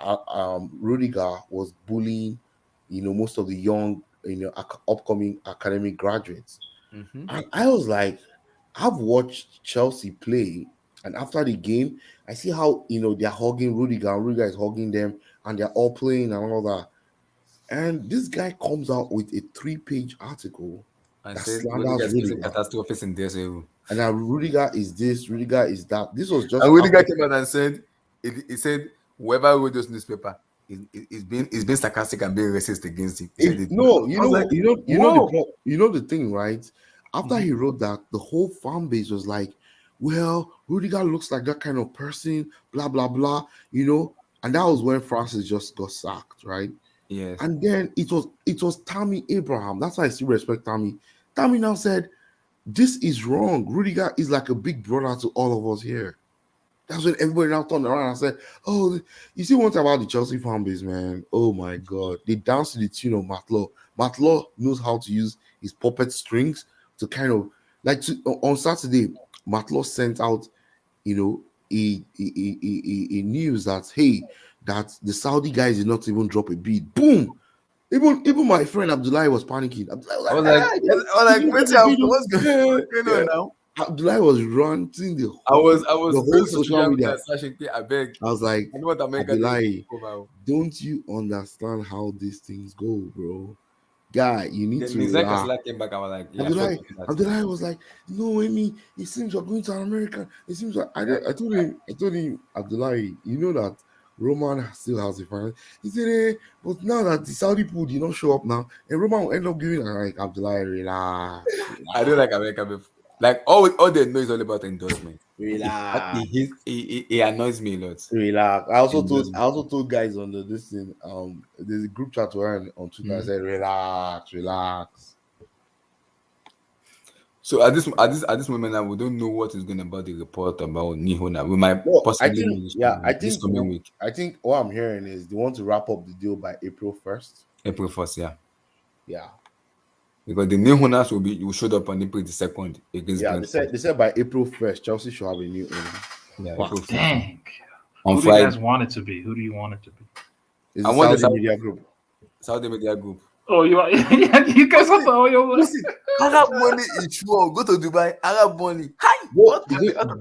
Rudiger was bullying, most of the young, upcoming academic graduates, and I was like, I've watched Chelsea play. And after the game, I see how they're hugging Rudiger, and Rudiger is hugging them, and they're all playing and all that. And this guy comes out with a 3-page article and that said slanders Rudiger Rudiger. catastrophe in this area. And now Rudiger is this, Rudiger is that. This was just. And Rudiger came out and said, he said, whoever wrote this newspaper is being sarcastic and being racist against him. The thing, right? After he wrote that, the whole fan base was like, well, Rudiger looks like that kind of person, blah, blah, blah, and that was when Francis just got sacked, right? Yes. And then it was Tammy Abraham. That's why I still respect Tammy. Tammy now said, this is wrong. Rudiger is like a big brother to all of us here. That's when everybody now turned around and said, oh, you see one thing about the Chelsea fan base, man. Oh my God. They dance to the tune of Matlow. Matlow knows how to use his puppet strings to kind of, on Saturday, Matlow sent out, a news that, hey, that the Saudi guys did not even drop a beat. Boom! Even my friend Abdullahi was panicking. Abdullahi was what's going on now? Abdullahi was ranting the whole social media. I beg. I was like, Abdullahi, don't you understand how these things go, bro? Guy, you need to relax. Came back, I was like, Abdullahi was like, no, Amy, it seems you're going to America. It seems like I told him, Abdullahi, you know that Roman still has the finance. He said, hey, but now that the Saudi people did not show up now, and Roman will end up giving like Abdullahi, relax. I don't like America before. Like all they know is all about endorsement. Relax. He annoys me a lot. Relax. I also told guys on this thing. There's a group chat on Twitter. I said, relax. So at this moment now, we don't know what is going about the report about Nihona. We might possibly this coming week. I think what I'm hearing is they want to wrap up the deal by April 1st. April 1st, yeah. Yeah. Because the new owners will show up on April the 2nd against. Yeah, they said by April 1st, Chelsea should have a new owner. Yeah, wow, dang. On Who Friday. do you guys want it to be? Who do you want it to be? I want the Saudi Media Group. Saudi Media Group. Oh, you guys want the oil? Listen, Arab money is sure. Go to Dubai. Arab money. Hi.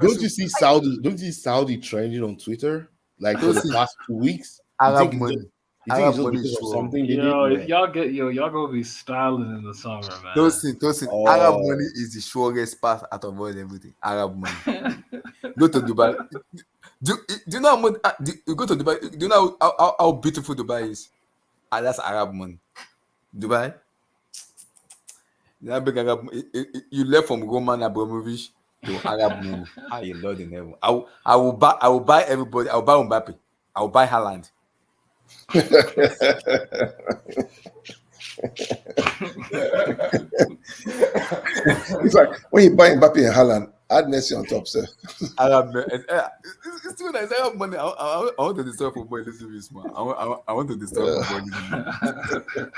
Don't you see Saudi trending on Twitter like for the past 2 weeks? Arab money. You think it's just because of something they did? Y'all gonna be styling in the summer, man. Listen. Arab money is the surest path out of everything. Arab money. Go to Dubai. Do you know how much? You go to Dubai. Do you know how beautiful Dubai is? And that's Arab money. Dubai. That big Arab. You left from Roman Abramovich to Arab money. Ah, you Lord in heaven. I will buy everybody. I will buy Mbappe. I will buy Haaland. It's like when you buy Mbappe and Haaland, add Messi on top, sir. It's too nice. I have money. I want to destroy football in this series, man. I want to destroy football.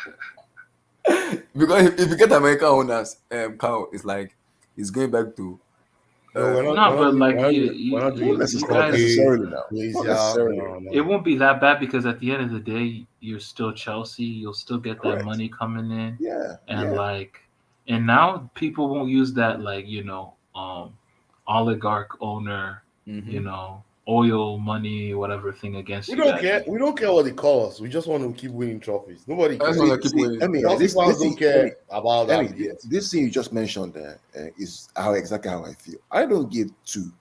Because if you get American owners, Carl, it's like it's going back to No, we're not. No, we're but not, like we're not, you, we're not doing you, Not you Coke, guys, necessarily now. Not Glacier. necessarily. No, it no. won't be that bad because at the end of the day, you're still Chelsea. You'll still get that Correct. money coming in, Yeah. and Yeah. and now people won't use that oligarch owner, oil money, whatever thing against We you don't guys. care. We don't care what they call us. We just want to keep winning trophies. Nobody I just cares. want to keep winning. I mean, Chelsea fans don't care about that. this thing you just mentioned there is exactly how I feel. I don't give two.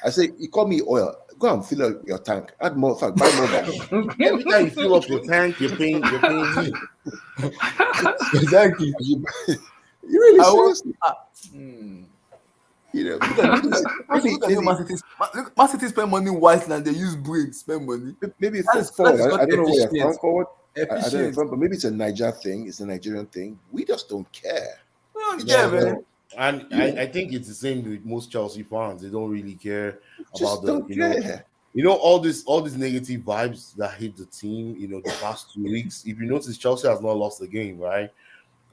I say, you call me oil. Go and fill up your tank. Add more. In fact, buy more than me. Every time you fill up your tank, you're paying me. Exactly. You really I want. seriously. You know, Look at you, Man City spend money wisely and they use brain spend money. maybe That forward. is I not don't know where they're efficient. from forward. I don't know, Efficient. but maybe it's a Niger thing. It's a Nigerian thing. We just don't care. Yeah, man. And I think it's the same with most Chelsea fans. They don't really care Just about don't care. all these negative vibes that hit the team. The past 2 weeks. If you notice, Chelsea has not lost a game, right?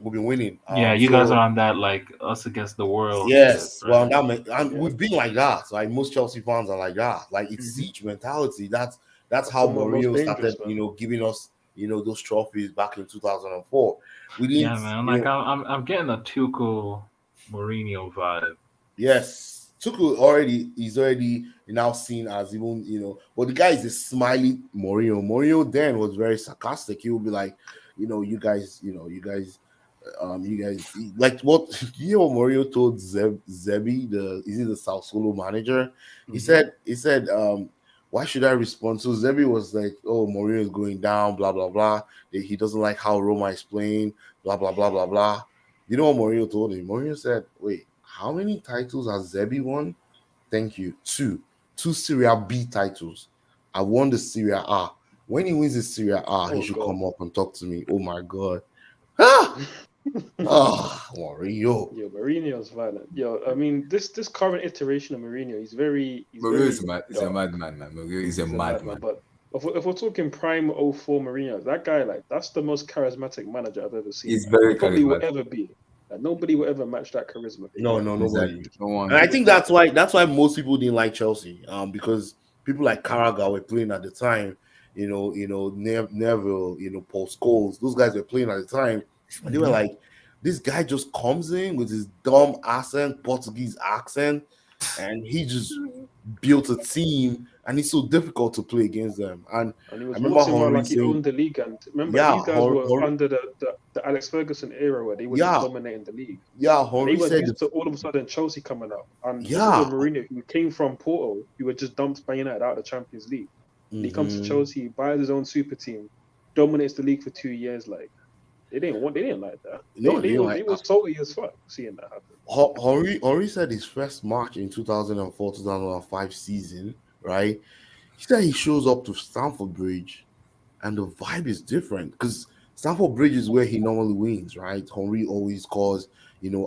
We've been winning. Yeah, you guys are on that like us against the world. Yes, shit, right? well, we've been like that. Like most Chelsea fans are like that. Like it's siege mentality. That's how the most Mourinho dangerous, started. man. Giving us those trophies back in 2004. We didn't. Yeah, man. Like I'm getting a Tuchel Mourinho vibe. Yes, Tuchel he's already now seen as even but the guy is a smiley Mourinho. Mourinho then was very sarcastic. He would be like, you guys, like what what Mourinho told Zebi, the South Solo manager. He said, why should I respond? So Zebi was like, oh, Mourinho is going down, blah blah blah. He doesn't like how Roma is playing, blah blah blah blah blah. You know what Mourinho told him? Mourinho said, wait, how many titles has Zebi won? Thank you. Two Serie B titles. I won the Serie A. When he wins the Serie A, he should come up and talk to me. Oh my god. Mourinho. Yo, Mourinho's violent. Yo, I mean, this current iteration of Mourinho, he's Mourinho is a madman, man. Mourinho is a madman. But if we're talking prime 04 Mourinho, that guy, like, that's the most charismatic manager I've ever seen. He's very probably charismatic. will ever be. Like, nobody will ever match that charisma. No, nobody. Exactly. No one. And I think that's why most people didn't like Chelsea. Because people like Carragher were playing at the time. Neville, Paul Scholes, those guys were playing at the time. And they were like, this guy just comes in with his dumb Portuguese accent, and he just built a team, and it's so difficult to play against them. And he was I remember Henry like he owned the league, and remember these guys were under the Alex Ferguson era where they were just dominating the league. Yeah, Henry said to all of a sudden Chelsea coming up, and Mourinho, who came from Porto, who were just dumped by United out of the Champions League. He comes to Chelsea, he buys his own super team, dominates the league for 2 years. Like they didn't like that. They were salty as fuck seeing that happen. Henry said his first match in 2004-2005 season, right? He said he shows up to Stamford Bridge, and the vibe is different because Stamford Bridge is where he normally wins, right? Henry always scores.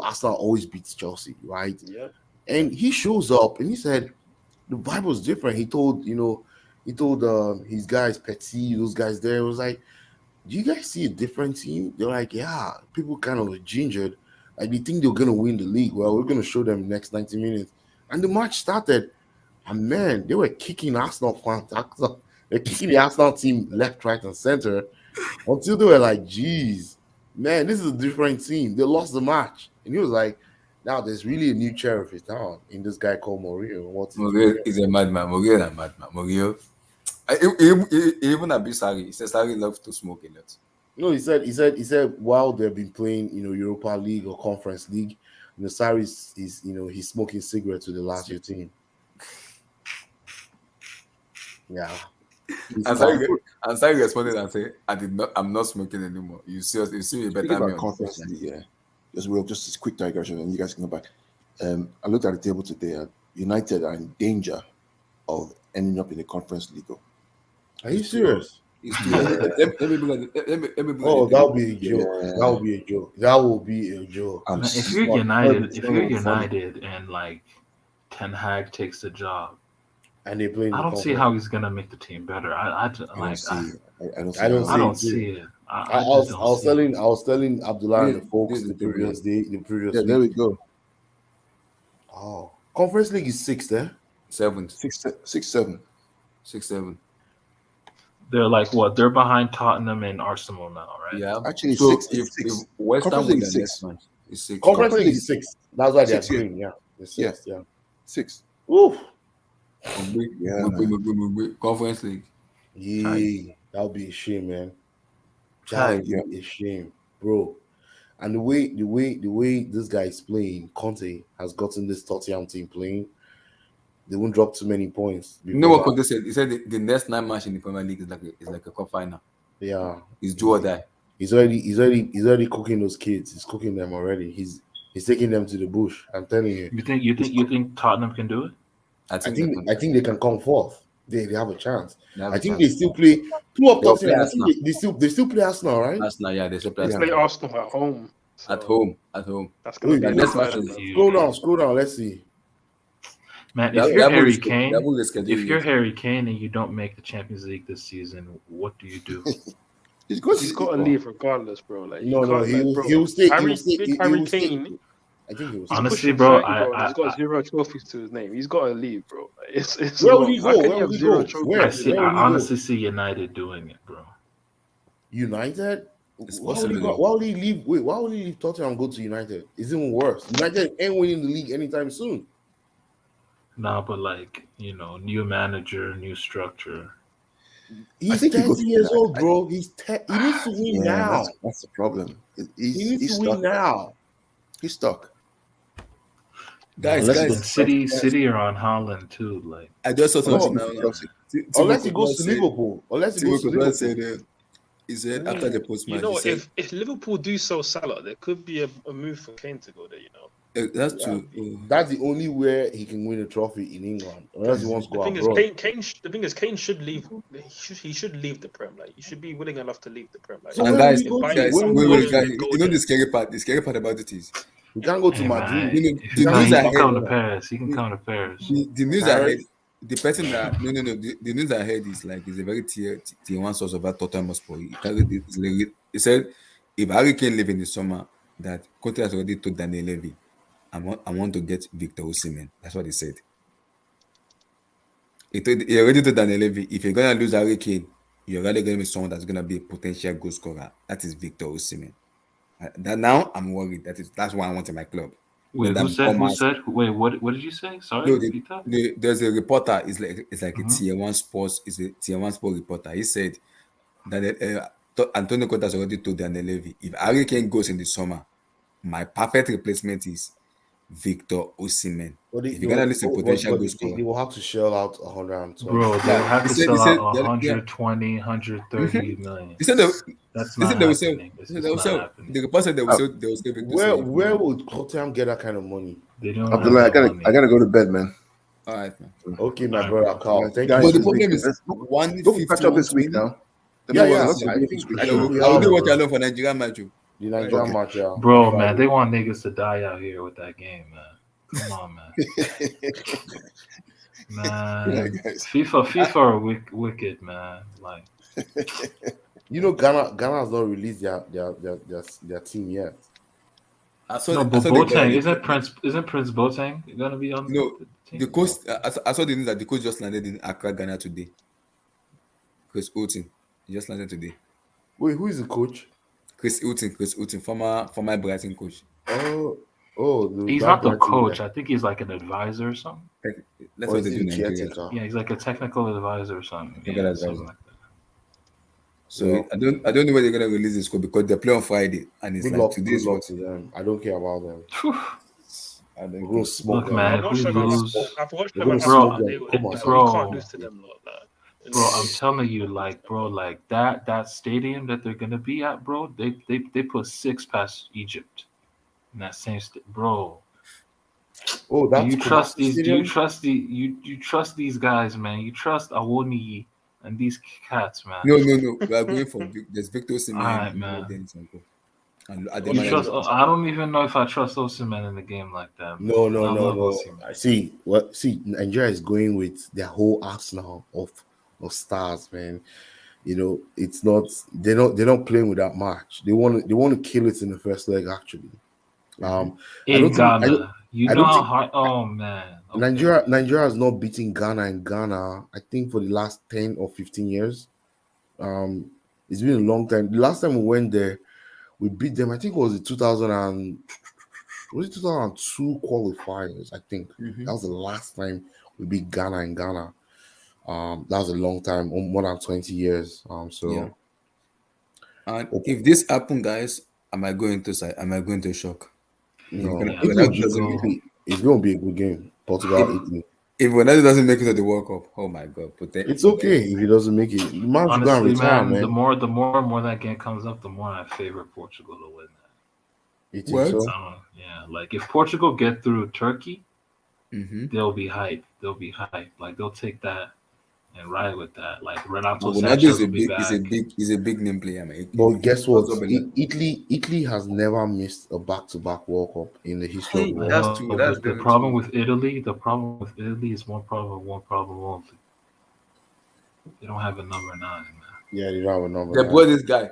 Arsenal always beats Chelsea, right? Yeah. And he shows up, and he said the vibe was different. He told his guys, Petit, those guys there, was like, do you guys see a different team? They're like, yeah, people kind of gingered. Like, they think they're going to win the league. Well, we're going to show them the next 90 minutes. And the match started, and man, they were kicking Arsenal fans. They're kicking the Arsenal team left, right, and center until they were like, geez, man, this is a different team. They lost the match. And he was like, now there's really a new sheriff in town in this guy called Mourinho. Mourinho is a madman. Mourinho is a madman. Mourinho. Even at Sarri, he says Sarri loves to smoke a lot. No, he said while they've been playing, Europa League or Conference League, Sarri is he's smoking cigarettes with the last year team. Yeah. And Sarri responded and said, I'm not smoking anymore. You see a better me on Conference League, yeah. Just a quick digression, and you guys can go back. I looked at the table today. United are in danger of ending up in the Conference League. Are you serious? Let me Oh, that would be a joke. Yeah. That would be a joke. That will be a joke. If you're United, and like Ten Hag takes the job, and they play, I don't see how he's gonna make the team better. I don't see it. I was telling Abdullah and the folks the previous day. There we go. Oh, Conference League is 6th, eh? 7th, 7. 6-7. They're like what? They're behind Tottenham and Arsenal now, right? Yeah. Actually, So six. if It's six. West Ham Conference win League their is next 6. match, it's 6. Conference League League is 6th. That's why they're 6, yeah. green. Yeah, the 6th. Yeah. 6. Oof. Yeah, Conference League. Yeah, that would be a shame, man. Chai. That would be a shame, bro. And the way this guy is playing, Conte has gotten this Tottenham team playing. They won't drop too many points. You know what Conte said? He said the next 9 match in the Premier League is like a cup final. Yeah, It's do or die. He's already cooking those kids. He's cooking them already. He's taking them to the bush. I'm telling you. You think Tottenham can do it? I think they can come forth. They have a chance. I think chance. they still play two of They'll play Tottenham. I think Arsenal. they still play Arsenal, right? Arsenal, yeah, they still play They Arsenal. play Arsenal at home. So At home. that's gonna be next match exciting, is man. Scroll down. Let's see. Man, They if have- you're they have Harry this- they Kane, have this schedule if you're yet. Harry Kane and you don't make the Champions League this season, what do you do? He's He's got to leave regardless, bro. Like you No, can't, like, bro. he'll stay. Harry, He'll stay. big Harry He'll stay. Kane. I think he was. Honestly, pushing bro, 30, and he's got I 0 trophies to his name. He's got to leave, bro. Like, it's Where a would lot. he How go? can Where you would have he 0 go? trophies? Where? I Where would he go? honestly see United doing it, bro. United? It's Why would he possible. go? Why would he leave? Wait, why would he leave Tottenham and go to United? It's even worse. United ain't winning the league anytime soon. Nah, but like, new manager, new structure. He's think he 30 goes- years old, bro. He needs to win now. That's the problem. He needs He's to win stuck. now. He's stuck. Guys, And guys, City are on Holland too. Like, I just saw something No, now. Chelsea. Unless he goes to Liverpool. Unless he goes to Liverpool. said, he said after the post match, You know, he said, if Liverpool do sell Salah, there could be a move for Kane to go there. You know, that's true. That's the only way he can win a trophy in England. Unless he wants to the go thing abroad. is, Kane should leave. He should leave the Prem. Like, he should be willing enough to leave the Prem. Like, So And where guys, will he go to? guys, Where will wait, he wait, go guys, to? you know the scary part. The scary part about it is He can't go to hey, Madrid. man, You know, if the he news can ahead. come to Paris. He can come to Paris. The news Paris? ahead. The person that no, the news ahead is like is a very tier one source of that Tottenham Hotspur. He said if Harry Kane leave in the summer, that Conte has already told Daniel Levy, I want to get Victor Osimhen. That's what he said. He already told Daniel Levy, if you're gonna lose Harry Kane, you're rather gonna be someone that's gonna be a potential goal scorer. That is Victor Osimhen. That now I'm worried. That's what I want in my club. Wait, Then who said? Who Thomas- said? Wait, what did you say? Sorry, No, repeat that. there's a reporter. It's like a Mhm. tier one sports. It's a tier one sport reporter. He said that Antonio Conte has already told Daniel Levy, if Harry Kane goes in the summer, my perfect replacement is Victor Osimhen. But If you're gonna list a potential goal scorer, they will have to shell out 120. Bro, they Yeah, have he to said- sell he said out that- 120, 130 million. he said that That's he not said they will sell. happening. He It's said just they will not sell. happening. The report said they will sell. They will sell Victor Where Osimhen. would Tottenham get that kind of money? They don't Abdullah, I have gotta, that money. I gotta go to bed, man. All right, man. Okay, my brother Carl. Thank Guys, But the you. problem is let's- 150. Don't catch up this week now. Yeah, Let me- yeah. let's- I think I will do what I love for Nigerian match. Oh. the Nigerian Okay. match, yeah. Bro, man, they want niggas to die out here with that game, man. Come on, man. Man, Yeah, guys. FIFA are wicked, man. Like, You know, Ghana has not released their team yet. I saw no, the- I but saw the guy- Boateng isn't Prince Boateng gonna be on? No, the team? the coach. I saw the news that the coach just landed in Accra, Ghana today. Chris Hilton, he just landed today. Wait, who is the coach? Chris Hilton, former Brighton coach. He's not the coach. I think he's like an advisor or something. That's Or what is they he do in the Nigeria. caretaker? Yeah, he's like a technical advisor or something. Technical Yeah, advisor. something like that. So Yeah. I don't know where they're gonna release this score because they play on Friday and it's Good like luck today's what. to them. I don't care about them. Phew. I don't We're think- gonna smoke Look, them. man, I'm if not we sure about lose, I've watched They're them gonna at smoke Arsenal. them. They Come on, like, bro. you can't lose to them, lot. Like, bro, I'm telling you, like, bro, like that stadium that they're gonna be at, bro, they put 6 past Egypt in that same bro. Oh, Do that's you trust these? Do Stadium? you trust these guys, man? You trust Awoni and these cats, man. No. We are going for there's Victor Osimhen. Alright, and man. Dennis Nko. And You Ademola Trust, Lookman. I don't even know if I trust Osimhen in a game like that. man. No. I love Osimhen. I see. Nigeria is going with their whole arsenal of stars, man. You know, it's not. They're not playing with that match. They want to kill it in the first leg, actually. I don't think Ghana. You I know don't how think hard. Oh man. Okay. Nigeria has not beaten Ghana in Ghana. I think for the last 10 or 15 years. It's been a long time. The last time we went there, we beat them. I think it was the 2002 qualifiers. I think that was the last time we beat Ghana in Ghana. That was a long time, more than 20 years. Yeah. And if this happen, guys, am I going to shock? No, Yeah, it's going to be a good game. Portugal, Italy. If Ronaldo doesn't make it to the World Cup, oh my god! It's okay if he doesn't make it. The man should go and honestly, retire, man, man. the more that game comes up, the more I favor Portugal to win that. You think so? Yeah, like if Portugal get through Turkey, Mhm. they'll be hyped. Like they'll take that and ride with that. Like Renato Ronaldo Sanchez is a will be big, back. is a big name player, man. But guess what? Also been- Italy has never missed a back-to-back World Cup in the history of the World Cup. That's true. But That's the very problem true. with Italy, is one problem only. They don't have a number 9, man. Yeah, they don't have a number. They brought this guy,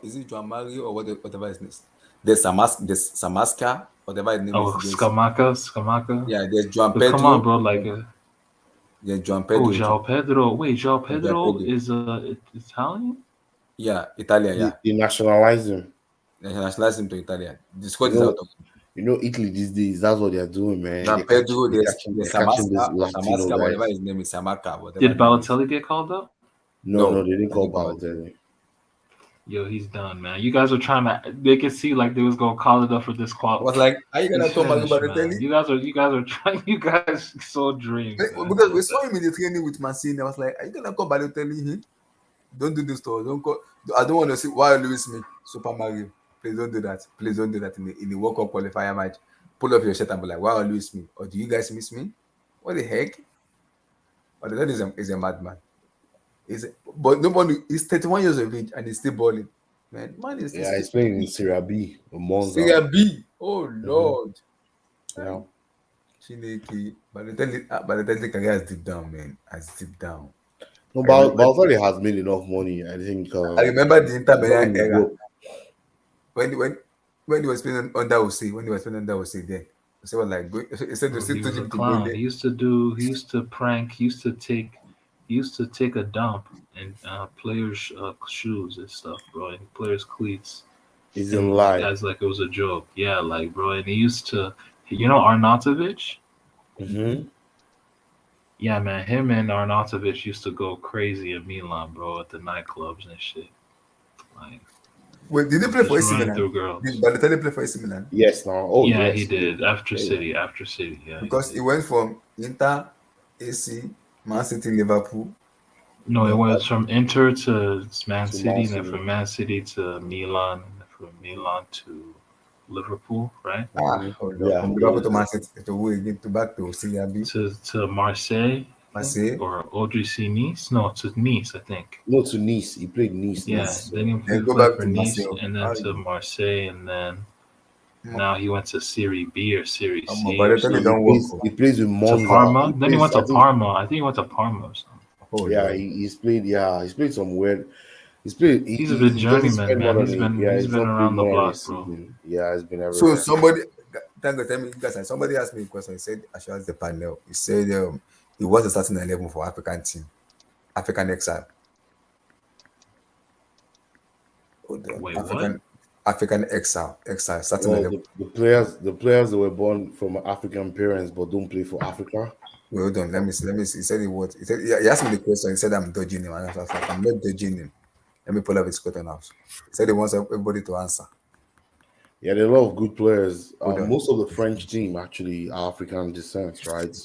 is it Joan Mario or whatever his name is? There's Samaska, whatever his name Oh, is. Scamacca. Yeah, there's Joan But Pedro. come on, bro. Like, yeah, Joan Pedro. oh, João Pedro. Wait, João Pedro Pedro. is Italian? Yeah, Italian. Yeah, They nationalized him. they nationalized him to Italian. The squad is out of. Italy these days, that's what they're doing, man. Joan Pedro, there's catching this Latino Samaska, guys. whatever his name is, Samaka. Whatever Did Balotelli get called up? No, they didn't call Balotelli. Yo, he's done, man. You guys are trying to. They could see like they was gonna call it up for this qual. I was like, are you gonna talk about Balotelli? You guys are trying. You guys so dreams. Because we saw him in the training with Mancini. I was like, are you gonna call Balotelli here? Don't do this to us. Don't call. I don't want to see why Lewis Smith, Super Mario. Please don't do that. Please don't do that in the World Cup qualifier match. Pull up your shirt and be like, why Lewis Smith? Or do you guys miss me? What the heck? Balotelli is a madman. But nobody. He's 31 years of age and he's still balling. Man is he's playing in Serie B. Serie B. Oh Lord. Yeah. Chineke. Balotelli career has deep down, man. Has deep down. No, Balotelli has made enough money. I think. I remember the Inter Milan era when he was playing under Jose. When he was playing under Jose, then Jose was like, he said, He was a clown. He used to prank. He used to take a dump in players' shoes and stuff, bro, and players' cleats. He's in lie. Guys, like it was a joke. Yeah, like, bro, and he used to, Arnautovic. Mm-hmm. Yeah, man, him and Arnautovic used to go crazy in Milan, bro, at the nightclubs and shit. Like, wait, did he play for AC Milan? Did Balotelli play for AC Milan? Yes, no. Oh, yeah, yes, he did. After City, yeah. Because he went from Inter, AC, Man City, Liverpool. No, it went from Inter to Man City, then from Man City to Milan, and from Milan to Liverpool, right? From Liverpool to Man City, to back to Serie B. To Marseille, or Odrisi Nice. No, to Nice, I think. No, to Nice. He played Nice. Yeah, then he played for Nice, and then to Marseille, and then now he went to Serie B or Serie C. He plays with Monza. Parma. Then he went to Parma. I think he went to Parma or something. He's played some weird. He's a good journeyman, man. He's been around the block, bro. Yeah, he's been everywhere. So somebody asked me a question. He said, I should ask the panel. He said he was the starting 11 for African team, African Exile. Wait, African Exile starting 11. The players that were born from African parents but don't play for Africa. Well done. Let me see. He said he asked me the question. He said I'm dodging him, and I was like, I'm not dodging him. Let me pull up his Scotland house. He said he wants everybody to answer. Yeah, there are a lot of good players. Most of the French team actually are African descent, right?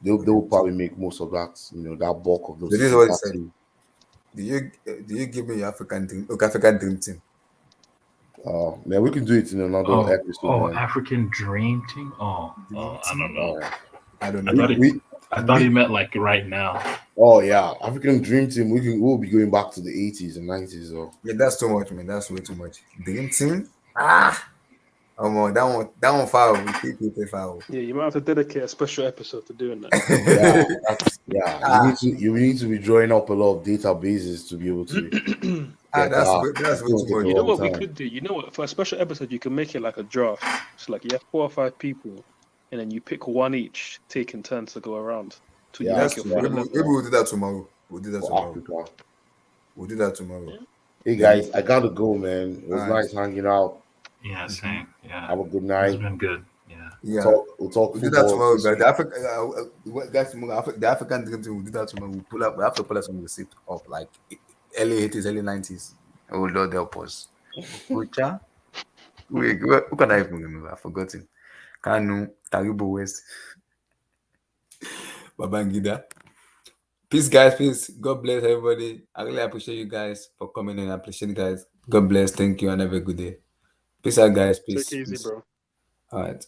They'll probably make most of that. That bulk of those. This is what he said. Do you give me your African dream team? Man, we can do it in another episode. African dream team. I don't know. I don't know. I thought he meant like right now. Oh yeah, African dream team. We'll be going back to the 80s and 90s. So. Yeah, that's too much, man. That's way too much. Dream team. That one foul. We keep foul. Yeah, you might have to dedicate a special episode to doing that. You need to be drawing up a lot of databases to be able to That's our way too much. You know long what we time. could do? You know what? For a special episode, you can make it like a draft. So like you have 4 or 5 people, and then you pick one each, taking turns to go around till you Yeah, make your full Maybe 11. we'll do that tomorrow. We'll do that for tomorrow. Africa. We'll do that tomorrow. Hey Then guys, I gotta go, man. It was Alright. nice hanging out. Yeah, same. Yeah, Have a good it's night. been good. Yeah. Yeah, We'll talk we'll do that football tomorrow. this But week. the African dream team, we'll do that tomorrow. We'll pull up. We have to pull up some receipt of like early 80s, early 90s. Oh Lord help us. Ucha? Who can I even remember? I've forgotten. Kanu, Taribo West, Babangida. Peace, guys. Peace. God bless everybody. I really appreciate you guys for coming in. I appreciate you guys. God bless. Thank you and have a good day. Peace out, guys. Peace. Take it easy, Peace. bro. All right.